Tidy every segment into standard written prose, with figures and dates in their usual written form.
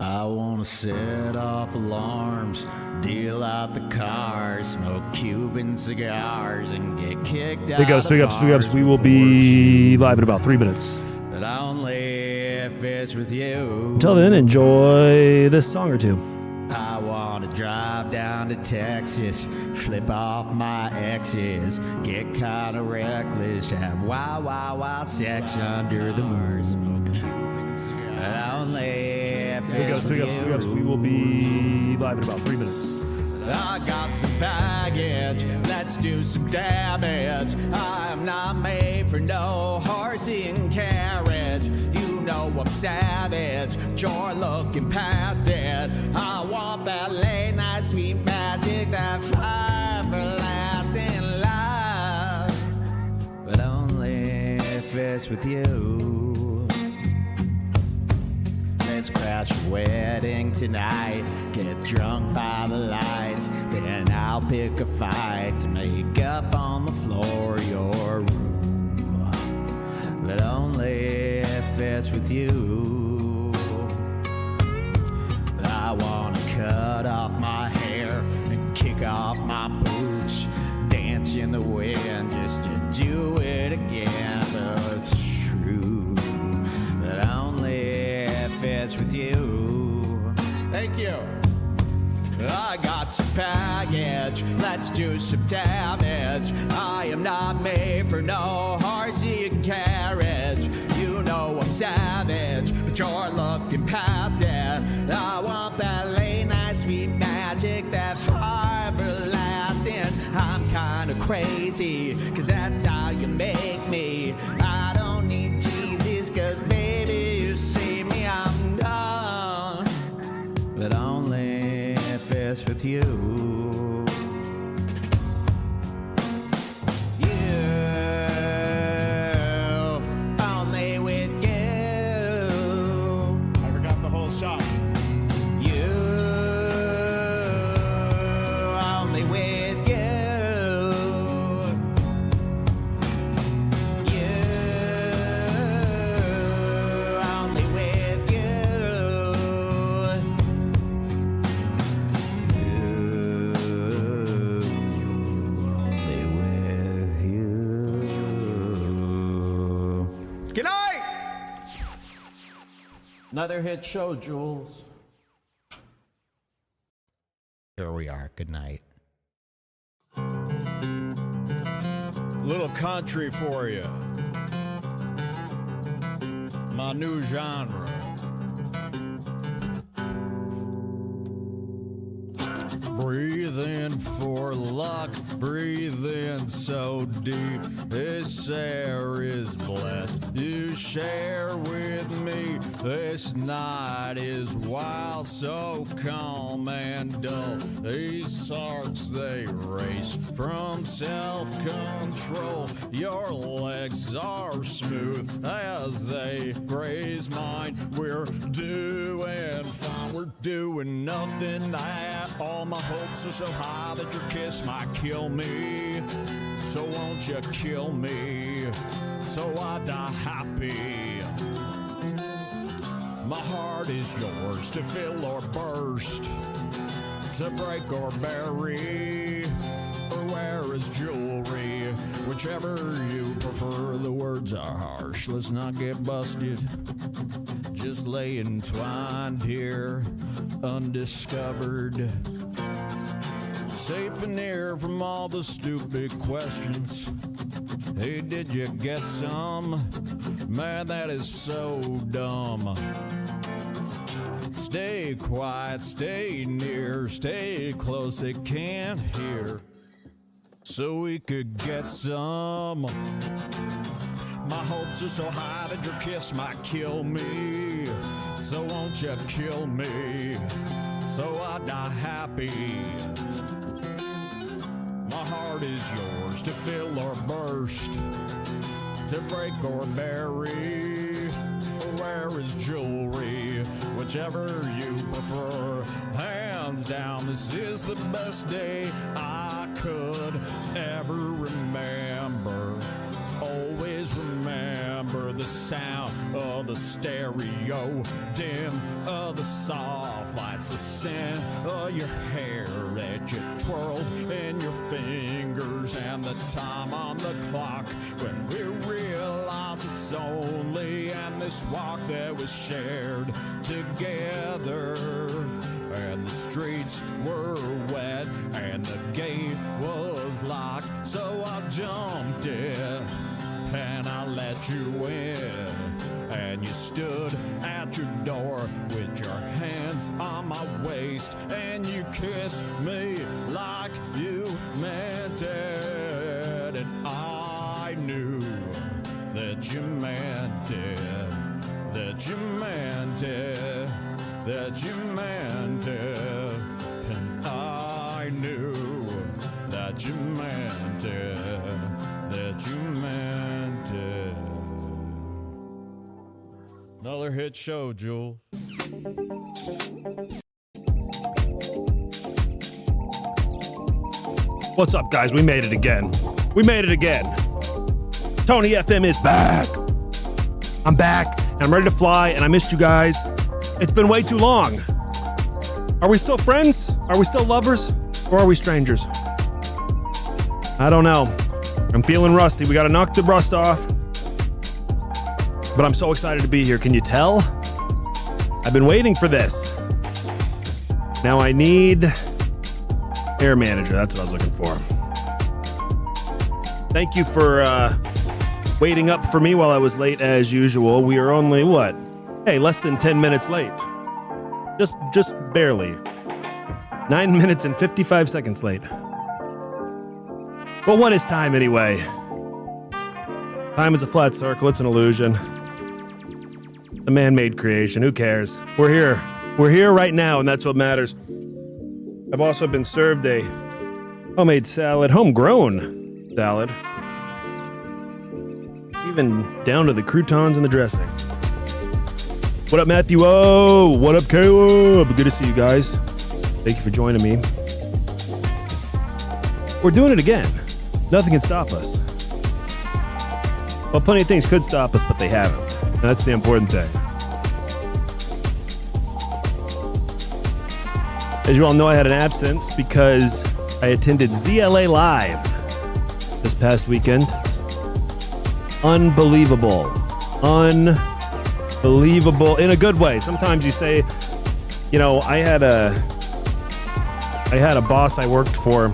I wanna set off alarms, deal out the cars, smoke Cuban cigars, and get kicked out. Big ups. We will be live in about 3 minutes. But only if it's with you. Until then, enjoy this song or two. I wanna drive down to Texas, flip off my exes, get kinda reckless, have wild sex under the moon. But only if it's with you. We will be live in about 3 minutes. I got some baggage, let's do some damage. I'm not made for no horsey and carriage. You know I'm savage, but you're looking past it. I want that late night sweet magic, that everlasting love. But only if it's with you. Let's crash a wedding tonight, get drunk by the lights, then I'll pick a fight to make up on the floor of your room. But only if it's with you. I wanna cut off my hair and kick off my boots, dance in the wind just to do it again. But it's true, but only if it's with you. Thank you. I got some baggage, let's do some damage. I am not made for no horsey and carriage. You know I'm savage, but you're looking past it. I want that late night sweet magic, that everlasting. I'm kinda crazy, cause that's how you make me. I don't need Jesus, cause baby you see me, I'm done. But only if it's with you. Only with you. I forgot the whole song. You, only with you. You, only with you. Only with you. Good night! Another hit show, Jules. Here we are. Good night. Little country for you. My new genre. Breathe in for luck, breathe in so deep. This air is blessed. You share with me. This night is wild, so calm and dull. These hearts, they race from self-control. Your legs are smooth as they graze mine. We're doing fine, we're doing nothing at all. My hopes are so high that your kiss might kill me. So won't you kill me, so I die happy. My heart is yours to fill or burst, to break or bury, or wear as jewelry, whichever you prefer. The words are harsh, let's not get busted. Just lay entwined here, undiscovered, safe and near from all the stupid questions. Hey, did you get some? Man, that is so dumb. Stay quiet, stay near, stay close, they can't hear, so we could get some. My hopes are so high that your kiss might kill me, so won't you kill me, so I die happy. My heart is yours to fill or burst, to break or bury, or wear as jewelry, whichever you prefer. Hands down, this is the best day I could ever remember. Always remember. remember the sound of the stereo, dim of the soft lights, the scent of your hair that you twirled in your fingers, and the time on the clock when we realized it's only and this walk that was shared together. And the streets were wet and the gate was locked, so I jumped in and I let you in. And you stood at your door with your hands on my waist, and you kissed me like you meant it. And I knew that you meant it, that you meant it, that you meant it. And I knew that you meant it, that you meant it. Another hit show, Jewel. What's up, guys? We made it again. We made it again. Tony FM is back. I'm back, and I'm ready to fly, and I missed you guys. It's been way too long. Are we still friends? Are we still lovers? Or are we strangers? I don't know. I'm feeling rusty. We got to knock the rust off. But I'm so excited to be here. Can you tell? I've been waiting for this. Now I need air manager. That's what I was looking for. Thank you for waiting up for me while I was late as usual. We are only, what? Hey, less than 10 minutes late. Just barely. 9 minutes and 55 seconds late. But what is time anyway? Time is a flat circle. It's an illusion. A man-made creation. Who cares? We're here. We're here right now, and that's what matters. I've also been served a homemade salad, homegrown salad. Even down to the croutons and the dressing. What up, Matthew? Oh, what up, Caleb? Good to see you guys. Thank you for joining me. We're doing it again. Nothing can stop us. Well, plenty of things could stop us, but they haven't. And that's the important thing. As you all know, I had an absence because I attended ZLA Live this past weekend. Unbelievable. Unbelievable in a good way. Sometimes you say, you know, I had a boss I worked for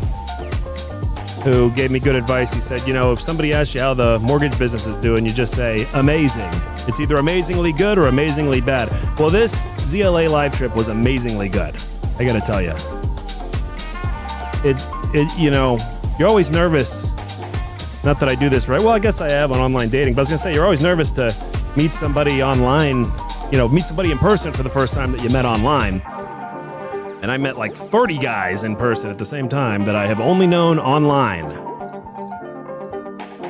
who gave me good advice. He said, you know, if somebody asks you how the mortgage business is doing, you just say, amazing. It's either amazingly good or amazingly bad. Well, this ZLA Live trip was amazingly good. I gotta tell you. You know, you're always nervous. Not that I do this right. Well, I guess I have on online dating, but I was gonna say, you're always nervous to meet somebody online, you know, meet somebody in person for the first time that you met online. And I met like 30 guys in person at the same time that I have only known online.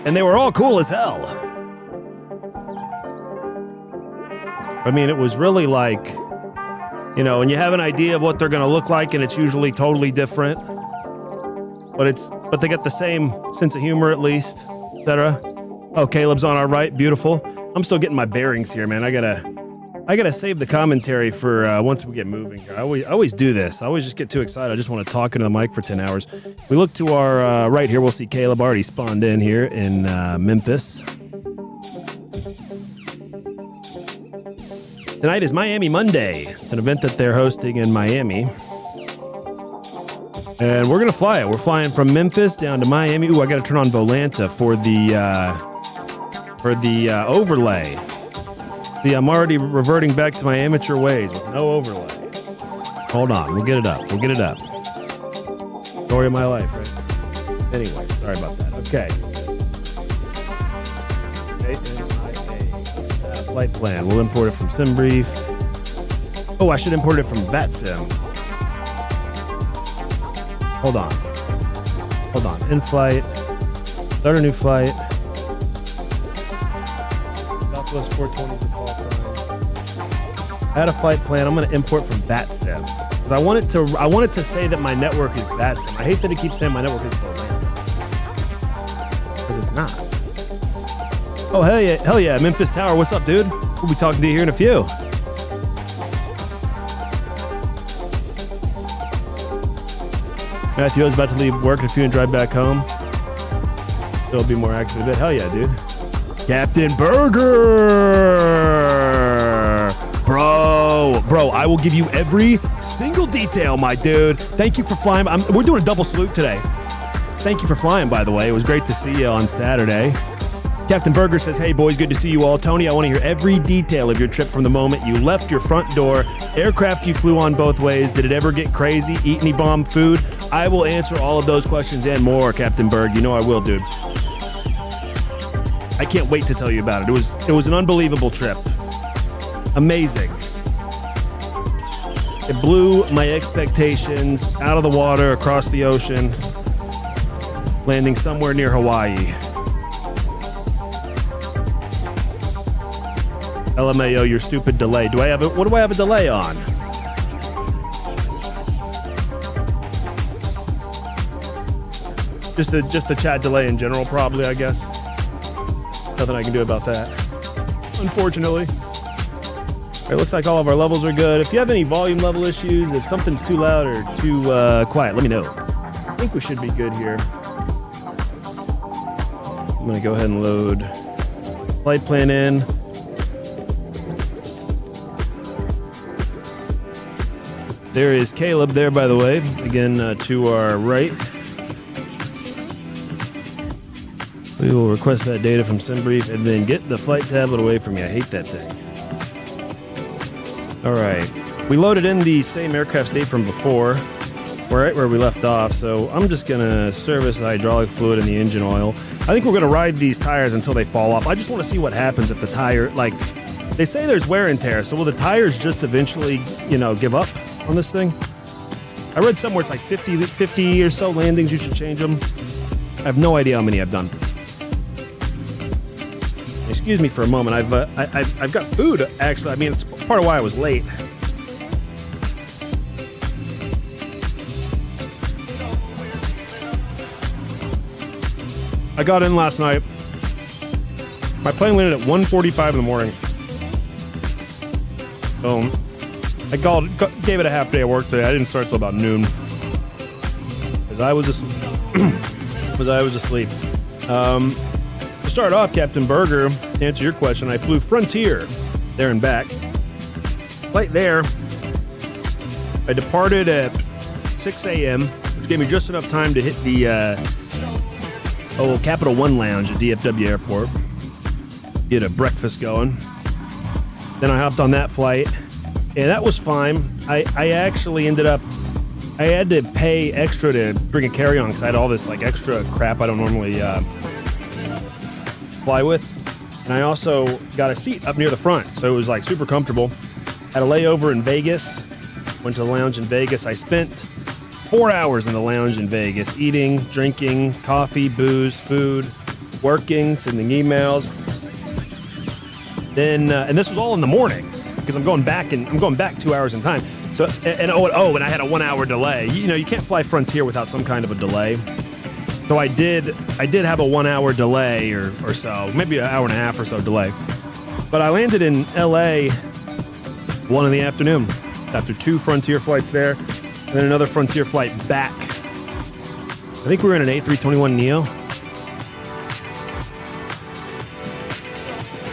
And they were all cool as hell. I mean, it was really like, you know, and you have an idea of what they're going to look like, and it's usually totally different. But they get the same sense of humor at least, etc. Oh, Caleb's on our right. Beautiful. I'm still getting my bearings here, man. I gotta save the commentary for once we get moving here. I always do this. I always just get too excited. I just want to talk into the mic for 10 hours. We look to our right here. We'll see Caleb already spawned in here in Memphis. Tonight is Miami Monday. It's an event that they're hosting in Miami. And we're going to fly it. We're flying from Memphis down to Miami. Ooh, I got to turn on Volanta for the overlay. See, I'm already reverting back to my amateur ways with no overlay. Hold on. We'll get it up. We'll get it up. Story of my life, right? Anyway, sorry about that. Okay. Flight plan. We'll import it from SimBrief. Oh, I should import it from VATSIM. Hold on. Hold on. In flight. Start a new flight. Southwest 420 is the call sign. Add a flight plan. I'm going to import from VATSIM because I want it to say that my network is VATSIM. I hate that it keeps saying my network is Volanta because it's not. Oh, hell yeah, Memphis Tower, what's up, dude? We'll be talking to you here in a few. Matthew, I was about to leave work in a few and drive back home. It'll be more active a bit. Hell yeah, dude. Captain Burger! Bro, I will give you every single detail, my dude. Thank you for flying. We're doing a double salute today. Thank you for flying, by the way. It was great to see you on Saturday. Captain Burger says, hey, boys, good to see you all. Tony, I want to hear every detail of your trip from the moment you left your front door, aircraft you flew on both ways. Did it ever get crazy? Eat any bomb food? I will answer all of those questions and more, Captain Berg. You know I will, dude. I can't wait to tell you about it. It was an unbelievable trip. Amazing. It blew my expectations out of the water, across the ocean, landing somewhere near Hawaii. LMAO, your stupid delay. What do I have a delay on? Just a chat delay in general, probably, I guess. Nothing I can do about that, unfortunately. It looks like all of our levels are good. If you have any volume level issues, if something's too loud or too quiet, let me know. I think we should be good here. I'm gonna go ahead and load flight plan in. There is Caleb there, by the way. Again, to our right. We will request that data from SimBrief and then get the flight tablet away from you. I hate that thing. All right. We loaded in the same aircraft state from before. We're right where we left off, so I'm just going to service the hydraulic fluid and the engine oil. I think we're going to ride these tires until they fall off. I just want to see what happens if the tire, like, they say there's wear and tear, so will the tires just eventually, give up on this thing? I read somewhere it's like 50 or so landings you should change them. I have no idea how many I've done. Excuse me for a moment. I've got food, actually. I mean, it's part of why I was late. I got in last night. My plane landed at 1:45 in the morning. So I gave it a half day of work today. I didn't start till about noon. Because I was asleep. To start off, Captain Berger, to answer your question, I flew Frontier there and back. Right there, I departed at 6 a.m., which gave me just enough time to hit the Capital One Lounge at DFW Airport. Get a breakfast going. Then I hopped on that flight, and that was fine. I actually ended up, I had to pay extra to bring a carry-on because I had all this like extra crap I don't normally fly with. And I also got a seat up near the front, so it was like super comfortable. Had a layover in Vegas, went to the lounge in Vegas. I spent 4 hours in the lounge in Vegas, eating, drinking, coffee, booze, food, working, sending emails. Then, and this was all in the morning because I'm going back 2 hours in time. So, and I had a 1 hour delay. You can't fly Frontier without some kind of a delay. So I did have a 1 hour delay or so, maybe an hour and a half or so delay. But I landed in LA 1 in the afternoon after 2 Frontier flights there, and then another Frontier flight back. I think we were in an A321neo.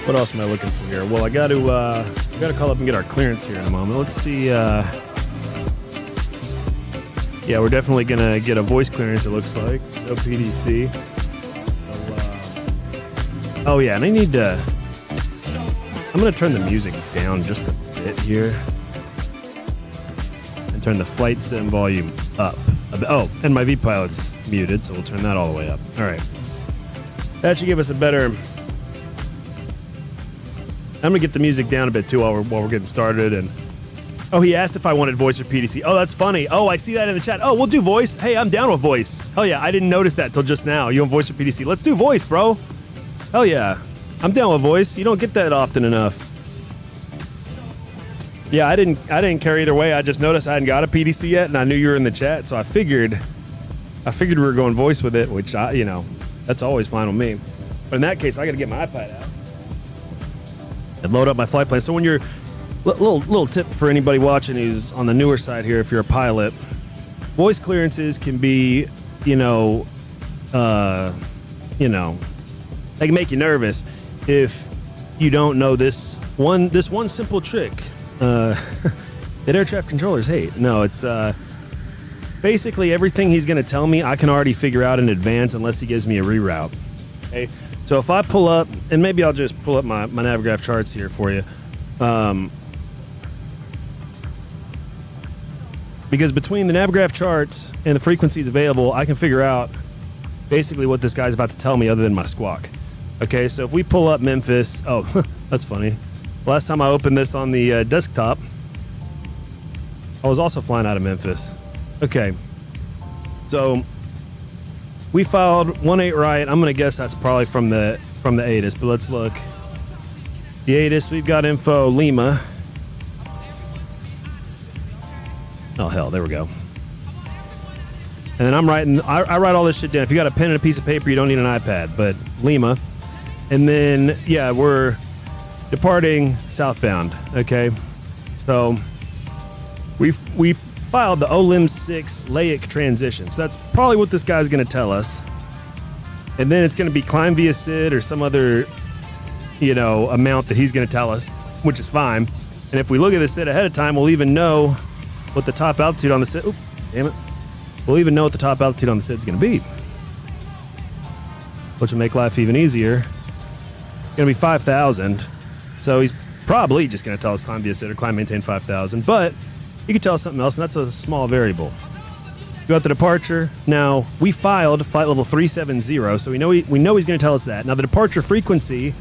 What else am I looking for here? Well, I got to call up and get our clearance here in a moment. Let's see. Yeah, we're definitely gonna get a voice clearance. It looks like no PDC. Oh yeah, and I need to. I'm gonna turn the music down just a bit here, and turn the flight sim volume up. Oh, and my vPilot's muted, so we'll turn that all the way up. All right, that should give us a better. I'm gonna get the music down a bit too while we're getting started. And oh, he asked if I wanted voice or PDC. Oh, that's funny. Oh, I see that in the chat. Oh, we'll do voice. Hey, I'm down with voice. Hell yeah, I didn't notice that till just now. You want voice or PDC? Let's do voice, bro. Hell yeah, I'm down with voice. You don't get that often enough. Yeah, I didn't care either way. I just noticed I hadn't got a PDC yet, and I knew you were in the chat, so I figured we were going voice with it, which that's always fine with me. But in that case, I got to get my iPad out. and load up my flight plan. So when you're little tip for anybody watching who's on the newer side here, if you're a pilot, voice clearances can be, they can make you nervous if you don't know this one simple trick that air traffic controllers hate. No, it's basically everything he's going to tell me I can already figure out in advance unless he gives me a reroute. Okay, so if I pull up, and maybe I'll just pull up my Navigraph charts here for you. Because between the Navigraph charts and the frequencies available, I can figure out basically what this guy's about to tell me other than my squawk. Okay, so if we pull up Memphis, oh, that's funny. Last time I opened this on the desktop, I was also flying out of Memphis. Okay, so we filed 18 right. I'm gonna guess that's probably from the ATIS, but let's look. The ATIS, we've got info Lima. Oh hell, there we go. And then I'm writing. I write all this shit down. If you got a pen and a piece of paper, you don't need an iPad. But Lima, and then yeah, we're departing southbound. Okay, so we filed the OLIM 6 LAIC transition. So that's probably what this guy's going to tell us. And then it's going to be climb via SID or some other, amount that he's going to tell us, which is fine. And if we look at the SID ahead of time, we'll even know what the top altitude on the SID. Oops, damn it. We'll even know what the top altitude on the SID is going to be, which will make life even easier. It's going to be 5,000. So he's probably just going to tell us climb via SID or climb maintain 5,000. But he could tell us something else, and that's a small variable. Go out the departure. Now, we filed flight level 370, so we know he's going to tell us that. Now, the departure frequency,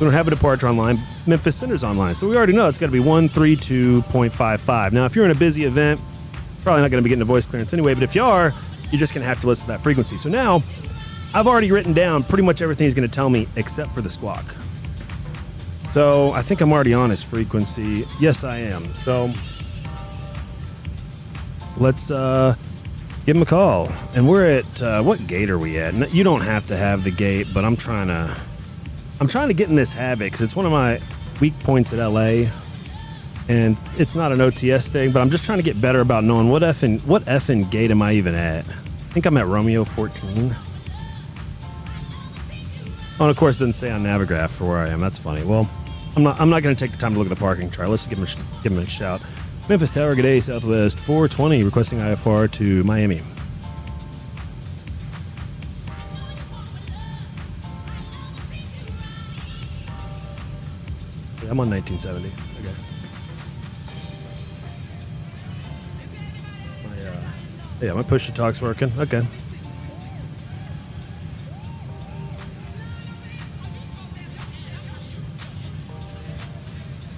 we don't have a departure online. Memphis Center's online, so we already know it's got to be 132.55. Now, if you're in a busy event, probably not going to be getting a voice clearance anyway, but if you are, you're just going to have to listen to that frequency. So now, I've already written down pretty much everything he's going to tell me except for the squawk. So, I think I'm already on his frequency. Yes, I am. So let's give him a call. And we're at what gate are we at? You don't have to have the gate, but I'm trying to get in this habit because it's one of my weak points at LA, and it's not an OTS thing, but I'm just trying to get better about knowing what effing gate am I even at. I think I'm at Romeo 14. Oh, and of course it doesn't say on Navigraph for where I am. That's funny. Well, I'm not going to take the time to look at the parking chart. Let's just give him a shout. Memphis Tower, good day, Southwest 420, requesting IFR to Miami. Yeah, I'm on 1970. Okay. Yeah, my push to talk's working. Okay.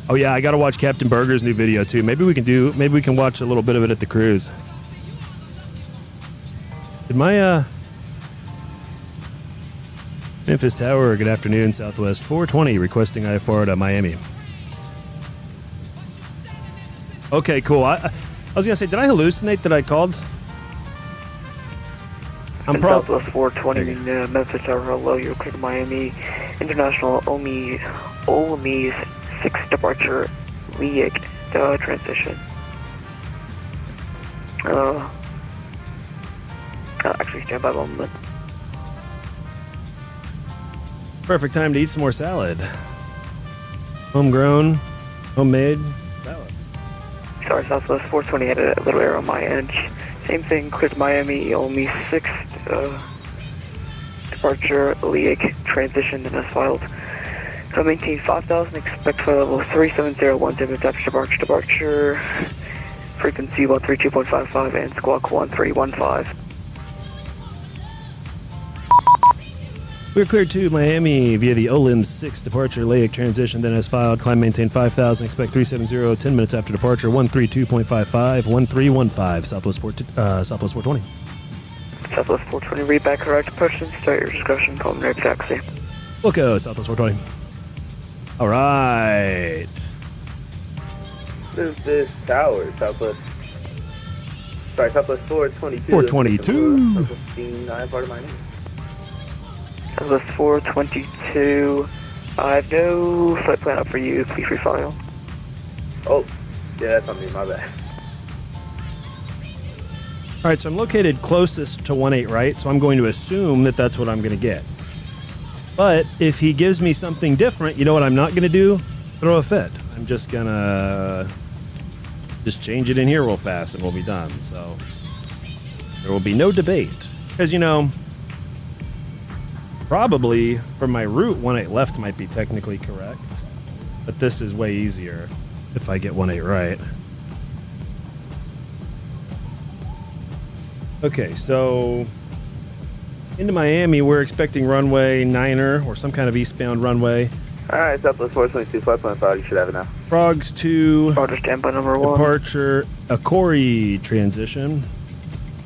Oh yeah, I gotta watch Captain Burger's new video too. Maybe we can watch a little bit of it at the cruise. Did my Memphis Tower, good afternoon, Southwest 420, requesting IFR to Miami. Okay, cool. I was gonna say, did I hallucinate that I called? Southwest 420, Memphis Tower, hello, you're clear to Miami. International OLIM 6 departure, LAIC transition. Actually, stand by 1 moment. Perfect time to eat some more salad. Homegrown, homemade salad. Sorry, Southwest 420 had a little error on my end. Same thing, clear to Miami, only 6 departure, LAIC transition, then as filed. Maintain 5,000, expect flight level 3701, departure, frequency 132.55, and squawk 1315. We're cleared to Miami via the OLIM 6 departure LAIC transition, then as filed, climb maintain 5,000, expect 370, 10 minutes after departure, 132.55, 1315, Southwest 420. Southwest 420, read back correct question, start your discussion, preliminary taxi. Wilco, Southwest 420. All right. This is Tower, Southwest 422. 422. Part of my name. Southwest 422, I have no flight plan up for you. Please refile. Oh, yeah, that's on me, my bad. All right, so I'm located closest to 18 right, so I'm going to assume that that's what I'm going to get. But if he gives me something different, you know what I'm not going to do? Throw a fit. I'm just going to just change it in here real fast and we'll be done. So there will be no debate. Because, you know, probably from my route, 18 left might be technically correct. But this is way easier if I get 18 right. Okay, so into Miami, we're expecting runway 9er or some kind of eastbound runway. Alright, Southwest 422, flight plan 5, you should have it now. Frogs to Roger, standby number 1. departure, Akori transition.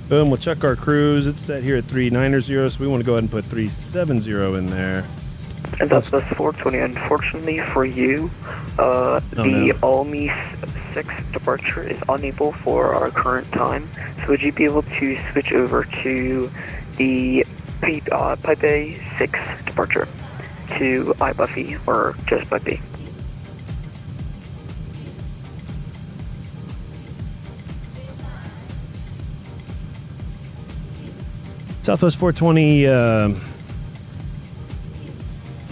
Boom, we'll check our cruise. It's set here at 390, so we want to go ahead and put 370 in there. And Southwest 420, unfortunately for you, the Almy 6 departure is unable for our current time. So would you be able to switch over to the Pipe A 6 departure to iBuffy or just Pipe B? Southwest 420,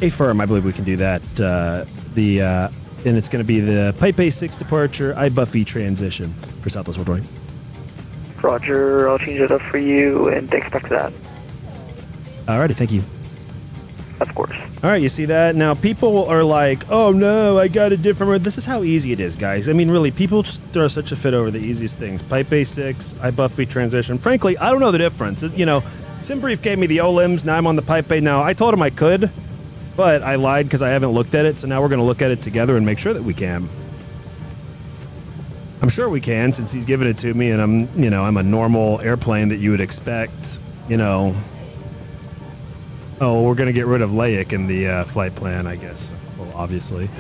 a firm, I believe we can do that. And it's going to be the Pipe A6 departure, iBuffy transition for Southwest 420. Roger, I'll change it up for you and expect that. Alrighty, thank you. Of course. All right, you see that? Now, people are like, oh no, I got a different road. This is how easy it is, guys. I mean, really, people just throw such a fit over the easiest things. Pipe A6, iBuffy transition. Frankly, I don't know the difference. You know, SimBrief gave me the OLIMs. Now I'm on the Pipe A. Now, I told him I could, but I lied because I haven't looked at it. So now we're going to look at it together and make sure that we can. I'm sure we can since he's given it to me and I'm a normal airplane that you would expect, you know. Oh, we're going to get rid of LAIC in the flight plan, I guess. Well, obviously.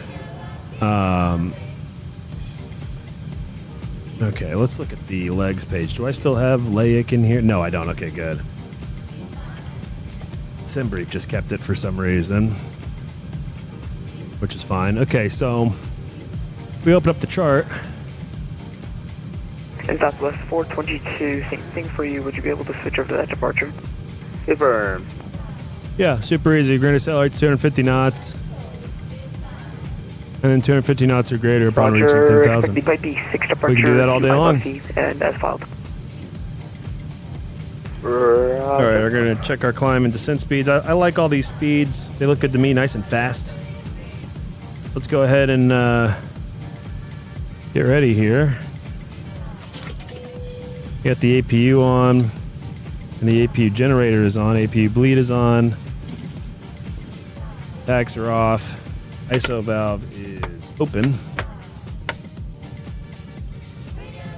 Okay, let's look at the legs page. Do I still have LAIC in here? No, I don't. Okay, good. SimBrief just kept it for some reason, which is fine. Okay, so we open up the chart. And Southwest 422, same thing for you. Would you be able to switch over to that departure? Super. Yeah, super easy. Granted accelerate 250 knots. And then 250 knots or greater upon reaching 10,000. The Pipe B6 departure. We can do that all day long. And as filed. All right, we're going to check our climb and descent speeds. I like all these speeds. They look good to me, nice and fast. Let's go ahead and get ready here. Got the APU on, and the APU generator is on. APU bleed is on. Packs are off. ISO valve is open.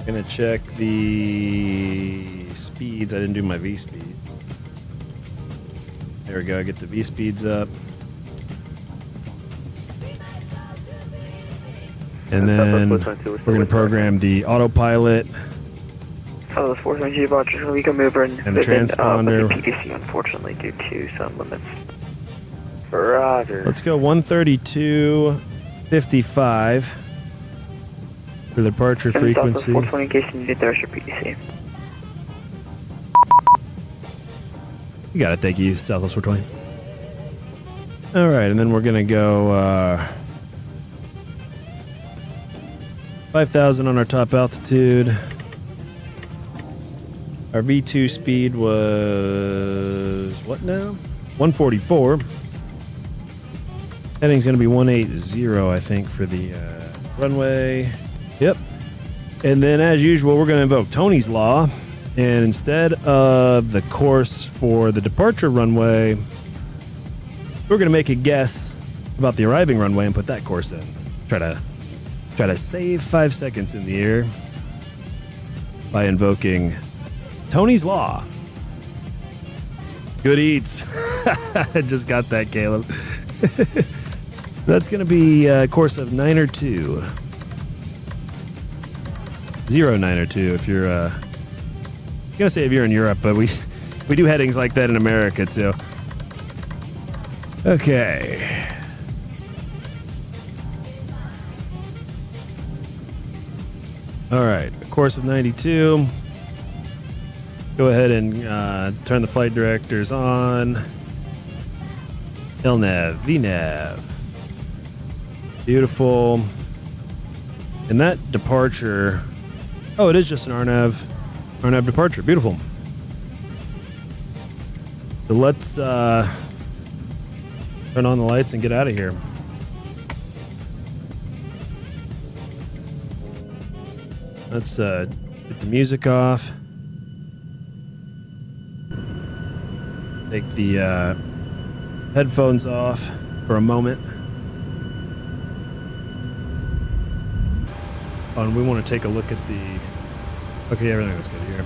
Gonna check the speeds. I didn't do my V speed. There we go. Get the V speeds up. And then we're going to program the autopilot. The 420 departure, we can move in And the transponder. the PDC, unfortunately, due to some limits. Roger. Let's go 132.55 for the departure frequency. 420 in case you need there's your PDC. You got it. Thank you, Southwest 420. All right, and then we're going to go 5,000 on our top altitude. Our V2 speed was, what now? 144. Heading's going to be 180, I think, for the runway. Yep. And then, as usual, we're going to invoke Tony's Law. And instead of the course for the departure runway, we're going to make a guess about the arriving runway and put that course in. Try to save 5 seconds in the air by invoking Tony's Law. Good eats. I just got that, Caleb. That's going to be a course of 902. 0902 if you're going to say if you're in Europe, but we do headings like that in America too. Okay. All right, course of 92. Go ahead and turn the flight directors on. LNAV, VNAV. Beautiful. And that departure... Oh, it is just an RNAV departure. Beautiful. So let's turn on the lights and get out of here. Let's get the music off. Take the headphones off for a moment. Oh, and we want to take a look at the... Okay, everything looks good here.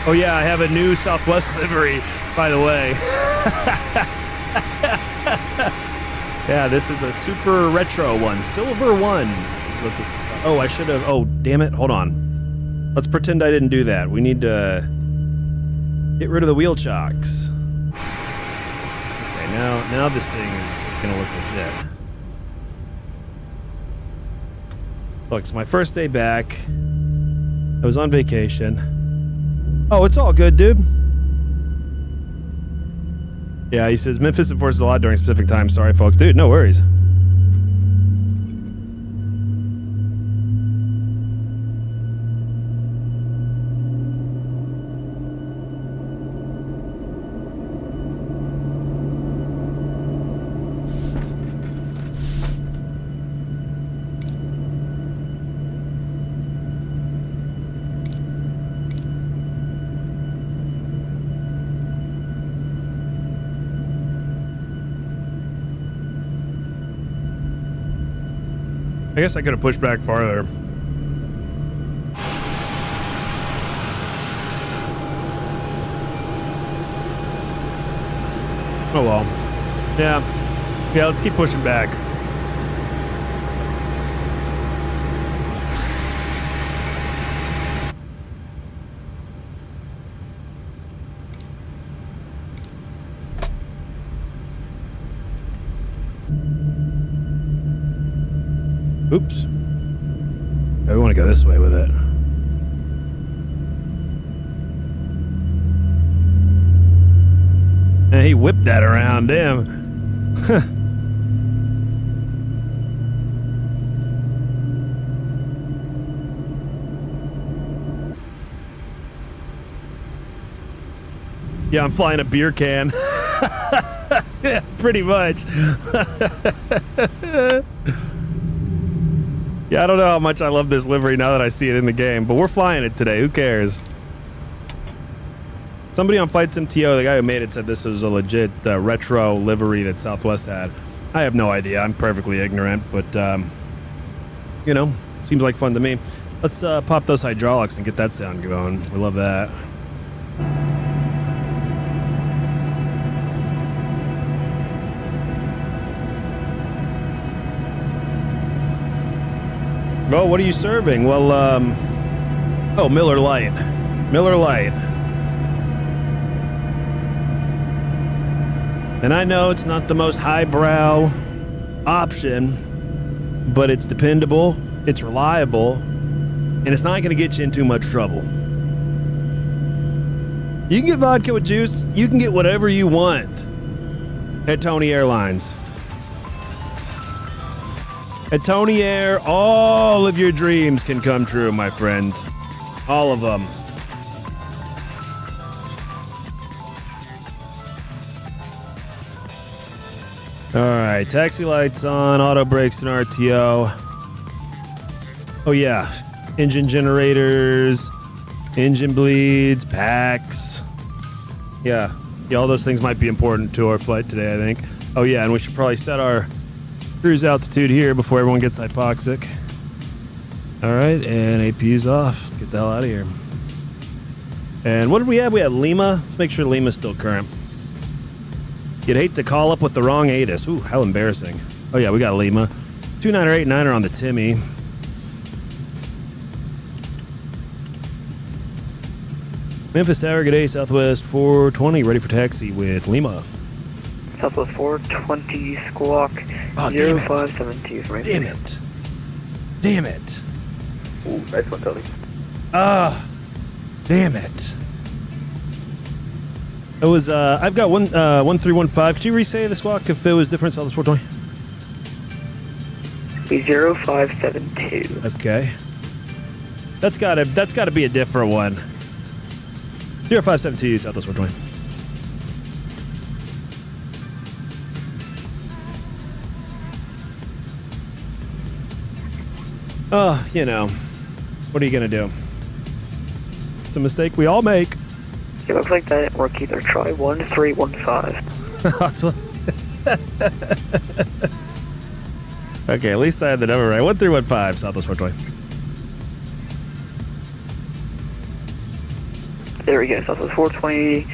Oh yeah, I have a new Southwest livery, by the way. Yeah, this is a super retro one. Silver one is what this is. Oh, I should have... Oh, damn it. Hold on. Let's pretend I didn't do that. We need to get rid of the wheel chocks. Okay, now this thing is going to look legit. Look, it's my first day back. I was on vacation. Oh, it's all good, dude. Yeah, he says Memphis enforces a lot during specific times. Sorry, folks. Dude, no worries. I guess I could have pushed back farther. Oh well. Yeah, let's keep pushing back. Oops. I want to go this way with it. And he whipped that around, damn. Yeah, I'm flying a beer can. Yeah, pretty much. Yeah, I don't know how much I love this livery now that I see it in the game, but we're flying it today. Who cares? Somebody on Flight MTO, the guy who made it, said this was a legit retro livery that Southwest had. I have no idea. I'm perfectly ignorant, but, you know, seems like fun to me. Let's pop those hydraulics and get that sound going. We love that. Oh, what are you serving? Well, oh, Miller Lite. Miller Lite. And I know it's not the most highbrow option, but it's dependable, it's reliable, and it's not going to get you in too much trouble. You can get vodka with juice. You can get whatever you want at Tony Airlines. At Tony Air, all of your dreams can come true, my friend. All of them. All right, taxi lights on, auto brakes and RTO. Oh yeah, engine generators, engine bleeds, packs. Yeah, all those things might be important to our flight today, I think. Oh yeah, and we should probably set our cruise altitude here before everyone gets hypoxic. All right, and APU's off. Let's get the hell out of here. And what did we have? We had Lima. Let's make sure Lima's still current. You'd hate to call up with the wrong ATIS. Ooh, how embarrassing. Oh yeah, we got Lima. 29er, 89er on the Timmy. Memphis Tower, good day, Southwest 420, ready for taxi with Lima. Southwest 420 Squawk Oh, damn it. 0572 from Damn it. Damn it. Ooh, nice one, Tony. Ah, damn it. It was, I've got 1315. Could you re-say the squawk if it was different, Southwest 420? 0572. Okay. That's gotta be a different one. 0572, Southwest 420. Oh, you know, what are you gonna do? It's a mistake we all make. It looks like that didn't work either. Try 1315. That's what- Okay, at least I had the number right. 1315, Southwest 420. There we go. Southwest 420.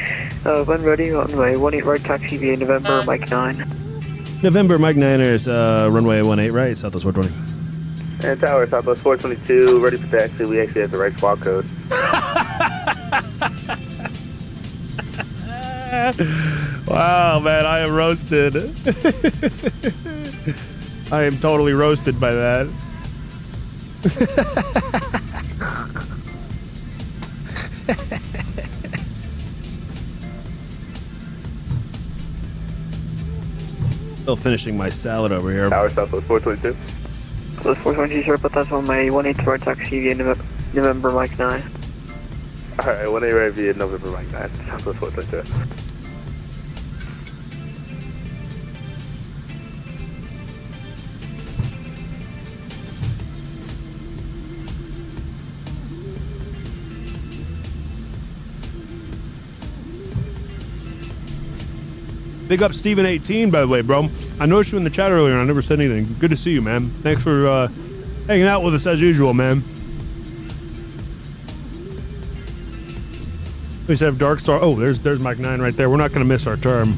When ready, runway 18 right, taxi via November, Mike 9. November, Mike Niners, runway 18 right, Southwest 420. And Tower, Southwest 422, ready for taxi. We actually have the right squawk code. Wow, man, I am roasted. I am totally roasted by that. Still finishing my salad over here. Tower, Southwest 422. Southwest 422, sir, but that's on my 18 right, taxi via November, Mike 9. Alright, 18 right via November, Mike 9. Southwest 422. Big up Steven18, by the way, bro. I noticed you in the chat earlier and I never said anything. Good to see you, man. Thanks for hanging out with us as usual, man. We just have Dark Star. Oh, there's Mike 9 right there. We're not going to miss our term.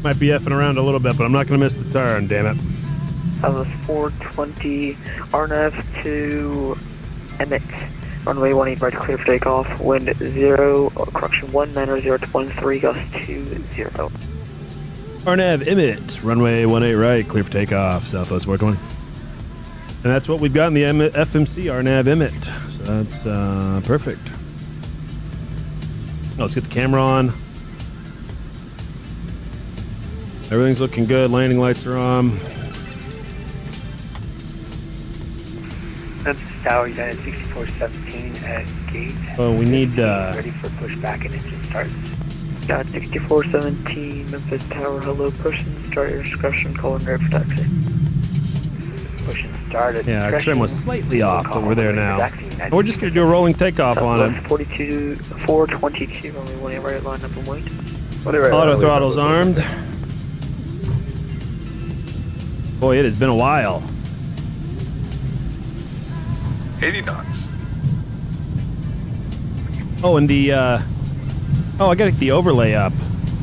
Might be effing around a little bit, but I'm not going to miss the turn, damn it. Southwest 420, RNAV to Emmett. Runway 18 right, clear for takeoff. Wind 0, correction 190.13, gust 20. Arnav Emmett, runway 18 right, clear for takeoff, Southwest 420. And that's what we've got in the FMC Arnav Emmett. So that's perfect. Oh, let's get the camera on. Everything's looking good. Landing lights are on. That's Tower United 6417 at gate. Oh, we need ready for pushback and engine start. Got 6417, Memphis Tower, hello, push and start your discretion, calling ready for taxi. Push and start at Yeah, our trim was slightly off, but we're there now. Taxi, We're just going to do a rolling takeoff on it. 422, runway 18 right, line up and wait. Auto throttle's armed. Boy, it has been a while. 80 knots. Oh, and the, oh, I gotta get the overlay up.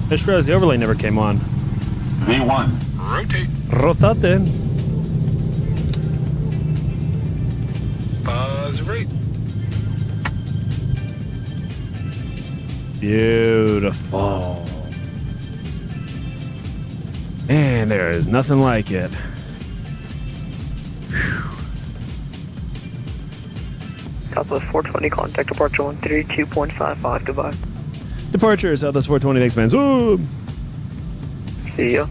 I just realized the overlay never came on. V1. Rotate. Rotate. Positive rate. Beautiful. Man, there is nothing like it. Southwest 420, contact departure 132.55, goodbye. Departure, Southwest 420, thanks, man. Ooh. See ya.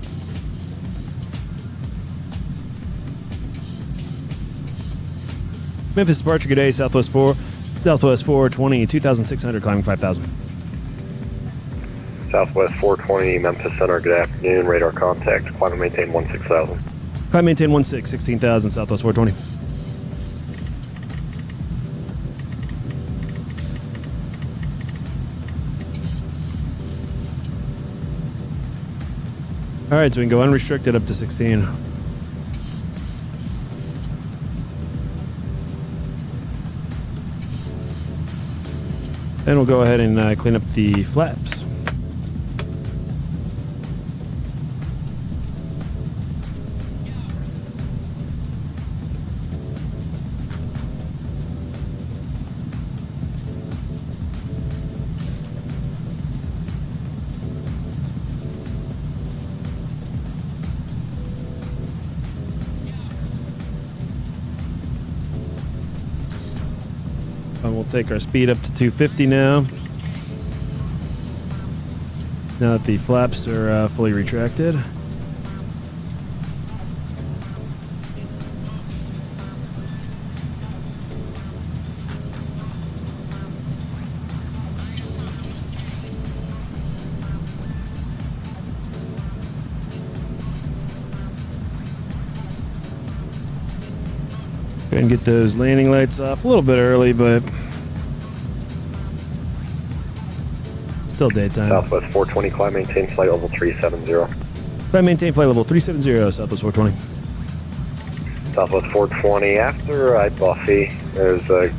Memphis departure, good day, Southwest 420, 2,600, climbing 5,000. Southwest 420, Memphis Center, good afternoon. Radar contact, climb and maintain 16,000. Climb maintain 16,000, Southwest 420. All right, so we can go unrestricted up to 16. Then we'll go ahead and clean up the flaps. And we'll take our speed up to 250 now. Now that the flaps are fully retracted. Go ahead and get those landing lights off a little bit early, but still daytime. Southwest 420, climb maintain flight level 370. Climb maintain flight level 370, Southwest 420. Southwest 420, after I Buffy, there's a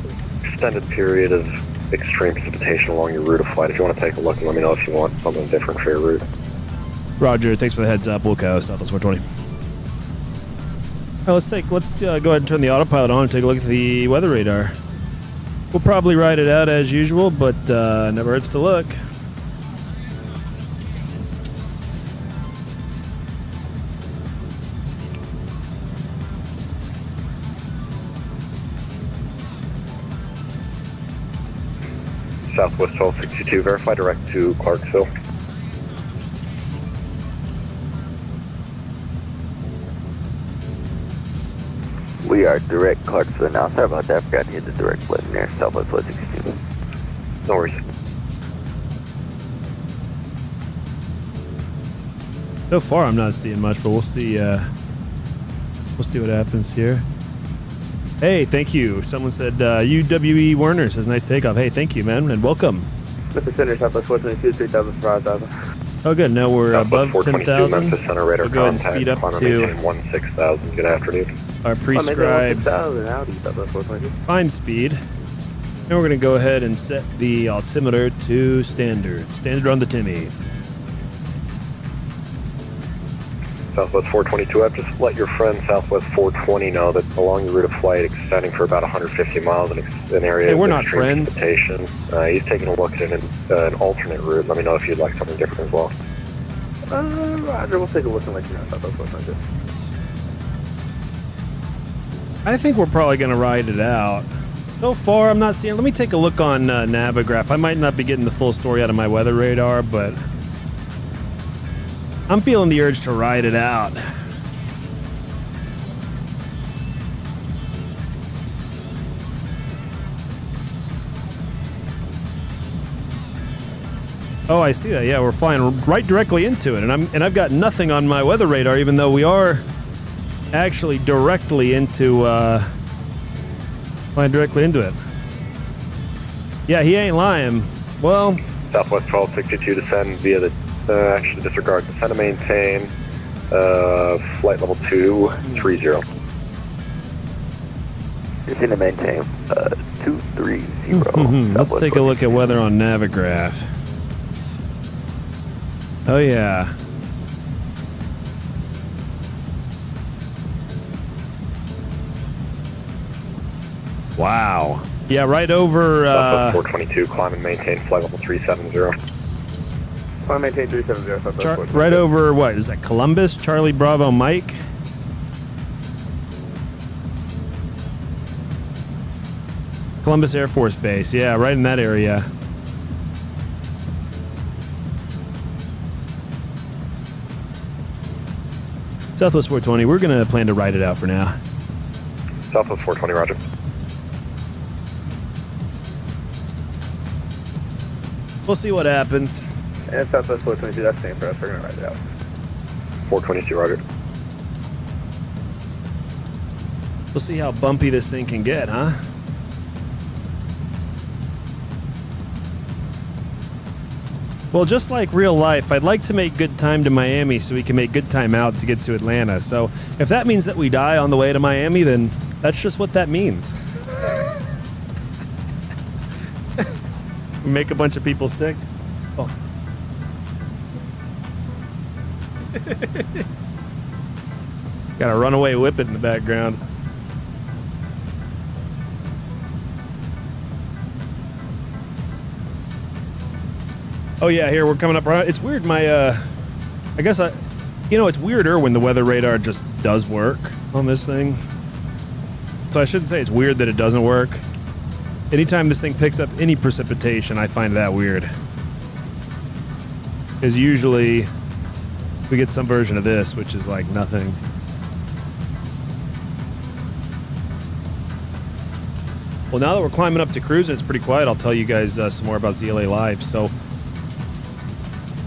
extended period of extreme precipitation along your route of flight. If you want to take a look and let me know if you want something different for your route. Roger, thanks for the heads up. We'll go Southwest 420. All right, let's go ahead and turn the autopilot on and take a look at the weather radar. We'll probably ride it out as usual, but never hurts to look. Southwest 1262, verify direct to Clarksville. We are direct Clarksville now. Sorry about that. I forgot to hit the direct button there. Southwest 1262. No worries. So far, I'm not seeing much, but we'll see. We'll see what happens here. Hey, thank you. Someone said UWE Werner says nice takeoff. Hey, thank you, man, and welcome. Mr. Center, Southwest 422, 3,000, 5,000. Oh, good. Now we're above 10,000. Memphis Center radar We'll go ahead and contact. speed up Climb to maintain 16,000. Good afternoon. our prescribed climb speed. And we're going to go ahead and set the altimeter to standard. Standard on the Timmy. Southwest 422, I've just let your friend Southwest 420 know that along your route of flight, extending for about 150 miles, an area Hey, we're of not extreme friends. precipitation. He's taking a look at an alternate route. Let me know if you'd like something different as well. Roger, we'll take a look and let you know. Southwest 422. I think we're probably going to ride it out. So far, I'm not seeing... Let me take a look on Navigraph. I might not be getting the full story out of my weather radar, but I'm feeling the urge to ride it out. Oh, I see that. Yeah, we're flying right directly into it, and I've got nothing on my weather radar, even though we are actually directly into flying directly into it. Yeah, he ain't lying. Well, Southwest 1262, descend via the actually disregard, descend to maintain flight level 230. Descend to maintain 230. let's take a look at weather on Navigraph. Oh yeah. Wow. Yeah, right over Southwest 422, climb and maintain flight level 370. Climb maintain 370, Southwest 422. right over, what is that, Columbus? Charlie Bravo Mike? Columbus Air Force Base. Yeah, right in that area. Southwest 420, we're going to plan to ride it out for now. Southwest 420, roger. We'll see what happens. And Southwest 422, that's same for us. We're going to ride it out. 422, roger. We'll see how bumpy this thing can get, huh? Well, just like real life, I'd like to make good time to Miami so we can make good time out to get to Atlanta. So if that means that we die on the way to Miami, then that's just what that means. We make a bunch of people sick. Oh. Got a runaway whippet in the background. Oh yeah, here we're coming up. It's weird. I guess it's weirder when the weather radar just does work on this thing. So I shouldn't say it's weird that it doesn't work. Anytime this thing picks up any precipitation, I find that weird. Because usually we get some version of this, which is like nothing. Well, now that we're climbing up to cruise and it's pretty quiet, I'll tell you guys some more about ZLA Live. So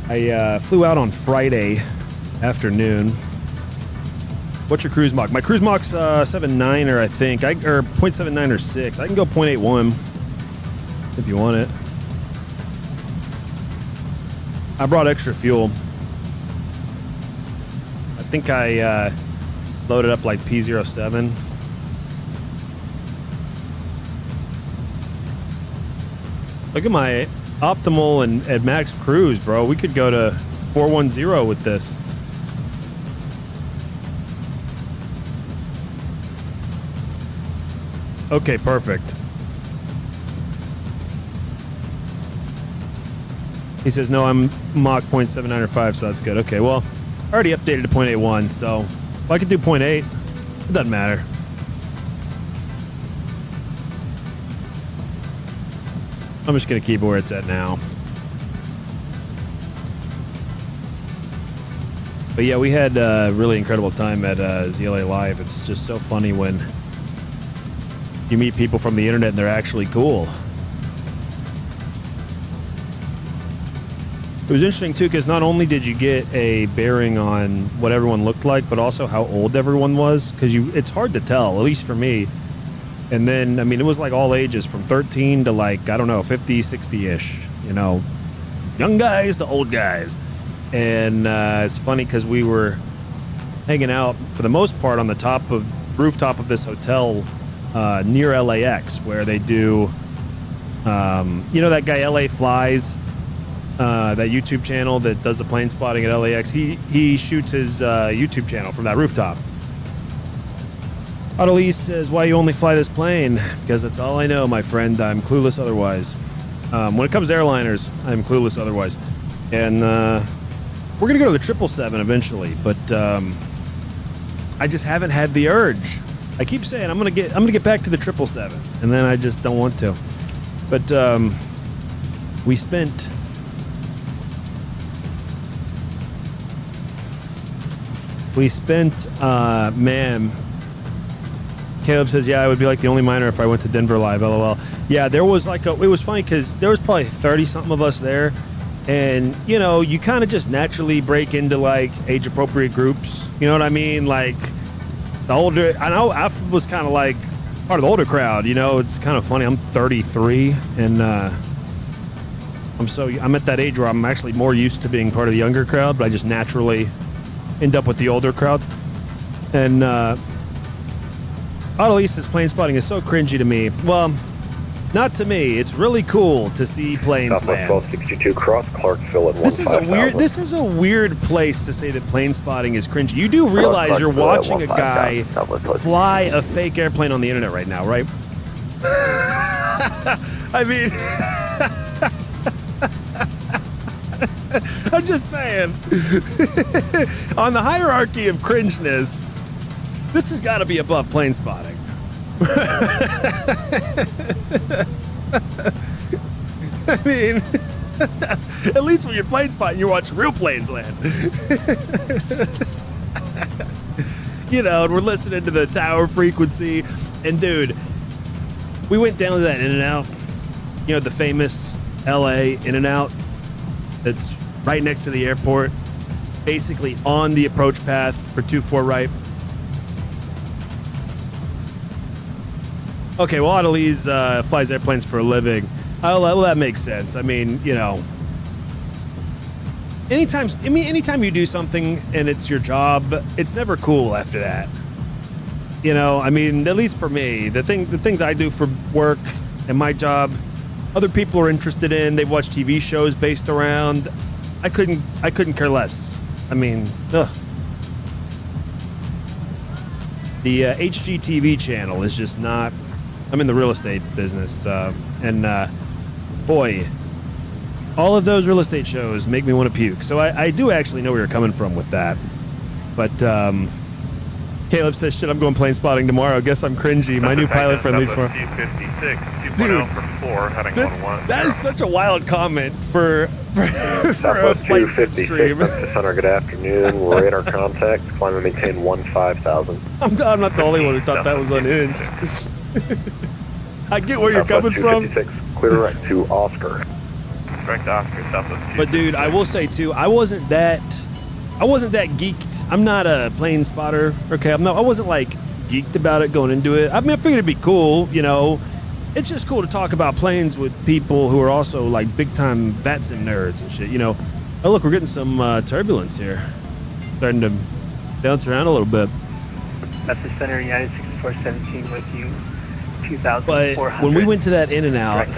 I flew out on Friday afternoon. What's your cruise Mach? My cruise Mach's 7.9er, I think. Or 0.79 or 6. I can go 0.81 if you want it. I brought extra fuel. I think I loaded up like P07. Look at my optimal and max cruise, bro. We could go to 410 with this. Okay, perfect. He says, no, I'm Mach 0.79 or 5, so that's good. Okay, well, I already updated to 0.81, so if I could do 0.8, it doesn't matter. I'm just going to keep it where it's at now. But yeah, we had a really incredible time at ZLA Live. It's just so funny when you meet people from the internet and they're actually cool. It was interesting too, because not only did you get a bearing on what everyone looked like, but also how old everyone was, because it's hard to tell, at least for me. And then, I mean, it was like all ages, from 13 to like, I don't know, 50, 60-ish, you know, young guys to old guys. And it's funny because we were hanging out, for the most part, on the rooftop of this hotel near LAX, where they do, you know, that guy LA Flies, that YouTube channel that does the plane spotting at LAX. He shoots his YouTube channel from that rooftop. Adelise says, why you only fly this plane? Because that's all I know, my friend. I'm clueless otherwise. When it comes to airliners, I'm clueless otherwise. And we're going to go to the 777 eventually, but I just haven't had the urge. I keep saying I'm going to get back to the 777, and then I just don't want to. But we spent man, Caleb says, yeah, I would be like the only miner if I went to Denver Live, LOL. Yeah, there was like it was funny because there was probably 30-something of us there. And, you know, you kind of just naturally break into like age-appropriate groups. You know what I mean? Like the older, I know I was kind of like part of the older crowd, you know, it's kind of funny. I'm 33 and I'm at that age where I'm actually more used to being part of the younger crowd, but I just naturally end up with the older crowd. And Adelise, plane spotting is so cringy to me. Well, not to me. It's really cool to see planes land. Southwest 1262 cross Clarksville at 15,000. This is a weird place to say that plane spotting is cringy. You do realize you're watching a guy fly a fake airplane on the internet right now, right? I mean, I'm just saying. On the hierarchy of cringeness, this has got to be above plane spotting. I mean, at least when you're plane spotting, you watch real planes land. You know, and we're listening to the tower frequency. And dude, we went down to that In-N-Out, you know, the famous LA In-N-Out that's right next to the airport, basically on the approach path for 24 right. Okay, well, Adelise flies airplanes for a living. Well, that makes sense. I mean, you know, anytime you do something and it's your job, it's never cool after that. You know, I mean, at least for me, the things I do for work and my job, other people are interested in. They watch TV shows based around. I couldn't care less. I mean, ugh. The HGTV channel is just not. I'm in the real estate business, and boy, all of those real estate shows make me want to puke. So I do actually know where you're coming from with that. But Caleb says, shit, I'm going plane spotting tomorrow. Guess I'm cringy. My new pilot friend leaves tomorrow. T56, 2.0 Dude, for 4, heading 1-1. That is such a wild comment for a Southwest flight 256, stream. Memphis Center, good afternoon. Radar contact, climb and maintain 15,000. I'm not the only one who thought that was unhinged. I get where you're coming from. 256, clear right to Oscar. Correct Oscar, Southwest. But dude, I will say too, I wasn't that geeked. I'm not a plane spotter. Okay, I wasn't like geeked about it going into it. I mean, I figured it'd be cool, you know. It's just cool to talk about planes with people who are also like big time VATSIM nerds and shit, you know. Oh look, we're getting some turbulence here. Starting to bounce around a little bit. Memphis Center, United 6417 with you. But 2,400. when we went to that in and out,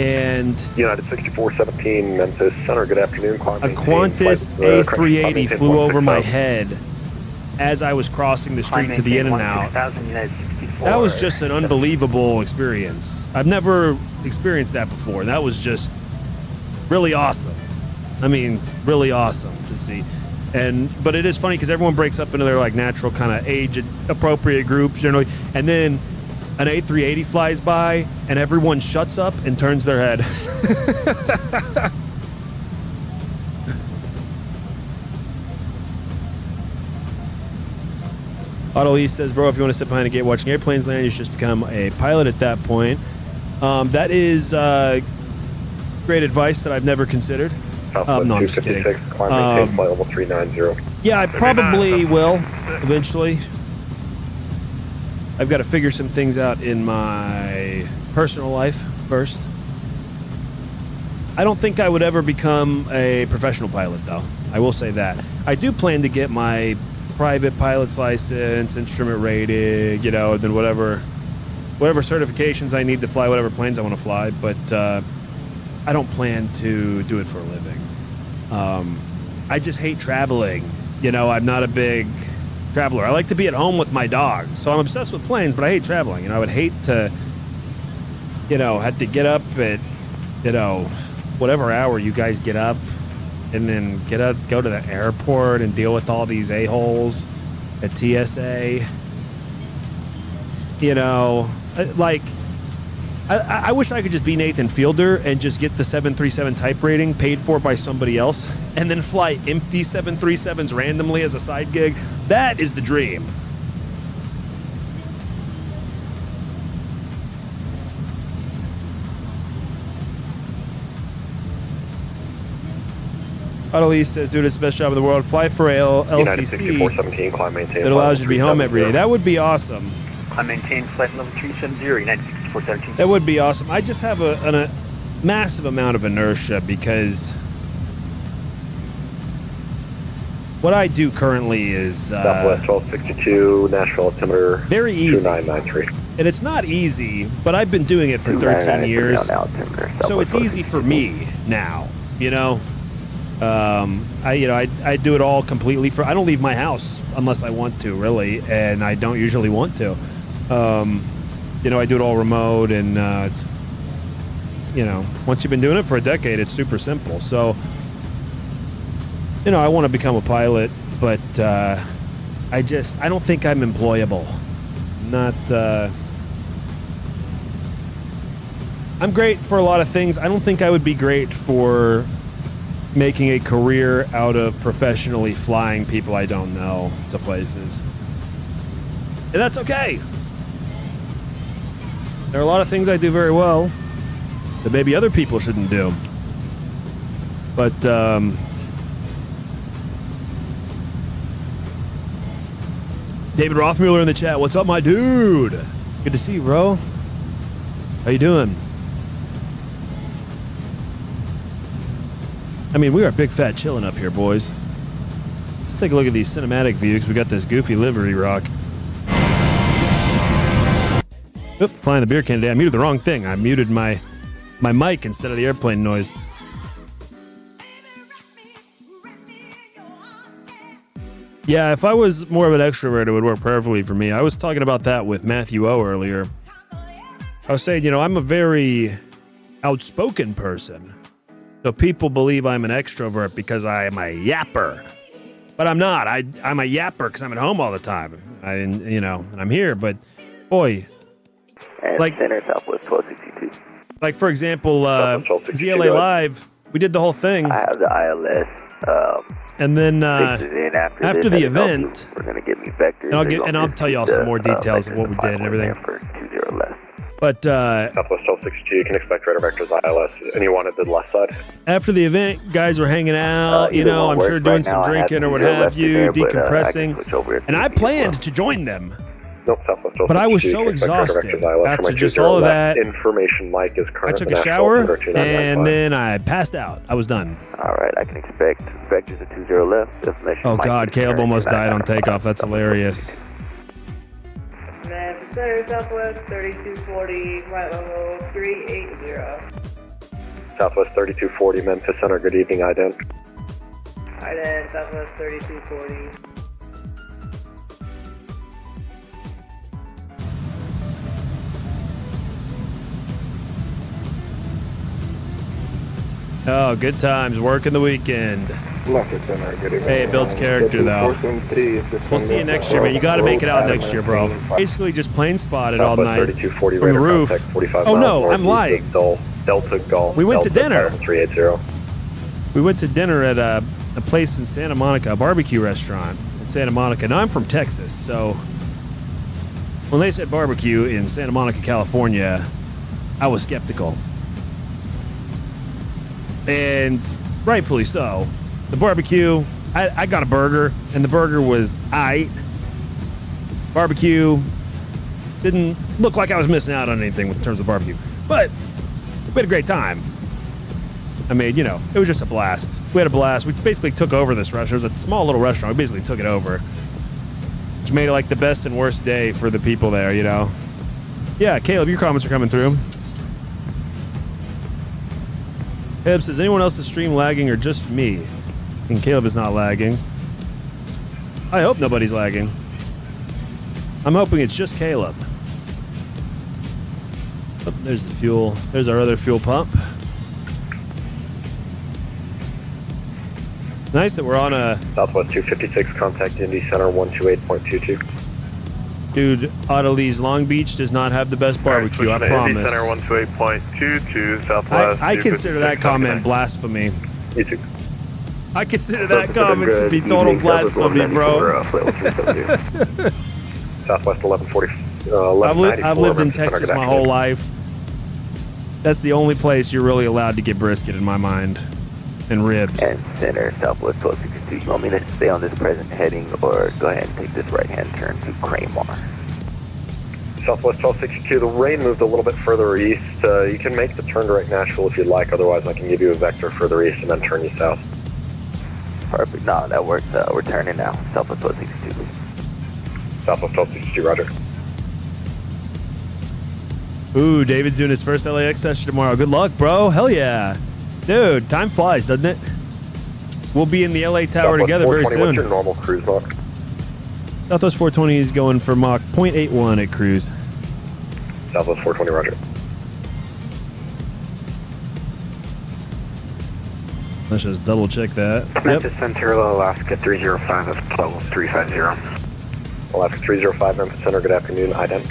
and United 6417, Memphis Center, good afternoon. Climb, a Qantas A380 flew over my head as I was crossing the street to the in and out. That was just an unbelievable experience. I've never experienced that before. That was just really awesome. I mean, really awesome to see. But it is funny because everyone breaks up into their like natural kind of age appropriate groups generally, and then an A380 flies by and everyone shuts up and turns their head. Otto Lee says, bro, if you want to sit behind a gate watching airplanes land, you should just become a pilot at that point. That is great advice that I've never considered. No, I'm just kidding. Climb, flight level 390. Yeah, I probably will eventually. I've got to figure some things out in my personal life first. I don't think I would ever become a professional pilot, though. I will say that. I do plan to get my private pilot's license, instrument rating, you know, then whatever certifications I need to fly, whatever planes I want to fly. But I don't plan to do it for a living. I just hate traveling. You know, I'm not a big traveler. I like to be at home with my dog. So I'm obsessed with planes, but I hate traveling. You know, I would hate to, you know, have to get up at, you know, whatever hour you guys get up and then go to the airport and deal with all these a-holes at TSA. You know, like, I wish I could just be Nathan Fielder and just get the 737 type rating paid for by somebody else and then fly empty 737s randomly as a side gig. That is the dream. Otto Lee says, dude, it's the best job in the world. Fly for LCC. Climb, maintain, that allows you to be home every day. That would be awesome. Climb, maintain flight level 370, United 6417. That would be awesome. I just have a massive amount of inertia because what I do currently is Southwest 1262, Nashville altimeter very easy. 2993. And it's not easy, but I've been doing it for 13 years. So it's easy for me now, you know. I do it all completely I don't leave my house unless I want to, really, and I don't usually want to. You know, I do it all remote, and it's, you know, once you've been doing it for a decade, it's super simple. So, you know, I want to become a pilot, but I don't think I'm employable. I'm great for a lot of things. I don't think I would be great for making a career out of professionally flying people I don't know to places. And that's okay. There are a lot of things I do very well that maybe other people shouldn't do. But, David Rothmuller in the chat. What's up, my dude? Good to see you, bro. How you doing? I mean, we are big fat chilling up here, boys. Let's take a look at these cinematic views. We got this goofy livery rock. Oop, flying the beer can today. I muted the wrong thing. I muted my mic instead of the airplane noise. Yeah, if I was more of an extrovert, it would work perfectly for me. I was talking about that with Matthew O earlier. I was saying, you know, I'm a very outspoken person. So people believe I'm an extrovert because I am a yapper. but I'm not. I'm a yapper because I'm at home all the time. And I'm here. But boy, And like- center Southwest 1262. like for example, Southwest 1262, ZLA go ahead. Live, we did the whole thing, I have the ILS. and then fixes in after after this, the and also event, we're gonna give me vectors. and I'll tell you all some more details of what we did and everything. For 20 left. But Southwest 1262, you can expect radar vectors ILS. And you wanted the left side? after the event, guys were hanging out. Either one I'm works sure doing right some now. I have drinking or what 20 have left in you, there, but, I can decompressing, switch over if and I need be as planned well. to join them. Nope, Southwest 1262. But I was you so can expect radar exhausted vectors ILS after from my just 20 all of left. that. Information Mike is I current. took the a National shower, Thunder 2995. and then I passed out. I was done. All right, I can expect vectors at 20 left. Information Oh Mike God, is Caleb current almost died on 2995. takeoff. That's hilarious. Memphis Center, Southwest 3240, flight level 380. Southwest 3240, Memphis Center. Good evening, IDEN. Alright, Southwest 3240. Oh, good times. Working the weekend. Hey, it builds character, though. We'll see you next year, man. You got to make it out next year, bro. Basically, just plane spotted all Southwest night 3240, from the radar roof. contact 45 Oh, miles no, I'm northeast lying. of Delta Golf. We went to Delta dinner. 380. We went to dinner at a place in Santa Monica, a barbecue restaurant in Santa Monica. Now, I'm from Texas, so when they said barbecue in Santa Monica, California, I was skeptical. And rightfully so. The barbecue, I got a burger, and the burger was aight. Barbecue didn't look like I was missing out on anything in terms of barbecue. But we had a great time. I mean, it was just a blast. We had a blast. We basically took over this restaurant. It was a small little restaurant. We basically took it over. Which made it like the best and worst day for the people there, Yeah, Caleb, your comments are coming through. Hibbs, is anyone else's stream lagging or just me? And Caleb is not lagging. I hope nobody's lagging. I'm hoping it's just Caleb. Oh, there's the fuel. There's our other fuel pump. Nice that we're on a... Southwest 256, contact Indy Center 128.22. Dude, Autolease Long Beach does not have the best barbecue, I Indy promise. Center 128.22, Southwest. I consider that comment blasphemy. You too. I consider that comment to be total blasphemy, bro. Southwest 1140. 1194, I've lived in Memphis Center, Texas good my whole afternoon. life. That's the only place you're really allowed to get brisket in my mind. And ribs. And center Southwest 1262. You want me to stay on this present heading or go ahead and take this right-hand turn to Kramer? Southwest 1262, the rain moved a little bit further east. You can make the turn to right Nashville if you'd like. Otherwise, I can give you a vector further east and then turn you south. Perfect. No, that works. We're turning now. Southwest 1262. Southwest 1262, roger. Ooh, David's doing his first LAX session tomorrow. Good luck, bro. Hell yeah. Dude, time flies, doesn't it? We'll be in the LA Tower Southwest together very 420, what's soon. your normal cruise Mach? Southwest 420 is going for Mach 0.81 at cruise. Southwest 420, roger. Let's just double check that. Memphis Center, Alaska 305, that's level 350. Alaska 305, Memphis Center, good afternoon, IDEN.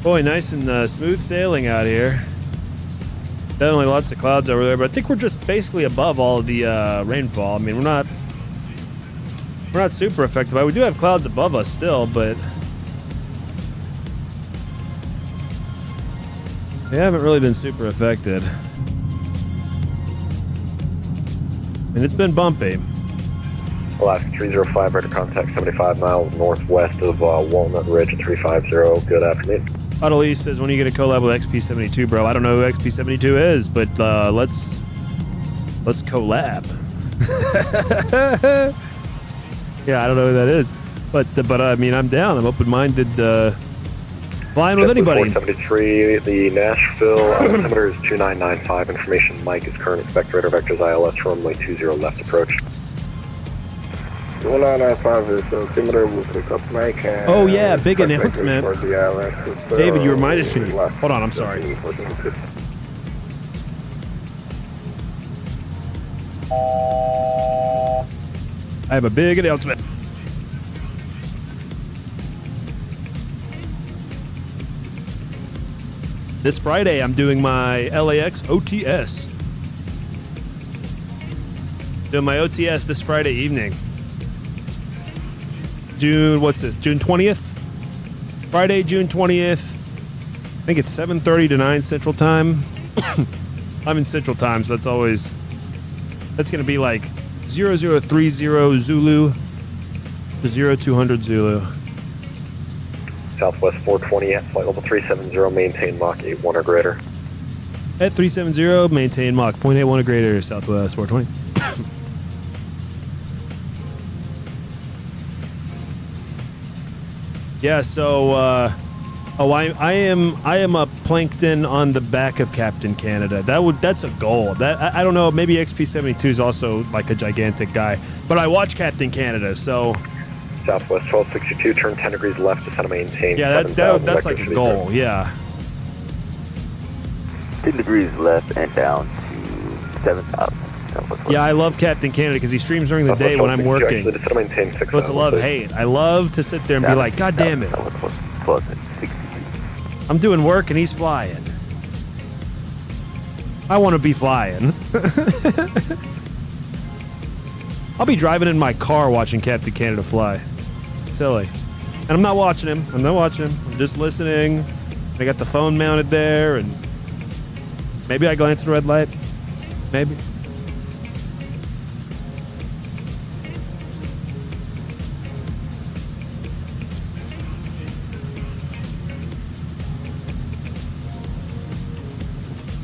Boy, nice and smooth sailing out here. Definitely lots of clouds over there, but I think we're just basically above all of the rainfall. I mean, we're not super affected by it. We do have clouds above us still, but we haven't really been super affected. And it's been bumpy. Alaska 305, radar contact 75 miles northwest of Walnut Ridge at 350. Good afternoon. Autolease says, when are you going to collab with XP72, bro? I don't know who XP72 is, but let's collab. Yeah, I don't know who that is. But I mean, I'm down. I'm open-minded flying with anybody. 473, the Nashville altimeter is 2995. Information Mike is current. Expect radar vectors ILS runway 20 left approach. 1995 is altimeter. We'll pick up Mike. Oh yeah, big announcement. David, you reminded me. Hold on, I'm sorry. I have a big announcement. This Friday, I'm doing my LAX OTS. Doing my OTS this Friday evening. June 20th? Friday, June 20th. I think it's 7:30 to 9 Central Time. I'm in Central Time, so that's going to be like 0030 Zulu to 0200 Zulu. Southwest 420 at flight level 370, maintain Mach 81 or greater. At 370, maintain Mach 0.81 or greater, Southwest 420. Yeah, so I am a plankton on the back of Captain Canada. That's a goal. I don't know, maybe XP72 is also like a gigantic guy, but I watch Captain Canada, so Southwest 1262, turn 10 degrees left to center maintain. Yeah, that's like a goal, yeah. 10 degrees left and down to 7,000. Yeah, I love Captain Canada because he streams during the day when I'm working. So it's a love-hate. I love to sit there and be like, God damn it. I'm doing work and he's flying. I want to be flying. I'll be driving in my car watching Captain Canada fly. Silly. And I'm not watching him. I'm just listening. I got the phone mounted there, and maybe I glance at a red light. Maybe.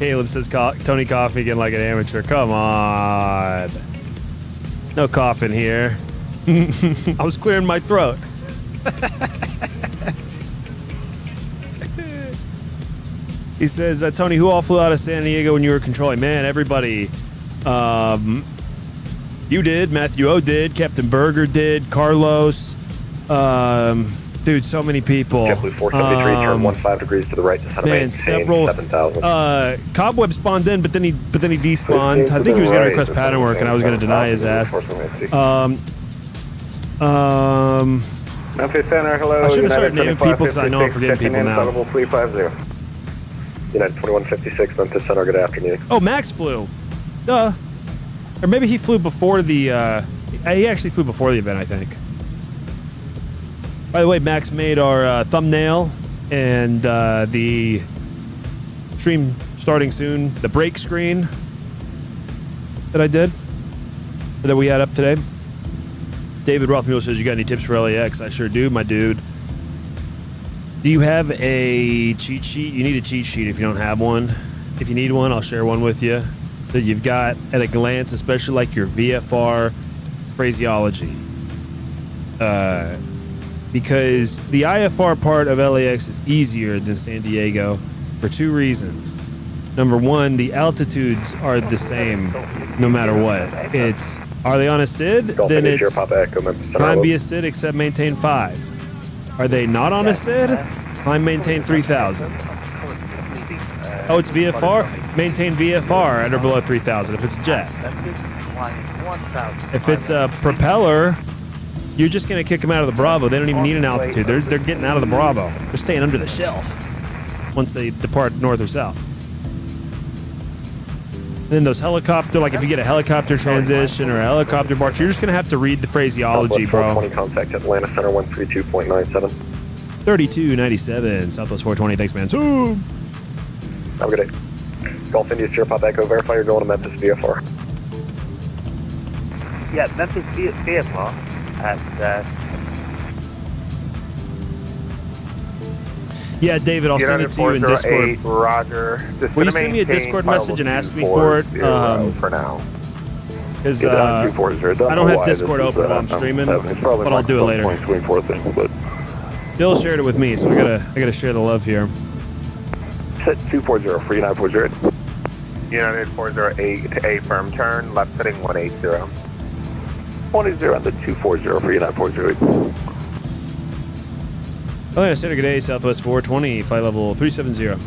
Caleb says Tony Coffee again like an amateur. Come on. No coughing here. I was clearing my throat. He says, Tony, who all flew out of San Diego when you were controlling? Man, everybody. You did. Matthew O did. Captain Berger did. Carlos. Dude, so many people. JetBlue 473, turn 15 degrees to the right to center maintain several. 7,000. Cobweb spawned in, but then he despawned. I think he was going to request pattern work, and I was going to deny his ass. Memphis Center, hello. I should have started naming people because I know I'm forgetting people now. 350. United 2156, Memphis Center, good afternoon. Oh, Max flew. Duh. Or maybe he flew before the... he actually flew before the event, I think. By the way, Max made our thumbnail and the stream starting soon, the break screen that I did, that we had up today. David Rothmule says, you got any tips for LAX? I sure do, my dude. Do you have a cheat sheet? You need a cheat sheet if you don't have one. If you need one, I'll share one with you that you've got at a glance, especially like your VFR phraseology. Because the IFR part of LAX is easier than San Diego for two reasons. Number one, the altitudes are the same no matter what. Are they on a SID? Then it's climb be a SID except maintain 5. Are they not on a SID? Climb maintain 3,000. Oh, it's VFR? Maintain VFR at or below 3,000 if it's a jet. If it's a propeller, you're just going to kick them out of the Bravo. They don't even need an altitude. They're getting out of the Bravo. They're staying under the shelf once they depart north or south. Then those helicopter, like if you get a helicopter transition or a helicopter barge, you're just going to have to read the phraseology, bro. 420 contact Atlanta Center 132.97. 3297, Southwest 420. Thanks, man. So, have a good day. Gulf India Sierra Pop Echo, verify you're going to Memphis VFR. Yeah, Memphis VFR at yeah, David, I'll send it to you in Discord. Roger. Will you send me a Discord message and ask me for it? For now. Because I don't have Discord open while I'm streaming, but I'll do it later. Bill shared it with me, so I gotta share the love here. Set 240 for United 40. United 408 to A firm turn, left setting 180. 180 on the 240 for United 40. Atlanta Center, good day, Southwest 420, flight level 370.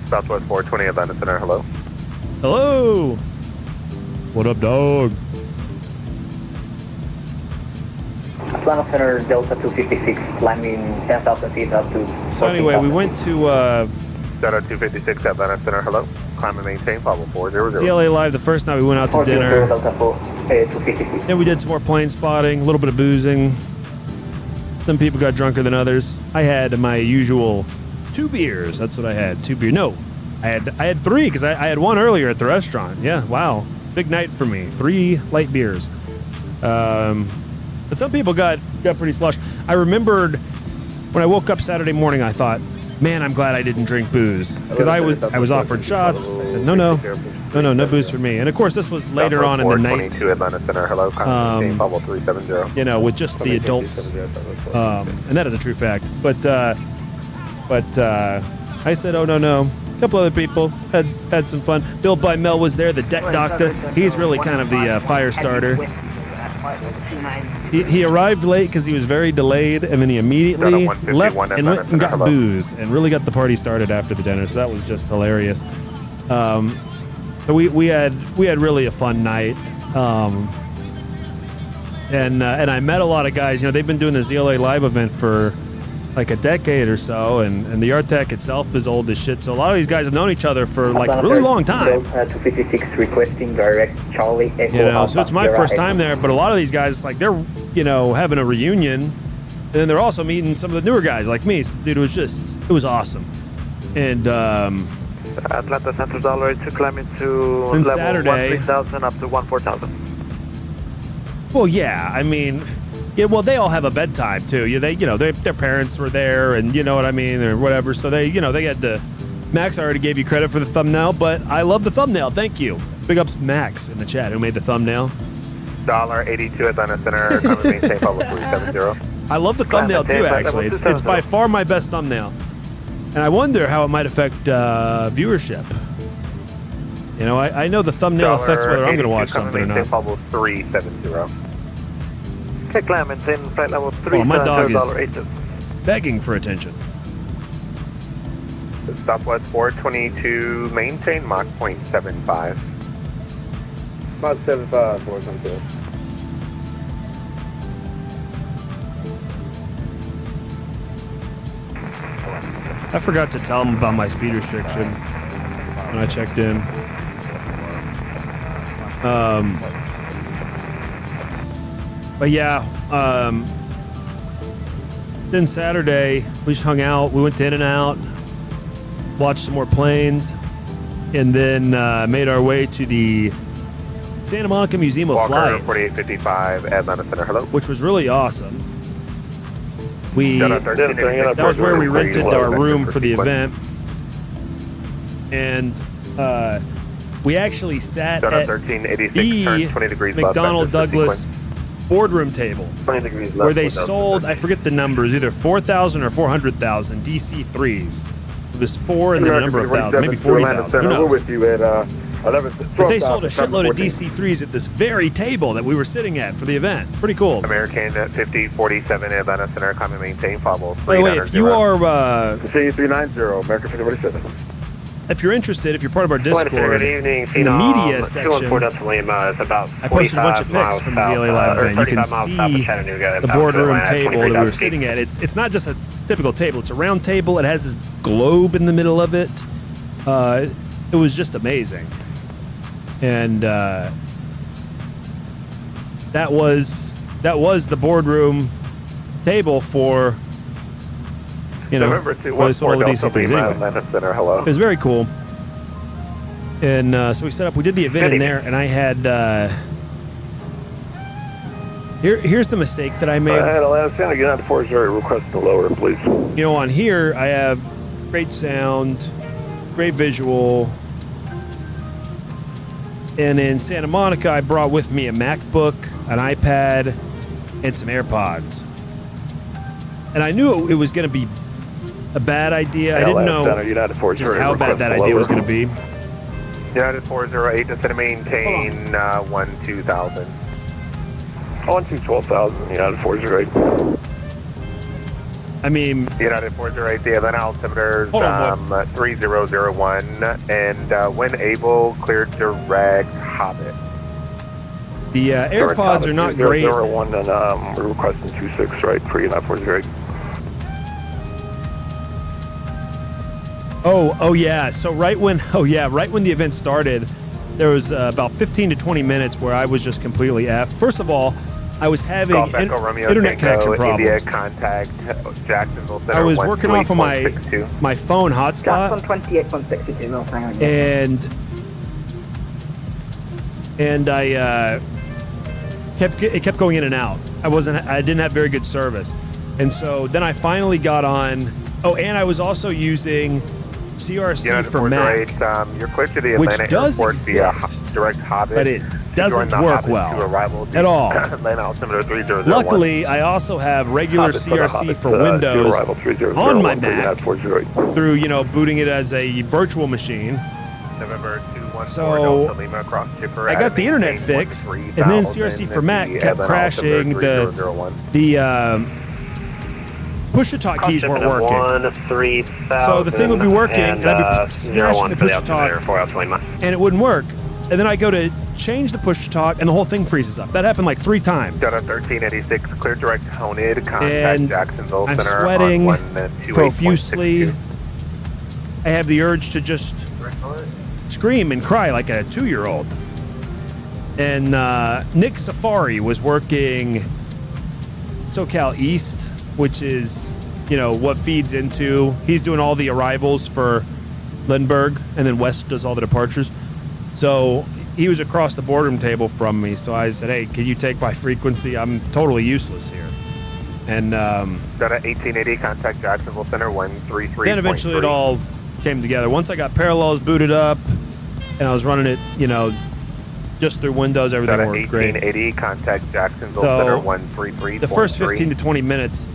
Southwest 420, Atlanta Center, hello. Hello! What up, dog? Atlanta Center, Delta 256, climbing 10,000 feet up to... So anyway, we went to Delta 256, Atlanta Center, hello. Climb and maintain, follow 400. CLA Live the first night we went out to dinner. Delta 256. Then we did some more plane spotting, a little bit of boozing. Some people got drunker than others. I had my usual 2 beers. That's what I had. 2 beers. No, I had 3 because I had 1 earlier at the restaurant. Yeah, wow. Big night for me. 3 light beers. But some people got pretty sloshed. I remembered when I woke up Saturday morning, I thought, man, I'm glad I didn't drink booze. Because I was offered shots. I said, no booze for me. And of course, this was later on in the night. Atlanta Center, hello. Follow 370. You know, with just the adults. And that is a true fact. But I said, oh, no. A couple other people had some fun. Bill Bymel was there, the deck doctor. He's really kind of the fire starter. He arrived late because he was very delayed, and then he immediately left and went and got booze and really got the party started after the dinner. So that was just hilarious. So we had really a fun night, and I met a lot of guys. You know, they've been doing the ZLA Live event for like a decade or so, and the Artec itself is old as shit. So a lot of these guys have known each other for like a really long time. 256 requesting direct Charlie Echo. You know, so it's my first time there, but a lot of these guys, like, they're, you know, having a reunion, and then they're also meeting some of the newer guys like me. So, dude, it was awesome. And Atlanta Central Dollar to climb into level Saturday, 13,000 up to 14,000. Well, yeah, I mean, yeah, well, they all have a bedtime too. Yeah, their parents were there, and you know what I mean, or whatever. So they had to. Max, I already gave you credit for the thumbnail, but I love the thumbnail. Thank you. Big ups, Max, in the chat, who made the thumbnail. $82 Atlanta Center, climb and maintain, follow 370. I love the thumbnail too. Actually, it's by far my best thumbnail, and I wonder how it might affect viewership. You know, I know the thumbnail affects whether I'm going to watch something or not. Follow 370. Okay, climb and maintain flight level 3. Oh, my dog is begging for attention. Southwest 422, maintain Mach 0.75. Mach 75, 412. I forgot to tell him about my speed restriction when I checked in. But yeah, then Saturday we just hung out. We went to In-N-Out, watched some more planes, and then made our way to the Santa Monica Museum of Flight. 4855 Atlanta Center, hello. Which was really awesome. That was where we rented our room for the event, and we actually sat at the McDonnell Douglas boardroom table where they sold, I forget the numbers, either 4,000 or 400,000 DC-3s. It was 4 and then a number of thousand, maybe 40,000. Who knows? We're with you at 11. But they sold a shitload of DC-3s at this very table that we were sitting at for the event. Pretty cool. American at 5047 Atlanta Center, climb and maintain, follow 390. By the way, if you are C390, American 5047. If you're interested, if you're part of our Discord, good evening, in the media section, is about I posted a bunch of pics from the ZLA Live event. You can see the boardroom table that we were sitting at. It's not just a typical table. It's a round table. It has this globe in the middle of it. It was just amazing. And that was the boardroom table for, you know, all the decent things. Anyway, it was very cool. And so we set up, we did the event in there, and I had, here's the mistake that I made. I had Atlanta Center, United 40, request to lower, please. You know, on here, I have great sound, great visual. And in Santa Monica, I brought with me a MacBook, an iPad, and some AirPods. And I knew it was going to be a bad idea. I didn't know just how bad that idea was going to be. United 408, just to maintain 12,000. 12,000, United 408. I mean, United 408, the event altimeter 3001, and when able, clear direct Hobbit. The AirPods are not great. 001 and we're requesting 26 right for you 940. Oh yeah. So right when the event started, there was about 15 to 20 minutes where I was just completely effed. First of all, I was having internet connection problems. India, contact Jacksonville Center. I was working off of my phone hotspot. Jackson 28.62 mil, hang on. And I it kept going in and out. I didn't have very good service, and so then I finally got on. Oh, and I was also using CRC for Mac, you're clear to the which Atlanta does airport via exist, direct Hobbit, but it doesn't work well at all. Luckily, I also have regular CRC for Windows on my Mac through booting it as a virtual machine. So I got the internet fixed, and then CRC for Mac kept crashing. The push-to-talk keys weren't working. So the thing would be working, and I'd be smashing the push-to-talk, and it wouldn't work. And then I go to change the push-to-talk, and the whole thing freezes up. That happened like 3 times. Got a 1386, clear direct Honed, contact and Jacksonville I'm Center sweating on profusely. I have the urge to just scream and cry like a 2-year-old. And Nick Safari was working SoCal East, which is, what feeds into. He's doing all the arrivals for Lindbergh, and then West does all the departures. So he was across the boardroom table from me. So I said, hey, can you take my frequency? I'm totally useless here. And got a 1880, contact Jacksonville Center 133. Then eventually it all came together. Once I got Parallels booted up, and I was running it, just through Windows, everything worked great. 1880, contact Jacksonville Center 133. The first 15 to 20 minutes,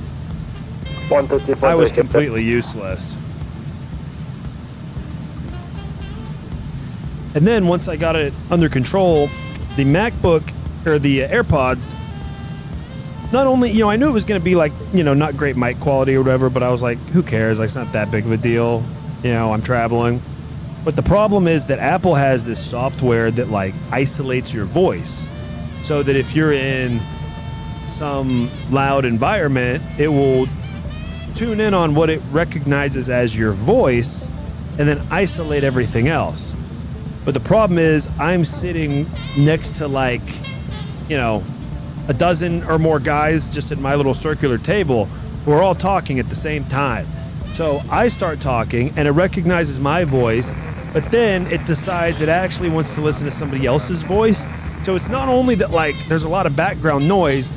I was completely useless. And then once I got it under control, the MacBook, or the AirPods, not only, I knew it was going to be like, not great mic quality or whatever, but I was like, who cares? Like, it's not that big of a deal. I'm traveling. But the problem is that Apple has this software that like isolates your voice, so that if you're in some loud environment, it will tune in on what it recognizes as your voice and then isolate everything else. But the problem is I'm sitting next to like, a dozen or more guys just at my little circular table who are all talking at the same time. So I start talking and it recognizes my voice, but then it decides it actually wants to listen to somebody else's voice. So it's not only that like there's a lot of background noise,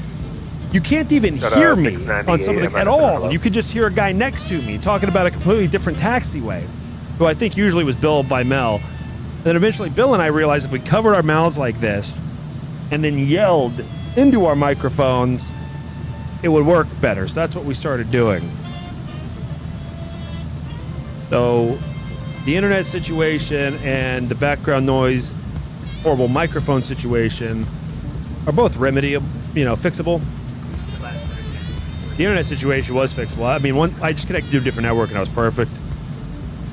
you can't even hear me on some of the at all. You could just hear a guy next to me talking about a completely different taxiway, who I think usually was Bill by Mel. Then eventually Bill and I realized if we covered our mouths like this and then yelled into our microphones, it would work better. So that's what we started doing. So the internet situation and the background noise, horrible microphone situation are both fixable. The internet situation was fixable. I mean, I just connected to a different network and I was perfect.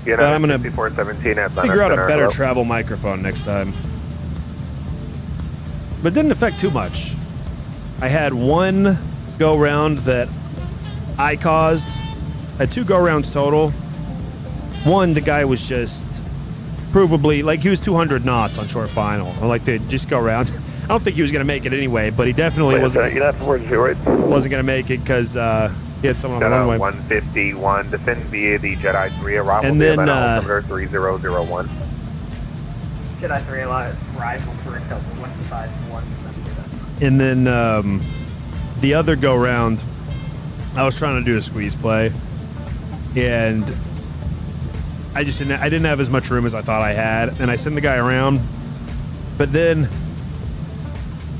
But I'm going to figure out a better travel microphone next time. But it didn't affect too much. I had one go-round that I caused. I had 2 go-rounds total. One, the guy was just provably, like he was 200 knots on short final. I like to just go around. I don't think he was going to make it anyway, but he definitely wasn't going to make it because he had someone on the runway. 151, descend via the Jedi 3 arrival. And then, altimeter 3001. Jedi 3 arrival for Delta 151. And then the other go-round, I was trying to do a squeeze play, and I didn't have as much room as I thought I had, and I sent the guy around. But then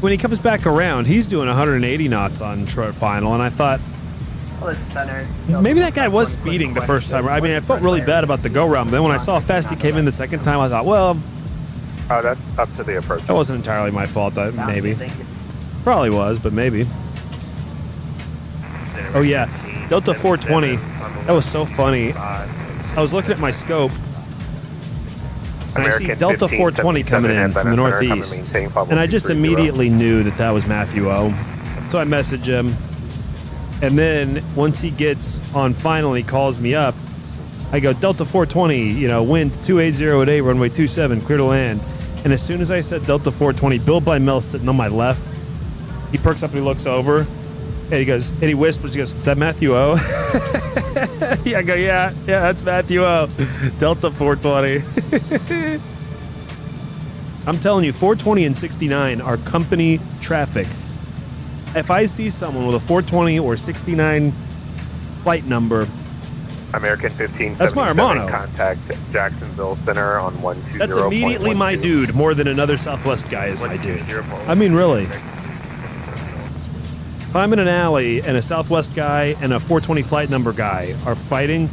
when he comes back around, he's doing 180 knots on short final, and I thought maybe that guy was speeding the first time. I mean, I felt really bad about the go-round, but then when I saw how fast he came in the second time, I thought, well, that's up to the approach. That wasn't entirely my fault, maybe. Probably was, but maybe. Oh yeah, Delta 420, that was so funny. I was looking at my scope, And I see Delta 420 coming in from the northeast. And I just immediately knew that that was Matthew O. So I message him. And then once he gets on final and he calls me up, I go, Delta 420, wind 280 at 8, runway 27, clear to land. And as soon as I said Delta 420, Bill Blymell's sitting on my left. He perks up and he looks over. And he goes, and he whispers, he goes, is that Matthew O? Yeah, I go, yeah, that's Matthew O. Delta 420. I'm telling you, 420 and 69 are company traffic. If I see someone with a 420 or 69 flight number, American 15. That's my Hermano. Contact Jacksonville Center on 120. That's immediately my dude, more than another Southwest guy is my dude. I mean, really. If I'm in an alley and a Southwest guy and a 420 flight number guy are fighting,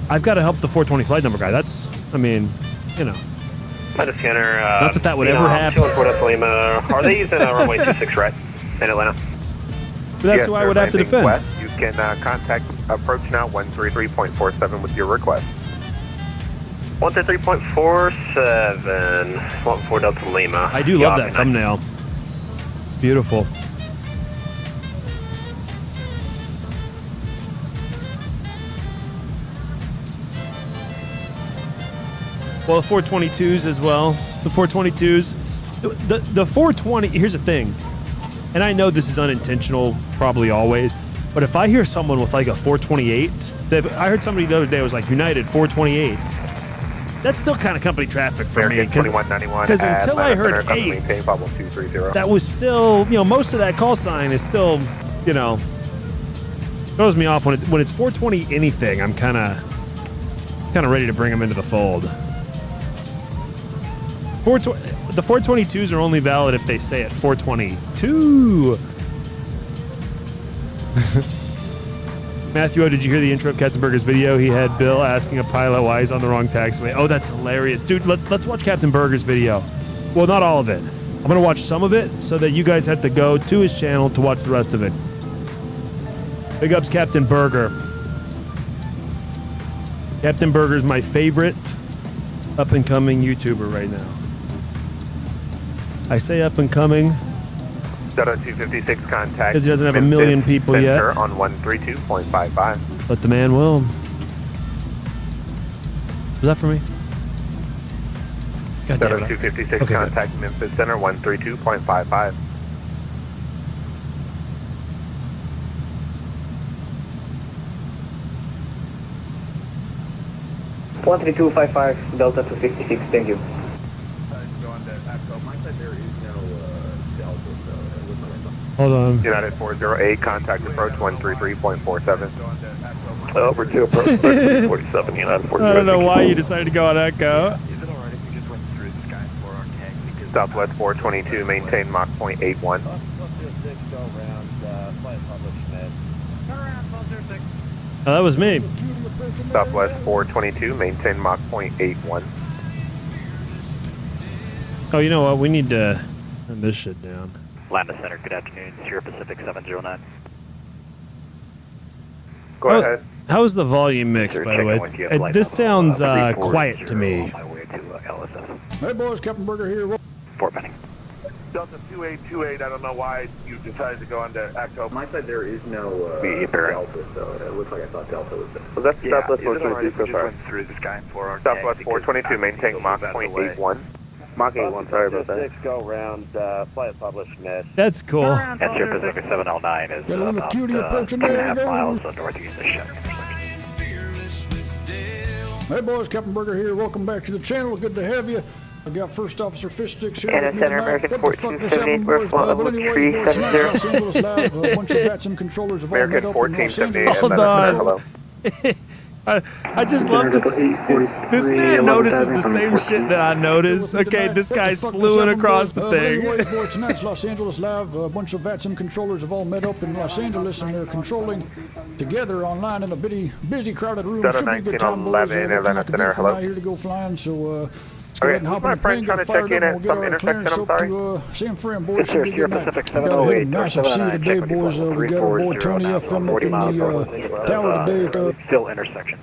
I've got to help the 420 flight number guy. That's, I mean, Flight scanner. Not that would ever happen. Are they using runway 26 right in Atlanta? But that's who I would have to defend. West, you can contact approach now 133.47 with your request. 133.47, 14 Delta Lima. I do love that thumbnail. It's beautiful. Well, the 422s as well. The 422s. The 420, here's the thing. And I know this is unintentional, probably always, but if I hear someone with like a 428, I heard somebody the other day was like United 428. That's still kind of company traffic for me. Because until I heard 8, that was still, most of that call sign is still, throws me off. When it's 420 anything, I'm kind of ready to bring them into the fold. The 422s are only valid if they say it 422. Matthew O, did you hear the intro of Captain Burger's video? He had Bill asking a pilot why he's on the wrong taxiway. Oh, that's hilarious. Dude, let's watch Captain Burger's video. Well, not all of it. I'm going to watch some of it so that you guys have to go to his channel to watch the rest of it. Big ups, Captain Burger. Captain Burger's my favorite up-and-coming YouTuber right now. I say up-and-coming Delta 256 contact. Because he doesn't have a million people yet. On 132.55. But the man will. Was that for me? God Delta damn it. 256 Okay, contact good. Memphis Center 132.55. One 3255 Delta 256. Thank you. Hold on. United 408 contact approach 133.47. Over to approach 1347, United 408. I don't know why you decided to go on Echo. Southwest 422, maintain Mach point 81. Oh, that was me. Southwest 422, maintain Mach point 81. Oh, you know what? We need to turn this shit down. Lambda Center, good afternoon. Sierra Pacific 709. Go ahead. How's the volume mix, by the way? This sounds quiet to me. Hey boys, Captain Burger here. Fort Benning. Delta 2828, I don't know why you decided to go on to ACTO. My side, there is no Delta, so it looks like I thought Delta was there. Well, that's Southwest 422 so far. Through the sky for our Southwest 422, maintain Mach point 81. Mach 81, sorry about that. Go round, flight published miss. That's cool. And Sierra Pacific 709 is about 2.5 miles northeast of Shannon. Hey boys, Captain Burger here. Welcome back to the channel. Good to have you. I got First Officer Fish Sticks here. And Center American 4278, we're flight level 370. A bunch of VATSIM controllers have all met American up in Los 1478, Angeles. Hold on. hello. I just love that this man notices the same shit that I notice. Okay, this guy's slewing across the thing. Anyway, boys, tonight's Los Angeles Live. A bunch of VATSIM controllers have all met up in Los Angeles, and they're controlling together online in a busy, crowded room. Delta Should be a good time, boys. 1911, Atlanta Center, hello. Here to go flying, so let's go Okay, ahead and hop my in the friend plane, trying get to fired check in up, at and some we'll get our intersection, clearance I'm up sorry. to San Fran, boys. Yes, sir, Should be a Sierra good night. Pacific We got a 708, massive sea today, 709, boys. We got our boy Tony FM up in the tower today. Still intersection.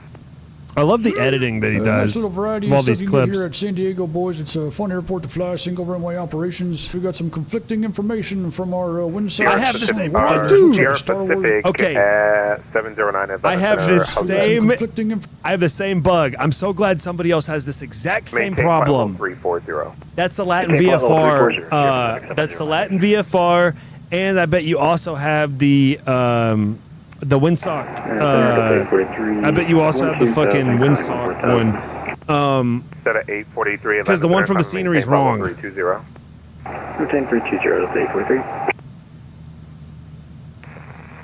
I love the editing that he Nice does little variety of all of these stuff you can get clips. here at San Diego, boys. It's a fun airport to fly, single runway operations. We got some conflicting information from our wind side. I have the same Sierra Pacific Okay. 709 is I have this same. conflicting I have the same bug. I'm so glad somebody else has this exact same problem. 340. That's the Latin VFR. That's the Latin VFR, and I bet you also have the windsock. I bet you also have the fucking windsock one. Instead of 843, Because the one from the scenery is wrong. 320. Retain 320, that's 843.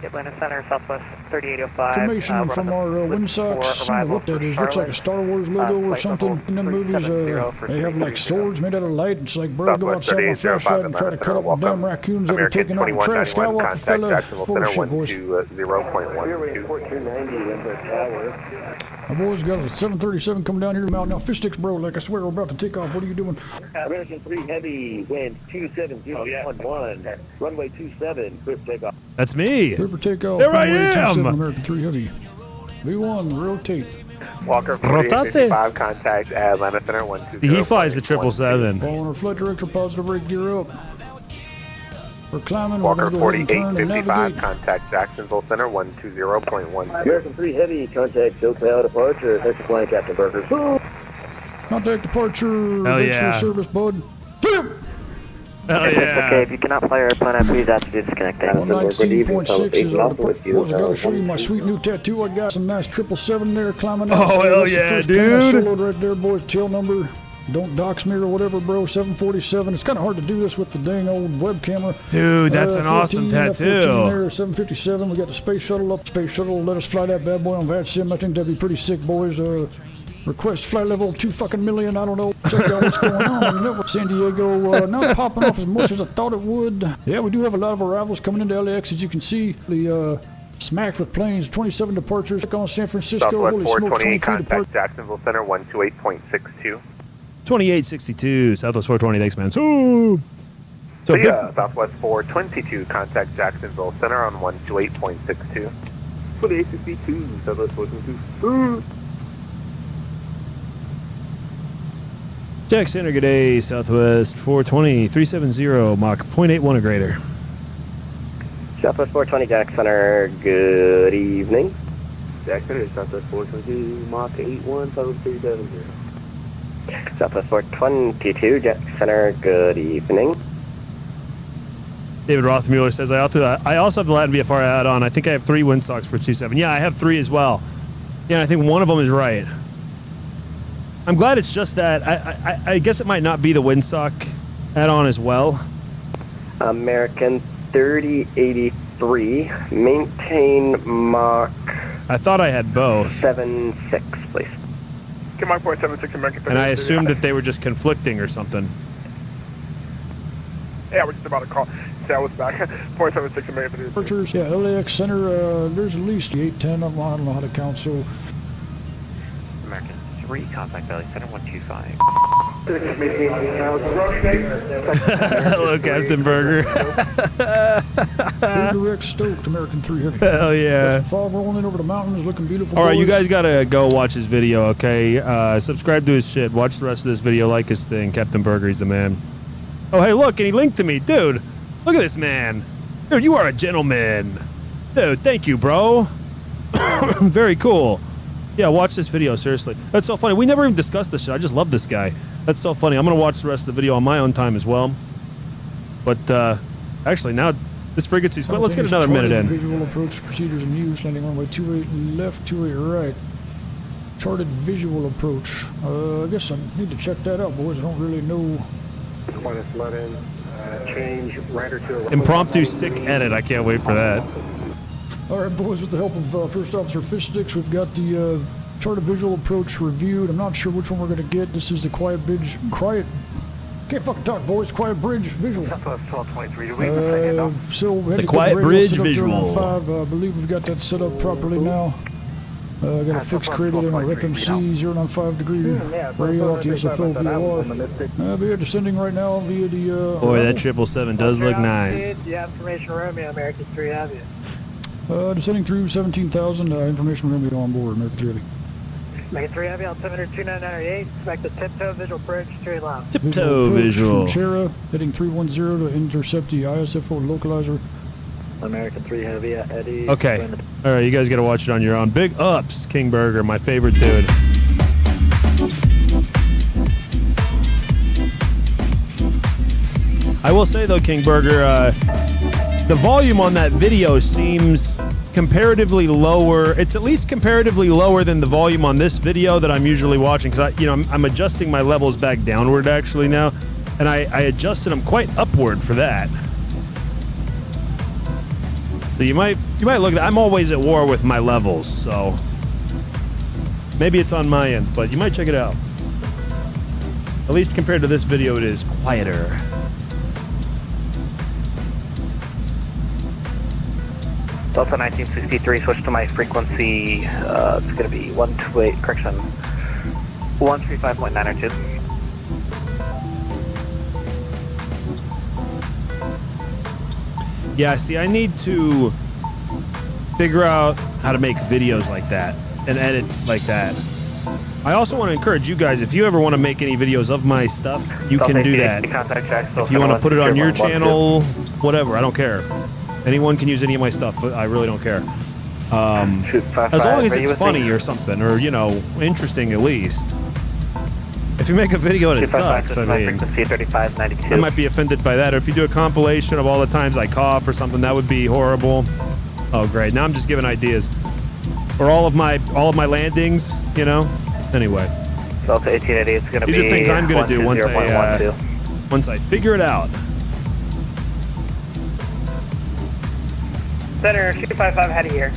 Atlanta Center, Southwest 3805. Information from our wind socks. I don't know what that is. Looks like a Star Wars logo or something. In them movies, they have like swords made out of light. It's like, bro, go outside my flashlight and try to cut up the damn raccoons that are taking out the trash. Skywalker fella, full of shit, boys. 0.12. My boys got a 737 coming down here the mountain. Now, fish sticks, bro, like I swear we're about to take off. What are you doing? American 3 Heavy, wind 27011, runway 27, clear takeoff. That's me. Clear for takeoff. There I runway am. 27, American 3 Heavy. V1, rotate. Walker 4855, contact Atlanta Center 120. He flies the 777. Following our flight director, positive rate, gear up. We're climbing. Walker we're going to go ahead and turn and 4855, navigate. contact Jacksonville Center 120.1. American 3 Heavy, contact SoCal departure. Thanks for flying, Captain Burgers. Contact departure. Hell Thanks yeah. for the service, bud. Hell Okay, yeah. if you cannot fly your airplane, please ask you to disconnect. 119.6 is our departure. Boys, I gotta show you my sweet new tattoo. I got some nice 777 there climbing out. Oh, hell That's the yeah, first plane I dude. soloed right there, boys. Tail number. Don't dox me or whatever, bro. 747. It's kind of hard to do this with the dang old web camera. Dude, that's an 14, awesome F14 tattoo. there, 757. We got the space shuttle up. Space shuttle will let us fly that bad boy on VATSIM. I think that'd be pretty sick, boys. Request flight level 2 fucking million. I don't know. Check out what's going on. You know, San Diego not popping off as much as I thought it would. Yeah, we do have a lot of arrivals coming into LAX, as you can see. The smacked with planes. 27 departures. On San Francisco. Southwest Holy smoke, 428, 23 contact departures. Jacksonville Center 128.62. 2862, Southwest 420, thanks, man. So big, Southwest 422, contact Jacksonville Center on 128.62. 2862, Southwest 422. Jack Center, good day, Southwest 420, 370, Mach 0.81 or greater. Southwest 420, Jack Center, good evening. Jack Center, Southwest 422, Mach 81, Southwest 370. Southwest 422, Jack Center, good evening. David Rothmuller says, I also have the Latin VFR add-on. I think I have 3 windsocks for 27. Yeah, I have 3 as well. Yeah, I think one of them is right. I'm glad it's just that. I guess it might not be the windsock add-on as well. American 3083, maintain Mach I thought I had both. 76, please. Mach 476, American. And I assumed that they were just conflicting or something. Yeah, we're just about to call. That was back. 476, American. Departures. Yeah, LAX Center, there's at least 810 of them. I don't know how to count, so. American 3, contact Valley Center 125. Hello, Captain Burger. Redirect stoked, American 3 Heavy. Hell yeah. Fog rolling in over the mountains, looking beautiful. All right, you boys. guys gotta go watch his video, okay? Subscribe to his shit. Watch the rest of this video. Like his thing. Captain Burger, he's the man. Oh, hey, look, and he linked to me. Dude, look at this man. Dude, you are a gentleman. Dude, thank you, bro. Very cool. Yeah, watch this video, seriously. That's so funny. We never even discussed this shit. I just love this guy. That's so funny. I'm gonna watch the rest of the video on my own time as well. But, actually, now this frequency's quit. Let's get another minute in. Visual approach procedures in use. Landing runway 28 left, 28 right. Charted visual approach. I guess I need to check that out, boys. I don't really know. Change right or to Impromptu sick edit. I can't wait for that. All right, boys, with the help of First Officer Fish Sticks, we've got the charted visual approach reviewed. I'm not sure which one we're going to get. This is the Quiet Bridge. Can't fucking talk, boys. Quiet Bridge visual. Southwest 1223, So we had The to get Quiet radio Bridge set up there visual. on 5. I believe we've got that set up properly now. Got a fix created in our FMC 095 degree radio off the SFO VOR. We are descending right now via the. Boy, that 777 does look nice. Yeah, information Romeo, American 3 Avenue. Descending through 17,000. Information Romeo on board, American 3. Make it 3 heavy, altimeter 29998. Back to tiptoe, visual bridge, straight line. Tiptoe visual. Futura, heading 310 to intercept the ISFO localizer. American 3 heavy at Eddie. Okay. All right, you guys got to watch it on your own. Big ups, King Burger, my favorite dude. I will say though, King Burger, the volume on that video seems comparatively lower. It's at least comparatively lower than the volume on this video that I'm usually watching, because I'm adjusting my levels back downward actually now, and I adjusted them quite upward for that. So you might look at, I'm always at war with my levels, so maybe it's on my end, but you might check it out. At least compared to this video, it is quieter. Delta 1963, switch to my frequency. It's going to be 128, correction, 135.902. Yeah, see, I need to figure out how to make videos like that and edit like that. I also want to encourage you guys, if you ever want to make any videos of my stuff, you can do that. If you want to put it on your channel, whatever, I don't care. Anyone can use any of my stuff. I really don't care. As long as it's funny or something, or, interesting at least. If you make a video and it sucks, I mean, I might be offended by that. Or if you do a compilation of all the times I cough or something, that would be horrible. Oh, great. Now I'm just giving ideas. Or all of my landings, Anyway. Delta 1880, it's going to be these are things I'm going to do once I figure it out. Center 255 heading here.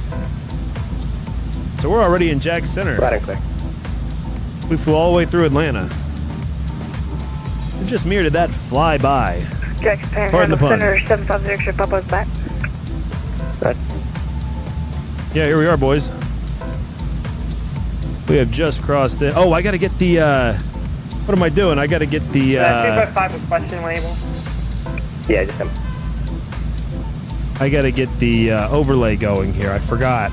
So we're already in Jack Center. Right and clear. We flew all the way through Atlanta. We just mirrored that fly by. Jack Center, Pardon the pun. Center 750 should pop us back. Right. Yeah, here we are, boys. We have just crossed it. Oh, I got to get the, what am I doing? I got to get the, 255 with question label. Yeah, just him. I got to get the overlay going here. I forgot.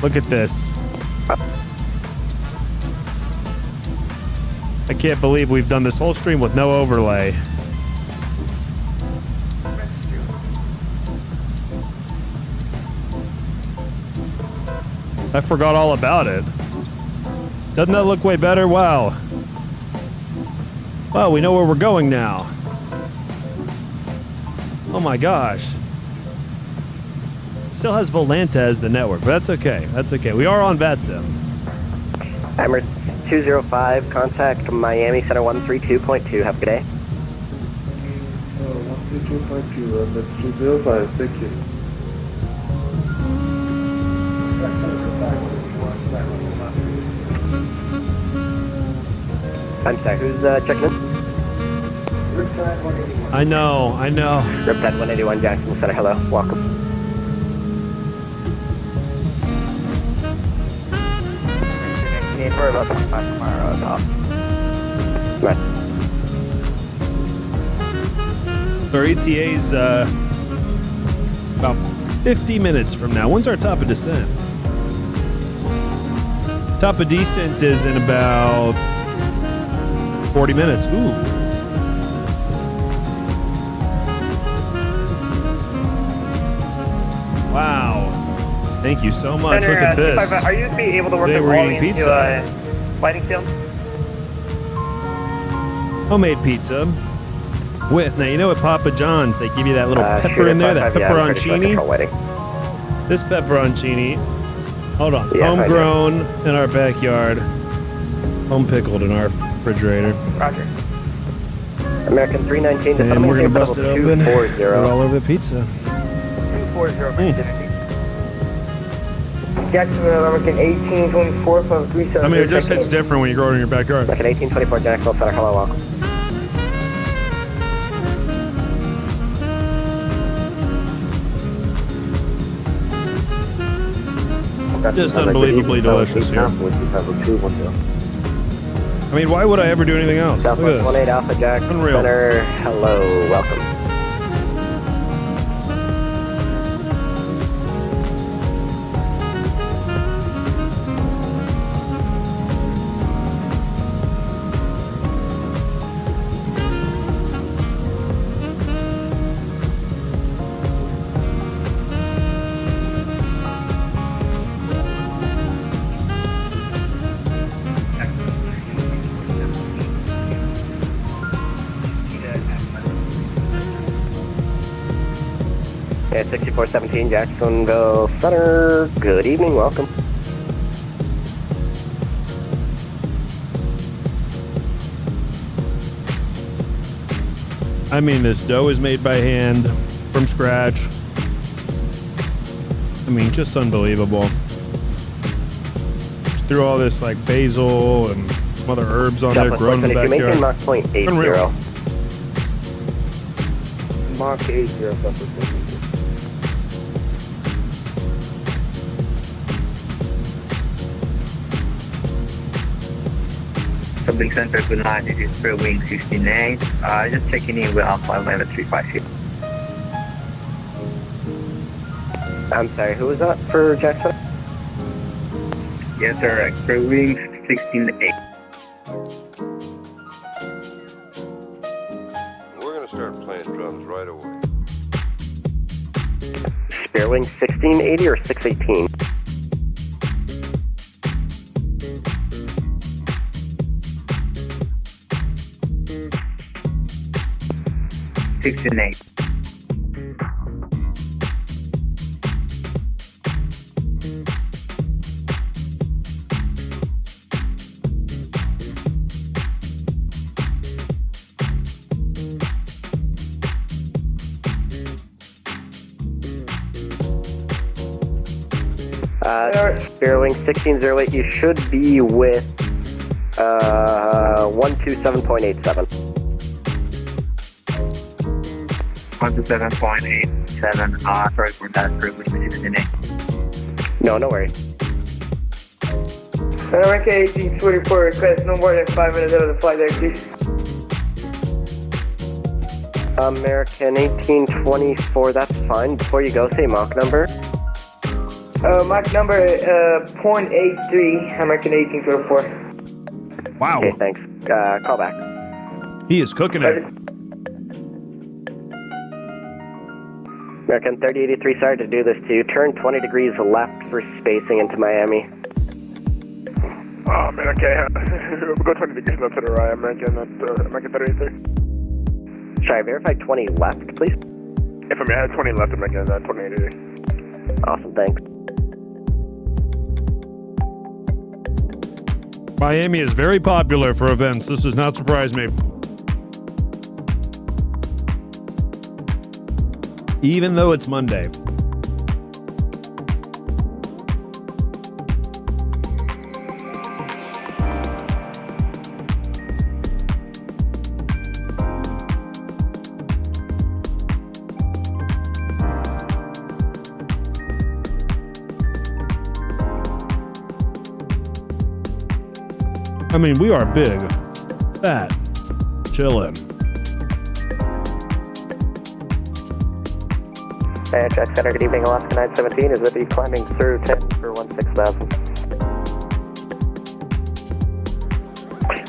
Look at this. I can't believe we've done this whole stream with no overlay. I forgot all about it. Doesn't that look way better? Wow. Wow, we know where we're going now. Oh my gosh. Still has Volanta as the network, but that's okay. That's okay. We are on VATSIM. Emirates 205, contact Miami Center 132.2. Have a good day. 132.2, that's 205, thank you. I'm sorry, who's checking in? I know. Riptide 181, Jackson Center, hello, welcome. For about 25 tomorrow, top. Right. Our ETA's about 50 minutes from now. When's our top of descent? Top of descent is in about 40 minutes. Ooh. Wow. Thank you so much. Center, look at this. Are you going to be able to work They the were wall eating into pizza. lighting field? Homemade pizza. With, now you know at Papa John's, they give you that little pepper in there, that pepperoncini. This pepperoncini, hold on, homegrown in our backyard, home pickled in our refrigerator. Roger. American 319 to And we're going to bust it open, put it all over the pizza. 240, Jacksonville, American 1824, 537. I mean, it just hits different when you grow it in your backyard. American 1824, Jacksonville Center, hello, welcome. Just unbelievably delicious here. I mean, why would I ever do anything else? Look at this. 18 Alpha Jack Unreal. Center, hello, welcome. Alright, 6417 Jacksonville Center. Good evening, welcome. I mean, this dough is made by hand, from scratch. I mean, just unbelievable. Just threw all this like basil and some other herbs on there, grown in the backyard. Maintain Mach point 80. Unreal. Mach 80, Southwest 22. Public Center, good night. This is Spur Wing 69. Just checking in with Alpha 1135 here. I'm sorry, who was that for Jackson? Yes, sir. Spur Wing 168. We're going to start playing drums right away. Spearwing 1680 or 618? Spearwing 1608, you should be with 127.87. 127.87. Sorry for that. Spur Wing 69. No, no worries. American 1824, request no more than 5 minutes out of the flight there, please. American 1824, that's fine. Before you go, say Mach number. Mach number 0.83, American 1824. Wow. Okay, thanks. Call back. He is cooking it. American 3083, sorry to do this to you. Turn 20 degrees left for spacing into Miami. Oh, man, okay. We'll go 20 degrees left to the right, American 3083. Sorry, verify 20 left, please. If I'm at 20 left, American 2083. Awesome, thanks. Miami is very popular for events. This does not surprise me. Even though it's Monday. I mean, we are big, fat, chillin'. Hey, Jack Center, good evening, Alaska 917. Is Zippy climbing through 10 for 16,000?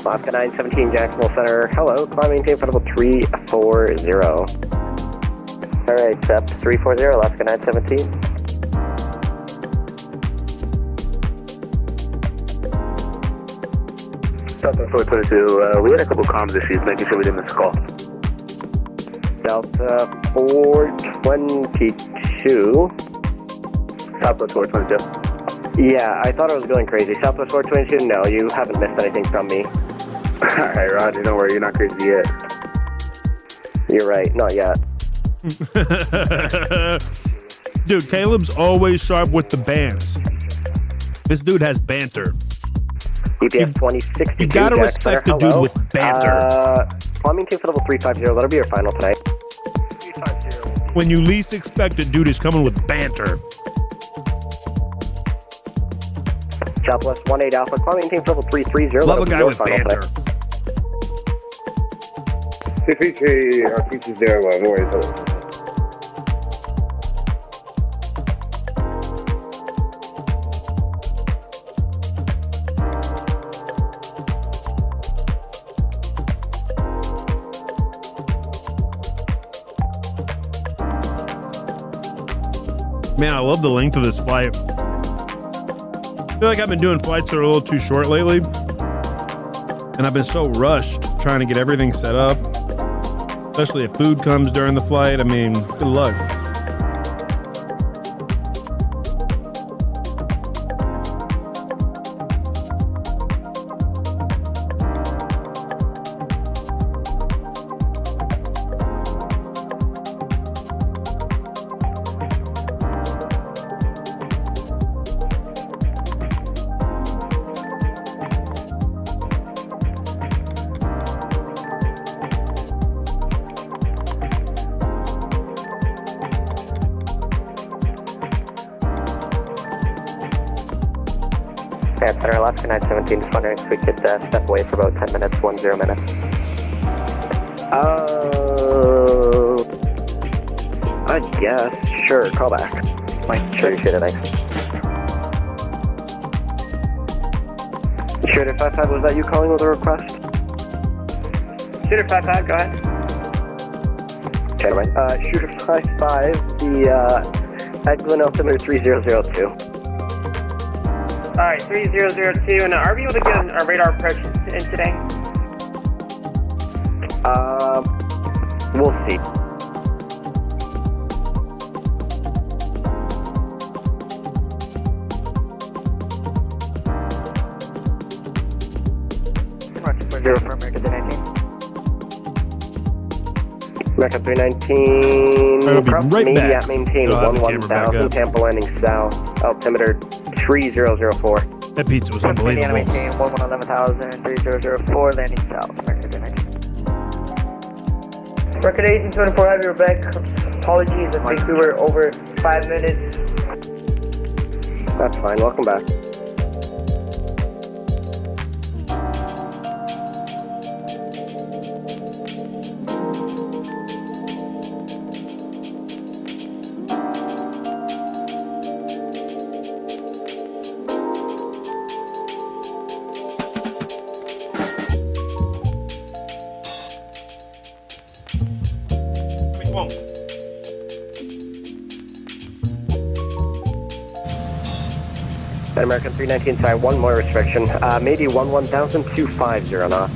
Alaska 917, Jacksonville Center. Hello, climbing tape level 340. Alright, step 340, Alaska 917. Delta 422, we had a couple comms issues, making sure we didn't miss a call. Delta 422. Southwest 422. Yeah, I thought I was going crazy. Southwest 422, no, you haven't missed anything from me. Alright, Roger, don't worry, you're not crazy yet. You're right, not yet. Dude, Caleb's always sharp with the bands. This dude has banter. EPF 2060. You gotta respect a dude with banter. Plumbing team for level 350, that'll be your final tonight. 350. When you least expect it, dude is coming with banter. Southwest 18 Alpha, climbing team for level 330. Love a guy with banter. 333, 320, no worries. Man, I love the length of this flight. I feel like I've been doing flights that are a little too short lately. And I've been so rushed trying to get everything set up. Especially if food comes during the flight. I mean, good luck. Stand center left, 917, just wondering if we could step away for about 10 minutes, 10 minutes. I guess. Sure, call back. Appreciate it, thanks. Shooter 55, was that you calling with a request? Shooter 55, go ahead. Okay, never mind. Shooter 55, the at Glen altimeter 3002. Alright, 3002, and are we able to get a radar approach in today? We'll see. Zero for American 319. American 319, I'll be right media back. maintain I'll have the camera back 11000, up. Tampa landing south, altimeter 3004. That pizza was Indiana unbelievable. maintain 111000, 3004, landing south, American 319. Record agent 24, have your back. Apologies, I think we were over 5 minutes. That's fine, welcome back. American 319, sorry, one more restriction. Maybe 11,250 knots.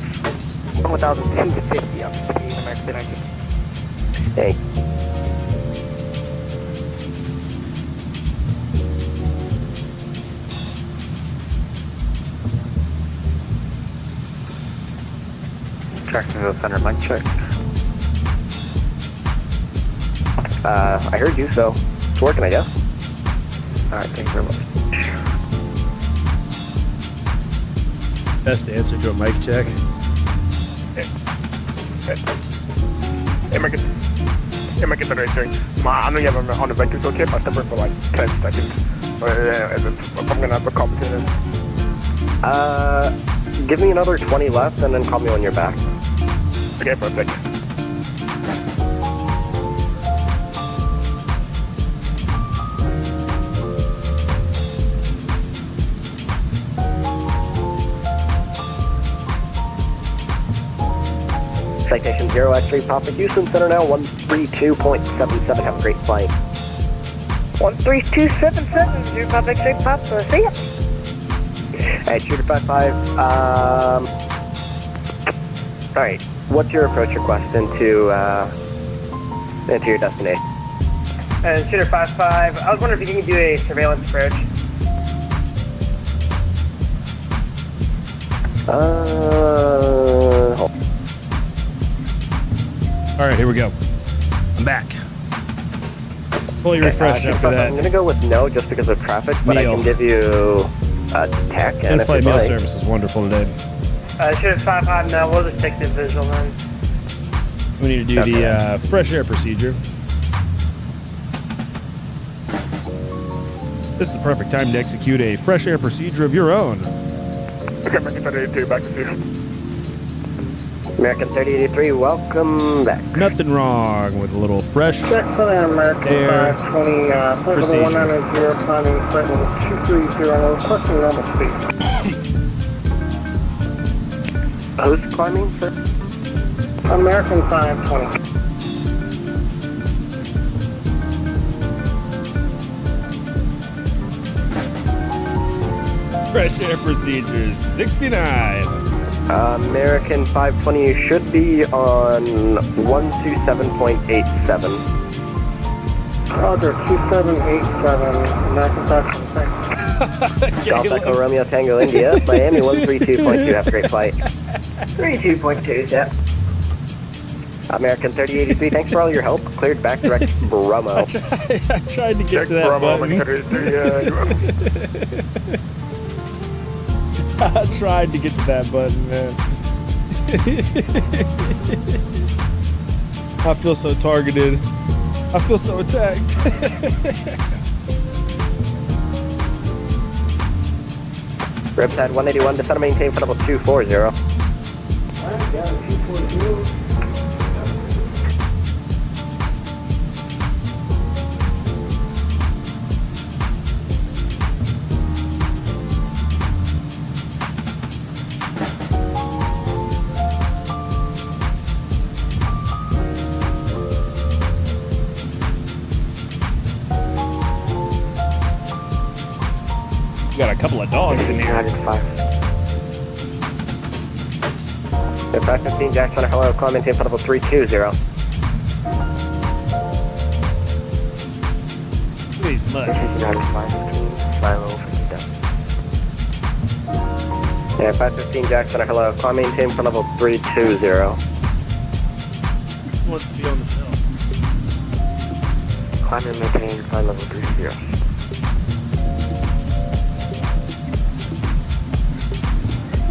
1250 up to American 319. Hey. Jacksonville Center, mic check. I heard you, so it's working, I guess. Alright, thank you very much. Best answer to a mic check. American 319. I'm gonna have him on the vector, okay? I'll step in for like 10 seconds. I'm gonna have a conversation. Give me another 20 left and then call me when you're back. Okay, perfect. Citation 0 X-ray Papa Houston Center now 132.77. Have a great flight. 13277, 0 Papa X-ray Papa, see ya. Alright, Shooter 55. Alright, what's your approach request into your destination? Shooter 55, I was wondering if you can do a surveillance approach. Hold. All right, here we go. I'm back. Fully refreshed after that. I'm going to go with no just because of traffic, but Meal. I can give you a tech. And if In-flight you'd meal like. service is wonderful today. Shooter 55, no, we'll just take the visual then. We need to do the fresh air procedure. This is the perfect time to execute a fresh air procedure of your own. Okay, American 382, back to you. American 3083, welcome back. Nothing wrong with a little fresh American air 520, procedure. 190, climbing flight level 230, requesting normal speed. Who's climbing, sir? American 520. Fresh air procedures 69. American 520, you should be on 127.87. Roger, 2787, American 520. Golf Echo Romeo Tango India, Miami 132.2, have a great flight. 32.2, yeah. American 3083, thanks for all your help. Cleared back direct Bromo. I tried to get to that button. I tried to get to that button, man. I feel so targeted. I feel so attacked. Riptide 181, descend and maintain for level 240. Got a couple of dogs in here. 515 Jackson, hello, call maintain for level 320. These mutts. Yeah, 515 Jackson, hello, call maintain for level 320. Wants to be on the cell. Climb and maintain for level 30.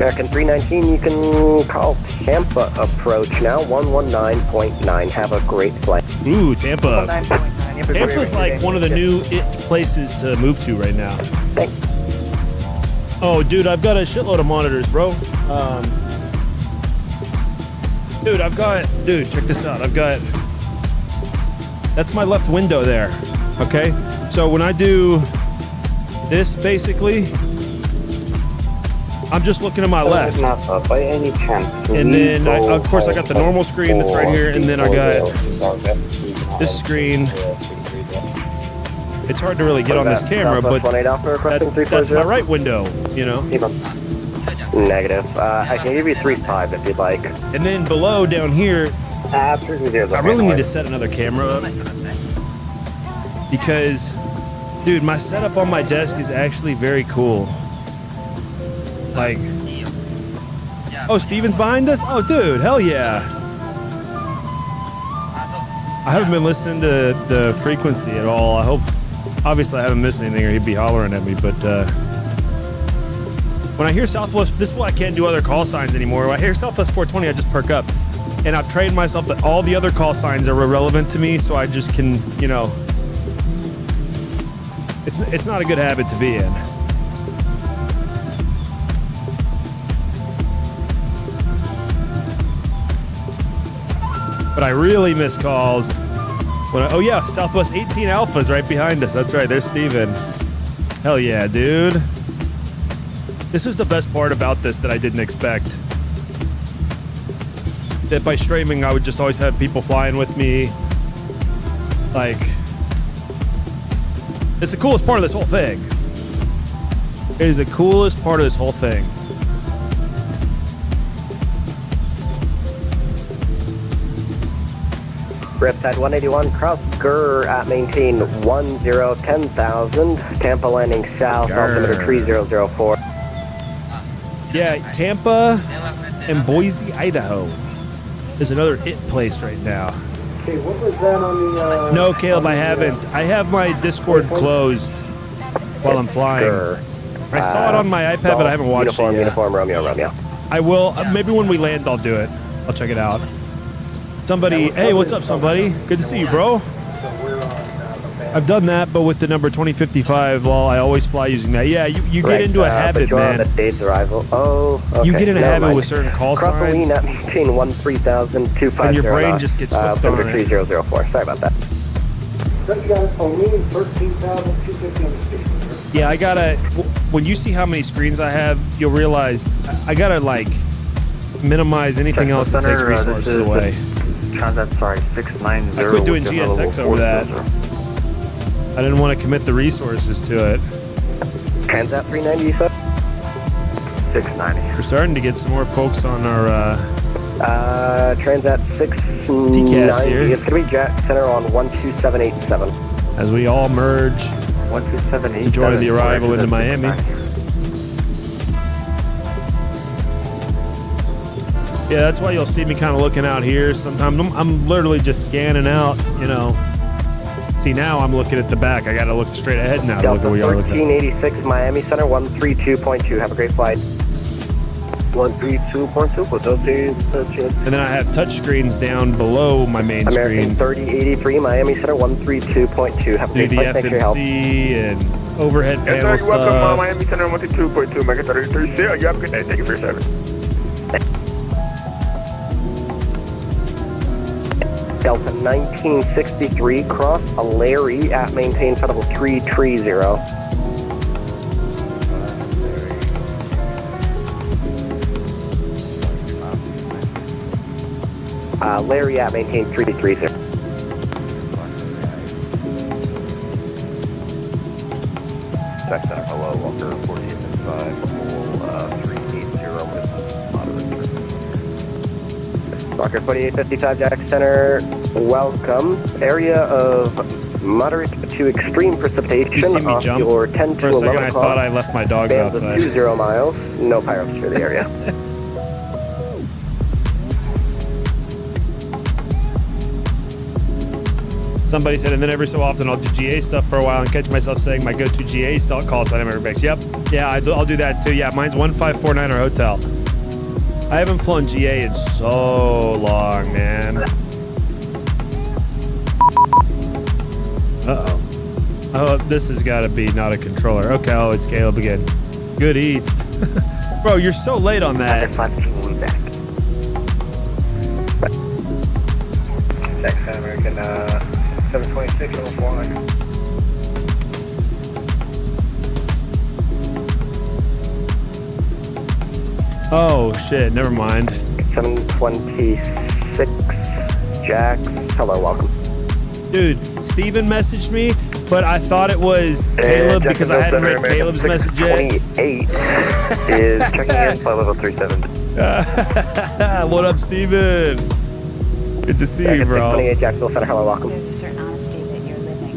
American 319, you can call Tampa approach now, 119.9. Have a great flight. Ooh, Tampa. Tampa's like one of the new it places to move to right now. Thanks. Oh, dude, I've got a shitload of monitors, bro. Dude, check this out. That's my left window there, okay? So when I do this, basically, I'm just looking to my left. By any chance, and then, of course, I got the normal screen that's right here, and then I got this screen. It's hard to really get on this camera, but that's my right window, you know? Negative. I can give you 3.5 if you'd like. And then below, down here, I really need to set another camera up. Because, dude, my setup on my desk is actually very cool. Like, oh, Steven's behind us? Oh, dude, hell yeah. I haven't been listening to the frequency at all. I hope, obviously I haven't missed anything or he'd be hollering at me, but when I hear Southwest, this is why I can't do other call signs anymore. When I hear Southwest 420, I just perk up. And I've trained myself that all the other call signs are irrelevant to me, so I just can, you know, it's not a good habit to be in. But I really miss calls. Oh yeah, Southwest 18 Alpha's right behind us. That's right, there's Steven. Hell yeah, dude. This is the best part about this that I didn't expect. That by streaming, I would just always have people flying with me. Like, it's the coolest part of this whole thing. It is the coolest part of this whole thing. Riptide 181, cross GER at maintain 10,000. Tampa landing south, altimeter 3004. Yeah, Tampa and Boise, Idaho is another it place right now. Okay, what was that on the... No, Caleb, I haven't. I have my Discord closed while I'm flying. I saw it on my iPad, but I haven't watched it yet. Uniform, Romeo. I will. Maybe when we land, I'll do it. I'll check it out. Somebody, hey, what's up, somebody? Good to see you, bro. I've done that, but with the number 2055, well, I always fly using that. Yeah, you get into a habit, man. The date's arrival. Oh, okay. You get in a habit with certain call signs. Cross at maintain 13,250. And your brain just gets hooked on it. 3004. Sorry about that. Yeah, I gotta, when you see how many screens I have, you'll realize I gotta, like, minimize anything else that takes resources away. Transat, sorry, 690. I quit doing GSX over that. I didn't want to commit the resources to it. Transat 390, you said? 690. We're starting to get some more folks on our Transat 690. TCAS here. It's going to be Jack Center on 12787. As we all merge 12787 to join the arrival into Miami. Yeah, that's why you'll see me kind of looking out here. Sometimes I'm literally just scanning out, you know. See, now I'm looking at the back. I got to look straight ahead now to look at where you're looking at. 1386 Miami Center, 132.2. Have a great flight. 132.2, Hotel Series. And then I have touch screens down below my main American screen. 3083, Miami Center 132.2. Have a Do great the flight. Thanks for your help. FMC and overhead panel Yes, sir, you're welcome, stuff. Miami Center 122.2, American 3083. You have a good day. Thank you for your service. Delta 1963, cross Larry at maintain flight level 330. Larry at maintain 330. Jack Center, hello, Walker 4855, full 380 with moderate. Walker 4855, Jack Center, welcome. Area of moderate to extreme precipitation You see me off jump? your 10 For to a 11 second, I o'clock. thought I left my dogs Bands of outside. 20 miles, no pyros through the area. Somebody said, and then every so often I'll do GA stuff for a while and catch myself saying my go-to GA call sign American. Yep. Yeah, I'll do that too. Yeah, mine's 1549 or hotel. I haven't flown GA in so long, man. Uh-oh. Oh, this has got to be not a controller. Okay, oh, it's Caleb again. Good eats. Bro, you're so late on that. Jackson American 726 level 400. Oh, shit, never mind. 726, Jax, hello, welcome. Dude, Steven messaged me, but I thought it was Caleb because I hadn't read Caleb's message yet. 28 is checking in, flight level 37. What up, Steven? Good to see you, bro. 28 Jacksonville Center, hello, welcome. There's a certain honesty that you're living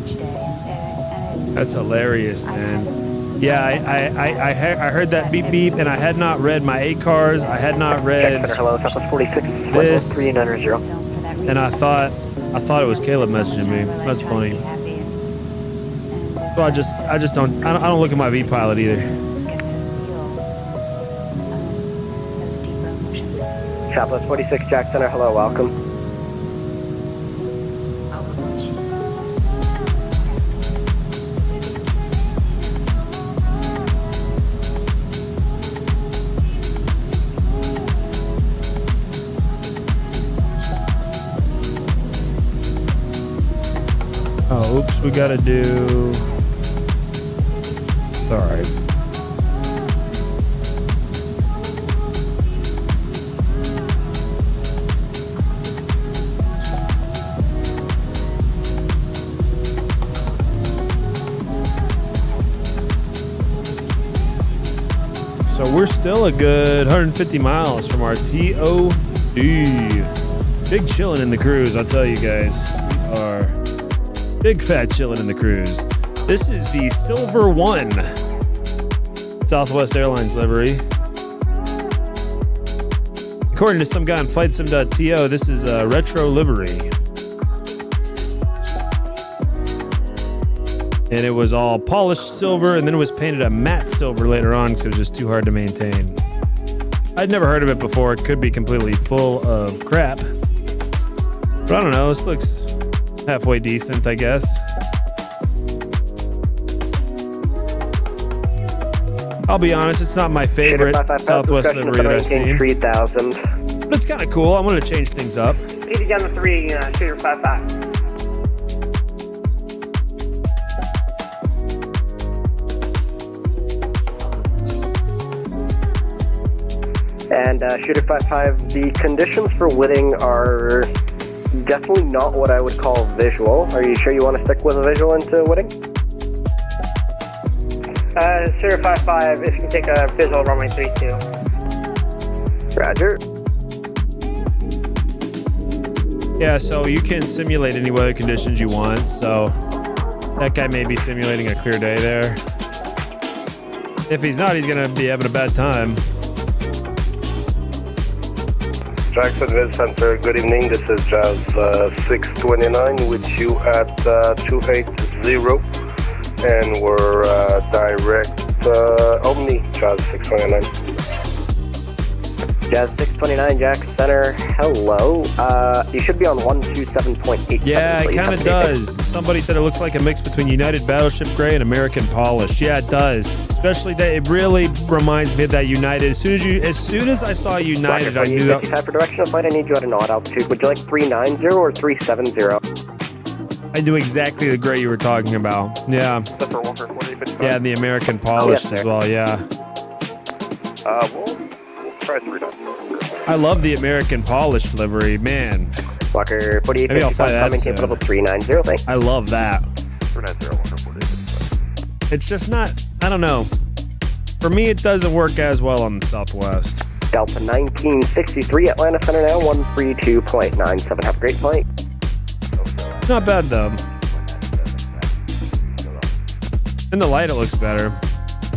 each day. And That's hilarious, man. Yeah, I heard that beep beep, and I had not read my ACARs. I had not read Hello, Southwest 46, this, 3990. and I thought it was Caleb messaging me. That's funny. So I don't look at my VPilot either. Southwest 46 Jack Center, hello, welcome. Oh, oops, we gotta do. Sorry. So we're still a good 150 miles from our TOD. Big chillin' in the cruise, I'll tell you guys. We are big fat chillin' in the cruise. This is the Silver One Southwest Airlines livery. According to some guy on FlightSim.to, this is a retro livery. And it was all polished silver, and then it was painted a matte silver later on because it was just too hard to maintain. I'd never heard of it before. It could be completely full of crap. But I don't know. This looks halfway decent, I guess. I'll be honest, it's not my favorite Southwest livery that I've seen. 3000. But it's kind of cool. I want to change things up. PD down to 3, shooter 55. And Shooter 55, the conditions for Whitting are definitely not what I would call visual. Are you sure you want to stick with a visual into Whitting? Shooter 55, if you can take a visual runway 32. Roger. Yeah, so you can simulate any weather conditions you want. So that guy may be simulating a clear day there. If he's not, he's going to be having a bad time. Jacksonville Center, good evening. This is Jazz 629 with you at 280. And we're direct Omni, Jazz 629. Jazz 629, Jack Center, hello. You should be on 127.8. Yeah, it kind of does. Somebody said it looks like a mix between United Battleship Gray and American Polished. Yeah, it does. Especially that it really reminds me of that United. As soon as I saw United, I knew that. For direction of flight, I need you at a nod altitude. Would you like 390 or 370? I knew exactly the gray you were talking about. Yeah. Yeah, and the American Polished as well, yeah. We'll try 390. I love the American Polished livery, man. Walker 48, maybe I'll fly that maintain level 390, thanks. I love that. 390, Walker 48. It's just not, I don't know. For me, it doesn't work as well on the Southwest. Delta 1963, Atlanta Center now, 132.97. Have a great flight. Not bad, though. In the light, it looks better.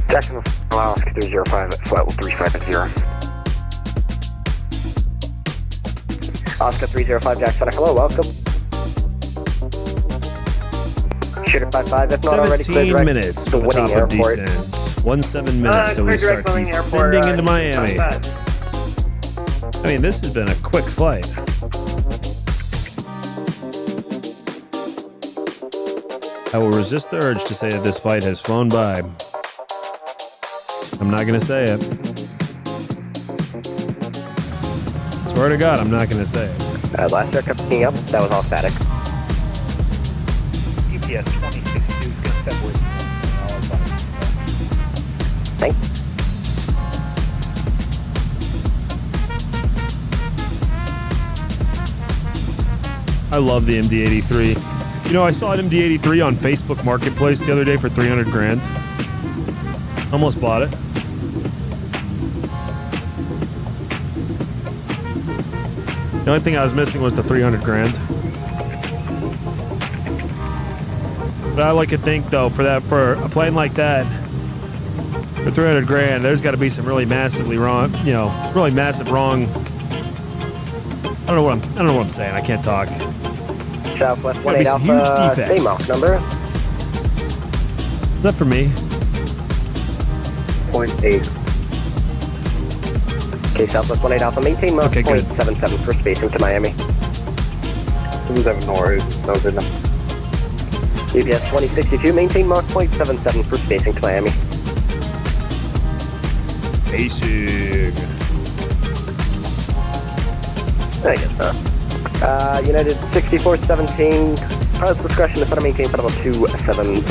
Jackson, Oscar 305 at flight 350. Oscar 305, Jack Center, hello, welcome. Shooter 55, if not already cleared. 17 minutes to for the Winning top of Airport. descent. 17 minutes till we start descending into Miami. I mean, this has been a quick flight. I will resist the urge to say that this flight has flown by. I'm not going to say it. Swear to God, I'm not going to say it. Last aircraft picking up, that was all static. UPS 2062 is going to step with. Thanks. I love the MD-83. You know, I saw an MD-83 on Facebook Marketplace the other day for 300 grand. Almost bought it. The only thing I was missing was the 300 grand. But I like to think, though, for a plane like that, for 300 grand, there's got to be some really massively wrong, really massive wrong. I don't know what I'm saying. I can't talk. Southwest Gotta be 18 some huge Alpha, defects. same Mach number. Is that for me? 0.8. Okay, Southwest 18 Alpha, maintain Mach Okay, good. 0.77 for spacing to Miami. 77 north, no good enough. UPS 2062, maintain Mach 0.77 for spacing to Miami. Spacing. I guess so. United 6417, pilot's discretion to set a maintain for level 270.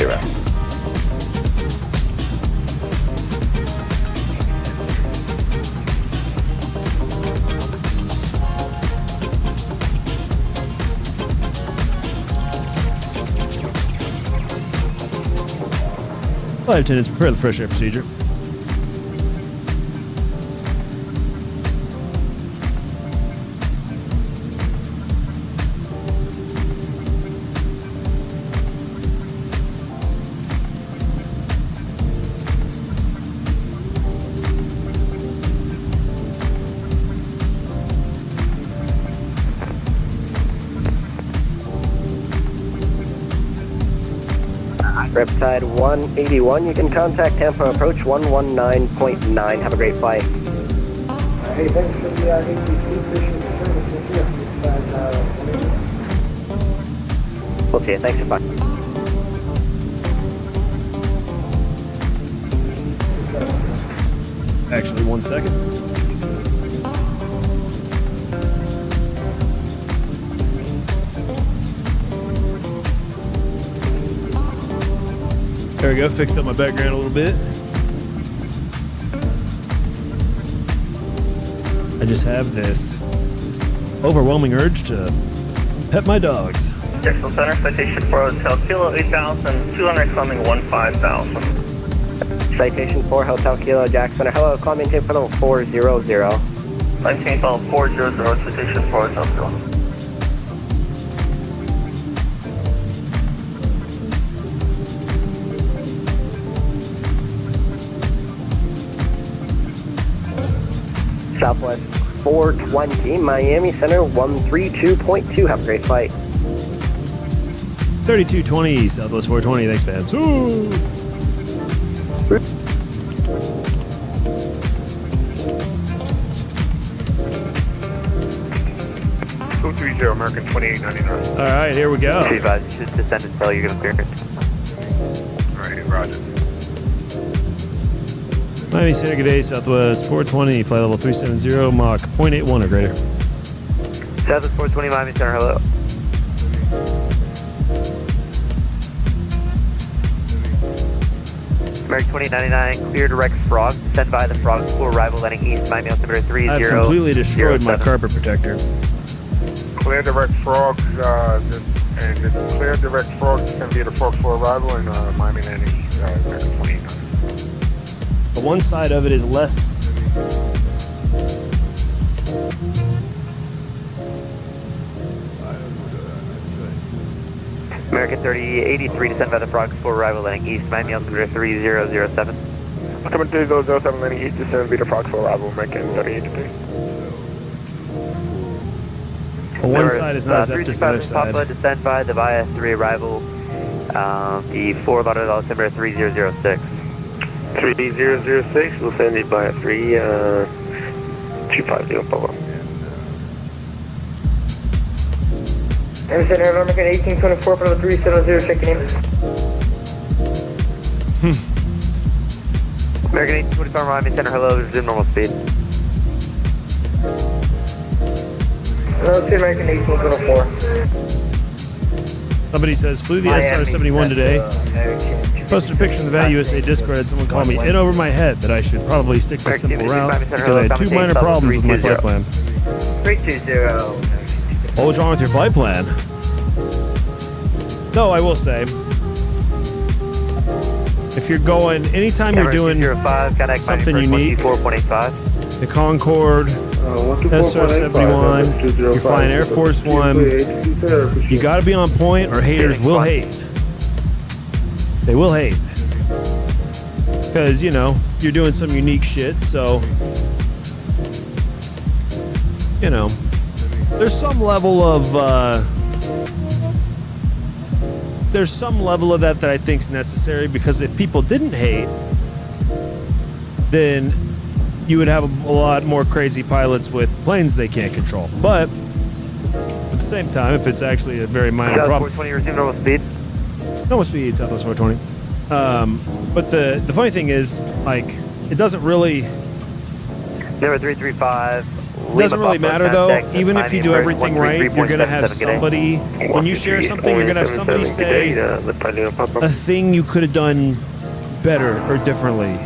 Flight attendants, prepare the fresh air procedure. Riptide 181, you can contact Tampa approach 119.9. Have a great flight. Hey, thanks for the ATC fishing service. We'll see you. Thanks for fun. Actually, 1 second. There we go, fixed up my background a little bit. I just have this overwhelming urge to pet my dogs. Jackson Center, citation for Hotel Kilo 8000, 200 climbing 15,000. Citation 4 Hotel Kilo Jackson. Hello, call maintain for level 400. Maintain level 400, citation 4 Hotel Kilo. Southwest 420, Miami Center 132.2. Have a great flight. 3220, Southwest 420, thanks, man. Ooh. 420, American 2899. All right, here we go. Be advised, you should descend and tell you're going to clear. Alright, roger. Miami Center, good day, Southwest 420, flight level 370, Mach 0.81 or greater. Southwest 420, Miami Center, hello. American 2899, clear direct Frog. Send by the Frog School, arrival landing east, Miami altimeter 30. I've completely destroyed my carpet protector. Clear direct Frog, and just clear direct Frog, descend via the Frog for arrival, and Miami landing American 2899. But one side of it is less. American 3083, descend by the Frog School, arrival landing east, Miami altimeter 3007. Coming 3007, landing east, descend via the Frog for arrival, American 3083. Well, one side is not as up as the other side. Papa, descend by the via 3 arrival, the 4 Lauderdale altimeter 3006. 3006, we'll send it by 250, Papa. Center, American 1824 for the 370, checking in. American 1824, Miami Center, hello, resume normal speed. American 1824. Somebody says, flew the SR-71 today. Posted a picture in the VAT USA Discord. Had someone call me in over my head that I should probably stick to simple routes because I had 2 minor problems with my flight plan. 320. What was wrong with your flight plan? No, I will say, if you're going, anytime you're doing something unique, the Concorde, SR-71, you're flying Air Force One, you got to be on point or haters will hate. They will hate. Because, you know, you're doing some unique shit, so, you know, there's some level of, that I think is necessary, because if people didn't hate, then you would have a lot more crazy pilots with planes they can't control. But at the same time, if it's actually a very minor problem. 420, resume normal speed. Normal speed, Southwest 420. But the funny thing is, like, it doesn't really. Number 335. It doesn't really matter though. Even if you do everything right, you're gonna have somebody. When you share something, you're gonna have somebody say a thing you could have done better or differently.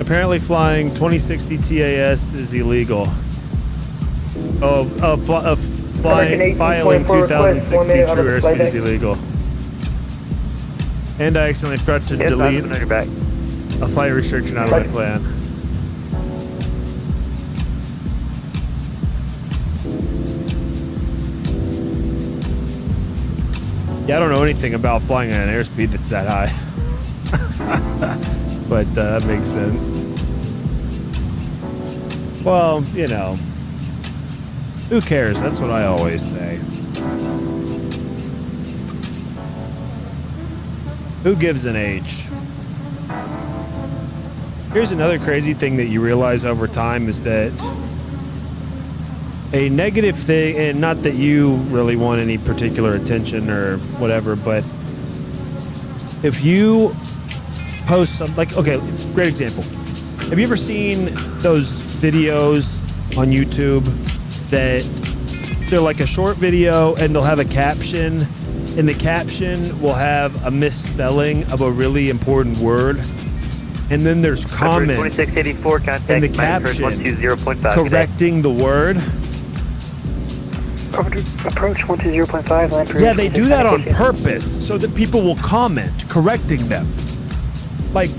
Apparently, flying 2060 TAS is illegal. Filing 2060 true airspeed is illegal. And I accidentally forgot to delete a flight restriction out of my plan. Yeah, I don't know anything about flying at an airspeed that's that high. But that makes sense. Well, you know, who cares? That's what I always say. Who gives an H? Here's another crazy thing that you realize over time is that a negative thing, and not that you really want any particular attention or whatever, but if you post some, like, okay, great example. Have you ever seen those videos on YouTube that they're like a short video and they'll have a caption, and the caption will have a misspelling of a really important word, and then there's comments 2684, in the caption correcting the word? Approach 120.5, land Yeah, they do that on purpose so that people will comment correcting them. Like,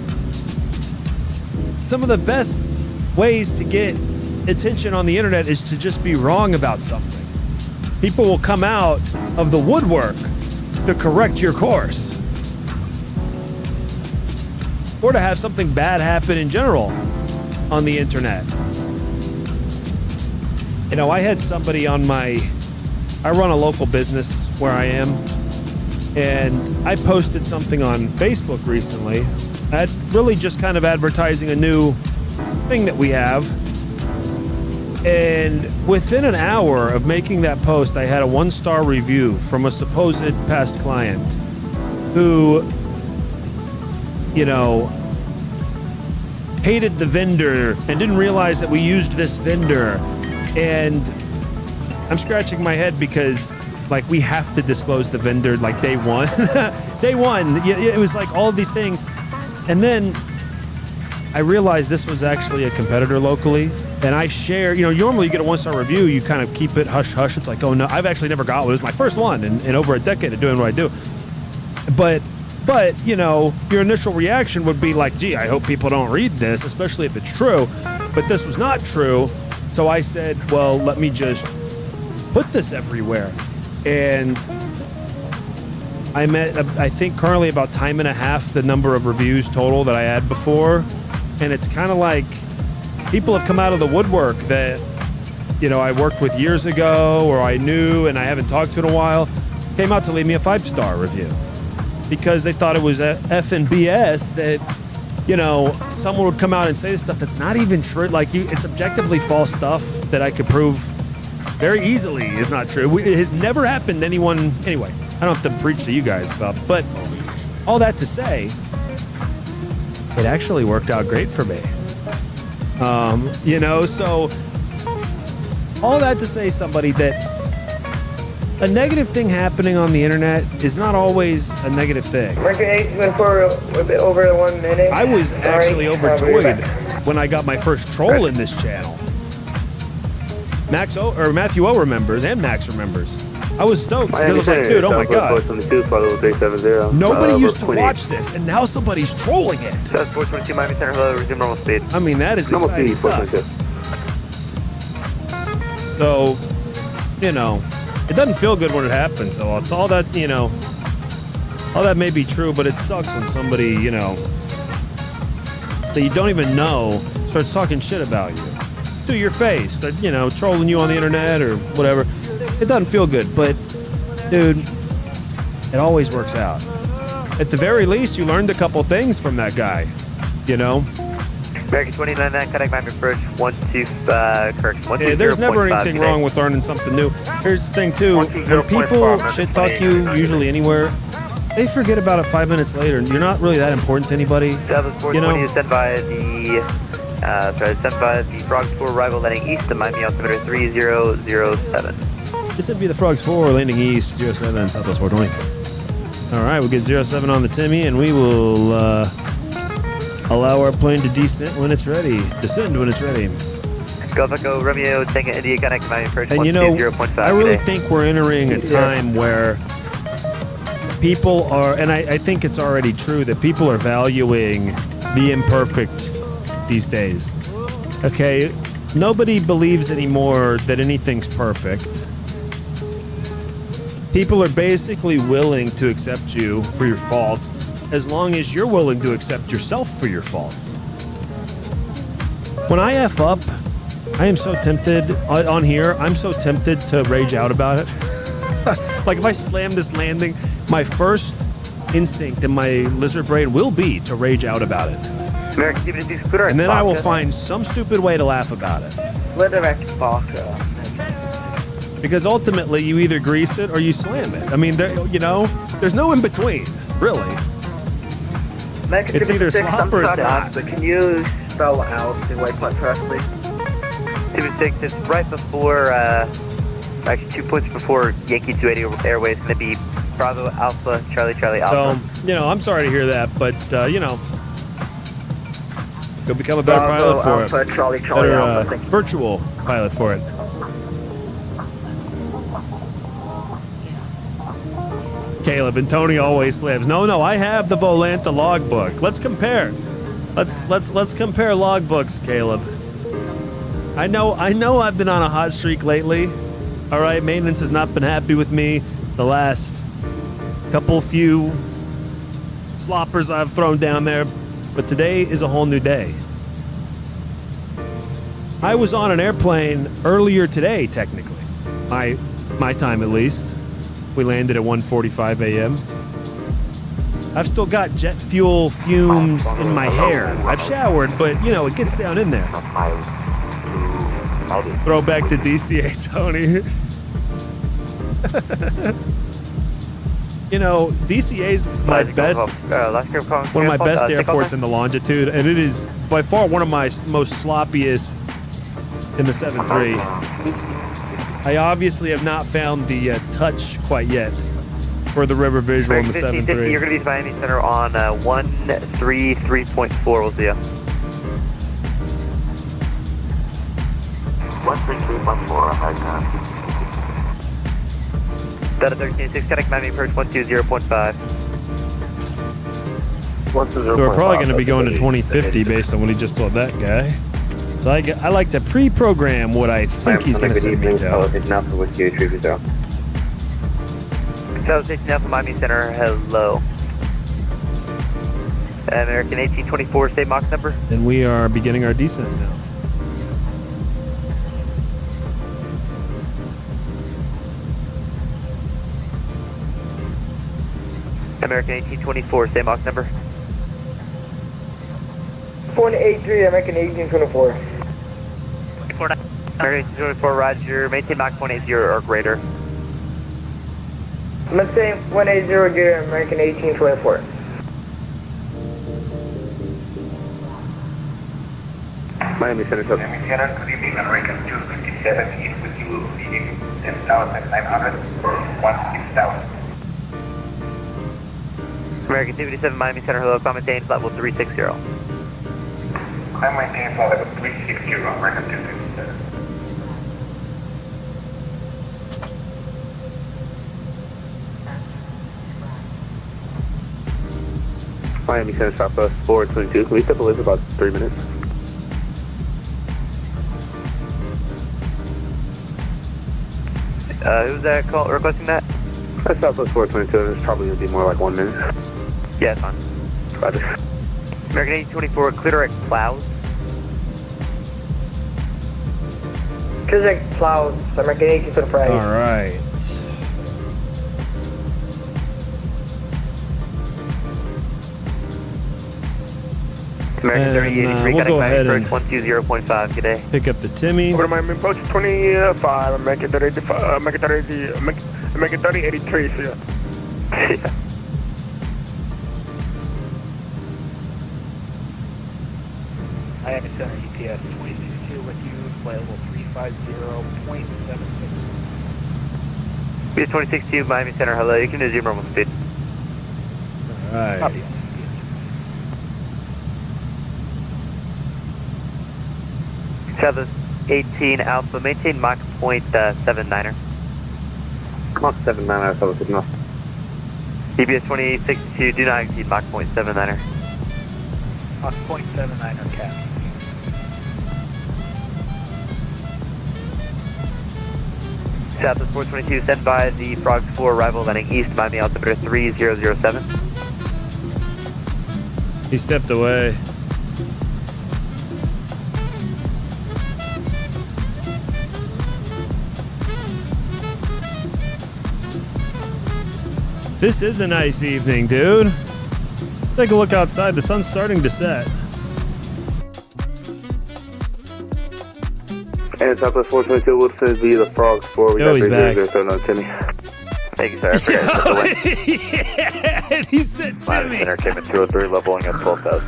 some of the best ways to get attention on the internet is to just be wrong about something. People will come out of the woodwork to correct your course, or to have something bad happen in general on the internet. You know, I had somebody on I run a local business where I am, And I posted something on Facebook recently, really just kind of advertising a new thing that we have. And within an hour of making that post, I had a 1-star review from a supposed past client who, hated the vendor and didn't realize that we used this vendor. And I'm scratching my head because, we have to disclose the vendor, day one. Day one. It was all of these things. And then I realized this was actually a competitor locally. And I share, normally you get a 1-star review, you kind of keep it hush-hush. It's oh no, I've actually never got one. It was my first one in over a decade of doing what I do. But your initial reaction would be gee, I hope people don't read this, especially if it's true. But this was not true. So I said, well, let me just put this everywhere. And I'm at, I think, currently about time and a half the number of reviews total that I had before. And it's kind of people have come out of the woodwork that, I worked with years ago or I knew and I haven't talked to in a while, came out to leave me a 5-star review. Because they thought it was effing BS that, someone would come out and say this stuff that's not even true. It's objectively false stuff that I could prove very easily is not true. It has never happened to anyone. Anyway, I don't have to preach to you guys about it. But all that to say, it actually worked out great for me. So all that to say, somebody that a negative thing happening on the internet is not always a negative thing. Mark 8 went for a bit over 1 minute. I was actually overjoyed when I got my first troll in this channel. Matthew O remembers and Max remembers. I was stoked. I was dude, oh my god. Nobody used to watch this, and now somebody's trolling it. That's 422 Miami Center, hello, resume normal speed. I mean, that is exciting stuff. So, it doesn't feel good when it happens, though. It's all that, all that may be true, but it sucks when somebody, that you don't even know starts talking shit about you to your face, that, trolling you on the internet or whatever. It doesn't feel good, but, dude, it always works out. At the very least, you learned a couple things from that guy, American 29, connect my approach, 1-2, correction, 1-2, there's never anything wrong with learning something new. Here's the thing, too. When people shit talk you, usually anywhere, they forget about it 5 minutes later. You're not really that important to anybody. Dallas 420 is sent by the Frogs 4 arrival landing east of Miami altimeter 3007. This would be the Frogs 4 landing east, 07, Southwest 420. All right, we'll get 07 on the Timmy, and we will allow our plane to descend when it's ready. Descend when it's ready. Golf Echo Romeo Tango India connect Miami approach. And 120.5. I really think we're entering a time where people are, and I think it's already true, that people are valuing the imperfect these days. Okay, nobody believes anymore that anything's perfect. People are basically willing to accept you for your faults as long as you're willing to accept yourself for your faults. When I F up, I am so tempted, on here, I'm so tempted to rage out about it. If I slam this landing, my first instinct in my lizard brain will be to rage out about it. And then I will find some stupid way to laugh about it. Because ultimately, you either grease it or you slam it. I mean, there's no in between, really. It's either slop or it's not. But can you spell out the white putt for us, please? 2-6, it's right before, actually 2 points before Yankee 280 Airways. It's going to be Bravo Alpha, Charlie Alpha. So, I'm sorry to hear that, but, go become a better pilot for Alpha, it. Charlie Better, Alpha. virtual pilot for it. Caleb and Tony always lives. No, I have the Volanta logbook. Let's compare. Let's compare logbooks, Caleb. I know I've been on a hot streak lately. All right, maintenance has not been happy with me the last few sloppers I've thrown down there, but today is a whole new day. I was on an airplane earlier today, technically. My time at least. We landed at 1:45 a.m. I've still got jet fuel fumes in my hair. I've showered, but you know, it gets down in there. Throw back to DCA, Tony. You know, DCA's my best, one of my best airports in the longitude, and it is by far one of my most sloppiest in the 7-3. I obviously have not found the touch quite yet for the river visual in the 7-3. You're going to be Miami Center on 133.4. We'll see you. 133.4, hard time. Delta 13-6, connect Miami approach 120.5. So we're probably going to be going to 2050 based on what he just told that guy. So I like to pre-program what I think he's going to send me to. South Station Alpha Miami Center, hello. American 1824, state Mach number. And we are beginning our descent now. American 1824, state Mach number. 483, American 1824. American 1824, roger. Maintain Mach 180 or greater. Maintain 180 gear, American 1824. Miami Center, good evening, American 257 East with you, leading 10,900, 16,000. American 257 Miami Center, hello, climb maintain level 360. Climb maintain level 360, American 257. Miami Center, Southwest 422, can we step away for about 3 minutes? Who's that requesting that? That's Southwest 422, it's probably going to be more like 1 minute. Yeah, it's fine. Roger. American 1824, clear at clouds. Clear at clouds, American 1825. All right. American 3083, we'll go ahead and 120.5, good day. Pick up the Timmy. Over to Miami approach 25, American 3083, see ya. Miami Center, EPS 262 with you, flight level 350.76. BS 262, Miami Center, hello, you can resume normal speed. All right. Copy. Southwest 18 Alpha, maintain Mach point 79er. Mach 79er, Southwest signal. EBS 2062, do not exceed Mach point 79er. Mach 0.79er cap. Southwest 422, send by the Frog 4 arrival landing east, Miami altimeter 3007. He stepped away. This is a nice evening, dude. Take a look outside. The sun's starting to set. And Southwest 422, we'll send via the Frog 4. We Oh, he's back. 3007 Timmy. Thank you, sir. I forgot to step away. Yeah, he said Miami Timmy. Center, Cayman 203, leveling at 12,000.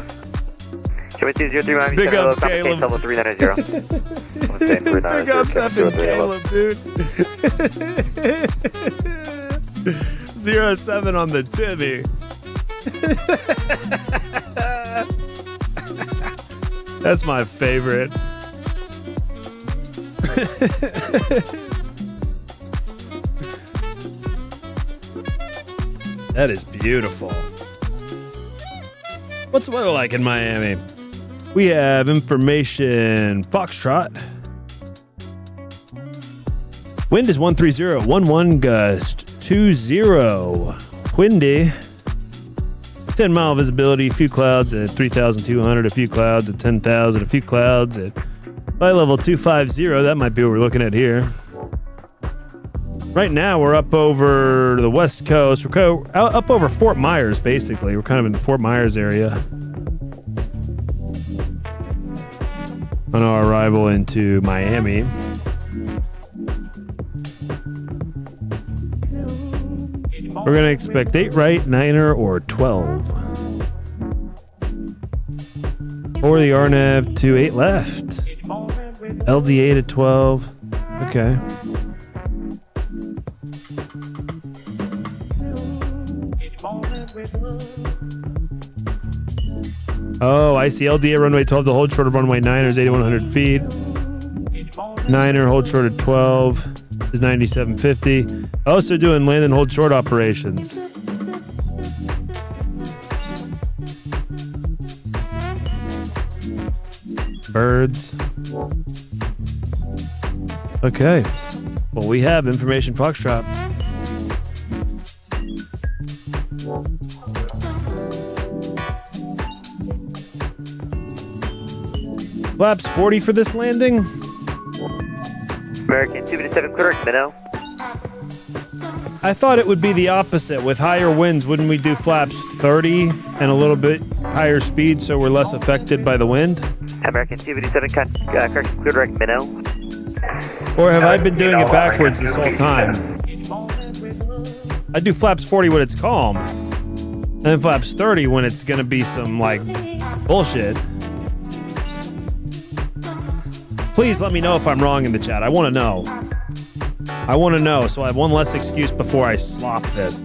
Cayman 203, Miami Big Center, ups, maintain Caleb. level 390. Big ups, effing Caleb, dude. 07 on the Timmy. That's my favorite. That is beautiful. What's the weather like in Miami? We have information. Foxtrot. Wind is 130, 11 gust, 20. Windy. 10-mile visibility, a few clouds at 3,200, a few clouds at 10,000, a few clouds at flight level 250. That might be what we're looking at here. Right now, we're up over the West Coast. We're up over Fort Myers, basically. We're kind of in the Fort Myers area. On our arrival into Miami. We're going to expect 8 right, 9er, or 12. Or the RNAV to 8 left. LDA to 12. Okay. Oh, I see. LDA runway 12 to hold short of runway 9 is 8,100 feet. 9er hold short of 12 is 9,750. Also doing land and hold short operations. Birds. Okay. Well, we have information Foxtrot. Flaps 40 for this landing. American 257, clear minnow. I thought it would be the opposite. With higher winds, wouldn't we do flaps 30 and a little bit higher speed so we're less affected by the wind? American 257, correction, clear direct minnow. Or have I been doing it backwards this whole time? I do flaps 40 when it's calm, and then flaps 30 when it's going to be some, like, bullshit. Please let me know if I'm wrong in the chat. I want to know. I want to know, so I have one less excuse before I slop this.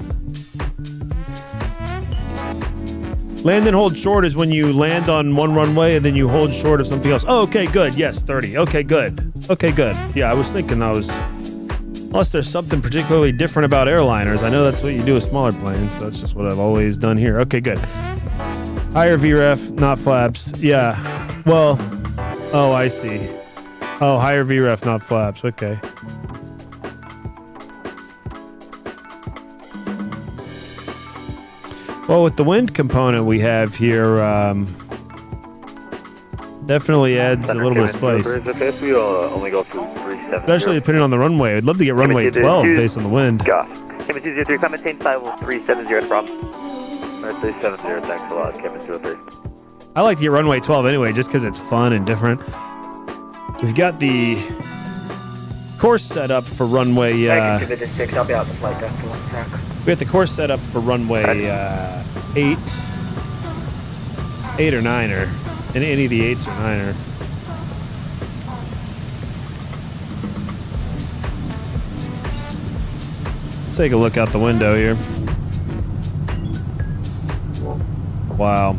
Land and hold short is when you land on one runway and then you hold short of something else. Oh, okay, good. Yes, 30. Okay, good. Okay, good. Yeah, I was thinking unless there's something particularly different about airliners. I know that's what you do with smaller planes. So that's just what I've always done here. Okay, good. Higher VREF, not flaps. Yeah. Well, oh, I see. Oh, higher VREF, not flaps. Okay. Well, with the wind component we have here, definitely adds a little bit of spice. Especially depending on the runway. I'd love to get runway 12 based on the wind. KMEM-203, climb maintain 5370, no problem. 370, thanks a lot, KMEM-203. I like to get runway 12 anyway, just because it's fun and different. We've got the course set up for runway. We got the course set up for runway 8 or 9er, and any of the 8s or 9er. Let's take a look out the window here. Wow.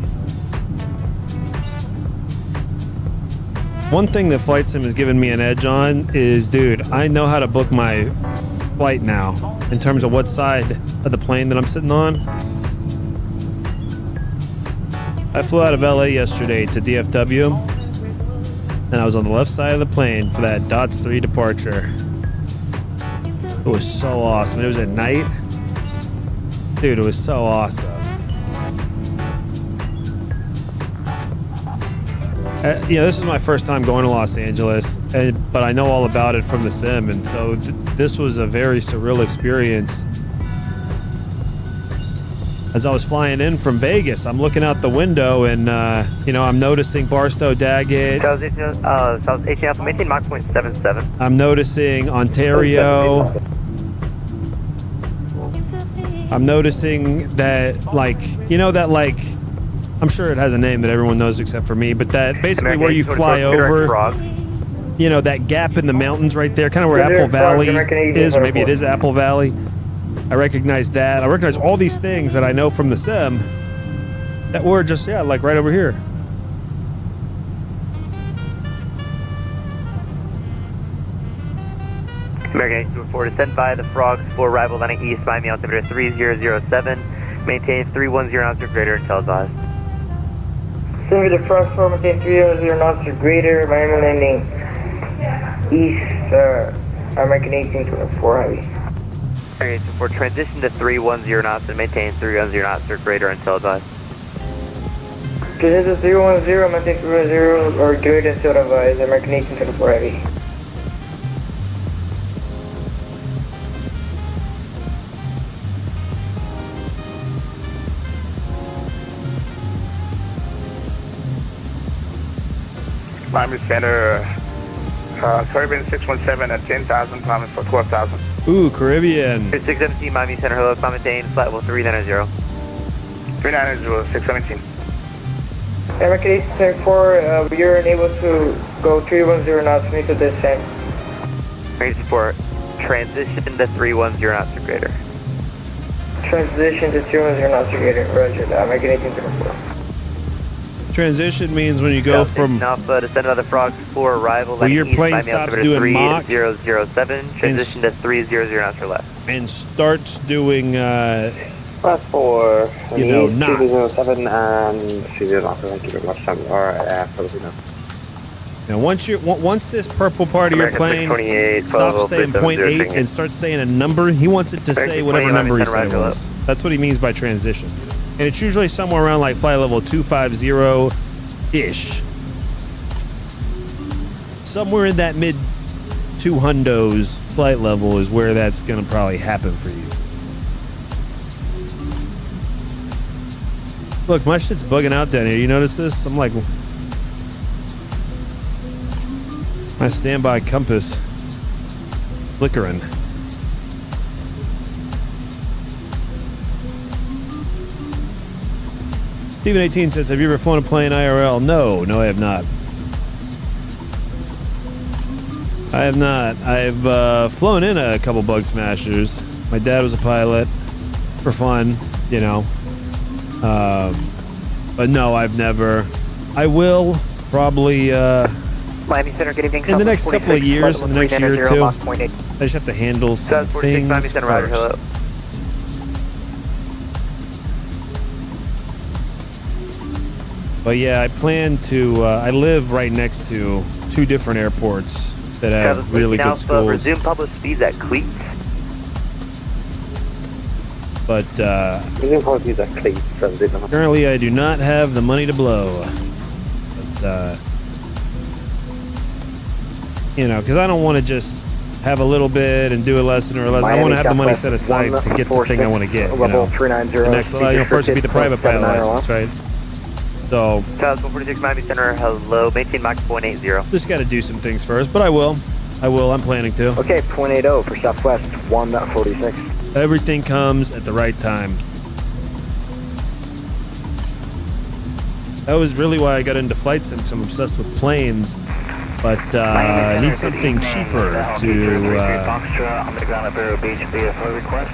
One thing that Flight Sim has given me an edge on is, dude, I know how to book my flight now in terms of what side of the plane that I'm sitting on. I flew out of LA yesterday to DFW, and I was on the left side of the plane for that DOTS 3 departure. It was so awesome. It was at night. Dude, it was so awesome. This is my first time going to Los Angeles, but I know all about it from the sim, and so this was a very surreal experience. As I was flying in from Vegas, I'm looking out the window, and I'm noticing Barstow, Daggett. South 18 Alpha, maintain Mach 0.77. I'm noticing Ontario. I'm noticing that, I'm sure it has a name that everyone knows except for me, but that basically where you fly over, that gap in the mountains right there, kind of where Apple Valley is, or maybe it is Apple Valley. I recognize that. I recognize all these things that I know from the sim that were just, like right over here. American 824 to stand by the Frogs for arrival landing east Miami altimeter 3007. Maintain 310 knots or greater until advised. Send me the Frogs for maintain 310 knots or greater. Miami landing east, American 1824 heavy. American 824 transition to 310 knots and maintain 310 knots or greater until advised. Transition to 310, maintain 310 or greater until advised. American 1824 heavy. Miami Center, Caribbean 617 at 10,000, climbing for 12,000. Ooh, Caribbean. 617 Miami Center, hello, climb maintain, flight level 390. 390, 617. American 874, you're unable to go 310 knots, need to descend. Marine support, transition to 310 knots or greater. Transition to 310 knots or greater, roger that, American 1874. Transition means when you go from Alpha, descend by the frogs for arrival. Well, your plane stops doing Mach 3007, transition to 300 knots or less. And starts doing, That's for knots. 207 and CZ knots. Thank you very much, Sam. Alright, Filipino. Now, once this purple part of your plane stops saying 0.8 and starts saying a number, he wants it to say whatever number he said it was. That's what he means by transition. And it's usually somewhere around like flight level 250-ish. Somewhere in that mid 200s flight level is where that's going to probably happen for you. Look, my shit's bugging out down here. You notice this? I'm like... My standby compass flickering. Steven 18 says, have you ever flown a plane IRL? No, I have not. I have not. I've flown in a couple bug smashers. My dad was a pilot for fun, you know. But no, I've never. I will probably Miami Center, good evening. in the next couple of years, in the next year or two. I just have to handle some things Miami Center, Roger, hello. first. But yeah, I plan to. I live right next to two different airports that have really good schools. Resume public speeds at Cleats. But Resume public speeds at Cleats. currently, I do not have the money to blow. But you know, because I don't want to just have a little bit and do a lesson or a lesson. I want to have the money set aside to get the thing I want to get. You know, the next, first to be the private pilot license, right? So, 146 Miami Center, hello, maintain Mach 0.80. Just got to do some things first, but I will. I'm planning to. Okay, 0.80 for Southwest 146. Everything comes at the right time. That was really why I got into flight sim, because I'm obsessed with planes. But I need something cheaper to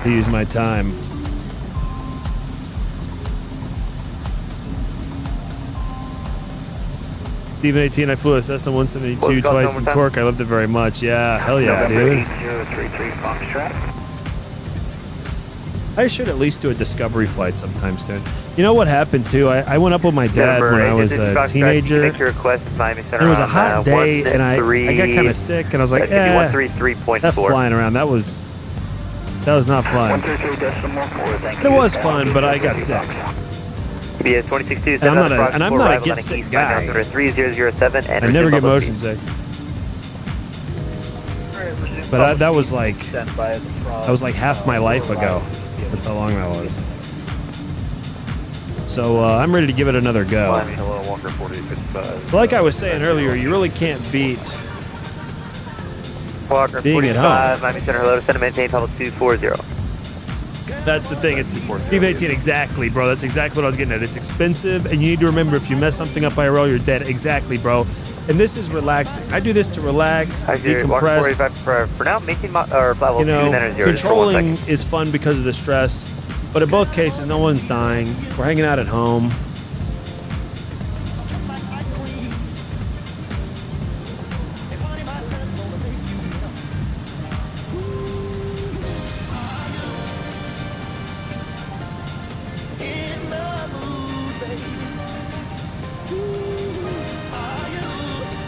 use my time. Steven 18, I flew a Cessna 172 twice in Cork. I loved it very much. Yeah, hell yeah, dude. I should at least do a discovery flight sometime soon. You know what happened too? I went up with my dad when I was a teenager. And it was a hot day, and I got kind of sick, and I was like, that flying around, that was not fun. It was fun, but I got sick. Yeah, 26-2, and I'm not a get sick guy. 3007 and I never get motion sick. But that was like half my life ago. That's how long that was. So I'm ready to give it another go. But like I was saying earlier, you really can't beat being at home. Miami Center, hello, descend and maintain public 240. That's the thing. It's Steve 18, exactly, bro. That's exactly what I was getting at. It's expensive, and you need to remember if you mess something up IRL, you're dead. Exactly, bro. And this is relaxing. I do this to relax, decompress. For now, making or level you know, controlling is fun because of the stress, but in both cases, no one's dying. We're hanging out at home.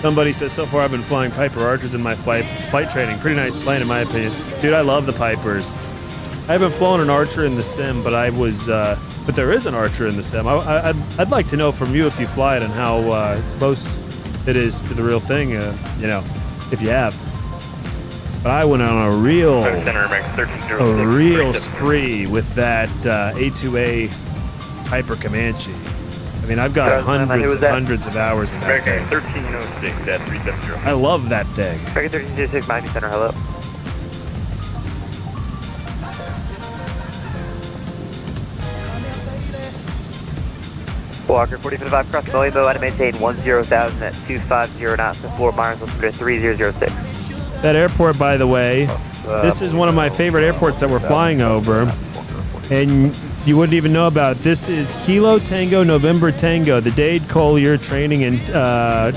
Somebody says, so far I've been flying Piper Archers in my flight training. Pretty nice plane in my opinion. Dude, I love the Pipers. I haven't flown an Archer in the sim, but but there is an Archer in the sim. I'd like to know from you if you fly it and how close it is to the real thing, you know, if you have. But I went on a real spree with that A2A Piper Comanche. I mean, I've got hundreds of hours in that thing. 1306 at 370. I love that thing. American 1306, Miami Center, hello. Walker 4055 cross Millionville, and maintain 10,000 at 250 knots to 4 miles, altimeter 3006. That airport, by the way, this is one of my favorite airports that we're flying over, and you wouldn't even know about it. This is Kilo Tango November Tango, the Dade Collier training and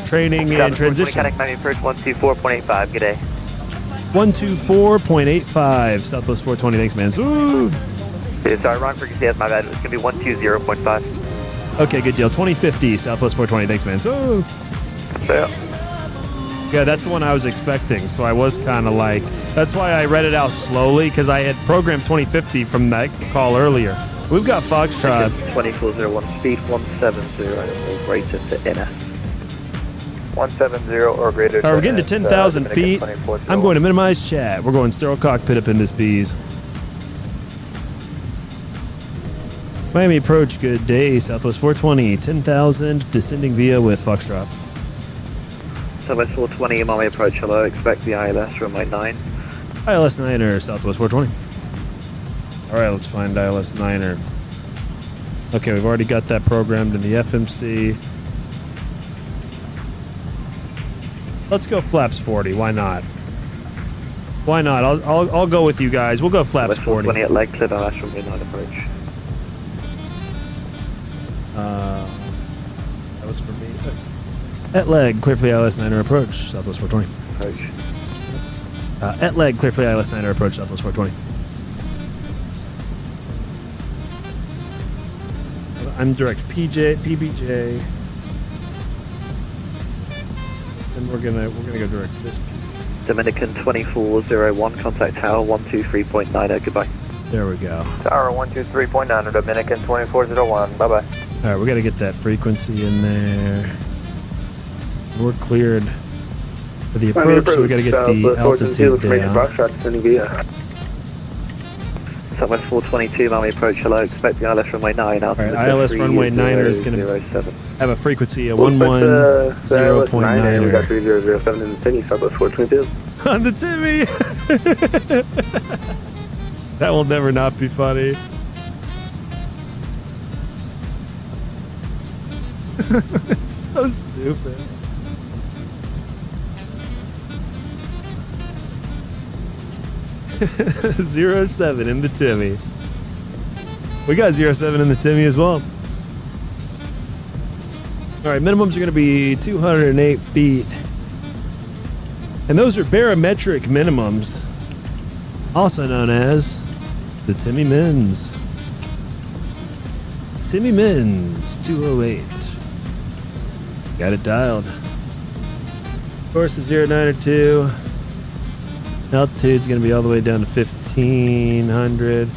transition. Contact Miami approach 124.85. Good day. 124.85 Southwest 420. Thanks, man. Ooh. Sorry, wrong frequency. That's my bad. It's gonna be 120.5. Okay, good deal. 2050 Southwest 420. Thanks, man. So, yeah, that's the one I was expecting. So I was kind of like, that's why I read it out slowly, because I had programmed 2050 from that call earlier. We've got Foxtrot. 2401, speed 170, or greater to NS. 170 or greater. All right, we're getting to 10,000 feet. I'm going to minimize chat. We're going sterile cockpit up in this bees. Miami approach, good day. Southwest 420, 10,000, descending via with Foxtrot. Southwest 420, Miami approach, hello. Expect the ILS runway 9. ILS 9er, Southwest 420. All right, let's find ILS 9er. Okay, we've already got that programmed in the FMC. Let's go flaps 40. Why not? Why not? I'll go with you guys. We'll go flaps 40. 420 at leg clip, ILS runway 9 approach. That was for me. At leg, clear for the ILS 9er approach, Southwest 420. Approach. At leg, clear for the ILS 9er approach, Southwest 420. I'm direct PBJ. And we're gonna go direct to this. Dominican 2401, contact tower 123.90, goodbye. There we go. Tower 123.9, Dominican 2401, bye-bye. All right, we got to get that frequency in there. We're cleared for the approach, so we got to get the altitude down. Southwest 422, Miami approach, hello. Expect the ILS runway 9. All right, ILS runway 9 is going to have a frequency of 110.9. We got 3007 in the Timmy, Southwest 422. On the Timmy! That will never not be funny. It's so stupid. .07 in the Timmy. We got 07 in the Timmy as well. Alright, minimums are going to be 208 feet. And those are barometric minimums, also known as the Timmy Mins. Timmy Mins, 208. Got it dialed. Course is 0902. Altitude's going to be all the way down to 1,500.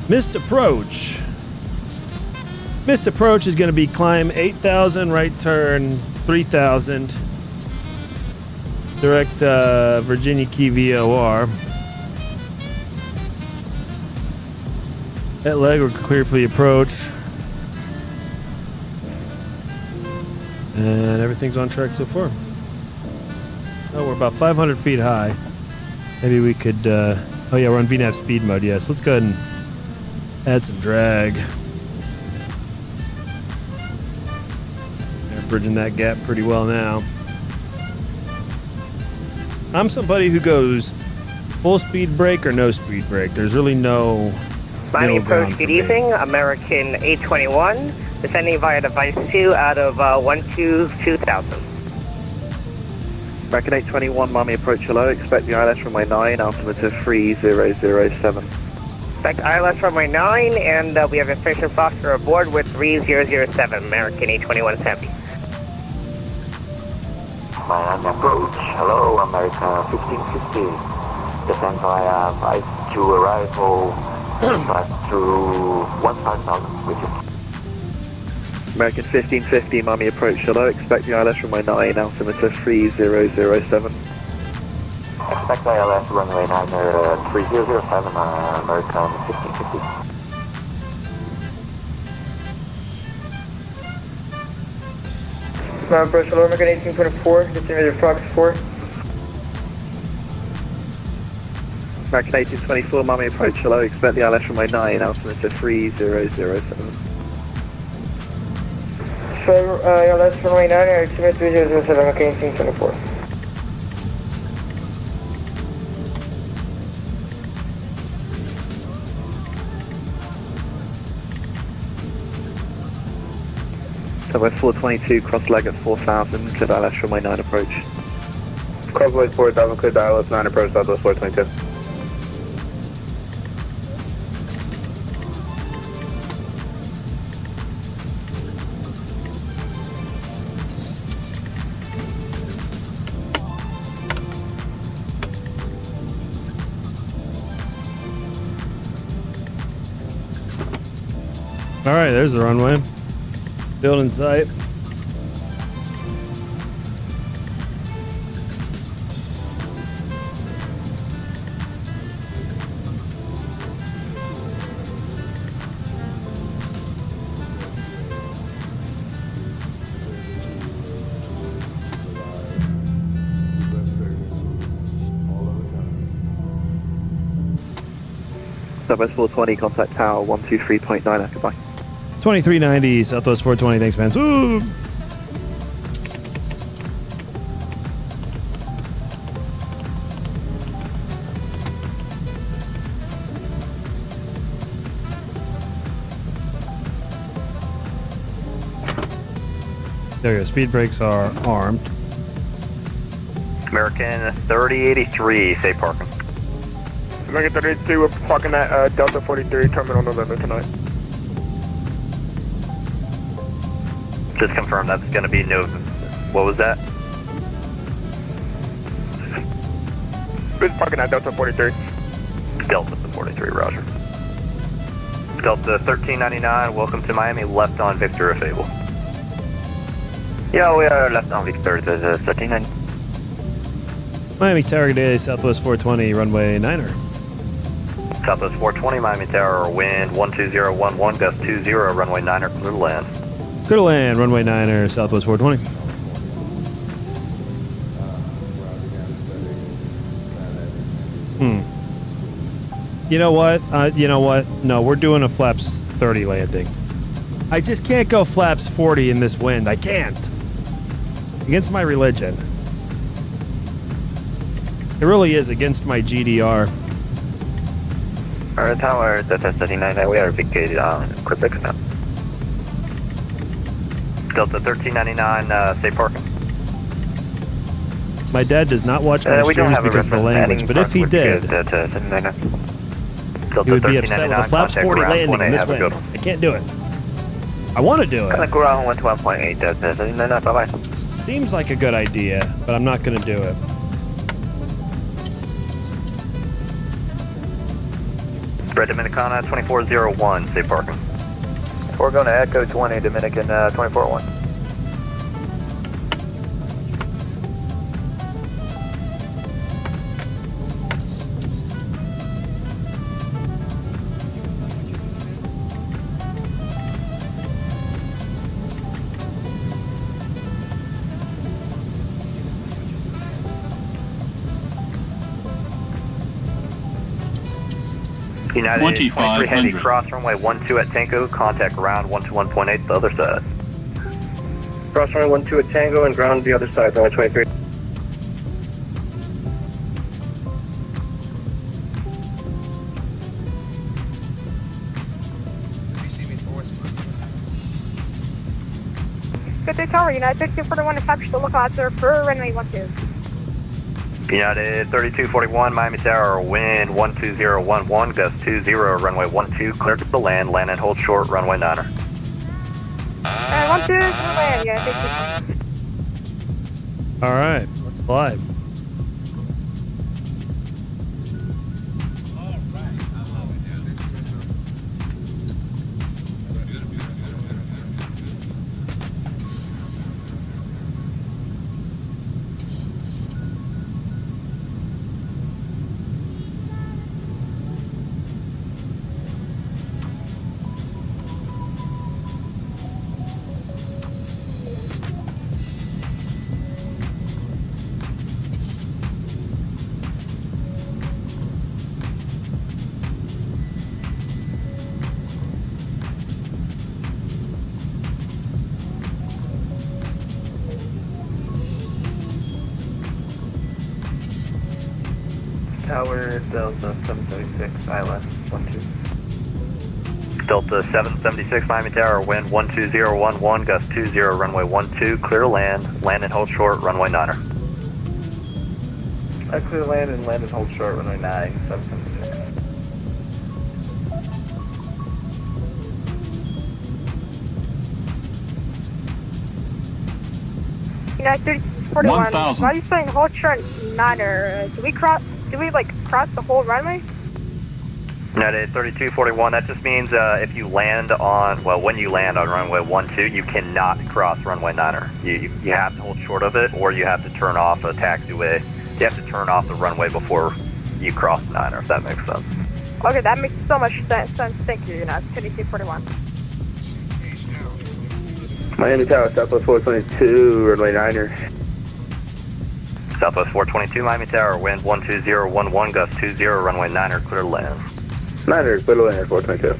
Missed approach. Missed approach is going to be climb 8,000, right turn 3,000. Direct Virginia Key VOR. That leg, we're clear for the approach. And everything's on track so far. Oh, we're about 500 feet high. Maybe we could, oh yeah, we're on VNAV speed mode, yes. Let's go ahead and add some drag. They're bridging that gap pretty well now. I'm somebody who goes full speed brake or no speed brake. There's really no Miami approach, good evening. American 821, descending via device 2 out of 122,000. American 821, Miami approach, hello. Expect the ILS runway 9, altimeter 3007. Expect ILS runway 9, and we have information Foster aboard with 3007, American 821 Sandy. Miami approach, hello, American 1550. Descend via Vice to arrival back to 15000, which is American 1550, Miami approach, hello. Expect the ILS runway 9, altimeter 3007. Expect ILS runway 9, 3007, American 1550. Mount approach hello, American 1824, descending to Fox 4. American 1824, Miami approach, hello, expect the ILS runway 9, altimeter 3007. So, LS runway 9, altimeter 3007, American 1824. Southwest 422, cross leg at 4000, clear ILS runway 9 approach. Crossway 4000, clear ILS 9 approach, Southwest 422. All right, there's the runway. Building site. Southwest 420, contact tower 123.9, goodbye. 2390 Southwest 420. Thanks, man. Woo! There you go. Speed brakes are armed. American 3083, safe parking. American 3083, we're parking at Delta 43, Terminal November tonight. Just confirm that's going to be no. What was that? We're parking at Delta 43. Delta 43, roger. Delta 1399, welcome to Miami, left on Victor if able. Yeah, we are left on Victor, the 1390. Miami Tower, good day. Southwest 420, runway 9er. Southwest 420, Miami Tower, wind 12011, gust 20, runway 9er, clear to land. Clear to land, runway 9er, Southwest 420. You know what? No, we're doing a flaps 30 landing. I just can't go flaps 40 in this wind. I can't. Against my religion. It really is against my GDR. Our tower, Delta 39, we are vacated on Quebec now. Delta 1399, safe parking. My dad does not watch my streams because of the language, but if he did, he would be upset with a flaps 40 landing in this wind. I can't do it. I want to do it. Contact ground 112.8, Delta 39, bye-bye. Seems like a good idea, but I'm not going to do it. Red Dominicana 2401, safe parking. We're going to Echo 20, Dominican 241. United 23 Heavy, cross runway 12 at Tango, contact ground 121.8, the other side. Cross runway 12 at Tango and ground the other side, runway 23. Good day, Tower. United 3241 established the lookout sir for runway 12. United 3241, Miami Tower, wind 12011, gust 20, runway 12, clear to land, land and hold short, runway 9er. 12, land, yeah, thank you. All right, let's fly. Tower, Delta 776, ILS 12. Delta 776 Miami Tower, wind 12011, gust 20, runway 12, clear to land, land and hold short, runway 9er. Clear land and hold short, runway 9, 776. United 3041. 1,000. Why are you saying hold short 9er? Do we cross the whole runway? United 3241, that just means if you land on, well, when you land on runway 12, you cannot cross runway 9er. You have to hold short of it, or you have to turn off a taxiway. You have to turn off the runway before you cross 9er, if that makes sense. Okay, that makes so much sense. Thank you, United 3241. Miami Tower, Southwest 422, runway 9er. Southwest 422, Miami Tower, wind 12011, gust 20, runway 9er, clear to land. 9er, clear to land, 422.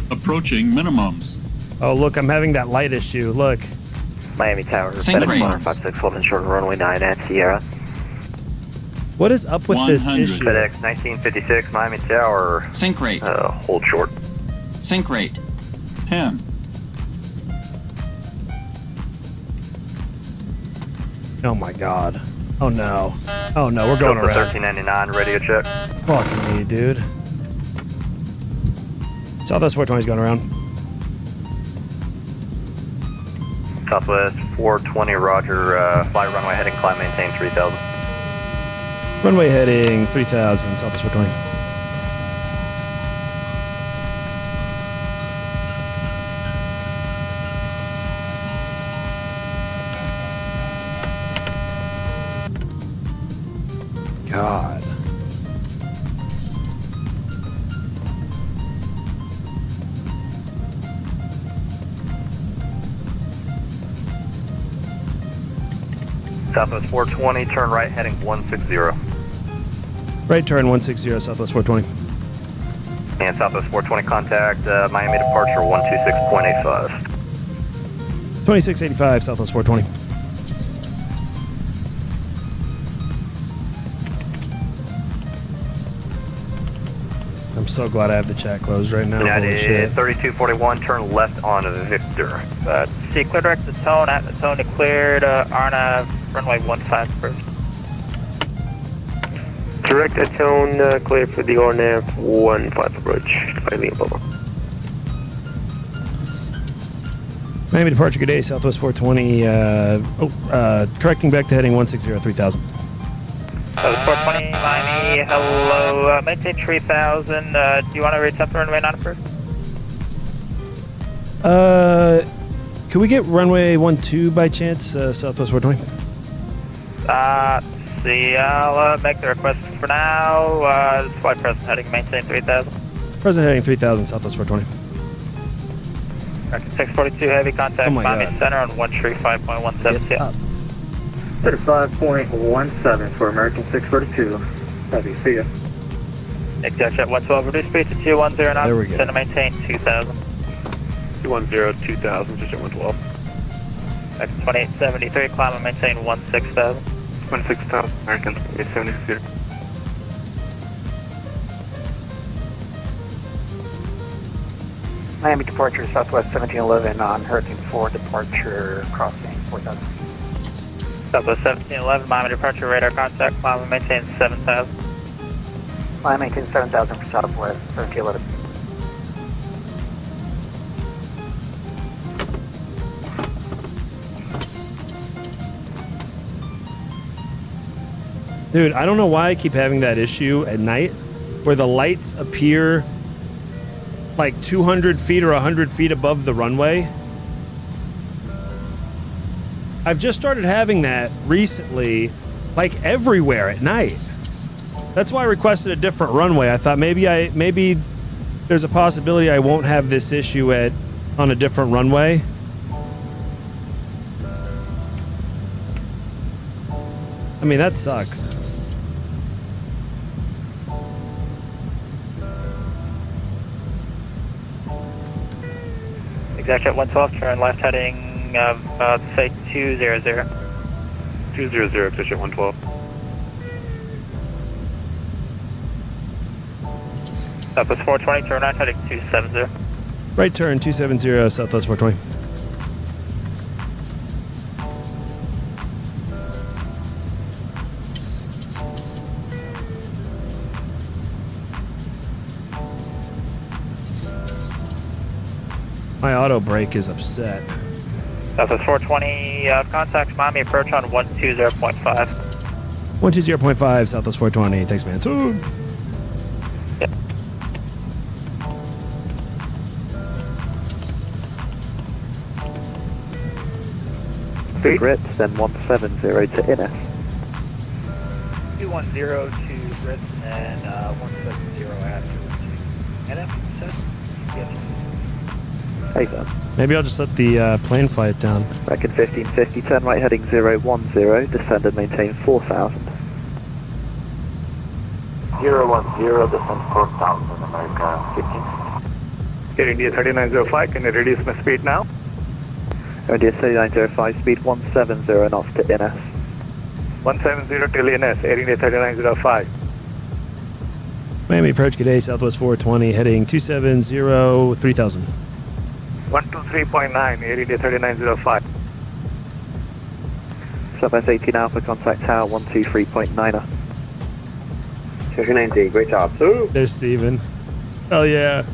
Approaching minimums. Oh, look, I'm having that light issue. Look. Miami Tower, Sync FedEx rate. 156, Fulton short, runway 9 at Sierra. What is up with this 100. issue? FedEx 1956, Miami Tower. Sync rate. Hold short. Sync rate. 10. Oh my god. Oh no. Oh no, we're going Delta around. 1399, radio check. Fucking me, dude. Southwest 420 is going around. Southwest 420, roger, fly runway heading, climb, maintain 3000. Runway heading 3000, Southwest 420. God. Southwest 420, turn right heading 160. Right turn 160, Southwest 420. And Southwest 420 contact, Miami departure 126.85. 2685, Southwest 420. I'm so glad I have the chat closed right now. Holy United shit. 3241, turn left on Victor. See, clear direct to tone, at the tone declared, Arna, runway 15 first. Direct at tone, clear for the ORNAV 15 approach. Slightly above. Miami departure, good day, Southwest 420. Correcting back to heading 160, 3000. 420, Miami, hello, maintain 3000, do you want to reattempt the runway 9 first? Could we get runway 12 by chance, Southwest 420? See, I'll make the request for now, this is flight present heading, maintain 3000. Present heading 3000, Southwest 420. 642 heavy contact, Oh my Miami God. Center on 135.17. Get up. 35.17 for American 642. Heavy, see ya. Exact at 112, reduce speed to 210 knots. There we go. Send to maintain 2000. 210, 2000, just at 112. X2873, climb and maintain 16,000. 16,000, American 876. Miami departure, Southwest 1711 on Hurricane 4 departure, crossing 4000. Southwest 1711, Miami departure, radar contact, climb and maintain 7000. Climb maintain 7000 for Southwest 1711. Dude, I don't know why I keep having that issue at night where the lights appear like 200 feet or 100 feet above the runway. I've just started having that recently, like everywhere at night. That's why I requested a different runway. I thought maybe there's a possibility I won't have this issue on a different runway. I mean, that sucks. Exact at 112, turn left heading, say 200. 200, push at 112. Southwest 420, turn right heading 270. Right turn, 270, Southwest 420. My auto brake is upset. Southwest 420, contact Miami approach on 120.5. 120.5, Southwest 420. Thanks, man. So, Grit, then 170 to Innes. 210 to Grit, and 170 after to NF, you said? Yes. Hey, then. maybe I'll just let the plane fly it down. Reckon 1550, turn right heading 010, descend and maintain 4000. 010, descend 4000, America 15. Okay, India 3905, can you reduce my speed now? India 3905, speed 170 knots to Innes. 170 till Innes, Air India 3905. Miami approach, good day, Southwest 420, heading 270, 3000. 123.9, Air India 3905. Southwest 18 Alpha, contact tower 123.9er. 290, great job. Ooh. There's Steven. Hell yeah.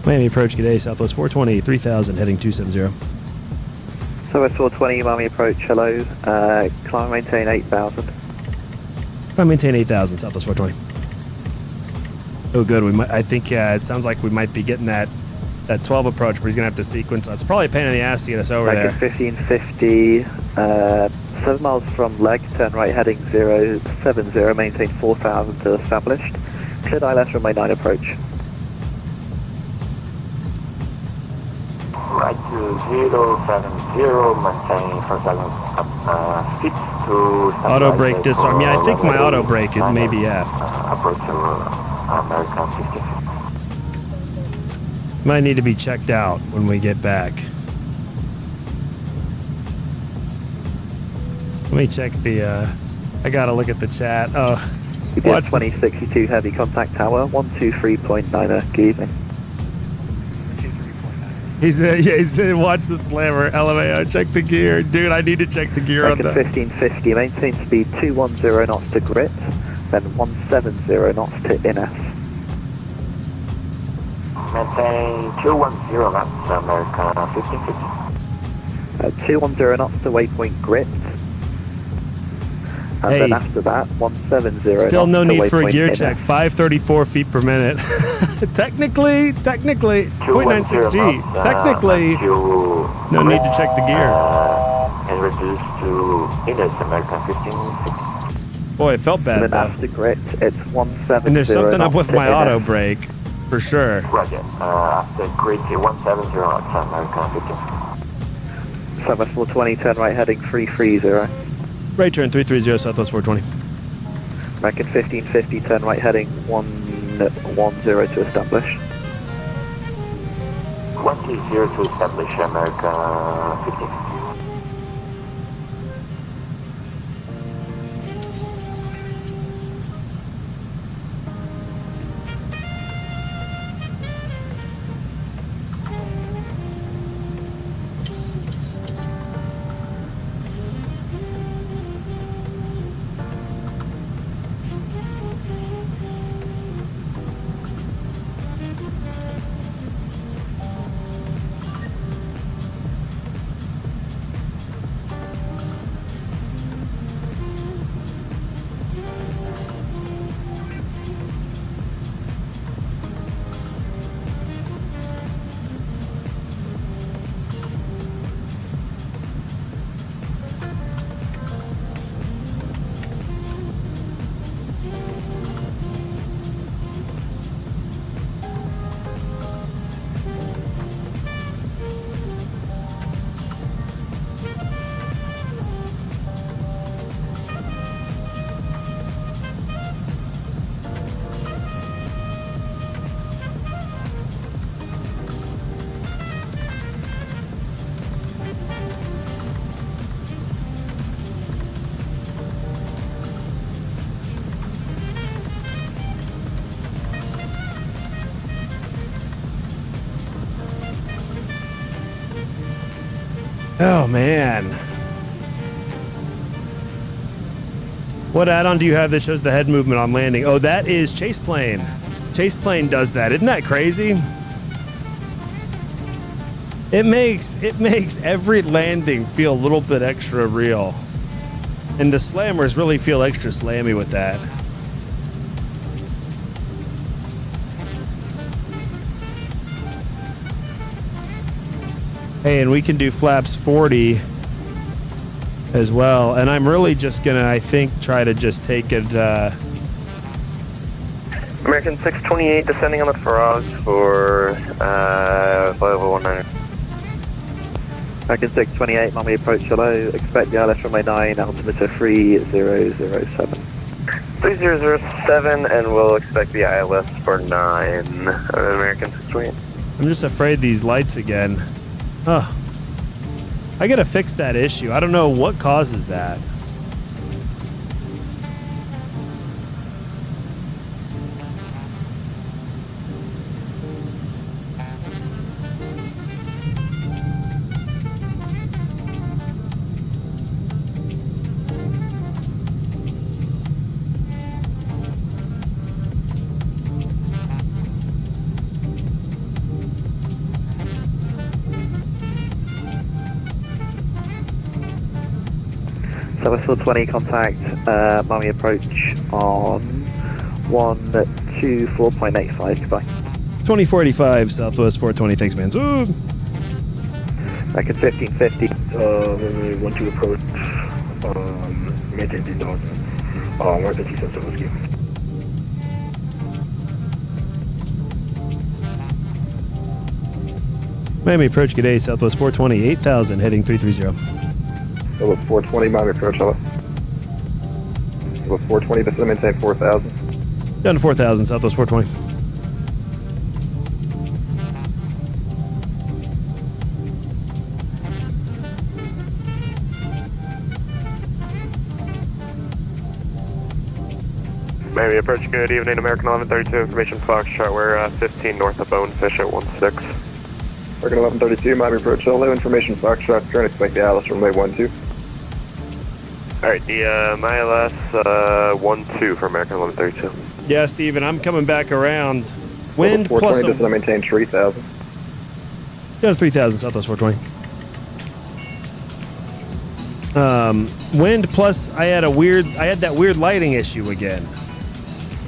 Miami approach, good day, Southwest 420, 3000, heading 270. Southwest 420, Miami approach, hello. Climb and maintain 8000. I maintain 8000, Southwest 420. Oh, good. We might. I think it sounds like we might be getting that 12 approach, but he's gonna have to sequence. It's probably a pain in the ass to get us over there. 1550, 7 miles from leg, turn right heading 070, maintain 4000 to established. Cleared ILS runway 9 approach. Right to 070, maintain 4000 feet to... Auto brake disarm. Yeah, I think my auto brake is maybe F. Approach to American 15. Might need to be checked out when we get back. Let me check the, I gotta look at the chat. Oh, watch 2062 heavy contact tower, 123.9er, good evening. He said, watch the slammer, LMAO, check the gear. Dude, I need to check the gear on that. 1550, maintain speed 210 knots to Grit, then 170 knots to Innes. Maintain 210 knots, America 1550. 210 knots to waypoint Grit. And then after that, 170 still no need for a gear Innes. check, 534 feet per minute. Technically, 0.96G. Technically, no need to check the gear. And reduce to Innes, American 1550. Boy, it felt bad. And then after Grit, it's 170. And there's something up with my auto brake, for sure. Roger. After Grit, 170 knots, American 15. Southwest 420, turn right heading 330. Right turn 330, Southwest 420. American 1550, turn right heading 110 to establish. 130 to establish, America 15. Oh, man. What add-on do you have that shows the head movement on landing? Oh, that is Chase Plane. Chase Plane does that. Isn't that crazy? It makes every landing feel a little bit extra real. And the slammers really feel extra slammy with that. Hey, and we can do flaps 40 as well. And I'm really just gonna, I think, try to just take it. American 628 descending on the frogs for 5019. American 628, Miami approach hello. Expect the ILS runway 9, altimeter 3007. 3007, and we'll expect the ILS for 9. American 628. I'm just afraid these lights again. Oh, I gotta fix that issue. I don't know what causes that. Southwest 420 contact, Miami approach on 124.85, goodbye. 2485 Southwest 420, thanks man. Ooh. Back at 1550. 12 approach, maintain 3000. 150 cents whiskey. Miami approach, good day, Southwest 420, 8000, heading 330. Level 420, Miami approach, hello. Level 420, descend maintain 4000. Down to 4000, Southwest 420. Miami approach, good evening, American 1132, information Foxtrot, we're 15 north of Bonefish at 16. American 1132, Miami approach, hello, information Foxtrot, current expect the ILS runway 12. Alright, the ILS 12 for American 1132. Yeah, Steven, I'm coming back around. Wind Level 420, plus descend maintain 3000. Down to 3000, Southwest 420. Wind plus I had that weird lighting issue again,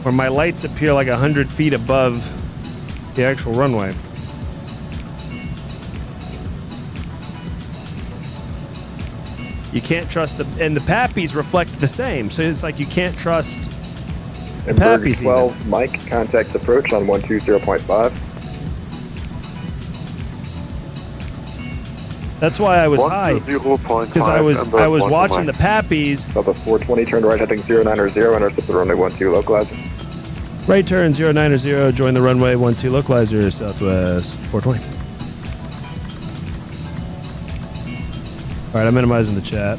where my lights appear like 100 feet above the actual runway. You can't trust and the Pappies reflect the same, so it's like you can't trust the Pappies. 12, even. Mike, contact approach on 120.5. That's why I was high, because I was watching the Pappies. Southwest 420, turn right heading 090, intercept the runway 12 localizer. Right turn 090, join the runway 12 localizer, Southwest 420. All right, I'm minimizing the chat.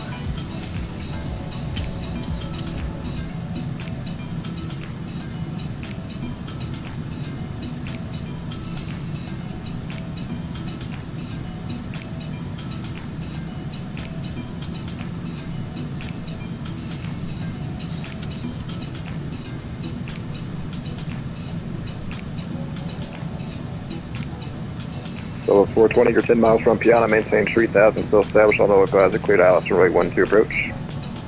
So 420, you're 10 miles from Piana, maintain 3000, still established on the localizer, cleared ILS runway 12 approach.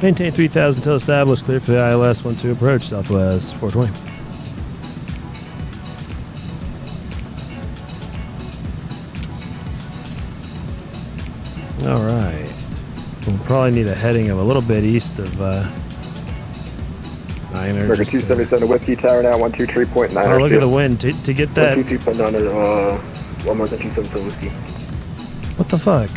Maintain 3000 till established, clear for the ILS 12 approach, Southwest 420. All right. We'll probably need a heading of a little bit east of Niner. American 277 Whiskey Tower now, 123.9. Oh, look at the wind. To get that. 122.9, one more than 277 whiskey. What the fuck?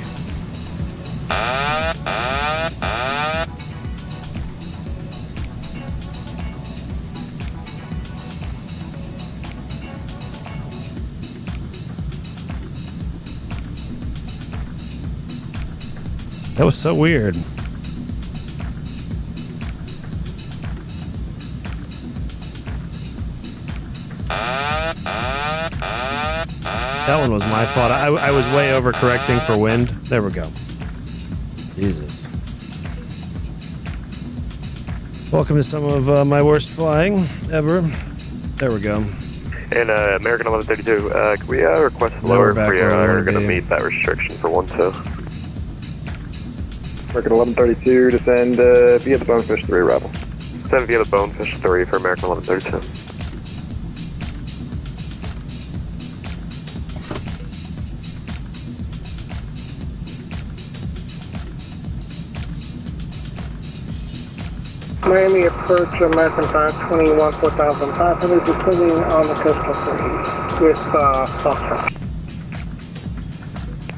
That was so weird. That one was my fault. I was way overcorrecting for wind. There we go. Jesus. Welcome to some of my worst flying ever. There we go. And American 1132, can we request Now we're lower? back We where we are wanna going to be. meet that restriction for 1-2. American 1132, descend via the Bonefish 3 Rebel. Send via the Bonefish 3 for American 1132. Miami approach American 521 4500, descending on the coastal 3 with Foxtrot.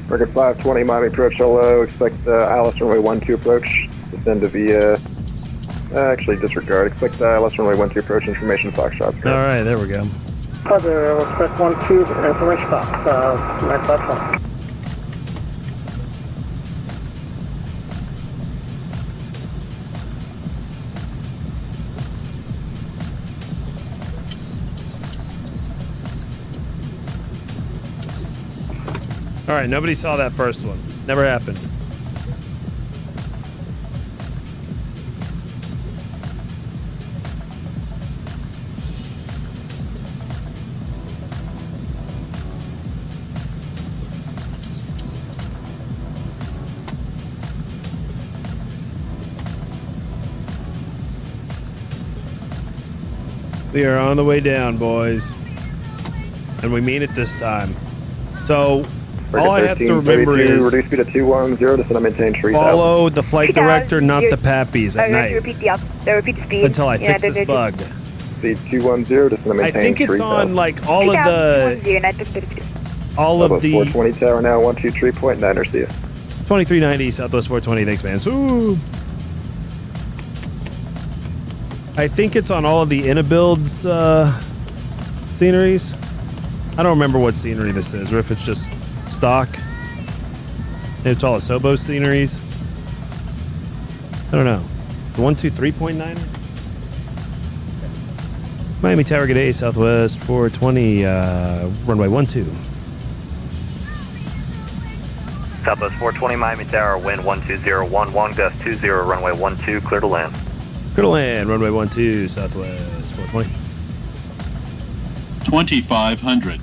American 520, Miami approach, hello. Expect Alice runway 12 approach. Descend to via. Actually, disregard. Expect Alice runway 12 approach information Foxtrot. All right, there we go. Other, expect 12 information box, 955. All right, nobody saw that first one. Never happened. We are on the way down, boys. And we mean it this time. So, all I have to remember is reduce speed to 210, descend and maintain 3000. follow the flight director, not the pappies at night. Repeat the speed. Until I fix this bug. Speed 210, descend and maintain 3000. I think it's on like all of the 420 tower now 123.9 or see you. 2390 Southwest 420. Thanks, man. Ooh. I think it's on all of the Inabuilds sceneries. I don't remember what scenery this is, or if it's just stock. Maybe it's all the Sobo sceneries. I don't know. 123.9. Miami Tower, good day, Southwest 420, runway 12. Southwest 420, Miami Tower, wind 12011, gust 20, runway 12, clear to land. Clear to land, runway 12, Southwest 420. 2500.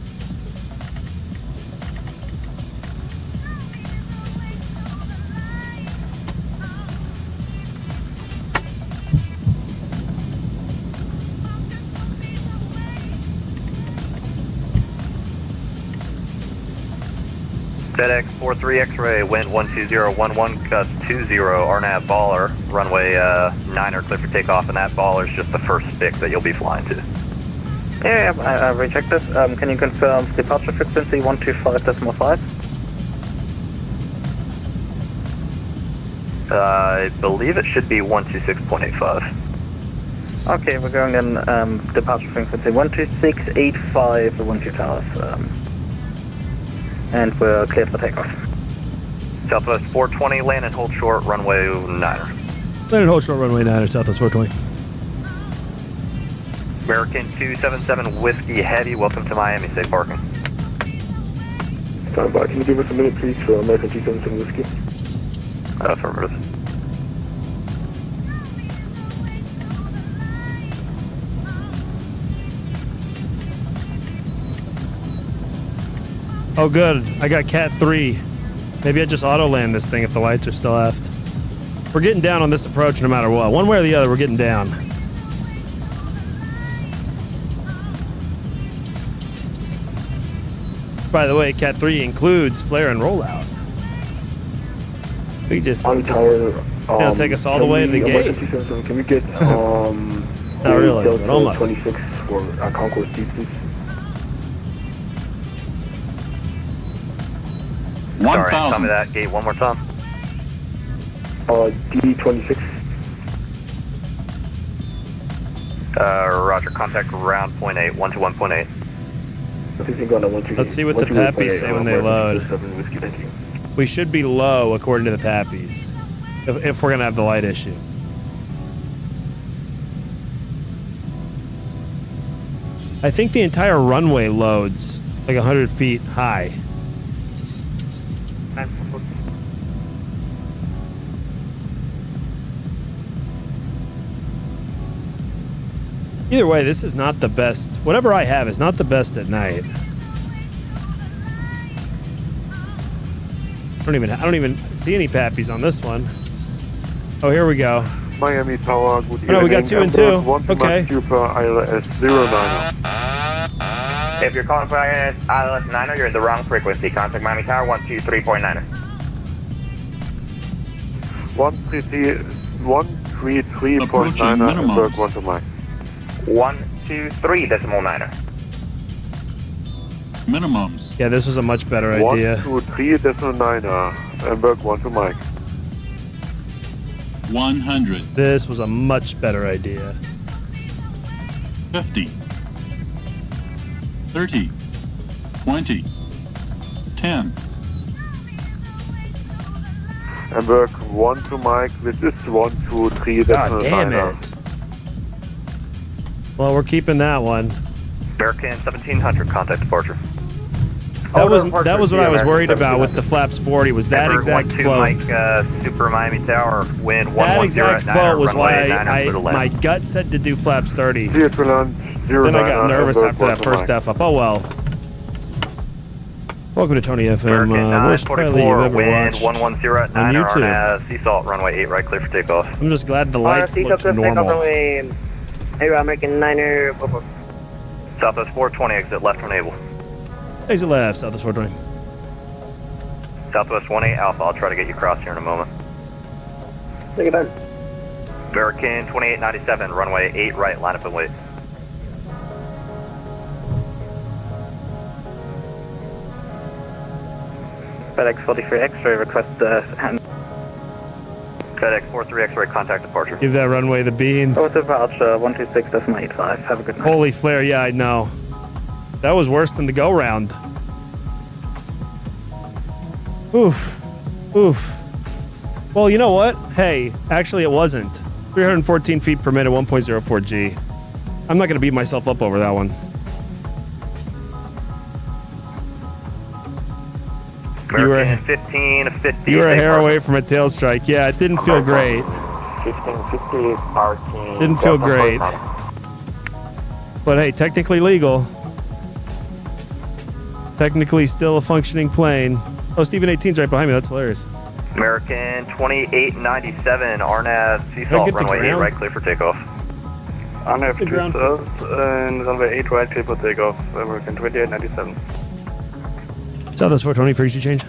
FedEx 43 X-ray, wind 12011, gust 20, RNAV baller, runway 9er, clear for takeoff, and that baller is just the first stick that you'll be flying to. Yeah, I rechecked this. Can you confirm departure frequency 125.5? I believe it should be 126.85. Okay, we're going in departure frequency 126.85 for 12 towers. And we're clear for takeoff. Southwest 420, land and hold short, runway 9er. Land and hold short, runway 9er, Southwest 420. American 277 Whiskey Heavy, welcome to Miami, safe parking. Stand by. Can you give us a minute, please, for American 277 Whiskey? Affirmative. Oh, good. I got Cat 3. Maybe I just auto-land this thing if the lights are still aft. We're getting down on this approach no matter what. One way or the other, we're getting down. By the way, Cat 3 includes flare and rollout. We just take us all the way to the gate. Can we get Not really, but almost. 26 for Concourse D, please? Sorry, tell me that gate one more time. D26. Roger, contact round 0.8, 121.8. Let's see what the Pappies say when they load. We should be low according to the Pappies, if we're gonna have the light issue. I think the entire runway loads like 100 feet high. Either way, this is not the best. Whatever I have is not the best at night. I don't even see any pappies on this one. Oh, here we go. Miami Tower, good evening. Oh, no, we got 2 and 2. Okay. Super ILS 09. If you're calling for ILS 9er, you're in the wrong frequency. Contact Miami Tower 123.9er. 133.9er and Berg 1 to Mike. 123.9er. Minimums. Yeah, this was a much better idea. 123.9er and Berg 1 to Mike. 100. This was a much better idea. 50. 30. 20. 10. And Berg 1 to Mike, this is 123.9er. God damn it. Well, we're keeping that one. American 1700, contact departure. That was what I was worried about with the flaps 40, was that exact flow. Mike, Super Miami Tower, wind 110 That exact at flow 9er, was why runway 9er, my gut said to do flaps 30. Then I got nervous after that first F up. Oh well. Welcome to Tony FM. Worst pilot you've ever wind watched 110 at on 9er YouTube. on sea salt, runway 8 right, clear for takeoff. I'm just glad the lights look normal. Hey, American 9er. Southwest 420, exit left when able. Exit left, Southwest 420. Southwest 18 Alpha, I'll try to get you across here in a moment. Take it done. American 2897, runway 8 right, line up and wait. FedEx 43 X-ray, request hand. FedEx 43 X-ray, contact departure. Give that runway the beans. Over to Vouch 126.85. Have a good night. Holy flare, yeah, I know. That was worse than the go round. Oof. Oof. Well, you know what? Hey, actually it wasn't. 314 feet per minute, 1.04 G. I'm not going to beat myself up over that one. American 1550. You were a hair away from a tail strike. Yeah, it didn't feel great. 1550 parking. Didn't feel great. But hey, technically legal. Technically still a functioning plane. Oh, Stephen 18's right behind me. That's hilarious. American 2897, RNAV sea salt, runway 8 right, clear for takeoff. RNAV 2 south and runway 8 right, clear for takeoff. American 2897. Southwest 420 for easy change.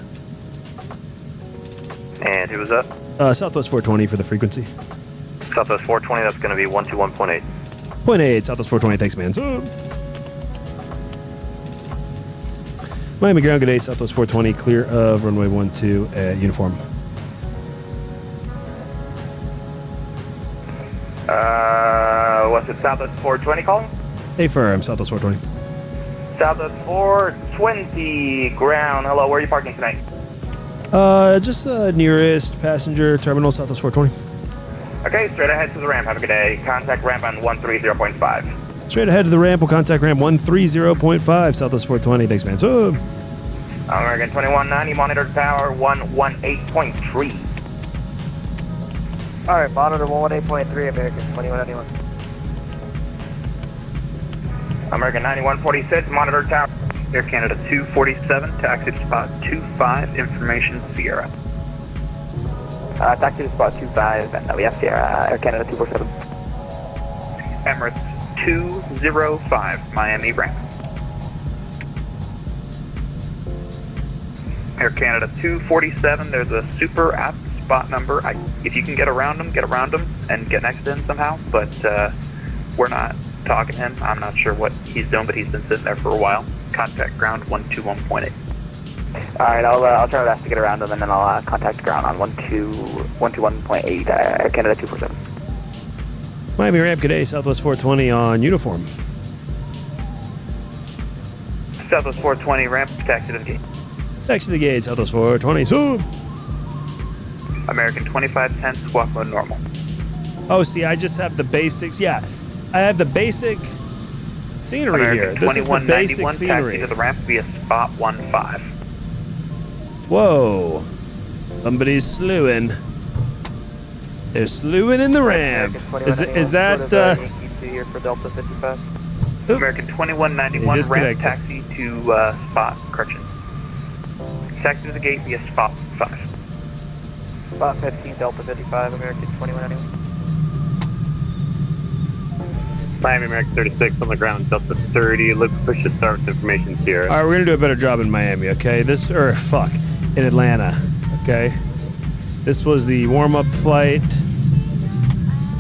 And who was that? Southwest 420 for the frequency. Southwest 420, that's going to be 121.8. 0.8, Southwest 420, thanks, man. So, Miami ground, good day, Southwest 420, clear of runway 12 at uniform. What's it, Southwest 420 calling? Hey, firm, Southwest 420. Southwest 420, ground. Hello, where are you parking tonight? Just nearest passenger terminal, Southwest 420. Okay, straight ahead to the ramp. Have a good day. Contact ramp on 130.5. Straight ahead to the ramp, we'll contact ramp 130.5, Southwest 420, thanks, man. So, American 2190, monitor tower 118.3. Alright, monitor 118.3, American 2191. American 9146, monitor tower. Air Canada 247, taxi to spot 25, information Sierra. Taxi to spot 25, and we have Sierra, Air Canada 247. Emirates 205, Miami ramp. Air Canada 247, there's a super app spot number. If you can get around them, and get next to him somehow, but we're not talking to him. I'm not sure what he's doing, but he's been sitting there for a while. Contact ground 121.8. Alright, I'll try my best to get around him, and then I'll contact ground on 121.8, Air Canada 247. Miami ramp, good day, Southwest 420 on uniform. Southwest 420, ramp, taxi to the gate. Taxi to the gate, Southwest 420, so. American 2510, squawk mode normal. Oh, see, I just have the basics. Yeah, I have the basic scenery American here. This is the basic taxi scenery. to the ramp via spot 15. Whoa. Somebody's slewing. They're slewing in the ramp. Is that 2 here for Delta 55. American 2191, ramp disconnected. taxi to spot, correction. Taxi to the gate via spot 5. Spot 15, Delta 55, American 2191. Miami American 36 on the ground, Delta 30. Look, push to start with information Sierra. All right, we're gonna do a better job in Miami, okay? In Atlanta, okay? This was the warm-up flight.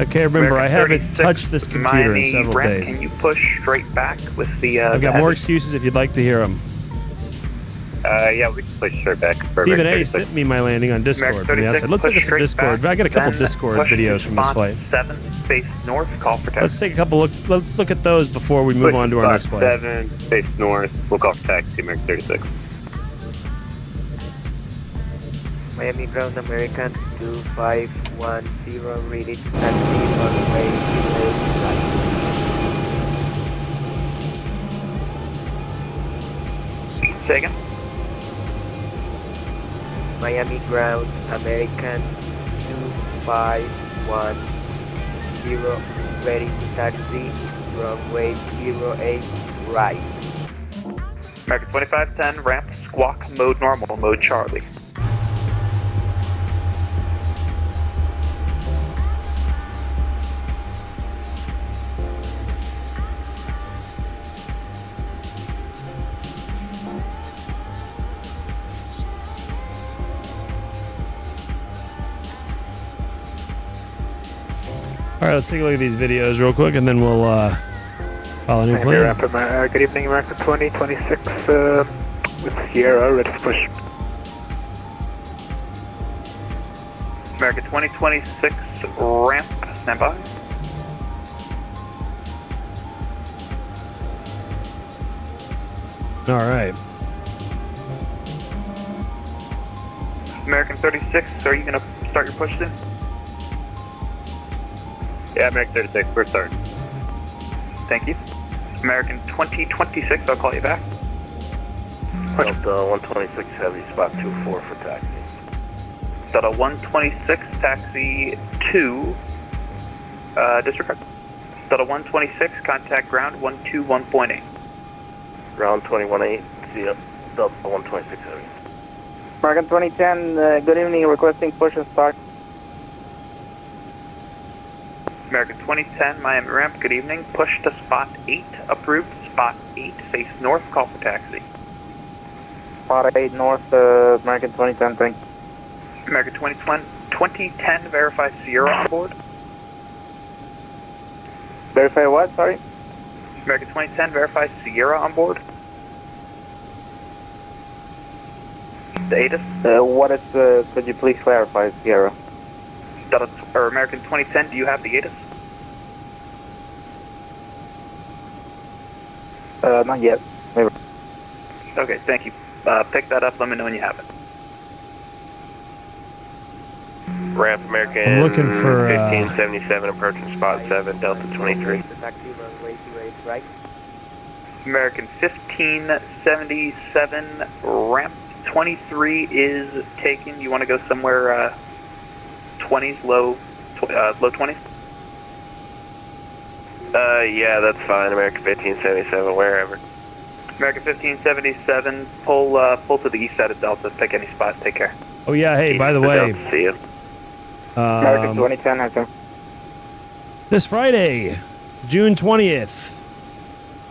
Okay, remember, I haven't touched this computer Miami in several ramp, days. Can you push straight back with the I've got more excuses if you'd like to hear them. Yeah, we can push straight back. Stephen A. sent me my landing on Discord from the outside. Let's look at some Discord. I got a couple Discord videos from this flight. 7, face north, call for taxi. Let's take a couple let's look at those before we move on to our next flight. 7, face north, we'll call for taxi, American 36. Miami ground, American 2510, ready to taxi, runway 28 right. Say again? Miami ground, American 2510, ready to taxi, runway 08 right. American 2510, ramp, squawk, mode normal, mode Charlie. All right, let's take a look at these videos real quick, and then we'll follow a new plan. Good evening, American 2026 with Sierra, ready to push. American 2026, ramp, stand by. All right. American 36, are you going to start your push soon? Yeah, American 36, we're starting. Thank you. American 2026, I'll call you back. Delta 126 Heavy, spot 24 for taxi. Delta 126, taxi 2, disregard. Delta 126, contact ground 121.8. Ground 21.8, see ya. Delta 126 Heavy. American 2010, good evening, requesting push and start. American 2010, Miami ramp, good evening. Push to spot 8, approved. Spot 8, face north, call for taxi. Spot 8 north, American 2010, thank you. American 2010, verify Sierra on board. Verify what, sorry? American 2010, verify Sierra on board. The ATIS. What is, could you please clarify, Sierra? Or American 2010, do you have the ATIS? Not yet. Maybe. Okay, thank you. Pick that up, let me know when you have it. Ramp American I'm looking for 1577, approaching spot 7, Delta 23. Taxi, runway 28 right. American 1577, ramp 23 is taken. You want to go somewhere 20s, low 20s? Yeah, that's fine. American 1577, wherever. American 1577, pull to the east side of Delta. Pick any spot. Take care. Oh yeah, hey, by the way, See you. American 2010, I think. this Friday, June 20th,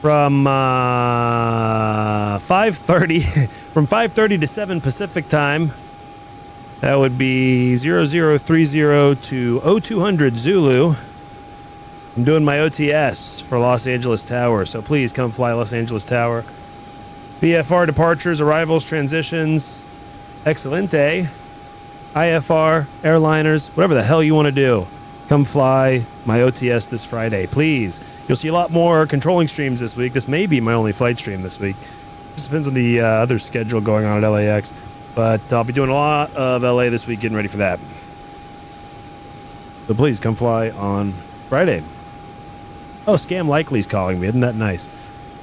from 5:30 from 5:30 to 7 Pacific time. That would be 0030 to 0200 Zulu. I'm doing my OTS for Los Angeles Tower, so please come fly Los Angeles Tower. VFR departures, arrivals, transitions, excelente, IFR, airliners, whatever the hell you want to do. Come fly my OTS this Friday, please. You'll see a lot more controlling streams this week. This may be my only flight stream this week. Just depends on the other schedule going on at LAX. But I'll be doing a lot of LA this week, getting ready for that. So please come fly on Friday. Oh, Scam Likely's calling me. Isn't that nice?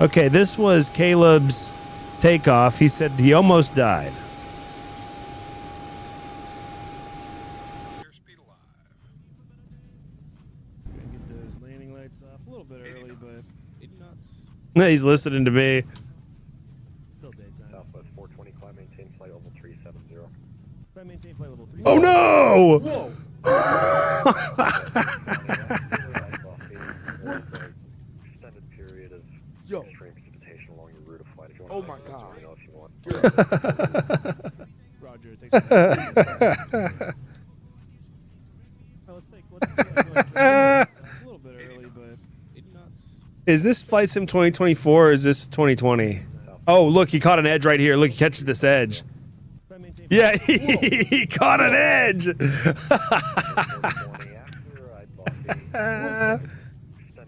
Okay, this was Caleb's takeoff. He said he almost died. Get those landing lights off a little bit early, but he's listening to me. Still daytime. Southwest 420, climb maintain flight level 370. Climb maintain flight level 370. Oh no! Whoa! Extended period of extreme precipitation along your route of flight. If you want my God. Let me know if you want. Roger, it takes a little bit early, but is this Flight Sim 2024 or is this 2020? Oh, look, he caught an edge right here. Look, he catches this edge. Yeah, he caught an edge.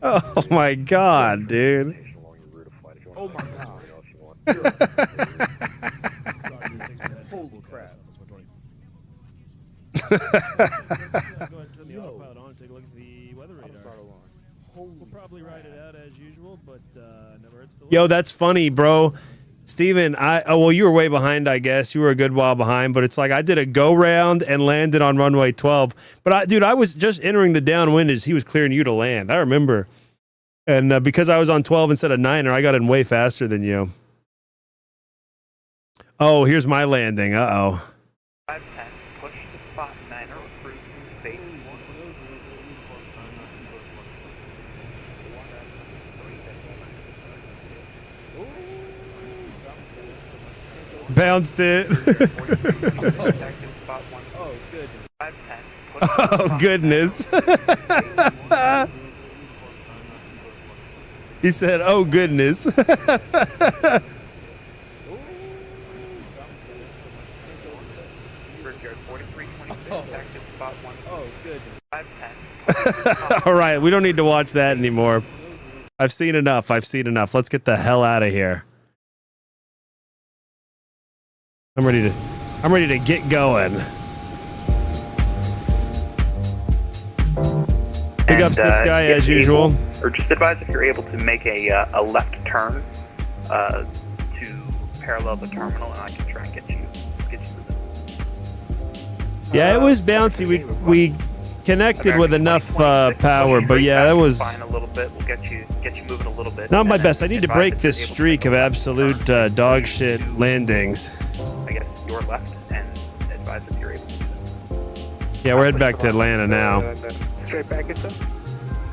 Oh my God, dude. Oh my God. Holy crap. We'll probably ride it out as usual, but never hurts to look. Yo, that's funny, bro. Steven, well, you were way behind, I guess. You were a good while behind, but it's like I did a go round and landed on runway 12. But dude, I was just entering the downwind as he was clearing you to land. I remember. And because I was on 12 instead of 9er, I got in way faster than you. Oh, here's my landing. Uh-oh. 510, push to spot 9er, cruise to space. Bounced it. Oh, goodness. He said, oh, goodness. All right, we don't need to watch that anymore. I've seen enough. I've seen enough. Let's get the hell out of here. I'm ready to get going. Big ups this guy as usual. Or just advise if you're able to make a left turn to parallel the terminal, and I can try and get you moving. Yeah, it was bouncy. We connected with enough power, but yeah, that was fine a little bit. We'll get you moving a little bit. not my best. I need to break this streak of absolute dog shit landings. I guess your left, and advise if you're able to. Yeah, we're heading back to Atlanta now. Straight back, it's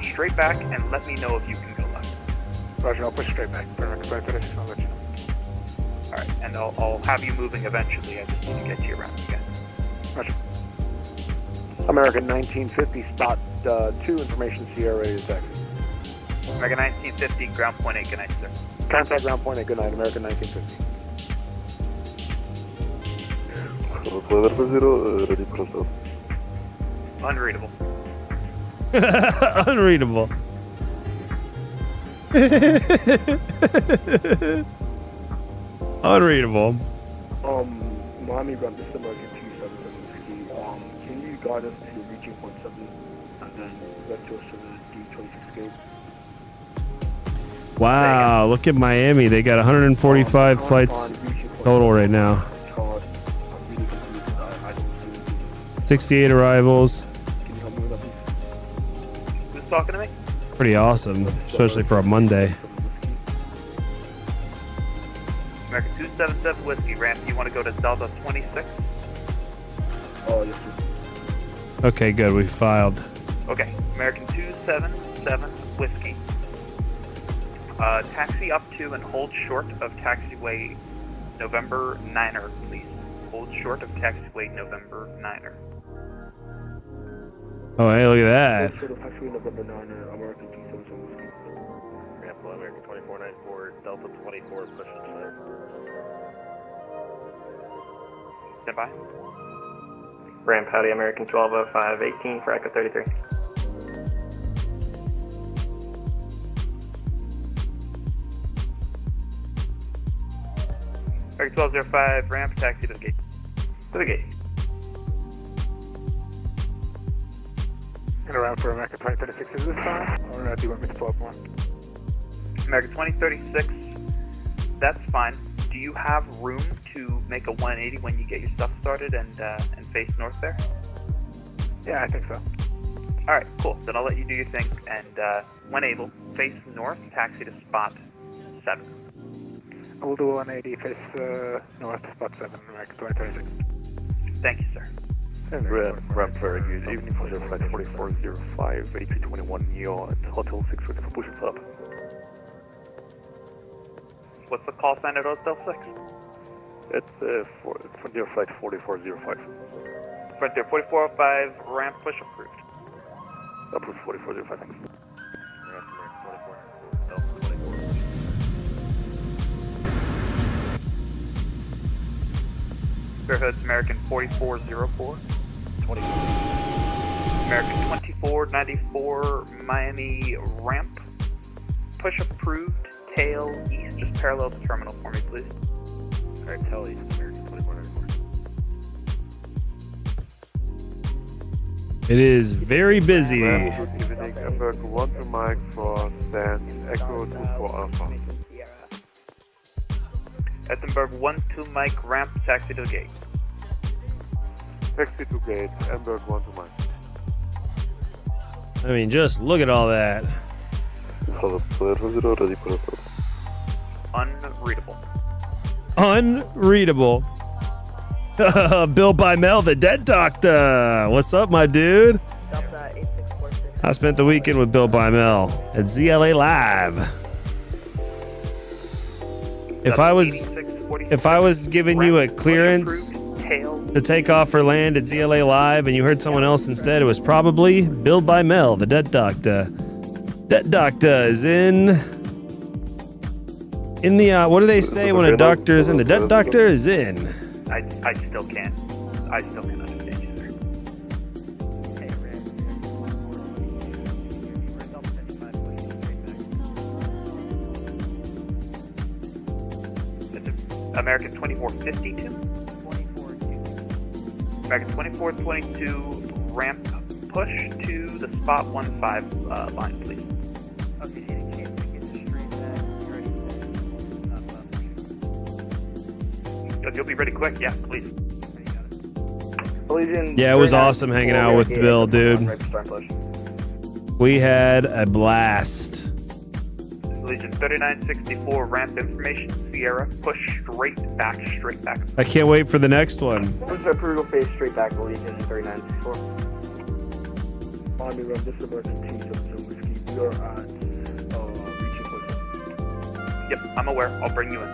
straight back, and let me know if you can go left. Roger, I'll push straight back. I'll let you know. Alright, and I'll have you moving eventually. I just need to get you around again. Roger. American 1950, spot 2, information Sierra is taxi. American 1950, ground point 8, good night, sir. Contact ground point 8, good night, American 1950. Unreadable. Unreadable. Unreadable. Miami ground, this is American 277 can you guide us to reaching point 7 and then get to us to the D26 gate? Wow, look at Miami. They got 145 flights total right now. 68 arrivals. Can you help me with that, please? Who's talking to me? Pretty awesome, especially for a Monday. American 277 Whiskey, ramp, you want to go to Delta 26? Oh, yes, sir. Okay, good. We filed. Okay, American 277 Whiskey. Taxi up to and hold short of taxiway November 9er, please. Hold short of taxiway November 9er. Oh, hey, look at that. Short of taxiway November 9er, American 277 Whiskey. Ramp below American 2494, Delta 24, push inside. Stand by. Ramp howdy, American 120518 for Echo 33. American 1205, ramp, taxi to the gate. To the gate. And around for American 2036 is this time? Or do you want me to 12-1? American 2036, that's fine. Do you have room to make a 180 when you get your stuff started and face north there? Yeah, I think so. Alright, cool. Then I'll let you do your thing, and when able, face north, taxi to spot 7. I will do 180 face north, spot 7, American 2036. Thank you, sir. And ramp very good. Evening for flight 4405, 8321 Neo at Hotel 6 with push up. What's the call sign at Hotel 6? It's Frontier flight 4405. Frontier 4405, ramp push approved. Approved 4405, thanks. Spearhead's American 4404. 24. American 2494, Miami ramp. Push approved, tail east, just parallel the terminal for me, please. Alright, tail east, American 2494. It is very busy. Good evening, Embark 1 to Mike for Stand Echo 24 Alpha. Ettenberg 1-2 Mike, ramp, taxi to the gate. Taxi to gate, Embark 1 to Mike. I mean, just look at all that. Unreadable. Unreadable. Bill by Mel, the dead doctor. What's up, my dude? I spent the weekend with Bill by Mel at ZLA Live. If I was giving you a clearance to take off or land at ZLA Live and you heard someone else instead, it was probably Bill by Mel, the dead doctor. Dead doctor is in the what do they say when a doctor is in? The dead doctor is in. I still can't understand you, sir. American 2452. American 2422, ramp push to the spot 15 line, please. You'll be ready quick, yeah, please. Yeah, it was awesome hanging out with Bill, dude. We had a blast. Legion 3964, ramp information, Sierra, push straight back. I can't wait for the next one. Push approval face straight back, Legion 3964. Army run, this is emergency, so whiskey. You're at reaching point. Yep, I'm aware. I'll bring you in.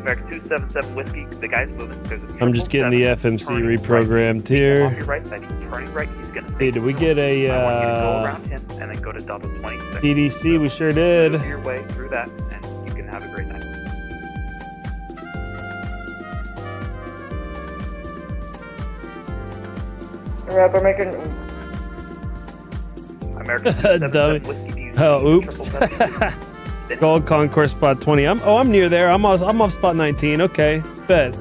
American 277 whiskey, the guy's moving. I'm just getting the FMC reprogrammed here. Off your right side, he's turning right, he's gonna Hey, did we get a I want you to go around him and then go to Delta 26. PDC? We sure did. Move your way through that, and you can have a great night. Rap American 277 whiskey. Oh, oops. Gold Concourse spot 20. I'm near there. I'm off spot 19. Okay, bet.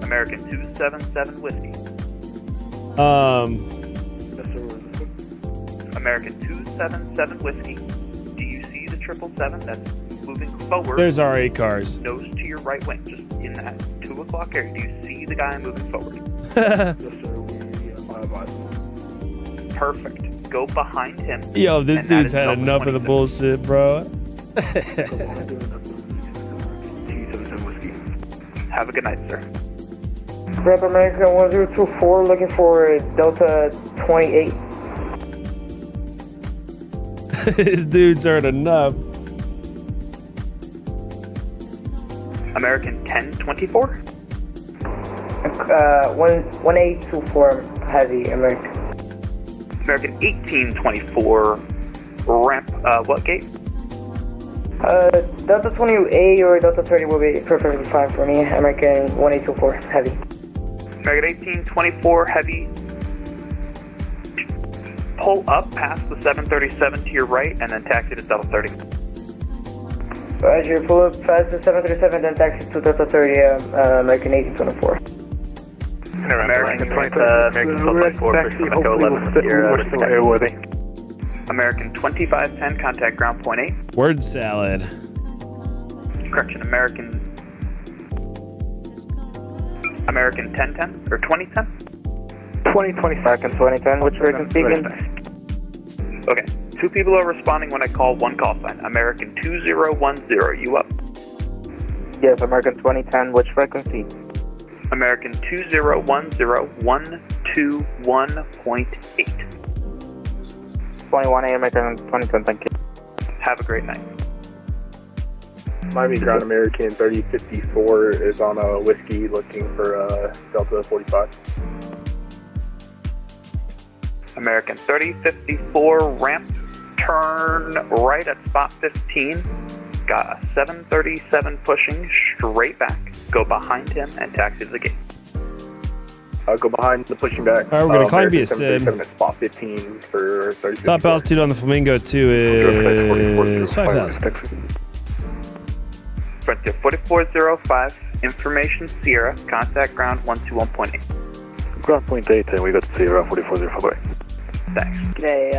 American 277 whiskey. American 277 whiskey. Do you see the 777 that's moving forward? There's RA cars. Nose to your right wing, just in that 2 o'clock area. Do you see the guy moving forward? Perfect. Go behind him. Yo, this dude's had enough of the bullshit, bro. Have a good night, sir. Rep American 1024, looking for Delta 28. This dude's heard enough. American 1024? 1824, heavy American. American 1824, ramp, what gate? Delta 20A or Delta 30 will be perfectly fine for me. American 1824, heavy. American 1824, heavy. Pull up past the 737 to your right and then taxi to Delta 30. Roger, pull up past the 737, then taxi to Delta 30, American 1824. American 1224, Echo 11, Sierra, airworthy. American 2510, contact ground point 8. Word salad. Correction, American 1010, or 2010? American 2010, which frequency again? Okay. 2 people are responding when I call 1 call sign. American 2010, you up? Yes, American 2010, which frequency? American 2010, 121.8. 21A, American 2010, thank you. Have a great night. Miami Ground American 3054 is on a whiskey looking for Delta 45. American 3054, ramp, turn right at spot 15. Got a 737 pushing straight back. Go behind him and taxi to the gate. Go behind the pushing back. All right, we're going to climb via SID. At spot 15 for 30. Top altitude on the Flamingo 2 is 5,000. Frontier 4405, information Sierra, contact ground 121.8. Ground point 8, and we got Sierra 4405. Thanks. G'day,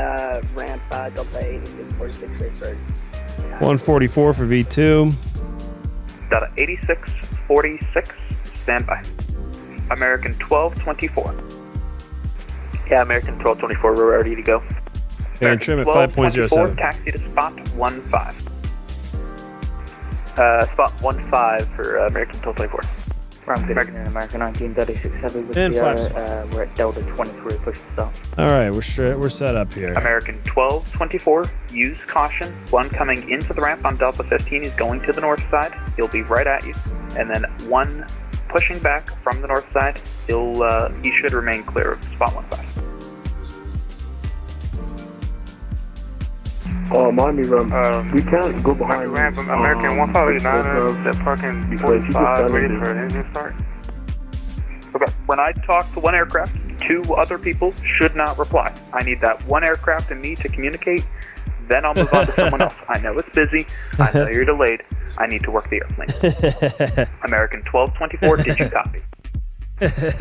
ramp Delta 8646 Rayford. 144 for V2. Data 8646, stand by. American 1224. Yeah, American 1224, we're ready to go. And trim at 5.07. Taxi to spot 15. Spot 15 for American 1224. I'm good in American 1936 Heavy with And Sierra, we're at Delta 23, push to stop. All right, we're set up here. American 1224, use caution. One coming into the ramp on Delta 15 is going to the north side. He'll be right at you. And then one pushing back from the north side, he should remain clear of spot 15. Miami Rum, we can't go behind ramp. American 159, set parking 45, ready for an engine start. Okay, when I talk to one aircraft, 2 other people should not reply. I need that one aircraft and me to communicate, then I'll move on to someone else. I know it's busy, I know you're delayed, I need to work the airplane. American 1224, did you copy?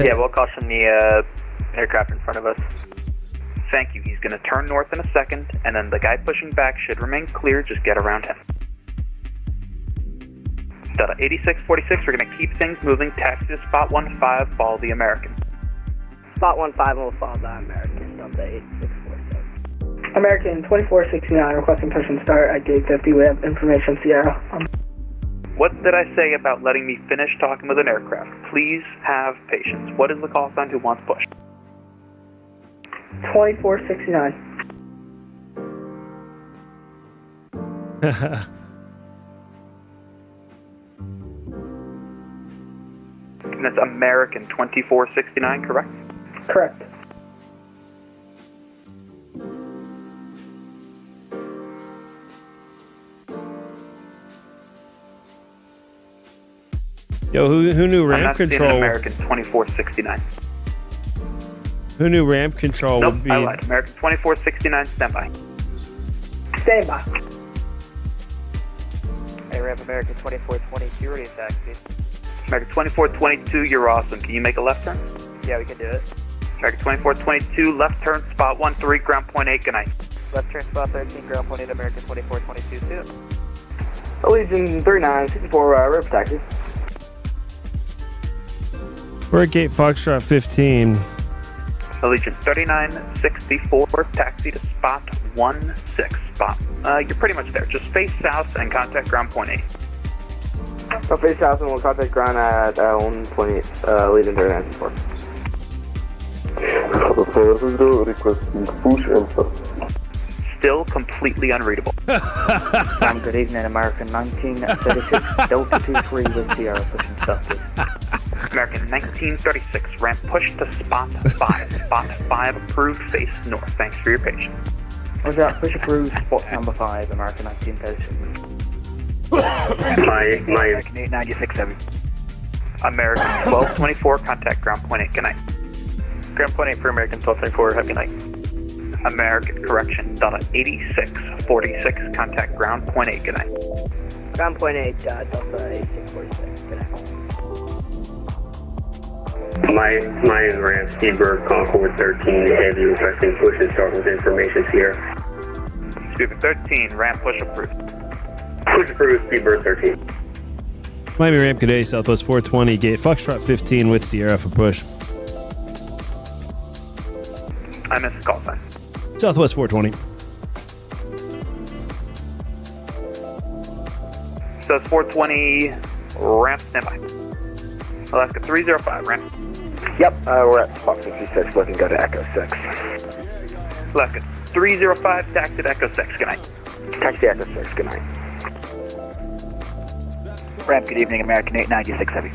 Yeah, we'll caution the aircraft in front of us. Thank you. He's going to turn north in a second, and then the guy pushing back should remain clear. Just get around him. Delta 8646, we're going to keep things moving. Taxi to spot 15, follow the American. Spot 15 will follow the American, Delta 8647. American 2469, requesting push and start at gate 50. We have information Sierra. What did I say about letting me finish talking with an aircraft? Please have patience. What is the call sign who wants push? 2469. And that's American 2469, correct? Correct. Yo, who knew ramp control? American 2469. Who knew ramp control would be? I lied. American 2469, standby. Standby. Hey, ramp American 2422, ready to taxi. American 2422, you're awesome. Can you make a left turn? Yeah, we can do it. American 2422, left turn, spot 13, ground point 8, good night. Left turn, spot 13, ground point 8, American 2422, see it. Allegiant 3964, ready for taxi. We're at gate Foxtrot 15. Allegiant 3964, taxi to spot 16. Spot. You're pretty much there. Just face south and contact ground point 8. So face south and we'll contact ground at 1.8, Allegiant 3964. Requesting push and start. Still completely unreadable. Good evening, American 1936, Delta 23 with Sierra, pushing stop, please. American 1936, ramp push to spot 5. Spot 5 approved, face north. Thanks for your patience. What's that? Push approved, spot number 5, American 1936. American 8967. American 1224, contact ground point 8, good night. Ground point 8 for American 1224, have a good night. American correction, Delta 8646, contact ground point 8, good night. Ground point 8, Delta 8646, good night. My ramp, Speedbird, Concord 13, heavy, requesting push and start with information here. Speedbird 13, ramp push approved. Push approved, Speedbird 13. Miami ramp today, Southwest 420, gate Foxtrot 15 with Sierra for push. I missed the call sign. Southwest 420. So 420, ramp standby. Alaska 305, ramp. Yep, we're at spot 56, looking good at Echo 6. Alaska 305, taxi to Echo 6, good night. Taxi Echo 6, good night. Ramp, good evening, American 896 Heavy.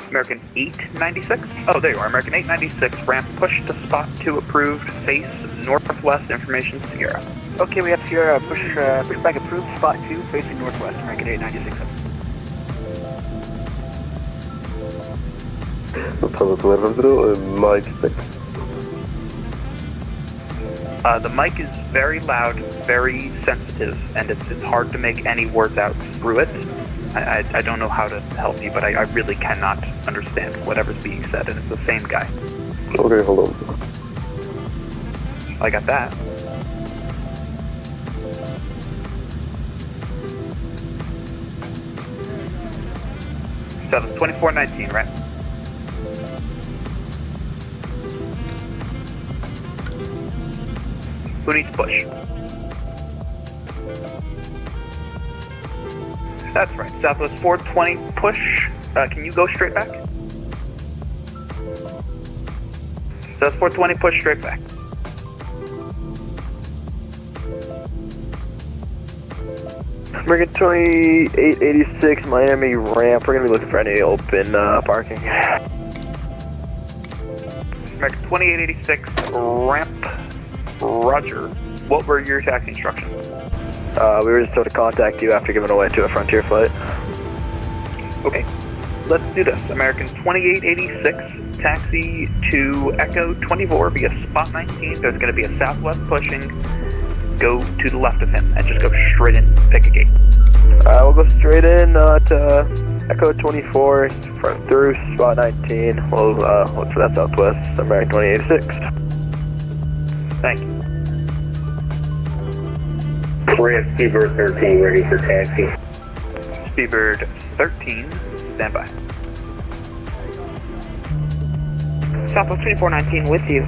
American 896? Oh, there you are. American 896, ramp push to spot 2 approved, face northwest, information Sierra. Okay, we have Sierra pushback approved, spot 2, facing northwest, American 896 Heavy. Mike 6. The mic is very loud, very sensitive, and it's hard to make any words out through it. I don't know how to help you, but I really cannot understand whatever's being said, and it's the same guy. Okay, hold on. I got that. So that's 2419, right? Who needs push? That's right. Southwest 420 push. Can you go straight back? Southwest 420 push straight back. American 2886 Miami ramp. We're going to be looking for any open parking. American 2886 ramp. Roger. What were your taxi instructions? We were just told to contact you after giving away to a Frontier flight. Okay, let's do this. American 2886, taxi to Echo 24 via spot 19. There's going to be a southwest pushing. Go to the left of him and just go straight in, pick a gate. We'll go straight in to Echo 24 through spot 19. We'll look for that southwest, American 2886. Thank you. We're at Speedbird 13, ready for taxi. Speedbird 13, stand by. Southwest 2419 with you.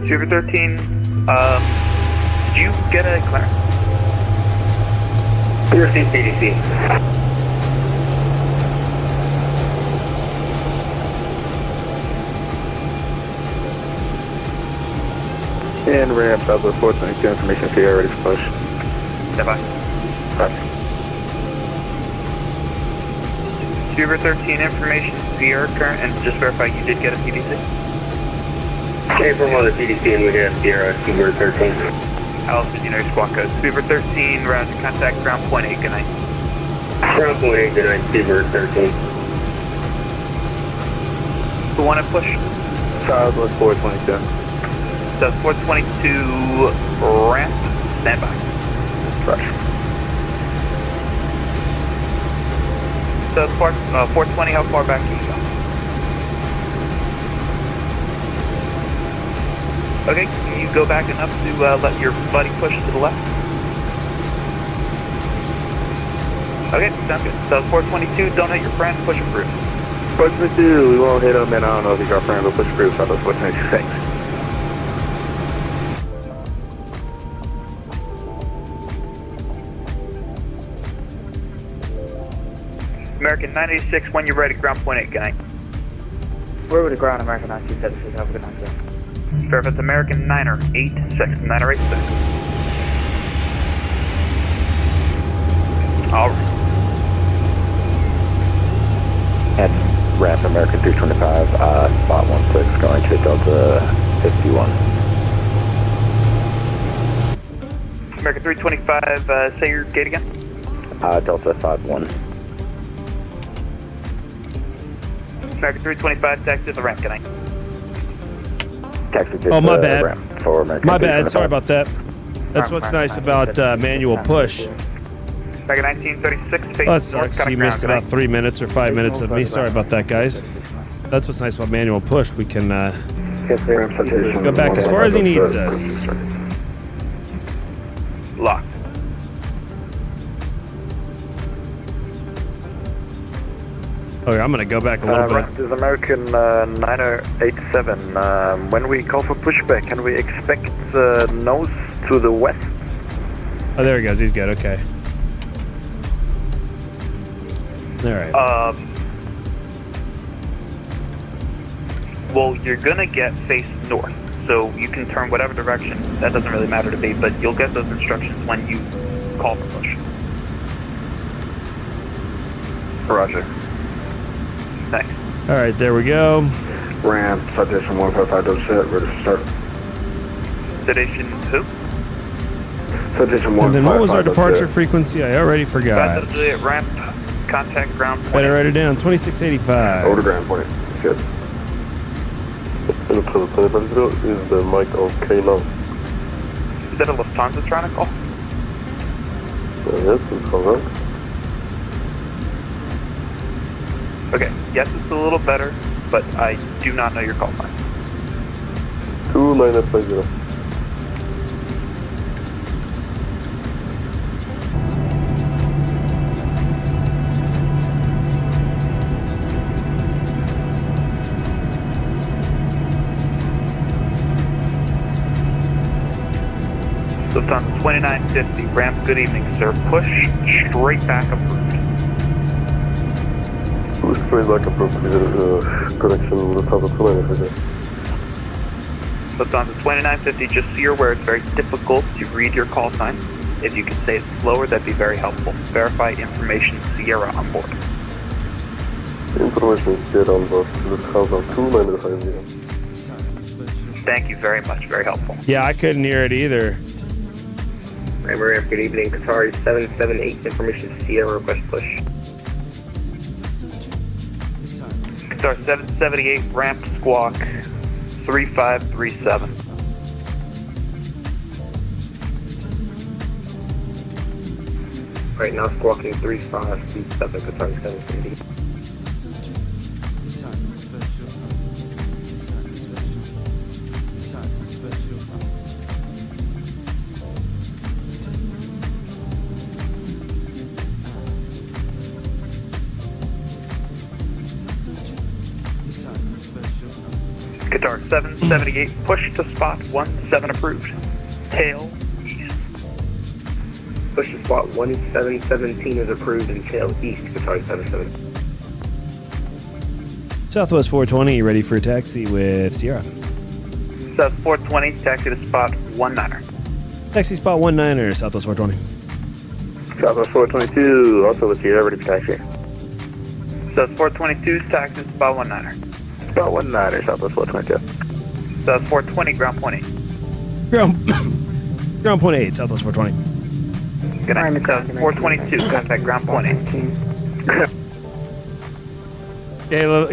Speedbird 13, did you get a clearance? We received PDC. And ramp Southwest 422, information Sierra, ready for push. Stand by. Roger. Speedbird 13, information Sierra current, and just verify you did get a PDC? April 1 of the PDC, and we have Sierra, Speedbird 13. Alice Engineer Squawk Code. Speedbird 13, round to contact ground point 8, good night. Ground point 8, good night, Speedbird 13. Who want to push? Southwest 422. So 422 ramp, stand by. Roger. So 420, how far back can you go? Okay, can you go back enough to let your buddy push to the left? Okay, sounds good. So 422, don't hit your friend, push approved. 422, we won't hit him, and I don't know if he's our friend, but push through Southwest 426. American 986, when you're ready, ground point 8, good night. Where would the ground, American 926, have a good night, sir. Fairfax American 9er 86, 9er 86. All right. And ramp American 325, spot 16, going to Delta 51. American 325, say your gate again. Delta 51. American 325, taxi to the ramp, good night. Taxi to Oh, my the bad. ramp for American My bad. 325. Sorry about that. That's what's nice about manual push. American 1936, face Oh, that north, sucks. cut You ground, missed good about night. 3 minutes or 5 minutes of me. Sorry about that, guys. That's what's nice about manual push. We can Go back as far as he needs us. Locked. Okay, I'm gonna go back a little bit. This is American 987. When we call for pushback, can we expect nose to the west? Oh, there he goes. He's good. Okay. All right. Well, you're gonna get face north, so you can turn whatever direction. That doesn't really matter to me, but you'll get those instructions when you call for push. Roger. Thanks. All right, there we go. Ramp, citation 155 set, ready to start. Citation who? Citation And then what was our 155 departure set. frequency? I already forgot. Juliet ramp, contact ground point. Better write it down. 2685. Over ground point. Good. Is the mic okay now? Is that a Lufthansa trying to call? Yes, it's correct. Okay, yes, it's a little better, but I do not know your call sign. 2950. Lufthansa 2950, ramp, good evening, sir. Push straight back approved. Straight back approved, correction, Lufthansa 2950. Lufthansa 2950, just so you're aware, it's very difficult to read your call sign. If you could say it slower, that'd be very helpful. Verify information Sierra on board. Information Sierra on board, Lufthansa 2950. Thank you very much, very helpful. Yeah, I couldn't hear it either. Primary, good evening. Qatar 778, information Sierra, request push. Qatar 778, ramp, squawk 3537. Right now, squawking 3537, Qatar 778. Qatar 778, push to spot 17 approved. Tail east. Push to spot 1717 is approved and tail east, Qatar 77. Southwest 420, you ready for a taxi with Sierra? South 420, taxi to spot 19er. Taxi spot 19er, Southwest 420. Southwest 422, also with Sierra, ready for taxi. South 422, taxi to spot 19er. Spot 19er, Southwest 422. South 420, ground point 8. Ground point 8, Southwest 420. Good night. South 422, contact ground point 8. Caleb,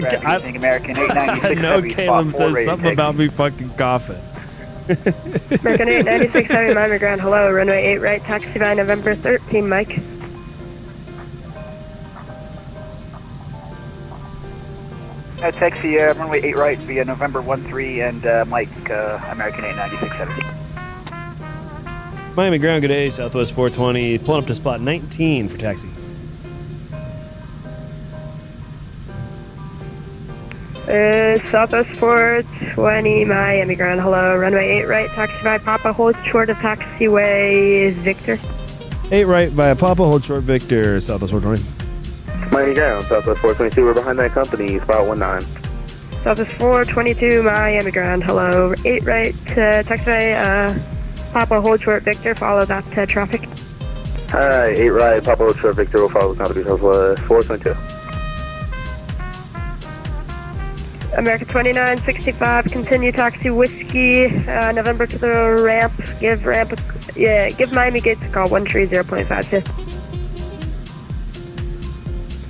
American 896. I know Caleb says something about me fucking coughing. American 896, Heavy Miami Ground, hello, runway 8 right, taxi by November 13, Mike. Taxi runway 8 right via November 13 and Mike, American 896 70. Miami Ground, good day, Southwest 420, pulling up to spot 19 for taxi. Southwest 420, Miami Ground, hello, runway 8 right, taxi by Papa, hold short of taxiway Victor. 8 right via Papa, hold short Victor, Southwest 420. Miami Ground, Southwest 422, we're behind that company, spot 19. Southwest 422, Miami Ground, hello, 8 right, taxiway Papa, hold short Victor, follow that traffic. Hi, 8 right, Papa, hold short Victor, we'll follow the company, Southwest 422. America 2965, continue taxi whiskey, November to the ramp, give Miami Gates a call, 130.5.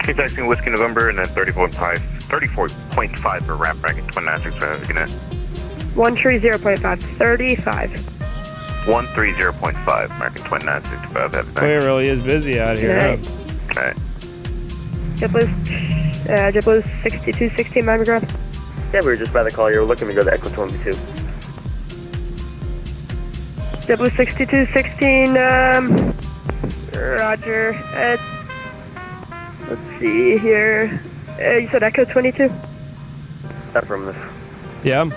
Keep taxiing whiskey November and then 34.5 for ramp ranking 2965, good night. 130.5, 35. 130.5, American 2965, have a night. Boy, it really is busy out here. Right. Okay. JetBlue 6260, Miami Ground. Yeah, we were just by the call. You were looking to go to Echo 22. W6216, roger. Let's see here. You said Echo 22? Affirmative. Yeah.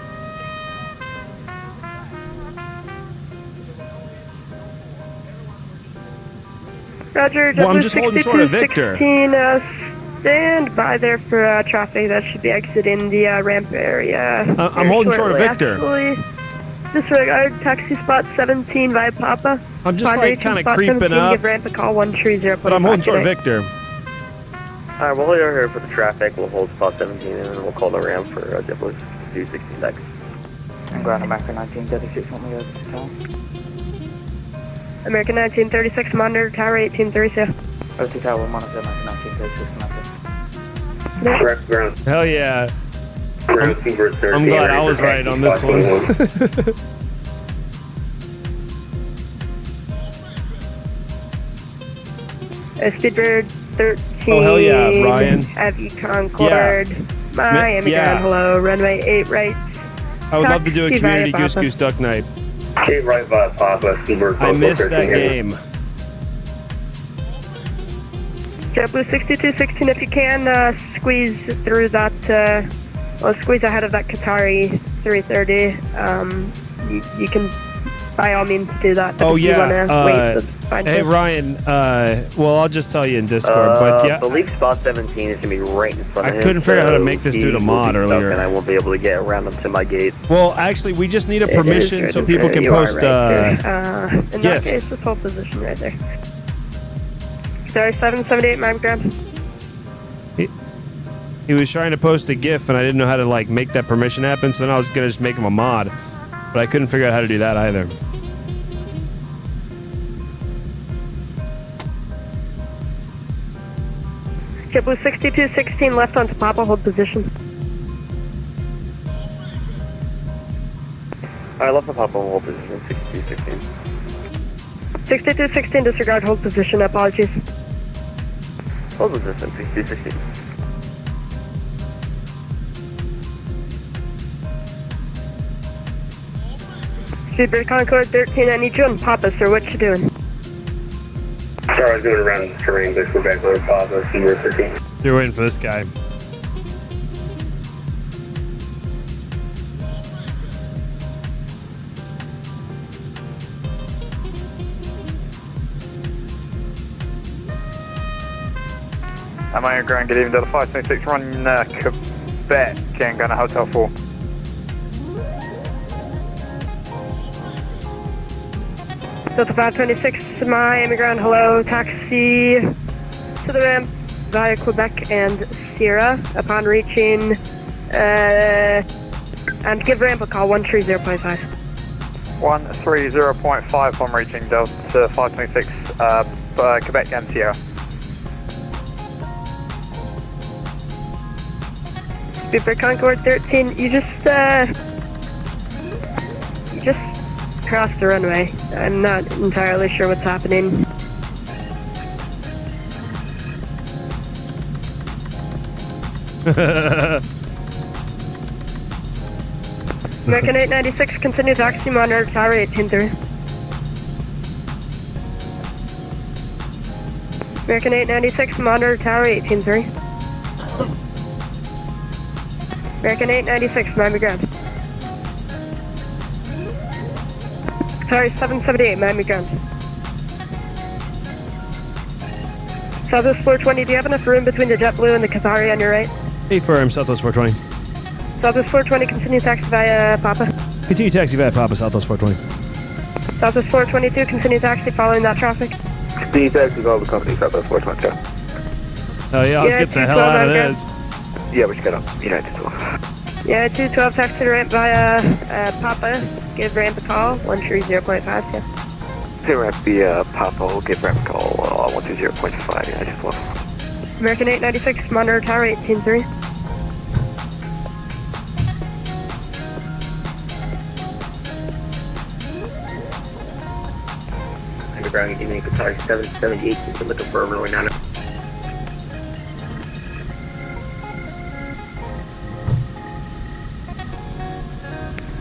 Roger, Well, I'm just holding short of Victor. W6216, stand by there for traffic that should be exiting the ramp area. I'm holding short of Victor. Actually, disregard taxi spot 17 via Papa. I'm just like kind of spot creeping 17, up. Give ramp a call 130. But I'm holding short of Victor. Alright, we'll hold here for the traffic. We'll hold spot 17 and then we'll call the ramp for W216 next. I'm ground American 1936 on the other side. American 1936, monitor tower 1830. OT Tower, monitor American 1936, monitor. Correct ground. Hell yeah. Ground Super 13. I'm glad I was right on this one. Speedbird 13. Oh, hell yeah, Ryan. Heavy Concord. Miami ground, hello. Runway 8 right. I would love to do a Taxi community via Goose Papa. Goose Duck night. 8 right via Papa, Super I missed that game. JetBlue 6216, if you can, squeeze through that, squeeze ahead of that Qatari 330. You can, by all means, do that. But Oh, if you yeah. wanna wait, that's fine Hey, too. Ryan. Well, I'll just tell you in Discord. But yeah, I believe spot 17 is going to be right in front of him. I couldn't figure out how to so make this he dude a will mod be stuck earlier. And I won't be able to get around him to my gate. Well, actually, we just need a It is permission right so in people front- can you are post right there. In that GIFs. case, just hold position right there. Sorry, 778 Miami ground. He was trying to post a GIF, and I didn't know how to like make that permission happen. So then I was gonna just make him a mod, but I couldn't figure out how to do that either. JetBlue 6216 left onto Papa, hold position. Alright, left for Papa, hold position 6216. 6216 disregard, hold position, apologies. Hold position 6216. Speedbird Concord 13, I need you on Papa, sir, what you doing? Sorry, I was going around the terrain, but we're back over Papa, Super 13. You're waiting for this guy. I'm on your ground, good evening, Delta 526, run Quebec, and going to Hotel 4. Delta 526, Miami ground, hello, taxi to the ramp via Quebec and Sierra. Upon reaching, and give ramp a call, 130.5. 130.5 on reaching Delta 526, Quebec and Sierra. Speedbird Concord 13, you just crossed the runway. I'm not entirely sure what's happening. American 896, continue taxi, monitor tower 183. American 896, monitor tower 183. American 896, Miami ground. Sorry, 778, Miami ground. Southwest 420, do you have enough room between the JetBlue and the Qatari on your right? Hey, firm, Southwest 420. Southwest 420, continue taxi via Papa. Continue taxi via Papa, Southwest 420. Southwest 422, continue taxi following that traffic. Speed taxis all the companies Southwest 422. Oh yeah, let's get the hell out of this. Yeah, we should get up. United 12. Yeah, 212 taxi to ramp via Papa. Give ramp a call, 130.5, yeah. Say ramp via Papa, we'll give ramp a call 120.5, United 12. American 896, monitor tower 183. Underground, give me a Qatar 778, you can look for a runway 9.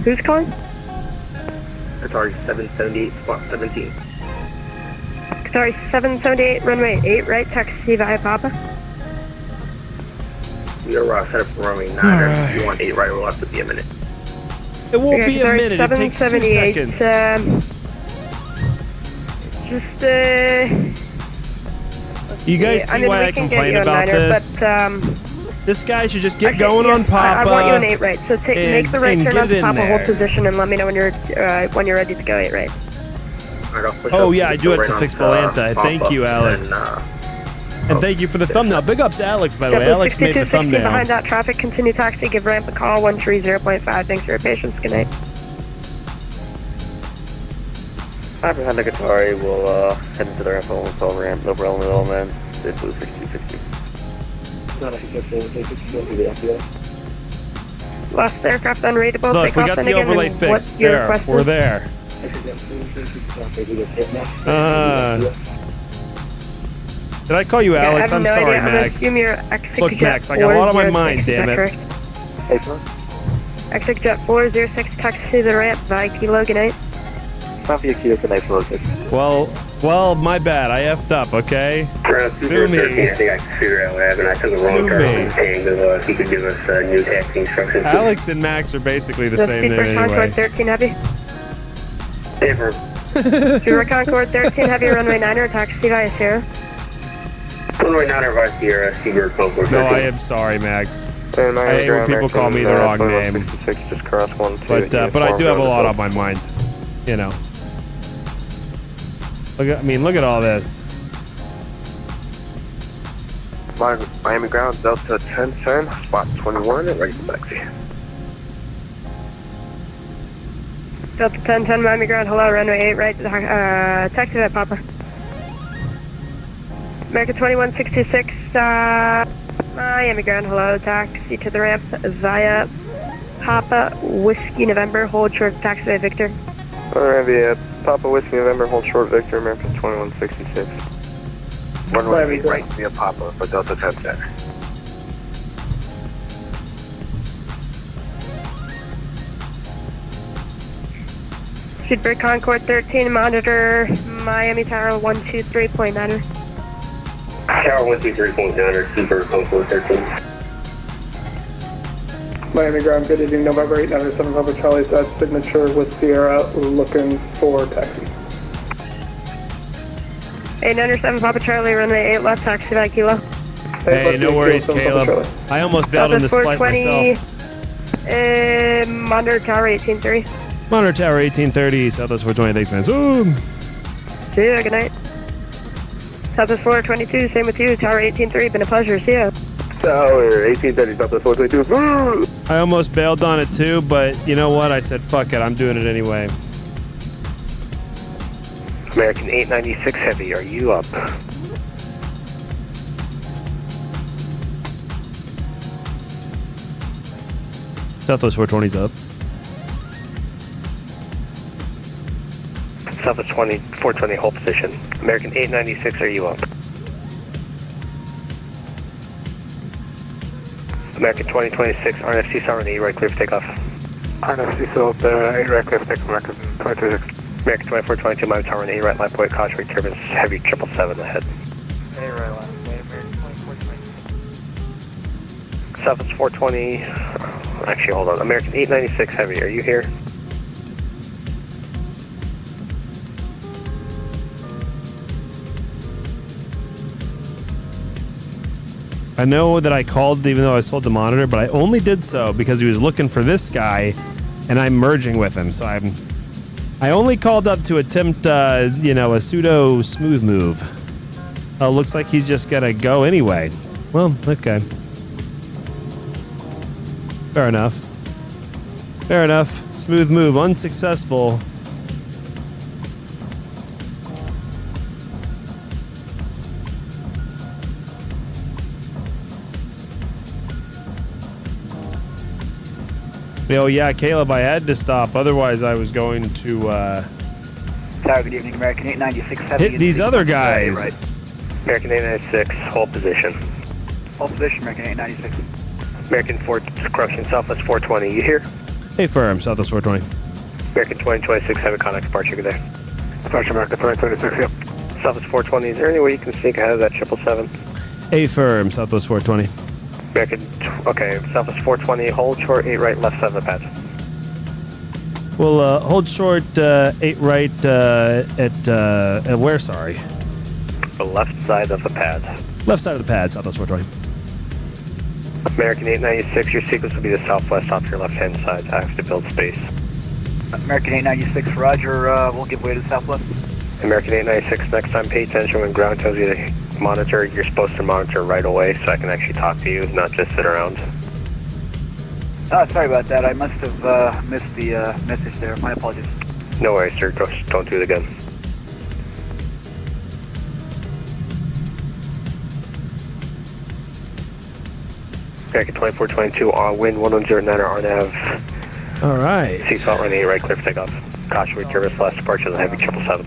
Who's calling? Qatar 778, spot 17. Sorry, 778, runway 8 right, taxi via Papa. We are set up for runway 9. Alright. If you want 8 right, we'll have to be a minute. It won't Okay, be a sorry, minute. It takes 2 778, seconds. Just, You guys see why I complain about this? But, This guy should just get okay, going yeah, on Papa. I want you in 8 right, so make the right and turn get on it in Papa, hold there. position, and let me know when you're ready to go 8 right. Oh yeah, I do have to fix Volanta. Thank you, Alex. And thank you for the thumbnail. Big ups, Alex, by the way. Alex made the 6216 thumbnail. behind that traffic, continue taxi, give ramp a call, 130.5. Thanks for your patience, good night. Hi, behind the Qatari, we'll head into the ramp, we'll call ramp, no problem at all, man. Stay blue 6260. Last aircraft unrateable. Look, take we off got then the again, overlay and what fixed. your There, request we're is. there. Did I call you Yeah, Alex? I I'm have no sorry, idea. I'm gonna Max. assume you're Exit Look, Jet Max, I got a lot on my 406, mind, is damn that it. correct? Exit Jet 406, taxi to the ramp, via Kilo, good night. Copy a Kilo, good night, focus. Well, my bad. I effed up, okay? Sue me. I think I can figure out what happened. I took a Sue wrong turn me. on Tango. He could give us new taxi instructions. Alex and Max are basically the Just same speed name for Concord anyway. 13 Heavy. Paper. Sierra Concord 13 Heavy, runway 9 or taxi via Sierra. Runway 9 or via Sierra, Seabird Concord 13. No, I am sorry, Max. I hate when people call me the wrong name. Just cross 1, 2. But I do have a lot on my mind. You know. Look at all this. Miami ground, Delta 1010, spot 21, ready for taxi. Delta 1010 Miami ground, hello, runway 8 right, taxi via Papa. America 2166, Miami ground, hello, taxi to the ramp via Papa Whiskey November, hold short, taxi via Victor. Alright, Papa Whiskey November, hold short, Victor, American 2166. Runway right via Papa for Delta 1010. Seabird Concord 13, monitor Miami Tower 123.9. Tower 123.9, Seabird Concord 13. Miami ground, good evening, November 897 Papa Charlie's at signature with Sierra, looking for taxi. 897 Papa Charlie, runway 8 left, taxi via Kilo. Hey, no worries, Caleb. I almost bailed on this flight myself. Monitor Tower 183. Monitor Tower 1830, Southwest 420, thanks, man. Zoom! See ya, good night. Southwest 422, same with you, Tower 183, been a pleasure, see ya. Tower 1830, Southwest 422. I almost bailed on it too, but you know what? I said, fuck it, I'm doing it anyway. American 896 Heavy, are you up? Southwest 420's up. Southwest 420, hold position. American 896, are you up? American 2026, RNFC Sovereignty, right clear for takeoff. RNFC so up there, 8 right clear for takeoff, American 2026. American 2422, Miami Tower 8 right line point, contrary turbines, heavy 777 ahead. 8 right line, American 2422. Southwest 420, actually hold on, American 896 Heavy, are you here? I know that I called even though I was told to monitor, but I only did so because he was looking for this guy, and I'm merging with him. So I only called up to attempt, a pseudo smooth move. Oh, looks like he's just gonna go anyway. Well, okay. Fair enough. Fair enough. Smooth move, unsuccessful. Oh yeah, Caleb, I had to stop. Otherwise, I was going to Tower, good evening, American 896 Heavy. hit these other guys. Right. American 896, hold position. Hold position, American 896. American 4, correction, Southwest 420, you here? Hey, firm, Southwest 420. American 2026, have a contact departure, good day. Departure American 2026, yep. Southwest 420, is there any way you can sneak ahead of that 777? Hey, firm, Southwest 420. American, okay, Southwest 420, hold short, 8 right, left side of the pad. We'll hold short 8 right at where, sorry? The left side of the pad. Left side of the pad, Southwest 420. American 896, your sequence will be the southwest off your left-hand side. I have to build space. American 896, roger, we'll give way to the southwest. American 896, next time pay attention when ground tells you to monitor. You're supposed to monitor right away so I can actually talk to you, not just sit around. Sorry about that, I must have missed the message there, my apologies. No worries, sir, don't do it again. American 2422, wind 109 RNAV. All right. Seatbelt running 8 right, clear for takeoff. Caution, return last departure of the heavy 777.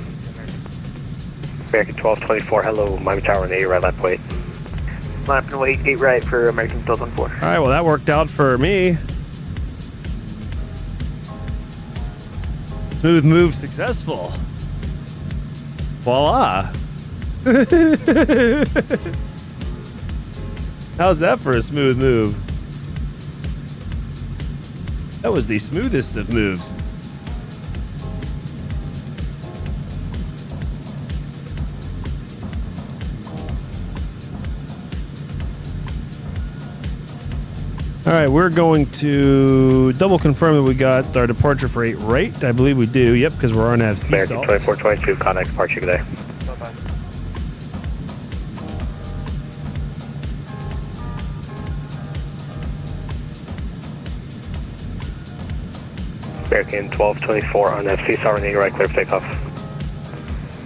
American 1224, hello, Miami Tower on 8 right, left wait. Line up and wait, 8 right for American 1214. All right, well, that worked out for me. Smooth move successful. Voila. How's that for a smooth move? That was the smoothest of moves. All right, we're going to double confirm that we got our departure for 8 right. I believe we do. Yep, because we're on FC American salt. 2422, contact departure today. Bye-bye. American 1224 on FC salt running 8 right, clear for takeoff.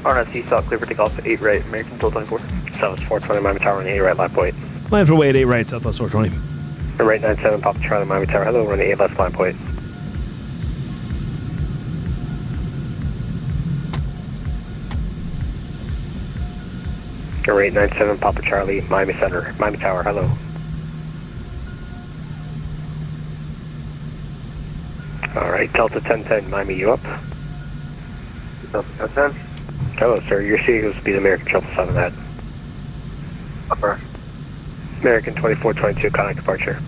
RNFC salt, clear for takeoff, 8 right, American 1224. Southwest 420, Miami Tower running 8 right, left wait. Line for weight 8 right, Southwest 420. Right 97, Papa Charlie, Miami Tower, hello, running 8 left, line point. Rate 97, Papa Charlie, Miami Center, Miami Tower, hello. Alright, Delta 1010, Miami, you up? Delta 1010. Hello, sir, your sequence will be the American 777 head. Upper. American 2422, contact departure.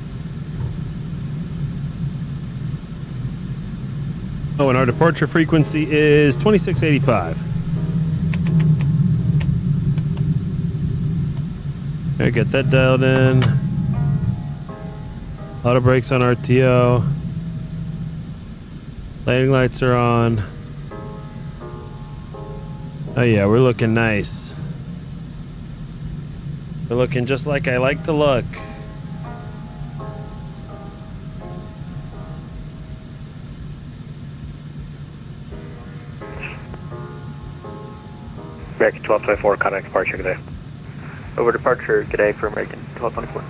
Oh, and our departure frequency is 2685. Okay, get that dialed in. Auto brakes on RTO. Landing lights are on. Oh yeah, we're looking nice. We're looking just like I like to look. American 1224, contact departure today. Over departure today for American 1224.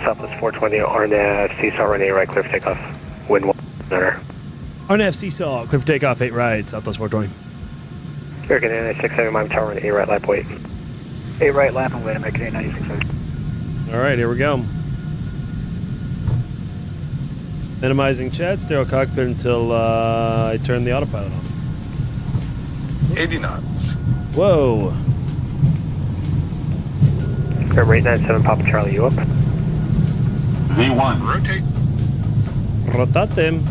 Southwest 420, RNAV, CSAR running 8 right, clear for takeoff. Wind 1 center. RNAV CSAL, clear for takeoff 8 right, Southwest 420. American 896, Miami Tower running 8 right, lap wait. 8 right, lap and wait, American 896. All right, here we go. Minimizing chat, stereo cockpit until I turn the autopilot on. 80 knots. Whoa. Rate 97, Papa Charlie, you up? V1, rotate. Rotate.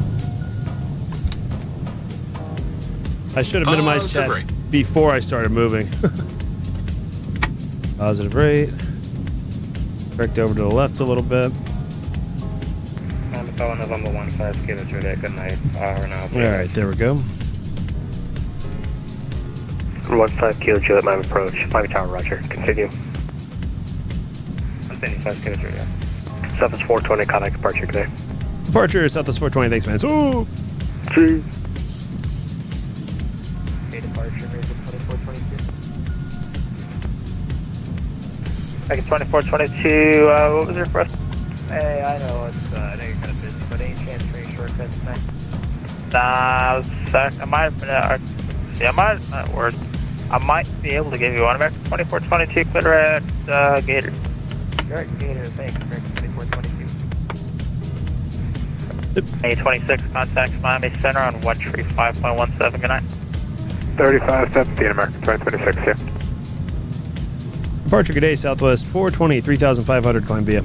I should have minimized chat before I started moving. Positive rate. Correct over to the left a little bit. November 15, give us really good night. Alright, there we go. 15 Kilo Juliet, Miami approach. Miami Tower, roger. Continue. 25 Kilo Juliet. Southwest 420, contact departure today. Departure, Southwest 420, thanks man. Ooh! Gee. Departure, American 2422. American 2422, what was your first? Hey, I know it's, I know you're kind of busy, but any chance for any shortcuts tonight? Nah, I might have been, see, I might be able to give you one. American 2422, clear at, Gator. You're at Gator, thanks, American 2422. A26 contacts Miami Center on 135.17. Good night. 3517 American 2026 here. Departure, good day, Southwest 420, 3500, climb via.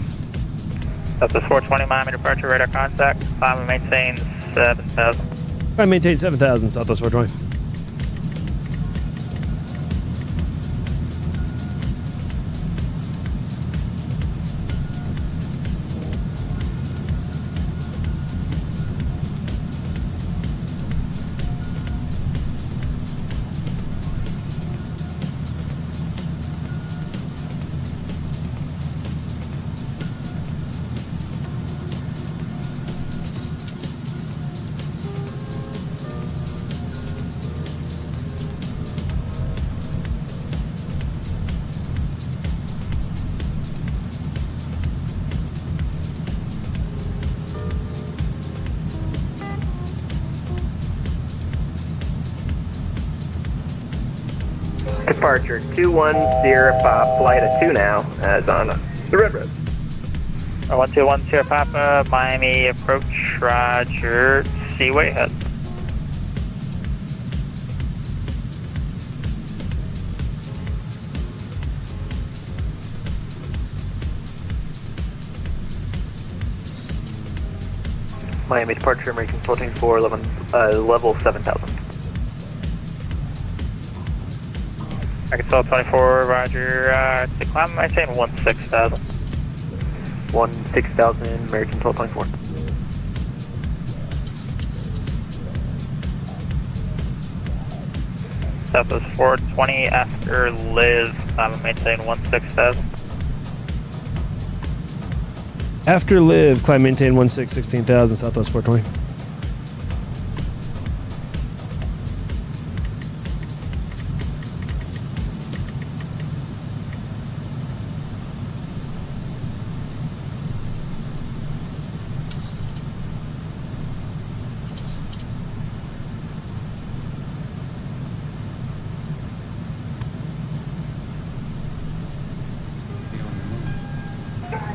Southwest 420 Miami departure, radar contact. Climb and maintain 7,000. Climb maintain 7000, Southwest 420. Departure 210 Pop, flight of 2 now, as on the red road. 1210 Papa, Miami approach, roger, Seaway head. Miami departure, American 424, level 7,000. Arkansas 24, roger, to climb, I say 16,000. 16,000, American 1224. Southwest 420 after Liz, climb and maintain 16,000. After live, climb maintain 16,000, Southwest 420.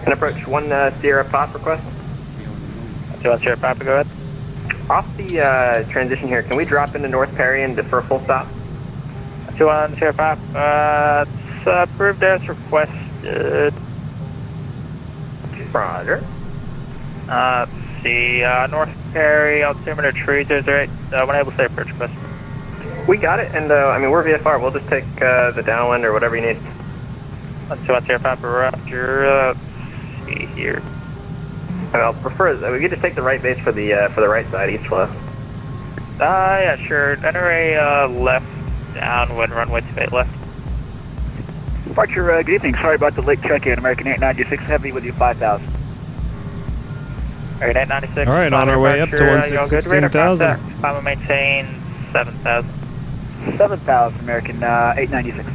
Can approach 1 Sierra Pop request. 2 Sierra Pop, go ahead. Off the transition here, can we drop into North Perry and defer full stop? 2 Sierra Pop, it's approved as requested. Roger. Let's see, North Perry, altimeter 308, when able to say approach request. We got it, and I mean, we're VFR, we'll just take the downwind or whatever you need. 2 Sierra Pop, roger, see here. I'll prefer that we could just take the right base for the right side, east flow. Yeah, sure. Enter a left downwind, runway 28 left. Departure, good evening. Sorry about the late check-in. American 896 Heavy with you 5,000. American 896. All right, on our way up to 16,000. Climb and maintain 7,000. 7,000, American 896.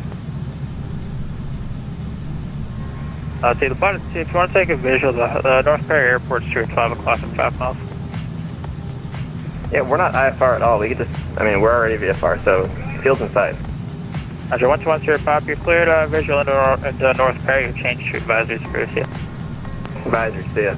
See, the button, if you want to take a visual, the North Perry Airport's here at 5 o'clock and 5 miles. Yeah, we're not IFR at all. We could just, I mean, we're already VFR, so field's inside. Roger, 121 Sierra Pop, you're cleared visual into North Perry. You've changed your advisories for you. Advisories, see ya.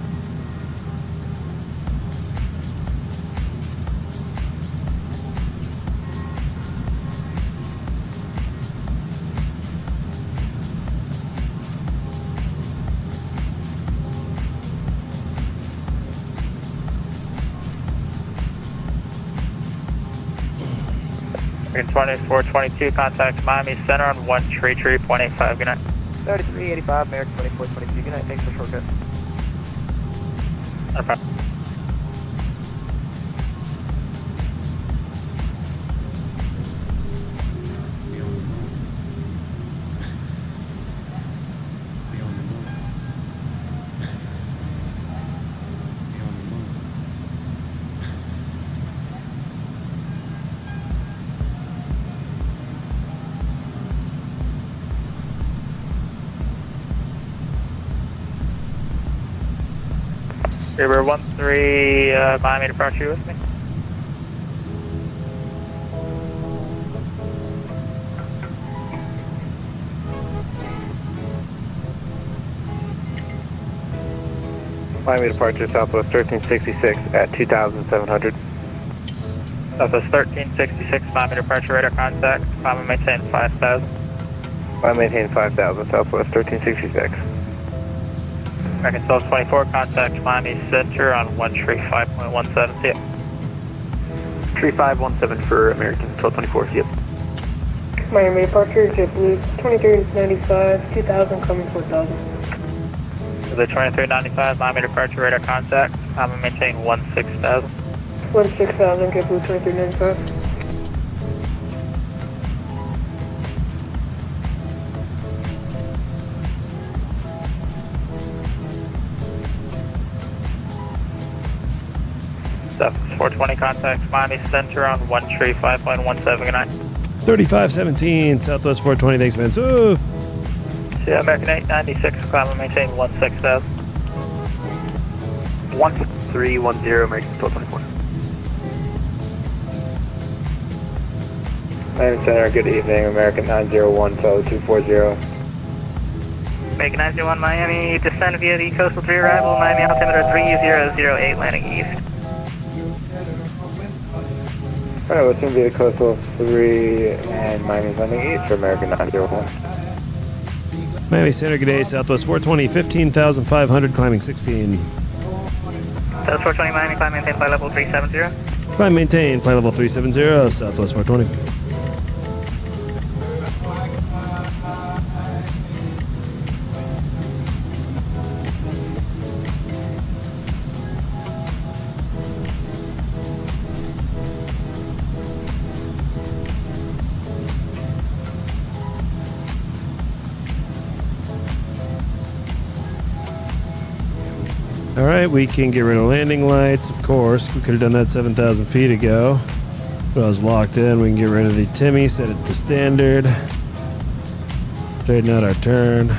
American 2422, contact Miami Center on 133.85. Good night. 3385, American 2422. Good night. Thanks for shortcut. No problem. River 13, Miami departure, you with me? Miami departure Southwest 1366 at 2,700. Southwest 1366, Miami departure radar contact. Miami maintain 5,000. Miami maintain 5,000, Southwest 1366. American 1224, contact Miami Center on 135.17, see ya. 3517 for American 1224, see ya. Miami departure, JetBlue 2395, 2000, coming 4000. The 2395, Miami departure radar contact. Miami maintain 16,000. 16,000, JetBlue 2395. Southwest 420, contact Miami Center on 135.17, good night. 3517, Southwest 420, thanks, man. Ooh. See ya, American 896, climb maintain 16,000. 1310, American 1224. Miami Center, good evening. American 901, Solo 240. American 901, Miami, descend via the Coastal 3 arrival, Miami altimeter 3008, landing east. Alright, we'll soon be the Coastal 3 and Miami's landing east for American 901. Miami Center, good day. Southwest 420, 15,500, climbing 16. Southwest 420, Miami, climb maintain flight level 370. Climb maintain, flight level 370, Southwest 420. All right, we can get rid of landing lights, of course. We could have done that 7,000 feet ago. But I was locked in. We can get rid of the Timmy, set it to standard. Straighten out our turn.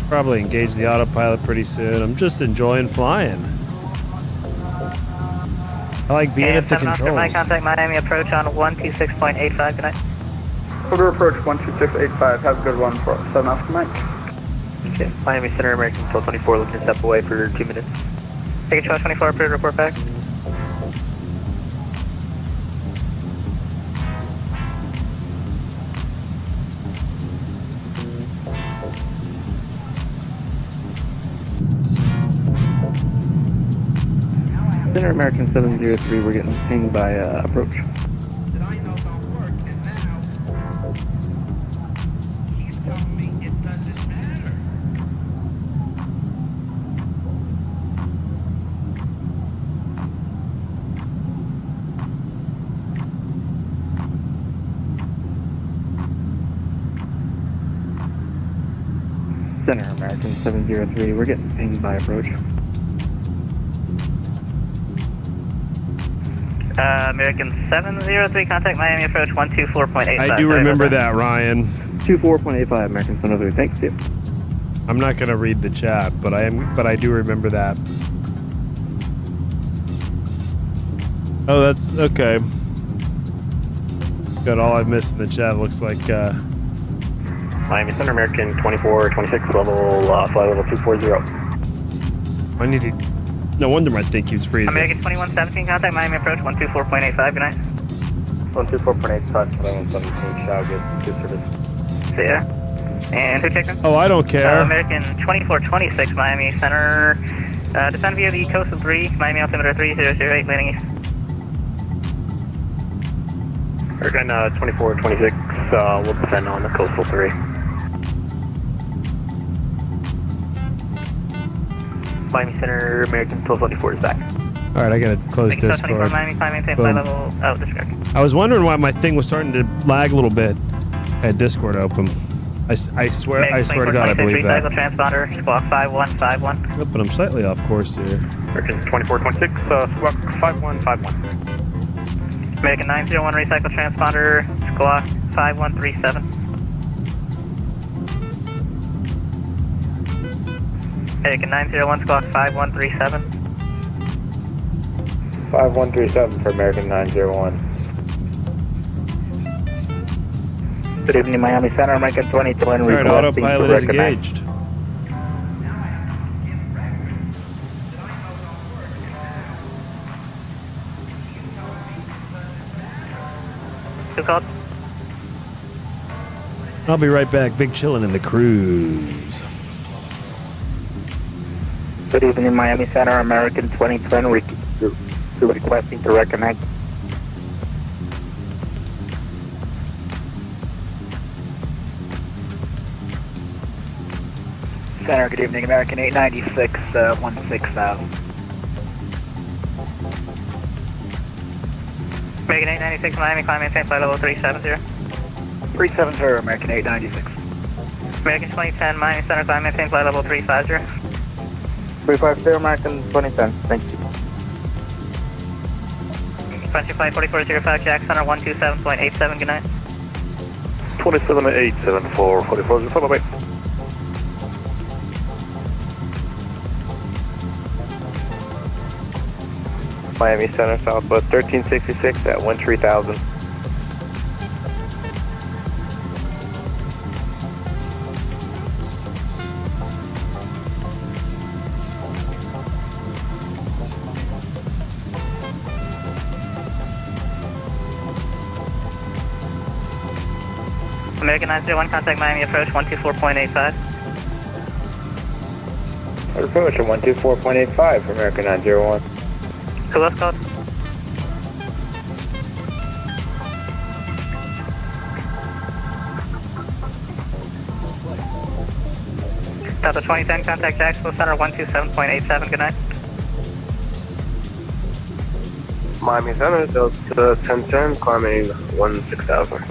Probably engage the autopilot pretty soon. I'm just enjoying flying. I like being at the controls. My contact Miami approach on 126.85, good night. Order approach 12685, have a good one for 7 off tonight. Okay, Miami Center, American 1224, looking to step away for 2 minutes. Take 1224, approved, report back. Center American 703, we're getting pinged by approach. Center American 703, we're getting pinged by approach. American 703, contact Miami approach 124.85. I do remember that, Ryan. 24.85, American 703, thanks, Steve. I'm not going to read the chat, but I do remember that. Oh, that's okay. Got all I missed in the chat. Looks like Miami Center American 2426, level flight level 240. I need to. No wonder I think he's freezing. American 2117, contact Miami approach 124.85, good night. 124.85, 2117, shall get good service. See ya. And who checked in? Oh, I don't care. American 2426, Miami Center, descend via the Coastal 3, Miami altimeter 3008, landing east. American 2426, we'll descend on the Coastal 3. Miami Center, American 1224 is back. All right, I gotta close Discord. Miami, climb maintain flight level, disconnect. I was wondering why my thing was starting to lag a little bit. I had Discord open. I swear to God, I believe that. Recycle transponder, squawk 5151. Nope, but I'm slightly off course here. American 2426, squawk 5151. American 901, recycle transponder, squawk 5137. American 901, squawk 5137. 5137 for American 901. Good evening, Miami Center, American 22 and All right, requesting to autopilot is recognize. engaged. Who called? I'll be right back. Big chillin' in the cruise. Good evening, Miami Center, American 22 and requesting to recognize. Center, good evening, American 896, 16,000. American 896 Miami, climb maintain flight level 370. 370, American 896. American 2010 Miami Center, climb maintain flight level 350. 350, American 2010, thank you. Departure flight 4405, Jack Center 127.87, good night. 27874, 4405, bye-bye. Miami Center, Southwest 1366 at 13,000. American 901, contact Miami approach 124.85. Approach at 124.85 for American 901. Who else called? Delta 2010, contact Jacksonville Center 127.87, good night. Miami Center, Delta 1010, climbing 16,000.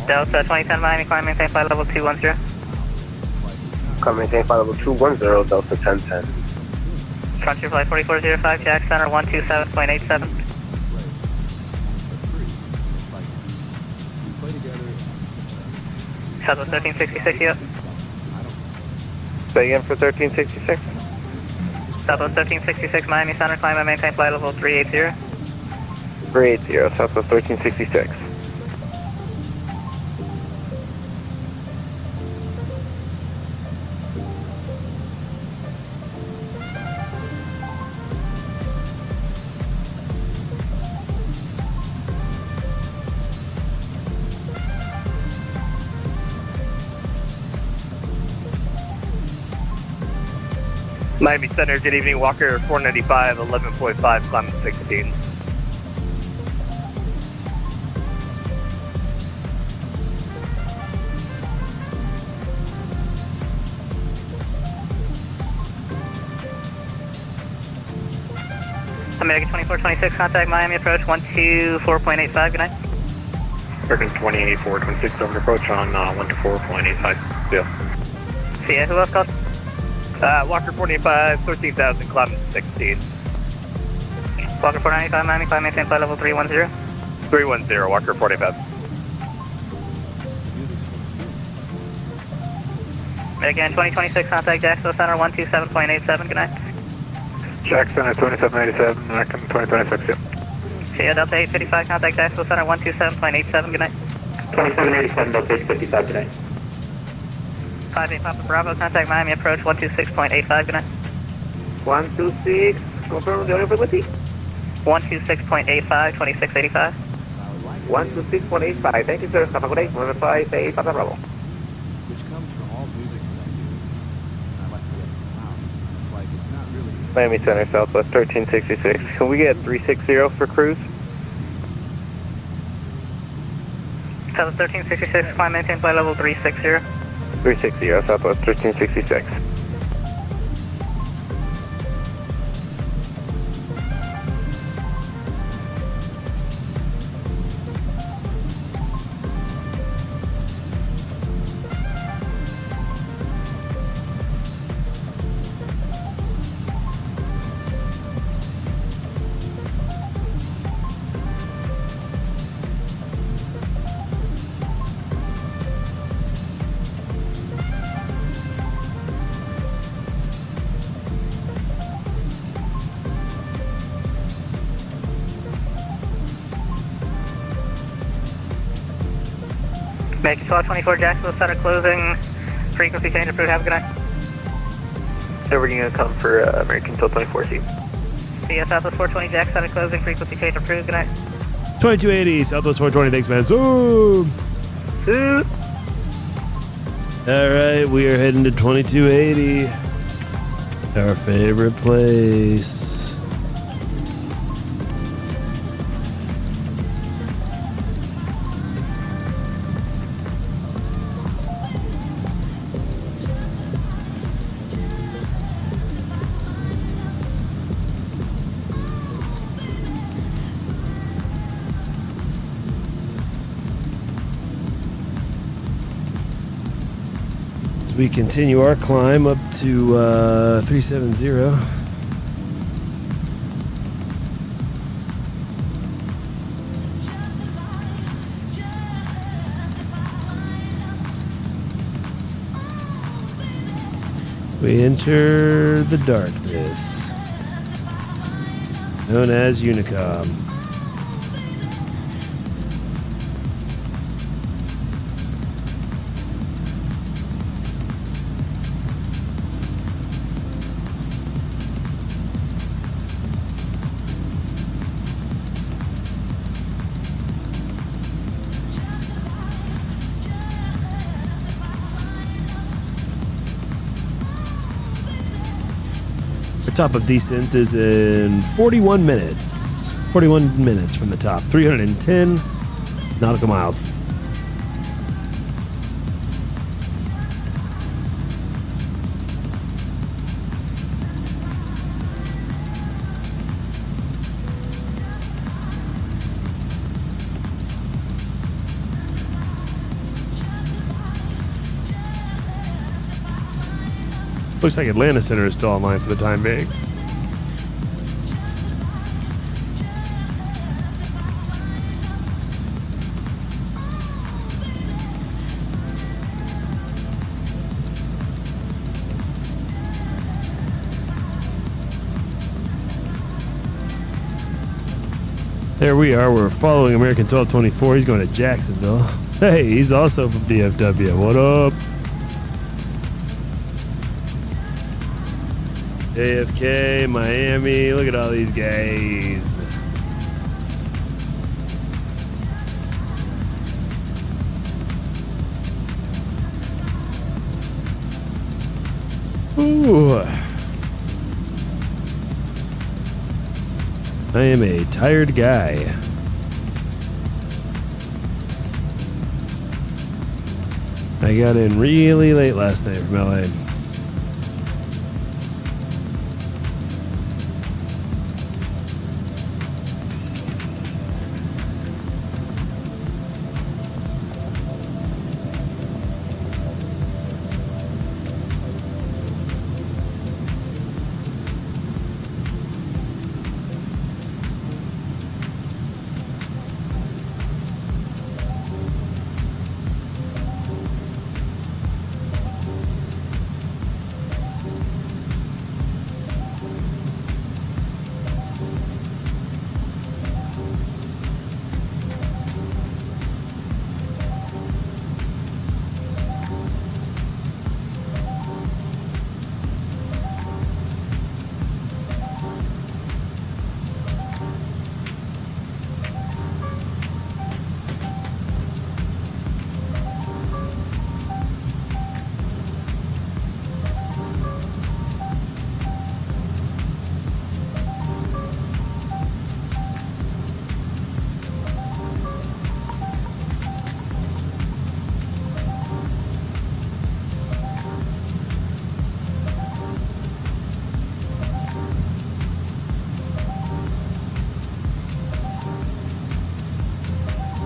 Delta 2010 Miami, climb maintain flight level 210. Climb maintain flight level 210, Delta 1010. Frontier flight 4405, Jack Center 127.87. Southwest 1366, yep. Say again for 1366? Southwest 1366 Miami Center, climb and maintain flight level 380. 380, Southwest 1366. Miami Center, good evening. Walker 495, 11.5, climb 16. American 2426, contact Miami approach 124.85, good night. American 28426 over approach on 124.85. Yeah. See ya, who else called? Walker 495, 13,000, climb 16. Walker 495 Miami, climb maintain flight level 310. 310, Walker 495. American 2026, contact Jacksonville Center 127.87, good night. Jack Center 2787, American 2026, yep. See ya, Delta 855, contact Jacksonville Center 127.87, good night. 2787, Delta 855, good night. 58 Papa Bravo, contact Miami approach 126.85, good night. 126, confirm the order frequency. 126.85, 2685. 126.85, thank you sir, have a good day, 58 Papa Bravo. Which comes from all music that I do. And I like to let it out. It's like it's not really. Miami Center, Southwest 1366. Can we get 360 for cruise? Southwest 1366, climb maintain flight level 360. 360, Southwest 1366. Make 1224 Jacksonville Center closing. Frequency change approved. Have a good night. Over to come for American 1224C. CS Southwest 420 Jack Center closing. Frequency change approved. Good night. 2280 Southwest 420. Thanks, man. Zoom. All right, we are heading to 2280. Our favorite place. We continue our climb up to 370. We enter the darkness, known as Unicom. Top of descent is in 41 minutes. 41 minutes from the top. 310 nautical miles. Looks like Atlanta Center is still online for the time being. There we are. We're following American 1224. He's going to Jacksonville. Hey, he's also from DFW. What up? JFK, Miami, look at all these guys. Ooh. I am a tired guy. I got in really late last night from LA.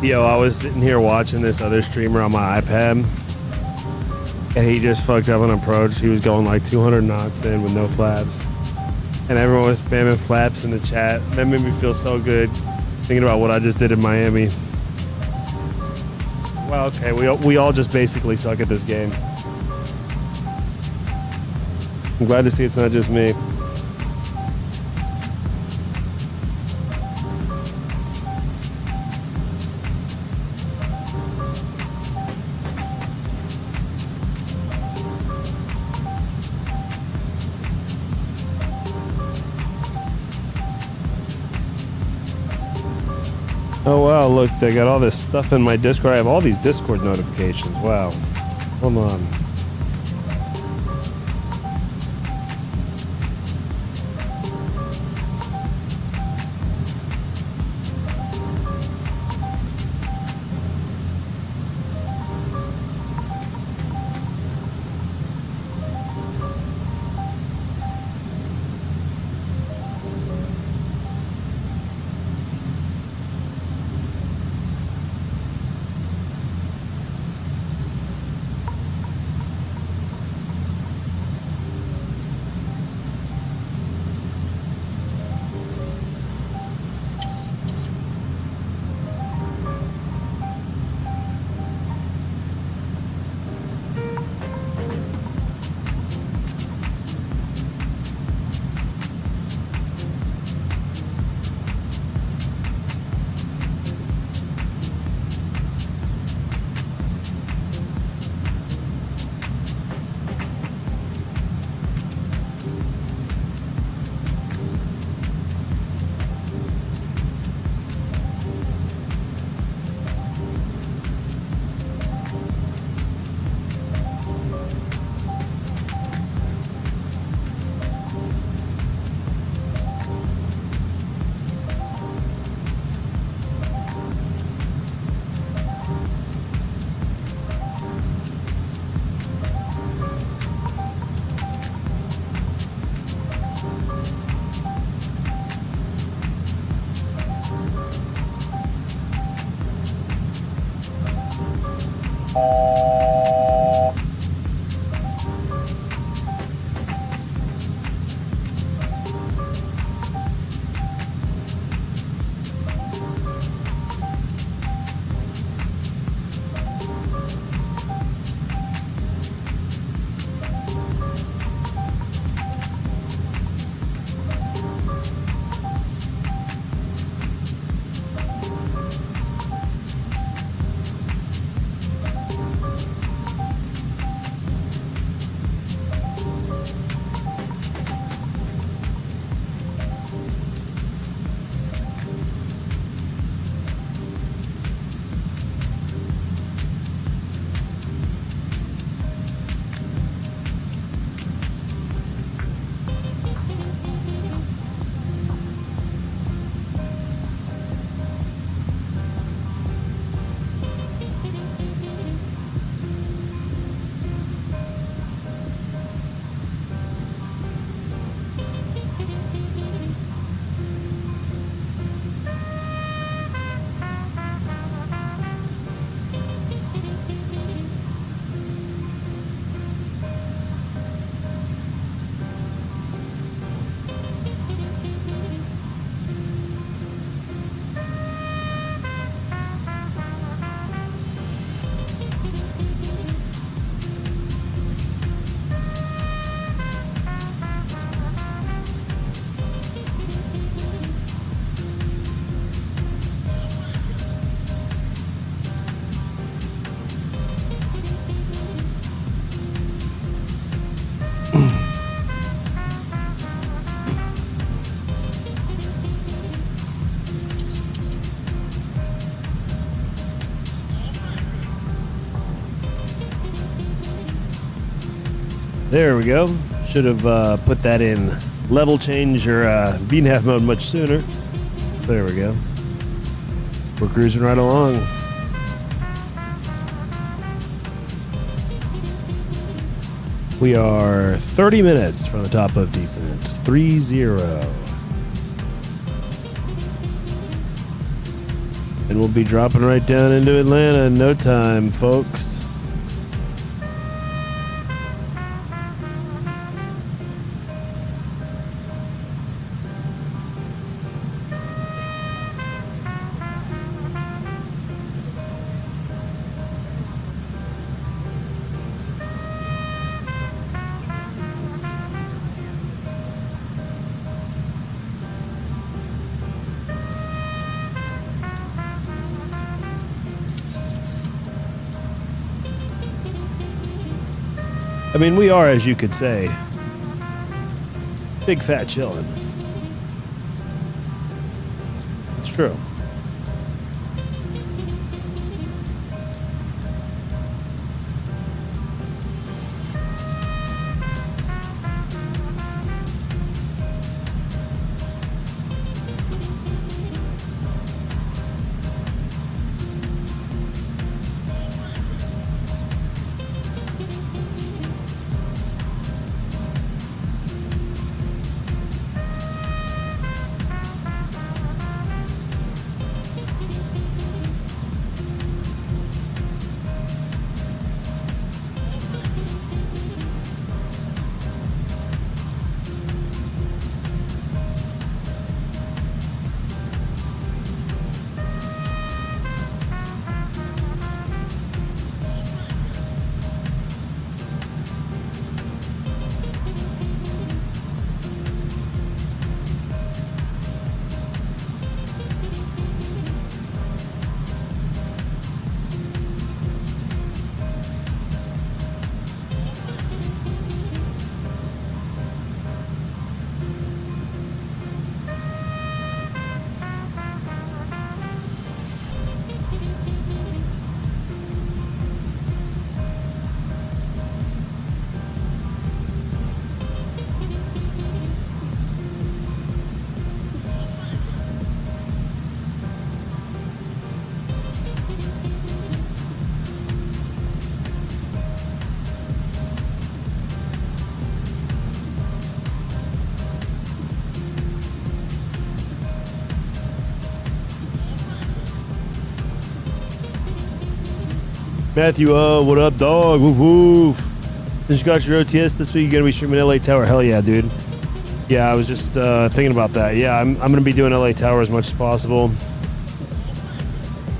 Yo, I was sitting here watching this other streamer on my iPad, and he just fucked up on approach. He was going like 200 knots in with no flaps, and everyone was spamming flaps in the chat. That made me feel so good, thinking about what I just did in Miami. Well, okay, we all just basically suck at this game. I'm glad to see it's not just me. Oh wow, look, they got all this stuff in my Discord. I have all these Discord notifications. Wow. Hold on. There we go. Should have put that in level change or VNAV mode much sooner. There we go. We're cruising right along. We are 30 minutes from the top of descent. 3-0. And we'll be dropping right down into Atlanta in no time, folks. I mean, we are, as you could say, big fat chillin'. It's true. Matthew, what up, dog? Woof woof. Since you got your OTS this week, you gonna be streaming LA Tower? Hell yeah, dude. Yeah, I was just thinking about that. Yeah, I'm gonna be doing LA Tower as much as possible.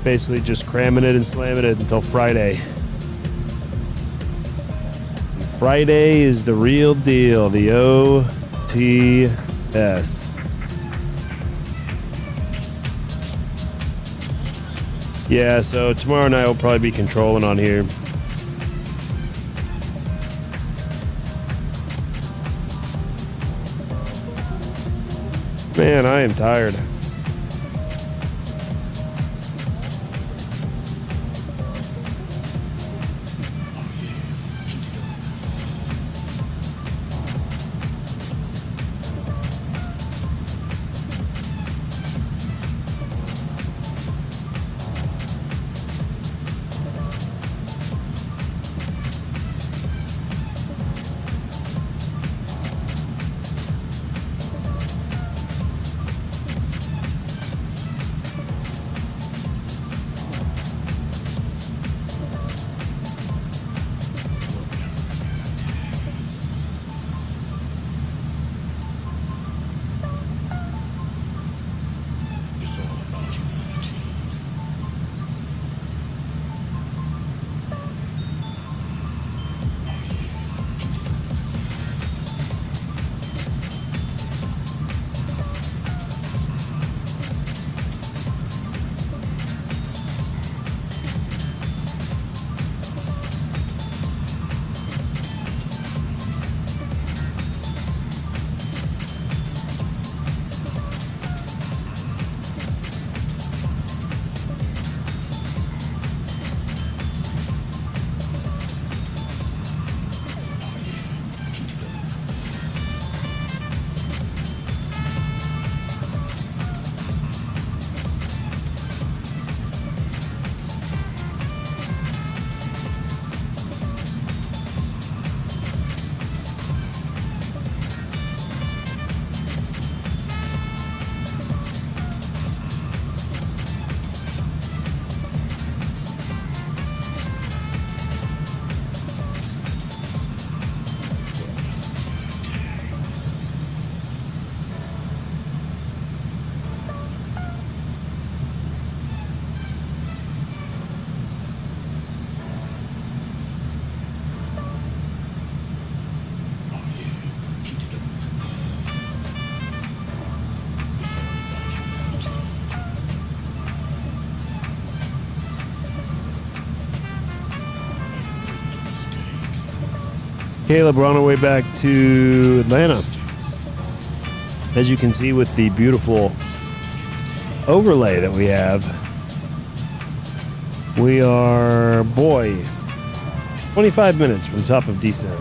Basically just cramming it and slamming it until Friday. And Friday is the real deal, the OTS. Yeah, so tomorrow night will probably be controlling on here. Man, I am tired. Caleb, we're on our way back to Atlanta. As you can see with the beautiful overlay that we have, we are, 25 minutes from top of descent.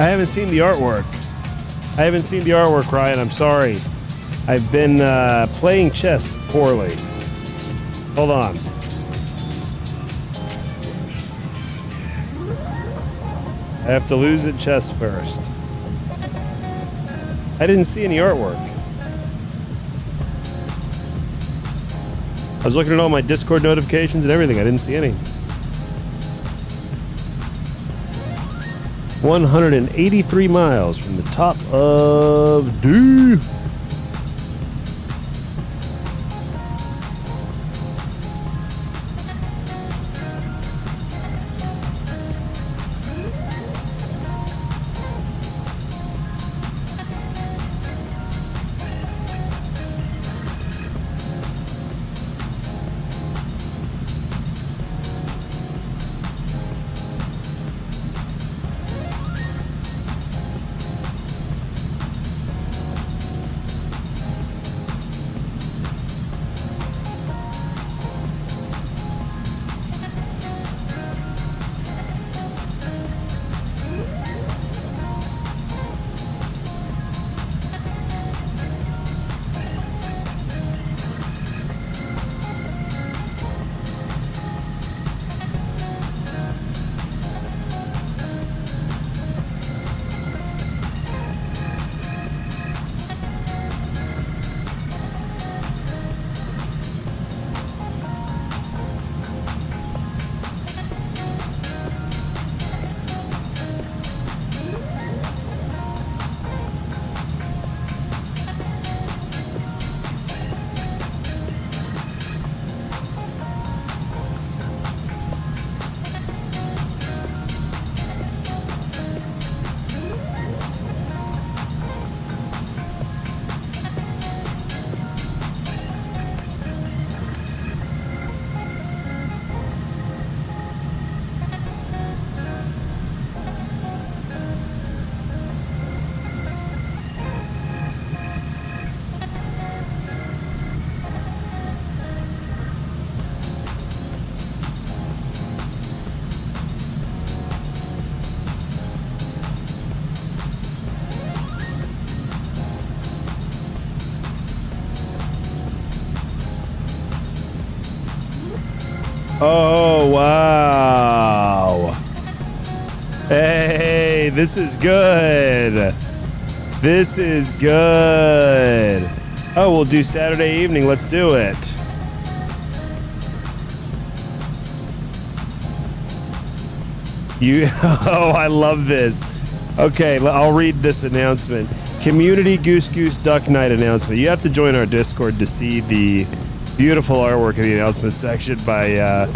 I haven't seen the artwork. Ryan. I'm sorry. I've been playing chess poorly. Hold on. I have to lose at chess first. I didn't see any artwork. I was looking at all my Discord notifications and everything. I didn't see any. 183 miles from the top of D. Oh, wow. Hey, this is good. This is good. Oh, we'll do Saturday evening. Let's do it. Oh, I love this. Okay, I'll read this announcement. Community Goose Goose Duck Night announcement. You have to join our Discord to see the beautiful artwork in the announcement section by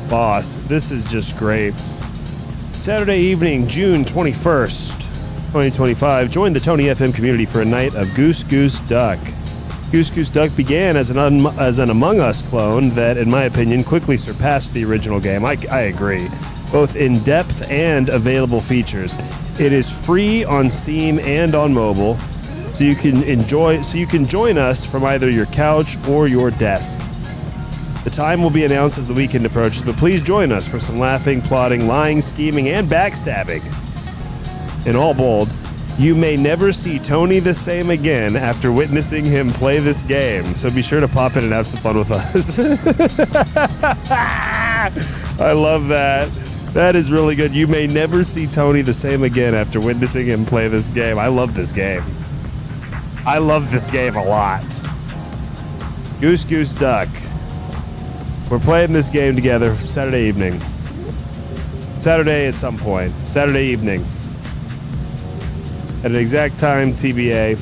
Boss. This is just great. Saturday evening, June 21st, 2025. Join the Tony FM community for a night of Goose Goose Duck. Goose Goose Duck began as an Among Us clone that, in my opinion, quickly surpassed the original game. I agree. Both in depth and available features. It is free on Steam and on mobile, so you can join us from either your couch or your desk. The time will be announced as the weekend approaches, but please join us for some laughing, plotting, lying, scheming, and backstabbing. In all bold, you may never see Tony the same again after witnessing him play this game, so be sure to pop in and have some fun with us. I love that. That is really good. You may never see Tony the same again after witnessing him play this game. I love this game. I love this game a lot. Goose Goose Duck. We're playing this game together Saturday evening. Saturday at some point. Saturday evening. At an exact time, TBA.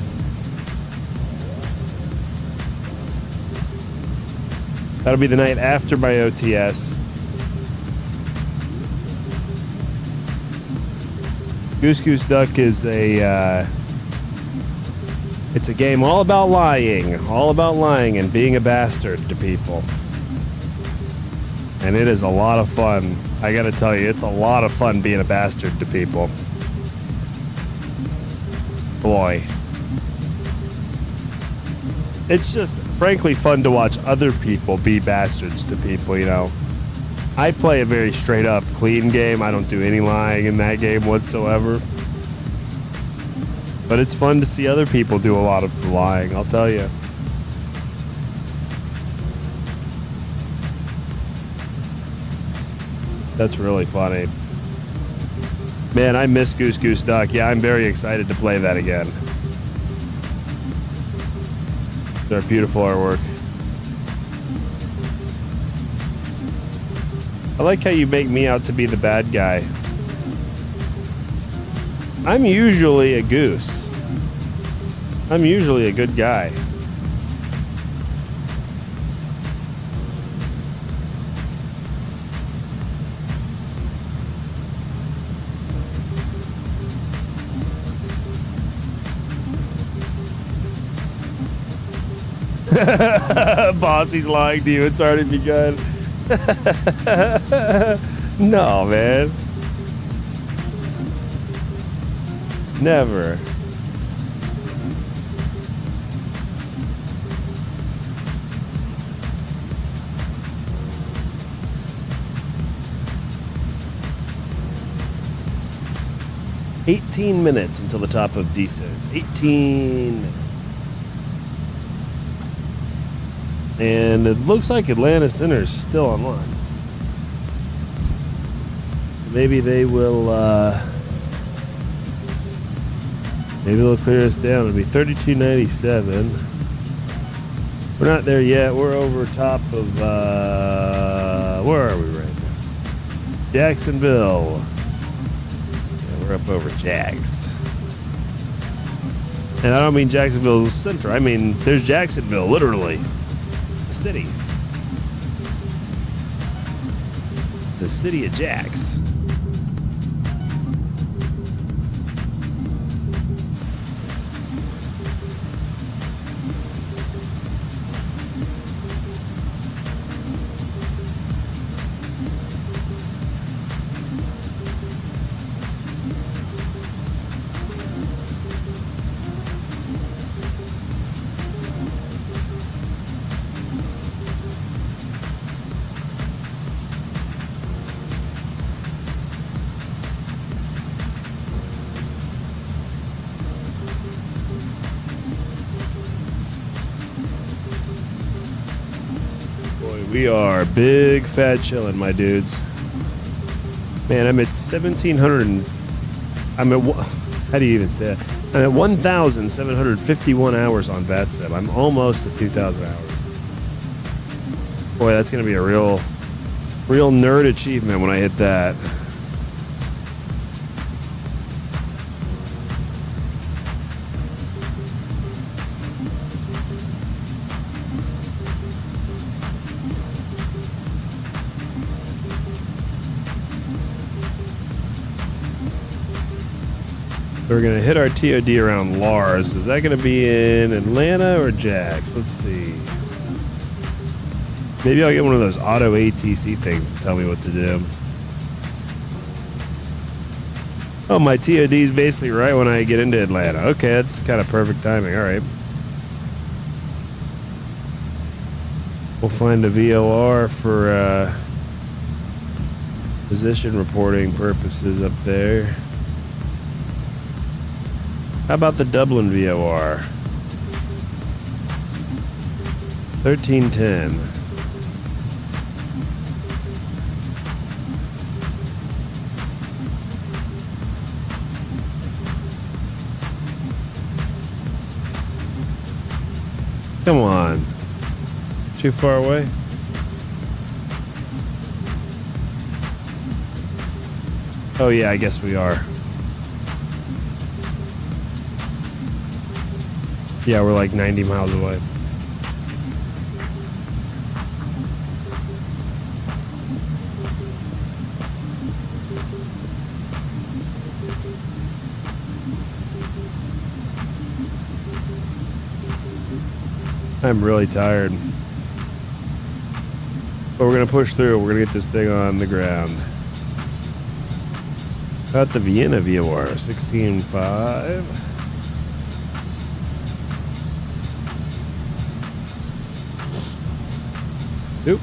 That'll be the night after my OTS. Goose Goose Duck is it's a game all about lying and being a bastard to people. And it is a lot of fun. I gotta tell you, it's a lot of fun being a bastard to people. Boy. It's just, frankly, fun to watch other people be bastards to people, you know. I play a very straight-up, clean game. I don't do any lying in that game whatsoever. But it's fun to see other people do a lot of flying, I'll tell you. That's really funny. Man, I miss Goose Goose Duck. Yeah, I'm very excited to play that again. They're beautiful artwork. I like how you make me out to be the bad guy. I'm usually a goose. I'm usually a good guy. Bossy's lying to you. It's already begun. No, man. Never. "18 minutes until the top of descent. 18. And it looks like Atlanta Center's still online. Maybe they will, maybe they'll clear us down. It'll be 3297. We're not there yet. We're over top of, where are we right now? Jacksonville. Yeah, we're up over Jax. And I don't mean Jacksonville Center. I mean, there's Jacksonville, literally. The city. The city of Jax. We are big fat chillin', my dudes. Man, I'm at 1,700 and I'm at, how do you even say it? I'm at 1,751 hours on VATSIM. I'm almost at 2,000 hours. Boy, that's gonna be a real nerd achievement when I hit that. We're going to hit our TOD around Lars. Is that going to be in Atlanta or Jax? Let's see. Maybe I'll get one of those auto ATC things to tell me what to do. Oh, my TOD is basically right when I get into Atlanta. Okay, that's kind of perfect timing. All right. We'll find a VOR for position reporting purposes up there. How about the Dublin VOR? 1310. Come on. Too far away? Oh yeah, I guess we are. Yeah, we're like 90 miles away. I'm really tired. But we're going to push through. We're going to get this thing on the ground. About the Vienna VOR, 16.5. Oop.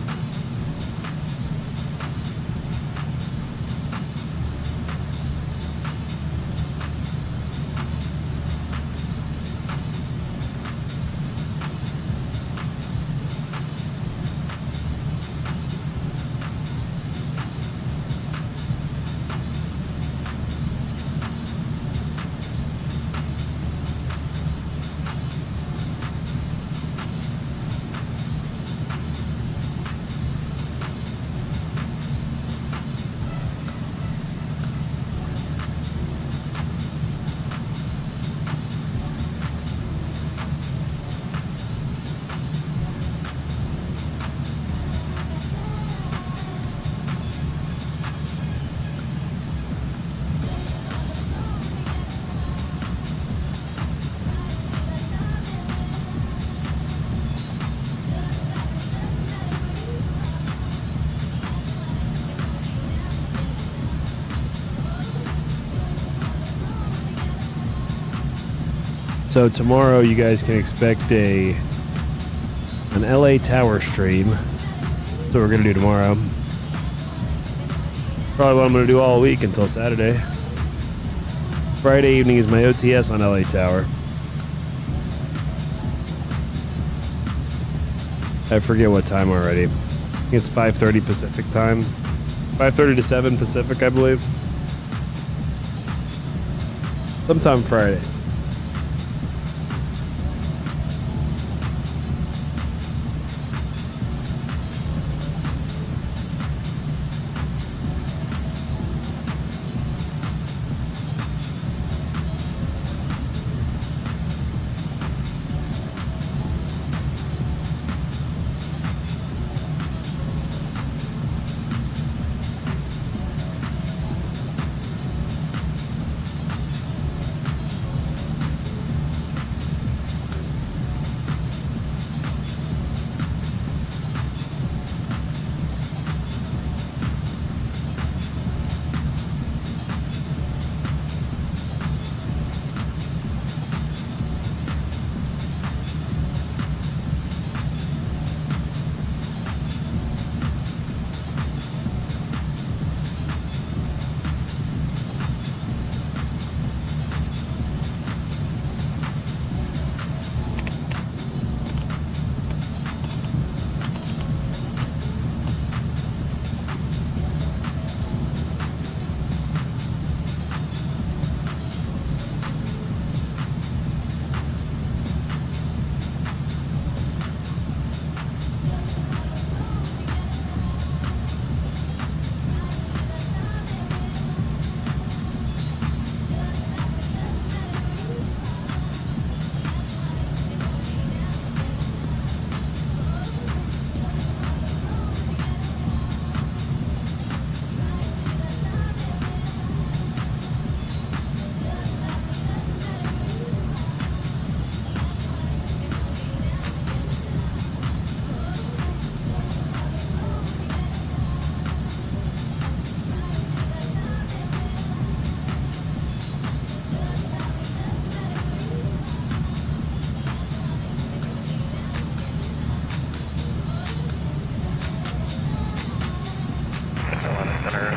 So tomorrow you guys can expect an LA Tower stream. That's what we're going to do tomorrow. Probably what I'm going to do all week until Saturday. Friday evening is my OTS on LA Tower. I forget what time already. I think it's 5:30 Pacific time. 5:30 to 7 Pacific, I believe. Sometime Friday.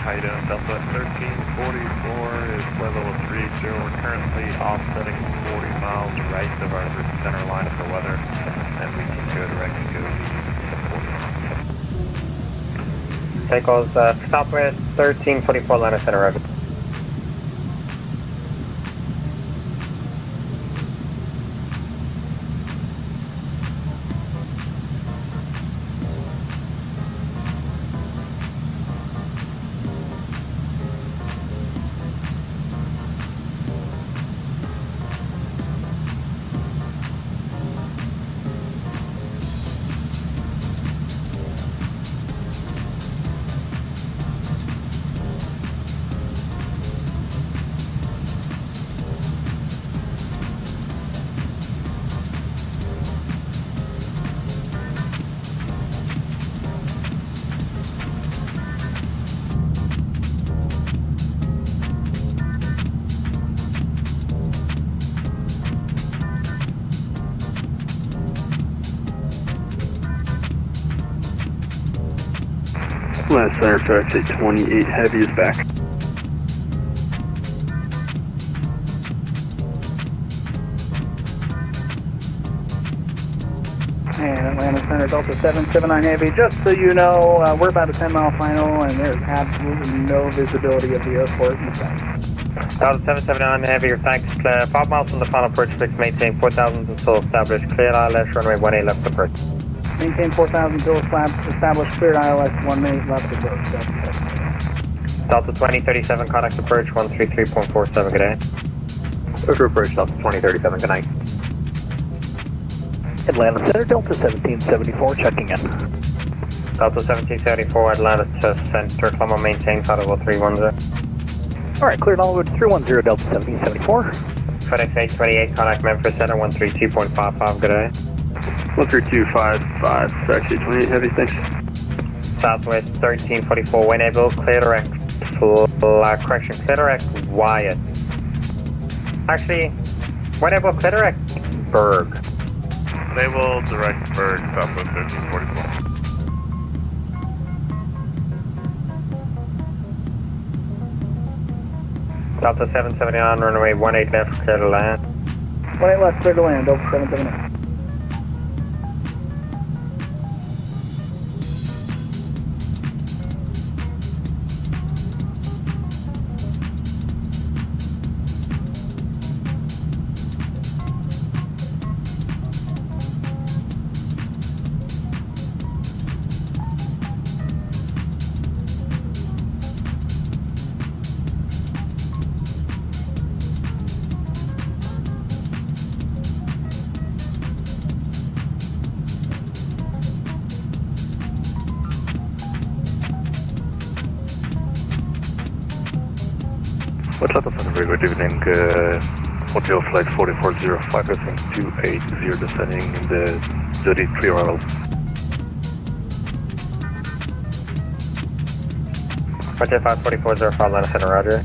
How you doing? Delta 1344 is level 30. We're currently offsetting 40 miles right of our center line of the weather, and we can go directly to 40. Take calls Southwest 1344 line of center road. Last center traffic 28 heavy is back. And Atlanta Center Delta 779 Heavy, just so you know, we're about a 10-mile final and there's absolutely no visibility of the airport in sight. Delta 779 Heavy, your thanks. 5 miles from the final approach, 6, maintain 4,000 until established. Clear ILS, runway 18 left approach. Maintain 4,000 until established, cleared ILS 18 left approach. Delta 2037, contact approach 133.47, good day. Over approach Delta 2037, good night. Atlanta Center, Delta 1774, checking in. Delta 1774, Atlanta to Center, climb on maintain, audible 310. Alright, cleared all the way to 310, Delta 1774. FedEx 828, contact Memphis Center, 132.55, good day. 13255, taxi 28 heavy, thanks. Southwest 1344, wind able, clear direct, correction, clear direct, Wyatt. Actually, Whatever, direct Berg. They will direct Berg, Southwest 1344. Delta 770 on runway 18 left, clear to land. 18 left, clear to land, Delta 779. What's up, good evening. Hotel flight 4405, FM280, descending in the 33 hour. Hotel 5404, Atlanta Center, roger.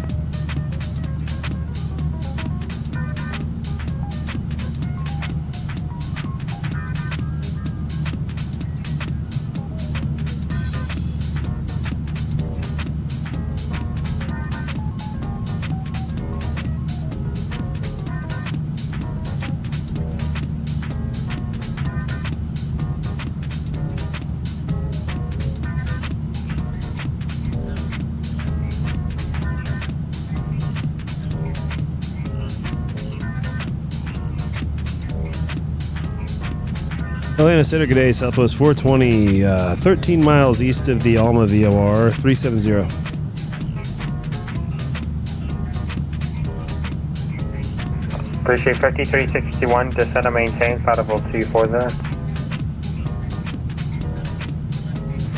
Atlanta Center, good day, Southwest 420, 13 miles east of the Alma VOR, 370. Appreciate 5361, descend and maintain, flight level 240.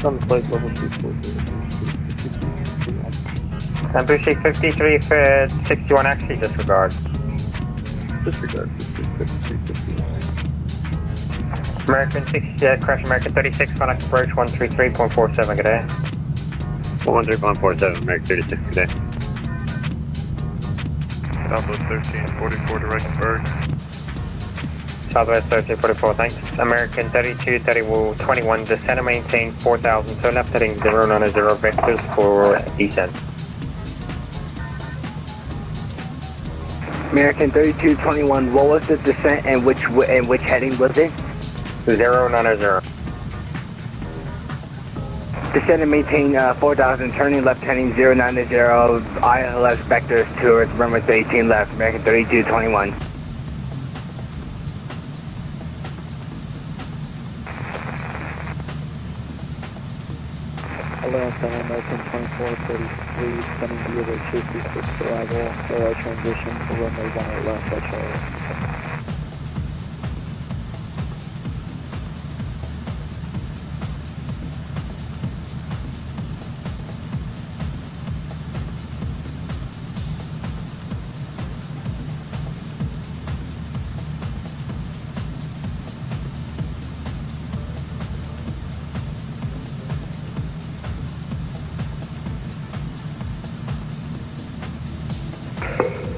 Some flight level 240. And appreciate 5361, actually disregard. Disregard 5361. American 60, crash American 36, Phoenix approach 133.47, good day. 113.47, American 36, good day. Southwest 1344, direct Berg. Southwest 1344, thanks. American 32, 21, descend and maintain 4,000, so left heading 090 vectors for descent. American 3221, what was the descent and which heading was it? 090. Descend and maintain 4,000, turning left heading 090, ILS vectors towards runway 18 left, American 3221. Atlanta, American 2433, sending via the 236 arrival, transition to runway 18 left, that's all.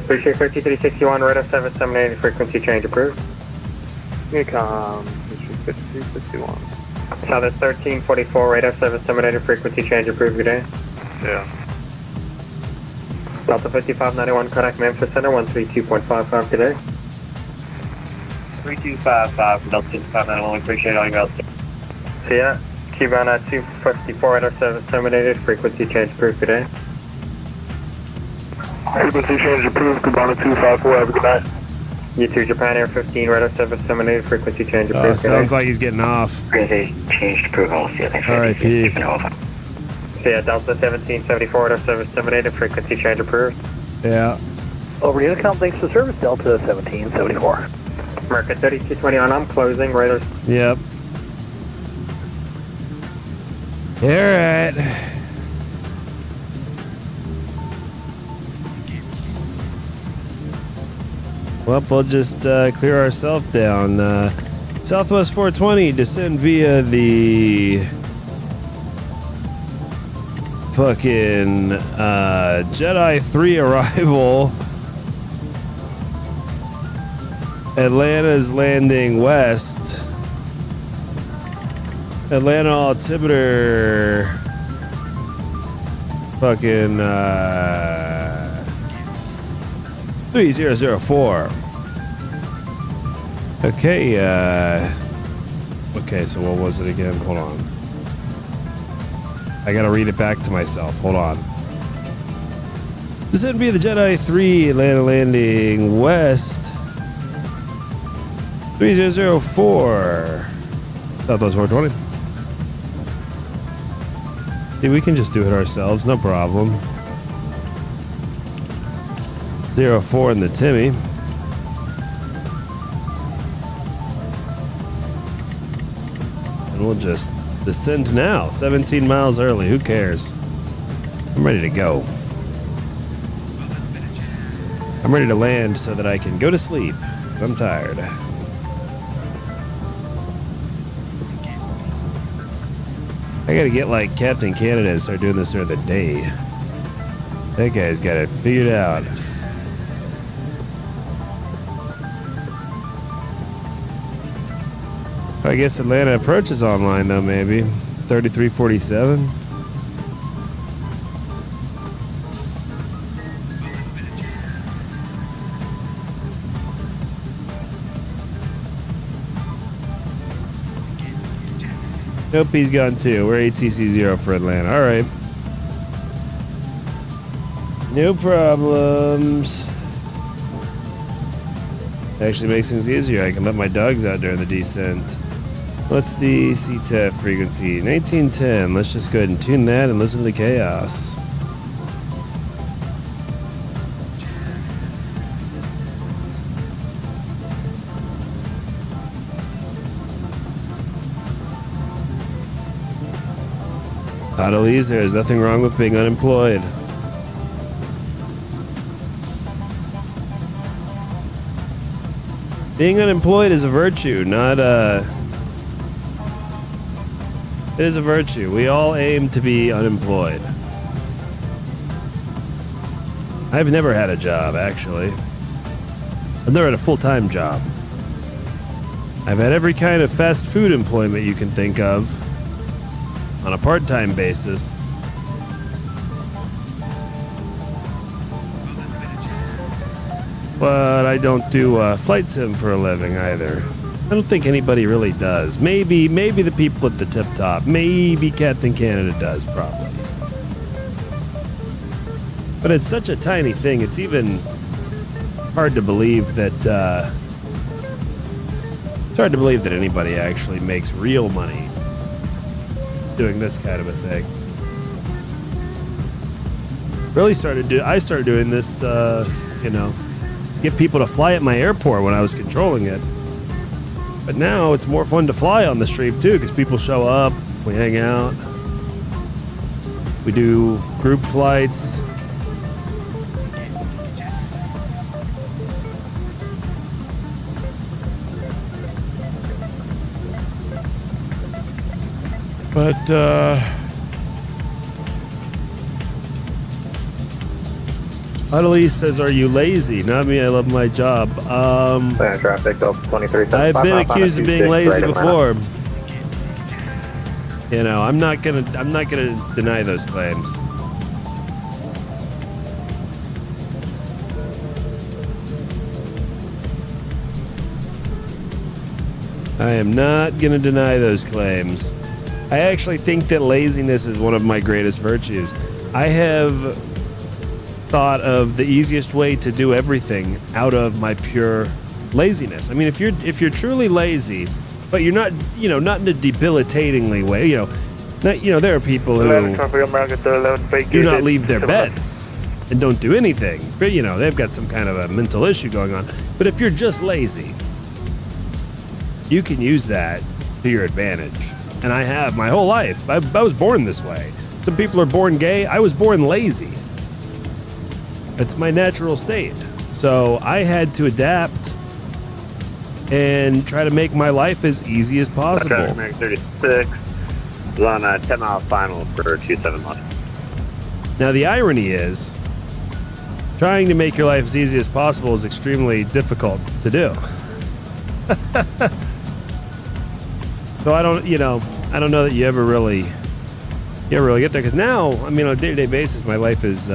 Appreciate 5361, radar 778, frequency change approved. Ecom, 5361. Southwest 1344, radar 778, frequency change approved, good day. Yeah. Delta 5591, contact Memphis Center, 132.55, good day. 3255, Delta 5591, we appreciate all your help. See ya. Cubana 254, radar 778, frequency change approved, good day. Frequency change approved, Cubana 254, have a good night. You too, Japan Air 15, radar 778, frequency change approved. Sounds like he's getting off. Frequency change approved, I'll see you. Thanks for R.I.P. See ya, Delta 1774, radar 778, frequency change approved. Yeah. Over to Unicom, thanks for the service, Delta 1774. American 3220 on, I'm closing, radar. Yep. Alright. Well, we'll just clear ourselves down. Southwest 420, descend via the fucking Jedi 3 arrival. Atlanta's landing west. Atlanta altimeter. Fucking 3004. Okay, okay, so what was it again? Hold on. I gotta read it back to myself. Hold on. This would be the Jedi 3, Atlanta landing west. 3004. Southwest 420. See, we can just do it ourselves, no problem. 04 in the Timmy. And we'll just descend now. 17 miles early, who cares? I'm ready to go. I'm ready to land so that I can go to sleep. I'm tired. I gotta get like Captain Canada and start doing this during the day. That guy's got it figured out. I guess Atlanta Approach is online though, maybe. 3347. Nope, he's gone too. We're ATC 0 for Atlanta. All right. No problems. Actually makes things easier. I can let my dogs out during the descent. What's the CTEF frequency? 1910. Let's just go ahead and tune that and listen to the chaos. Adelise, there's nothing wrong with being unemployed. Being unemployed is a virtue, not a... It is a virtue. We all aim to be unemployed. I've never had a job, actually. I've never had a full-time job. I've had every kind of fast food employment you can think of. On a part-time basis. But I don't do flight sim for a living either. I don't think anybody really does. Maybe the people at the tip top. Maybe Captain Canada does, probably. But it's such a tiny thing. It's even hard to believe that. It's hard to believe that anybody actually makes real money doing this kind of a thing. Really I started doing this, you know, get people to fly at my airport when I was controlling it. But now it's more fun to fly on the stream too, because people show up, we hang out, we do group flights. But, Adelise says, are you lazy? Not me, I love my job. Traffic, 23. I've been accused of being lazy before. You know, I'm not gonna deny those claims. I am not gonna deny those claims. I actually think that laziness is one of my greatest virtues. I have thought of the easiest way to do everything out of my pure laziness. I mean, if you're truly lazy, but you're not, you know, not in a debilitatingly way, you know, there are people who do not leave their beds and don't do anything, but you know, they've got some kind of a mental issue going on. But if you're just lazy, you can use that to your advantage. And I have my whole life. I was born this way. Some people are born gay. I was born lazy. It's my natural state. So I had to adapt and try to make my life as easy as possible. American 36 is on a 10-mile final for 27 months. Now the irony is, trying to make your life as easy as possible is extremely difficult to do. So I don't know that you ever really get there, because now, I mean, on a day-to-day basis, my life is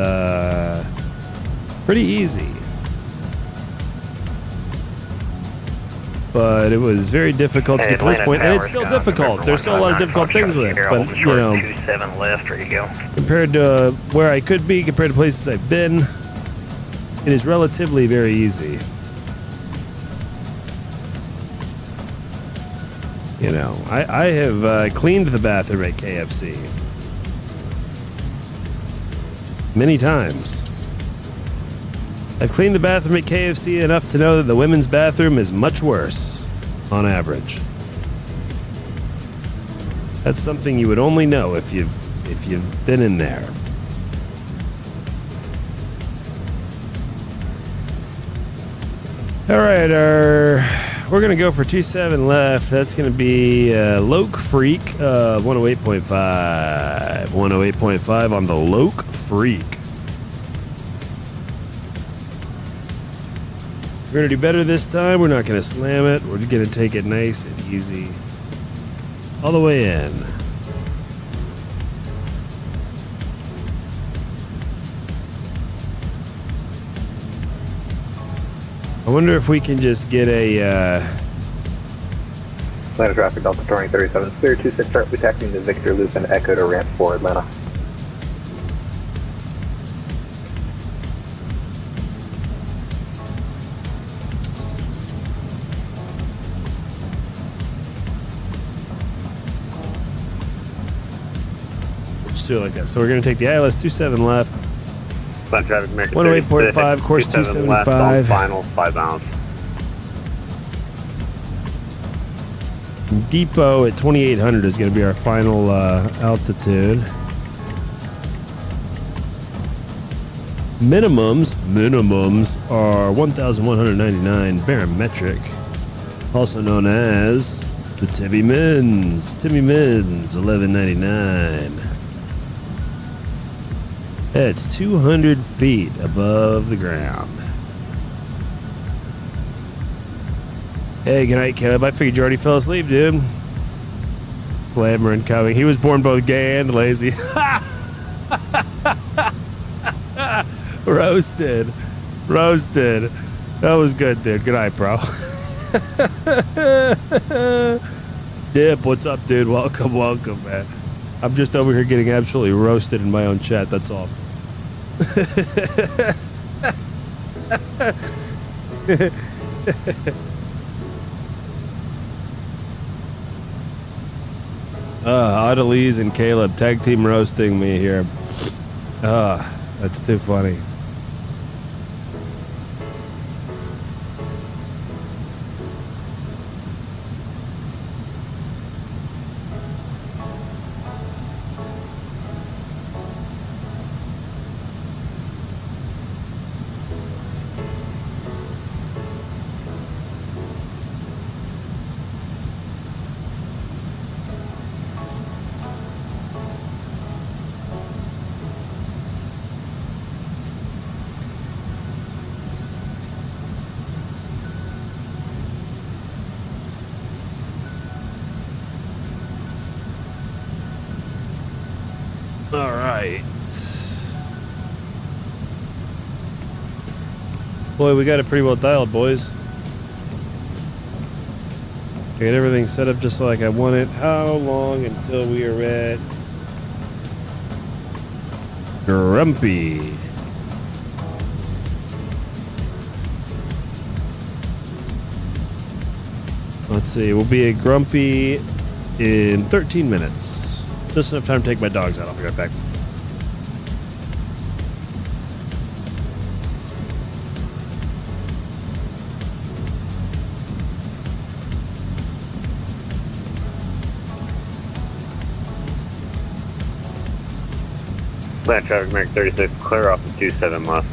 pretty easy. But it was very difficult to get to this point, and it's still difficult. There's still a lot of difficult things with it, but 27 left, ready to go. compared to where I could be, compared to places I've been, it is relatively very easy. You know, I have cleaned the bathroom at KFC many times. I've cleaned the bathroom at KFC enough to know that the women's bathroom is much worse on average. That's something you would only know if you've been in there. All right, we're gonna go for 27 left. That's gonna be Loke Freak, 108.5. 108.5 on the Loke Freak. We're gonna do better this time. We're not gonna slam it. We're gonna take it nice and easy all the way in. I wonder if we can just get a Atlanta traffic, Delta 2037, clear 26, start attacking the Victor Loop and Echo to ramp for Atlanta. Just do it like that. So we're going to take the ILS 27 left. Atlanta traffic, American 108.5, course 27 left on 275. final, 5 bounds. Depot at 2800 is going to be our final altitude. Minimums are 1,199 barometric, also known as the Timmy Mins. Timmy Mins, 1199. It's 200 feet above the ground. Hey, good night, Caleb. I figured you already fell asleep, dude. It's Labyrinth coming. He was born both gay and lazy. Roasted. That was good, dude. Good night, bro. Dip, what's up, dude? Welcome, man. I'm just over here getting absolutely roasted in my own chat, that's all. Adelise and Caleb tag team roasting me here. That's too funny. All right. Boy, we got it pretty well dialed, boys. Get everything set up just like I want it. How long until we are at Grumpy? Let's see. We'll be at Grumpy in 13 minutes. Just enough time to take my dogs out. I'll be right back. Atlanta traffic, American 36, clear off of 27 left.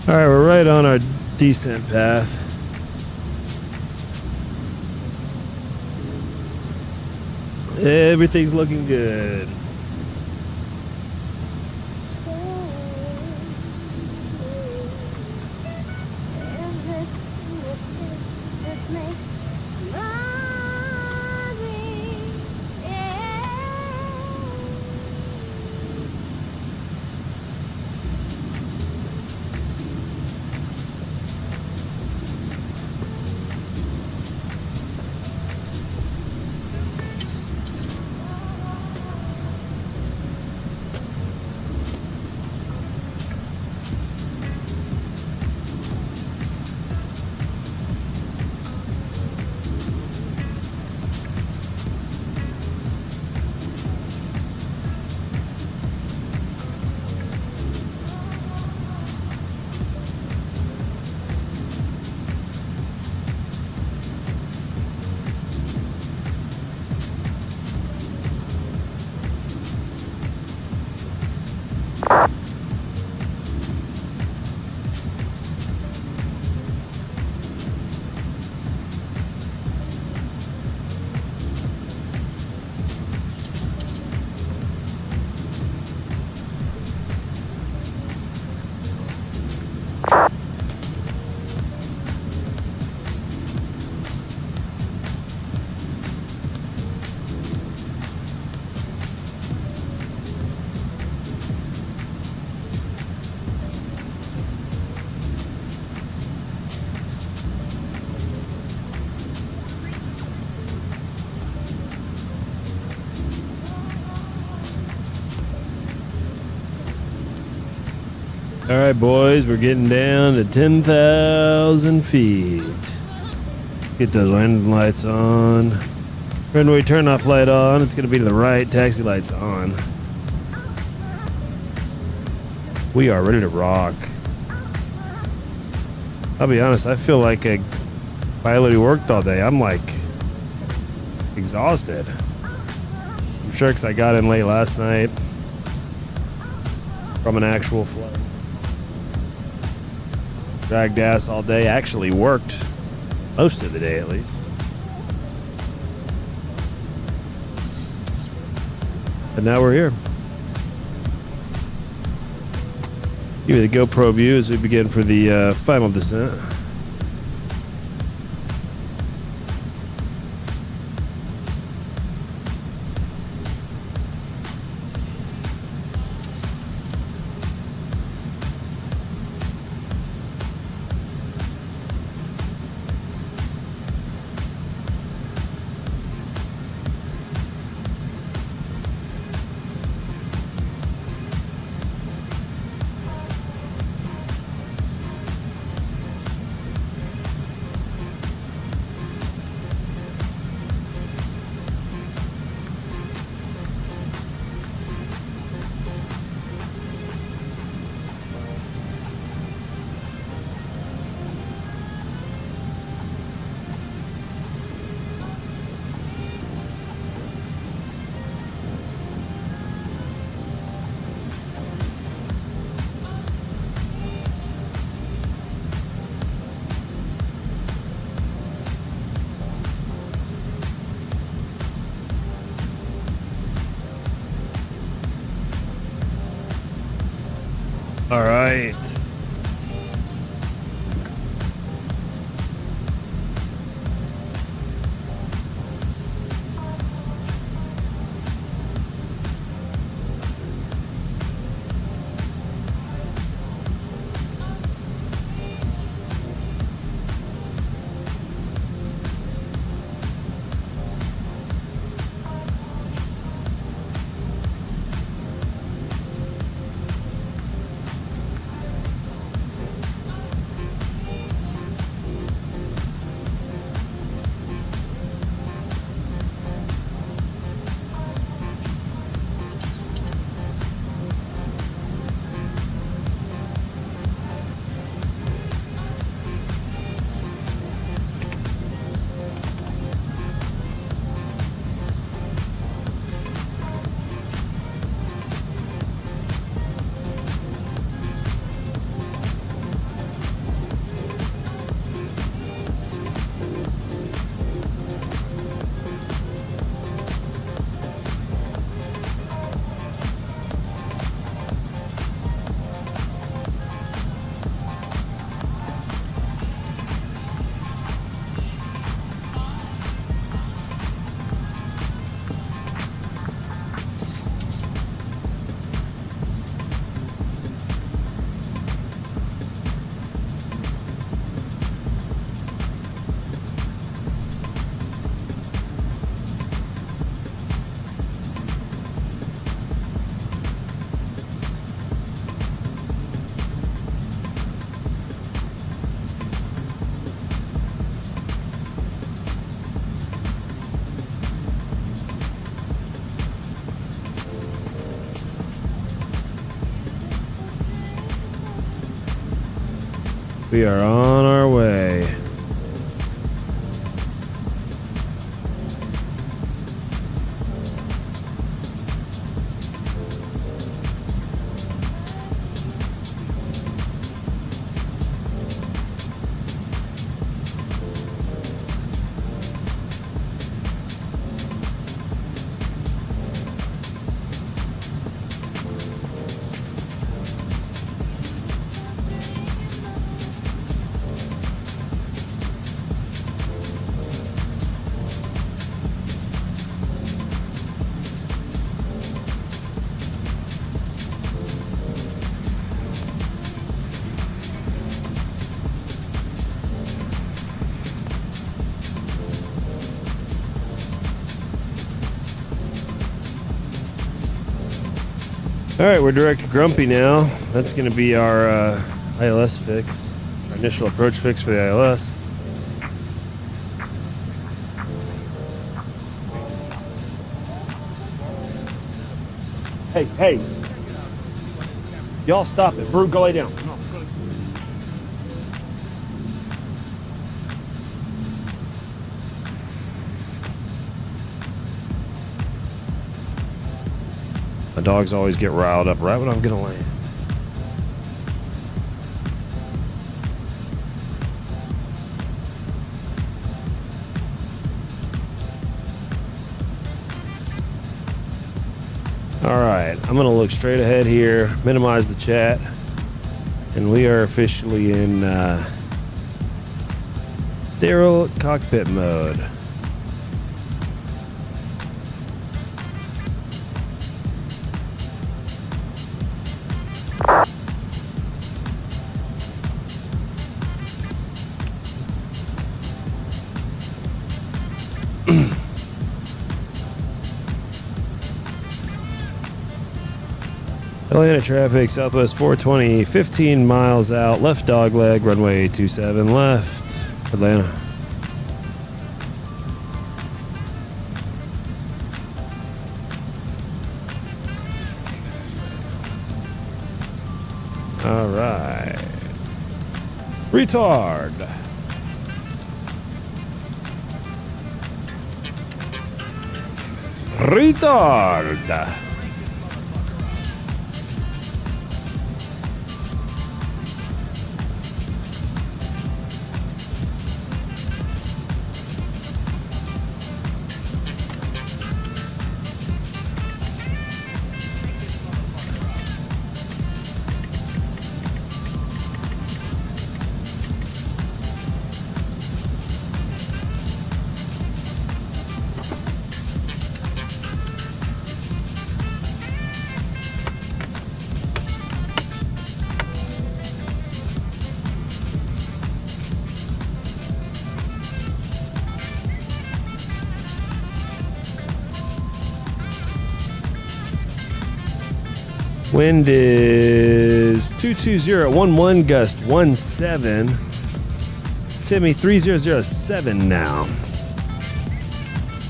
All right, we're right on our descent path. Everything's looking good. All right, boys, we're getting down to 10,000 feet. Get those landing lights on. Runway turn-off light on. It's going to be to the right. Taxi lights on. We are ready to rock. I'll be honest, I feel like a pilot who worked all day. I'm like exhausted. I'm sure because I got in late last night from an actual flight. Dragged ass all day. Actually worked most of the day at least. And now we're here. Give me the GoPro view as we begin for the final descent. All right. We are on our way. All right, we're direct to Grumpy now. That's going to be our ILS fix, our initial approach fix for the ILS. Hey. Y'all stop it. Brew, go lay down. My dogs always get riled up right when I'm gonna land. All right, I'm gonna look straight ahead here, minimize the chat, and we are officially in sterile cockpit mode. Atlanta traffic, Southwest 420, 15 miles out, left dog leg, runway 27 left, Atlanta. All right. Retard. Retard. Wind is 220, gust 17. Timmy 3007 now.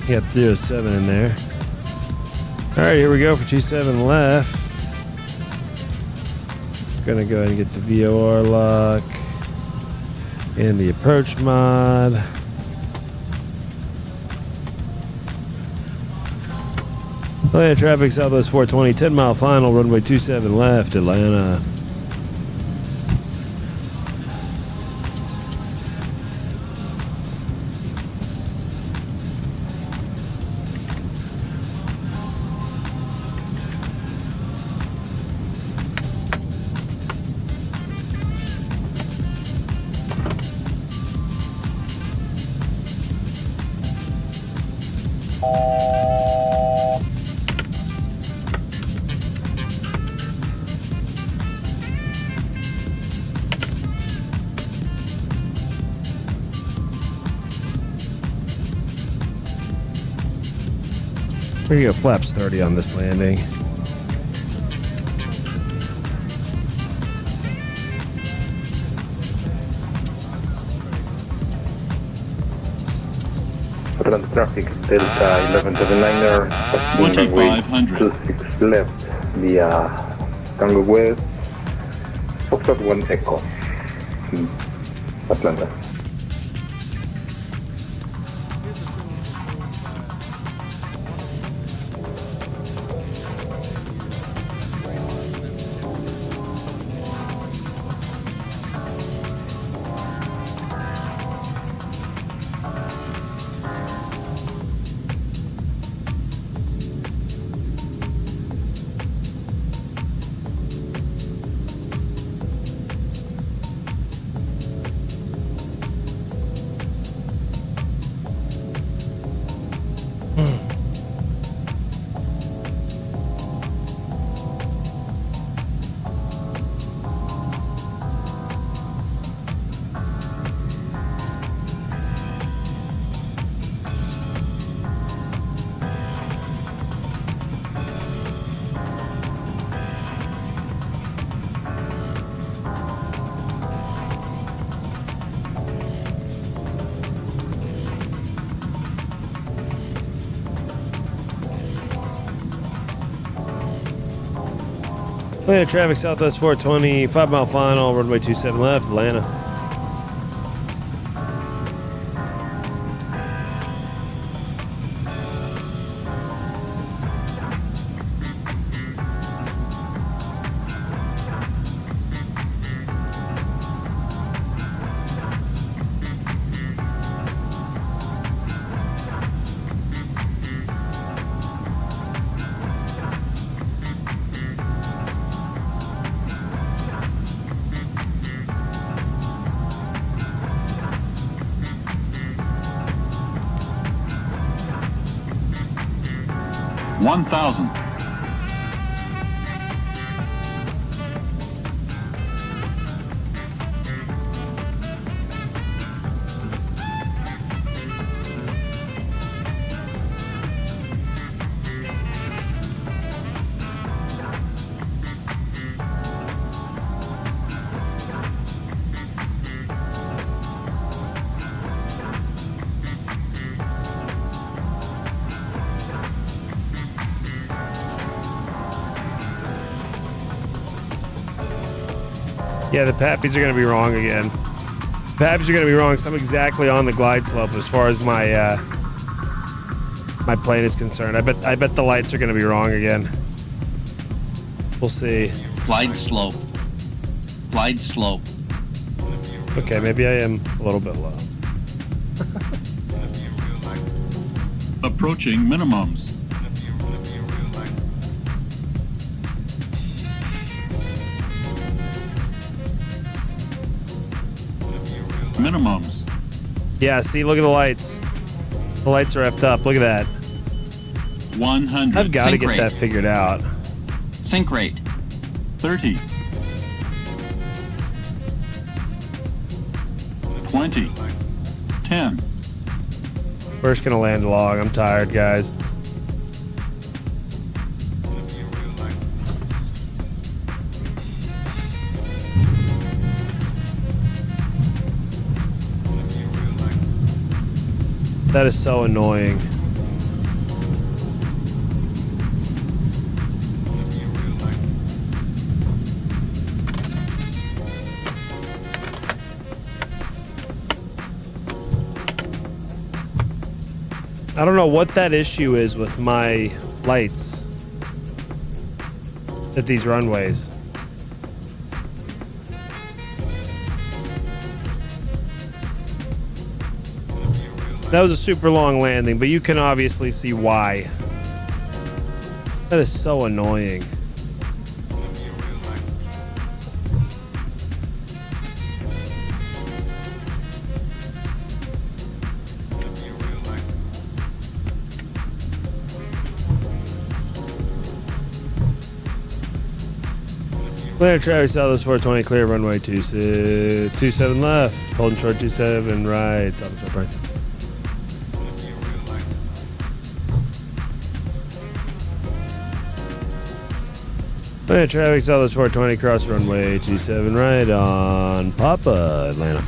You got 07 in there. All right, here we go for 27 left. Gonna go ahead and get the VOR lock and the approach mod. Atlanta traffic, Southwest 420, 10 mile final, runway 27 left, Atlanta. We're gonna go flaps 30 on this landing. Atlanta traffic, Delta 1179er, 2500 left via Tango West, Foxtrot 1 Echo. Atlanta. Atlanta traffic, Southwest 420, 5 mile final, runway 27 left, Atlanta. $1,000. Yeah, the Pappies are going to be wrong again. Pappies are going to be wrong, so I'm exactly on the glide slope as far as my my plane is concerned. I bet the lights are going to be wrong again. We'll see. Glide slope. Glide slope. Okay, maybe I am a little bit low. Approaching minimums. Minimums. Yeah, see, look at the lights. The lights are effed up. Look at that. 100. I've got to Sync get rate. that figured out. Sync rate. 30. 20. 10. We're just going to land log. I'm tired, guys. That is so annoying. I don't know what that issue is with my lights at these runways. That was a super long landing, but you can obviously see why. That is so annoying. Clear traffic southwest 420, clear runway 27 left, holding short 27 right, southwest right. Clear traffic southwest 420, cross runway 27 right on Papa, Atlanta.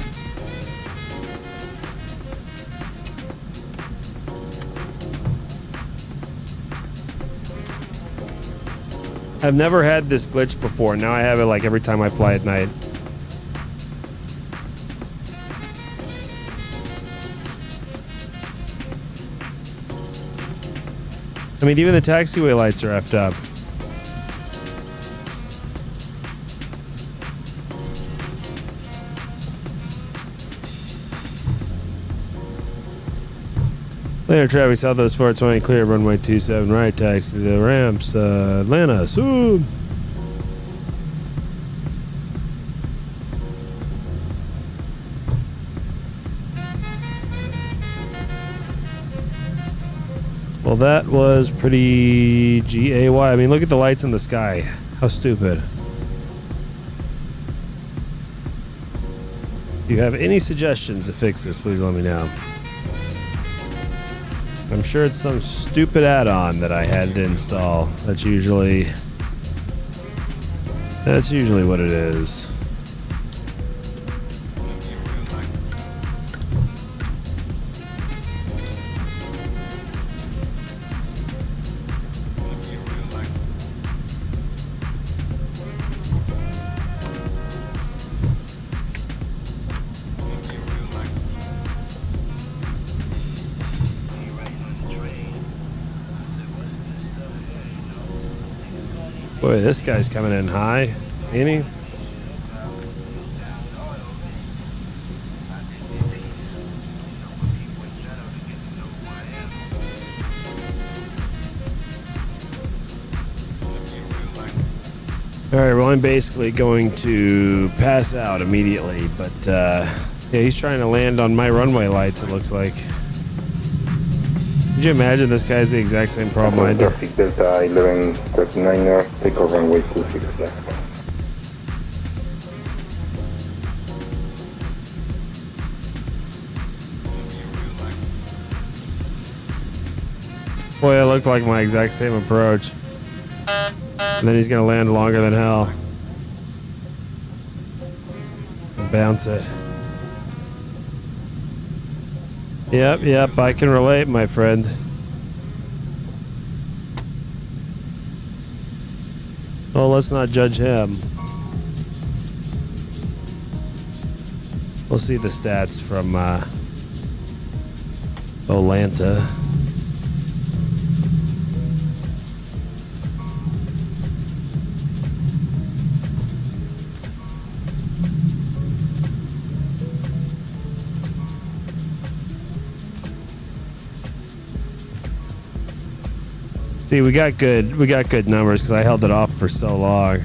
I've never had this glitch before. Now I have it like every time I fly at night. I mean, even the taxiway lights are effed up. Later traffic southwest 420 clear, runway 27 right, taxi to the ramps, Atlanta, soon. Well, that was pretty GAY. I mean, look at the lights in the sky. How stupid. If you have any suggestions to fix this, please let me know. I'm sure it's some stupid add-on that I had to install. That's usually what it is. Boy, this guy's coming in high, ain't he? Alright, well, I'm basically going to pass out immediately, but yeah, he's trying to land on my runway lights, it looks like. Could you imagine this guy's the exact same problem I do? Traffic Delta 1139 north, take over runway 26 left. Boy, it looked like my exact same approach. And then he's gonna land longer than hell. And bounce it. Yep, I can relate, my friend. Well, let's not judge him. We'll see the stats from Atlanta. See, we got good numbers because I held it off for so long.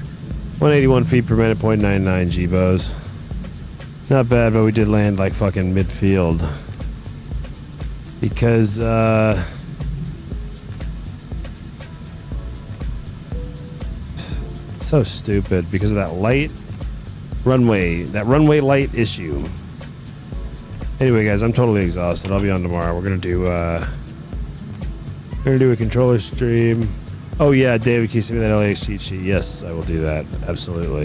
181 feet per minute, 0.99 G-Bos. Not bad, but we did land like fucking midfield. Because, so stupid because of that runway light issue. Anyway, guys, I'm totally exhausted. I'll be on tomorrow. We're gonna do a controller stream. Oh yeah, David, can you send me that LAX cheat sheet? Yes, I will do that. Absolutely.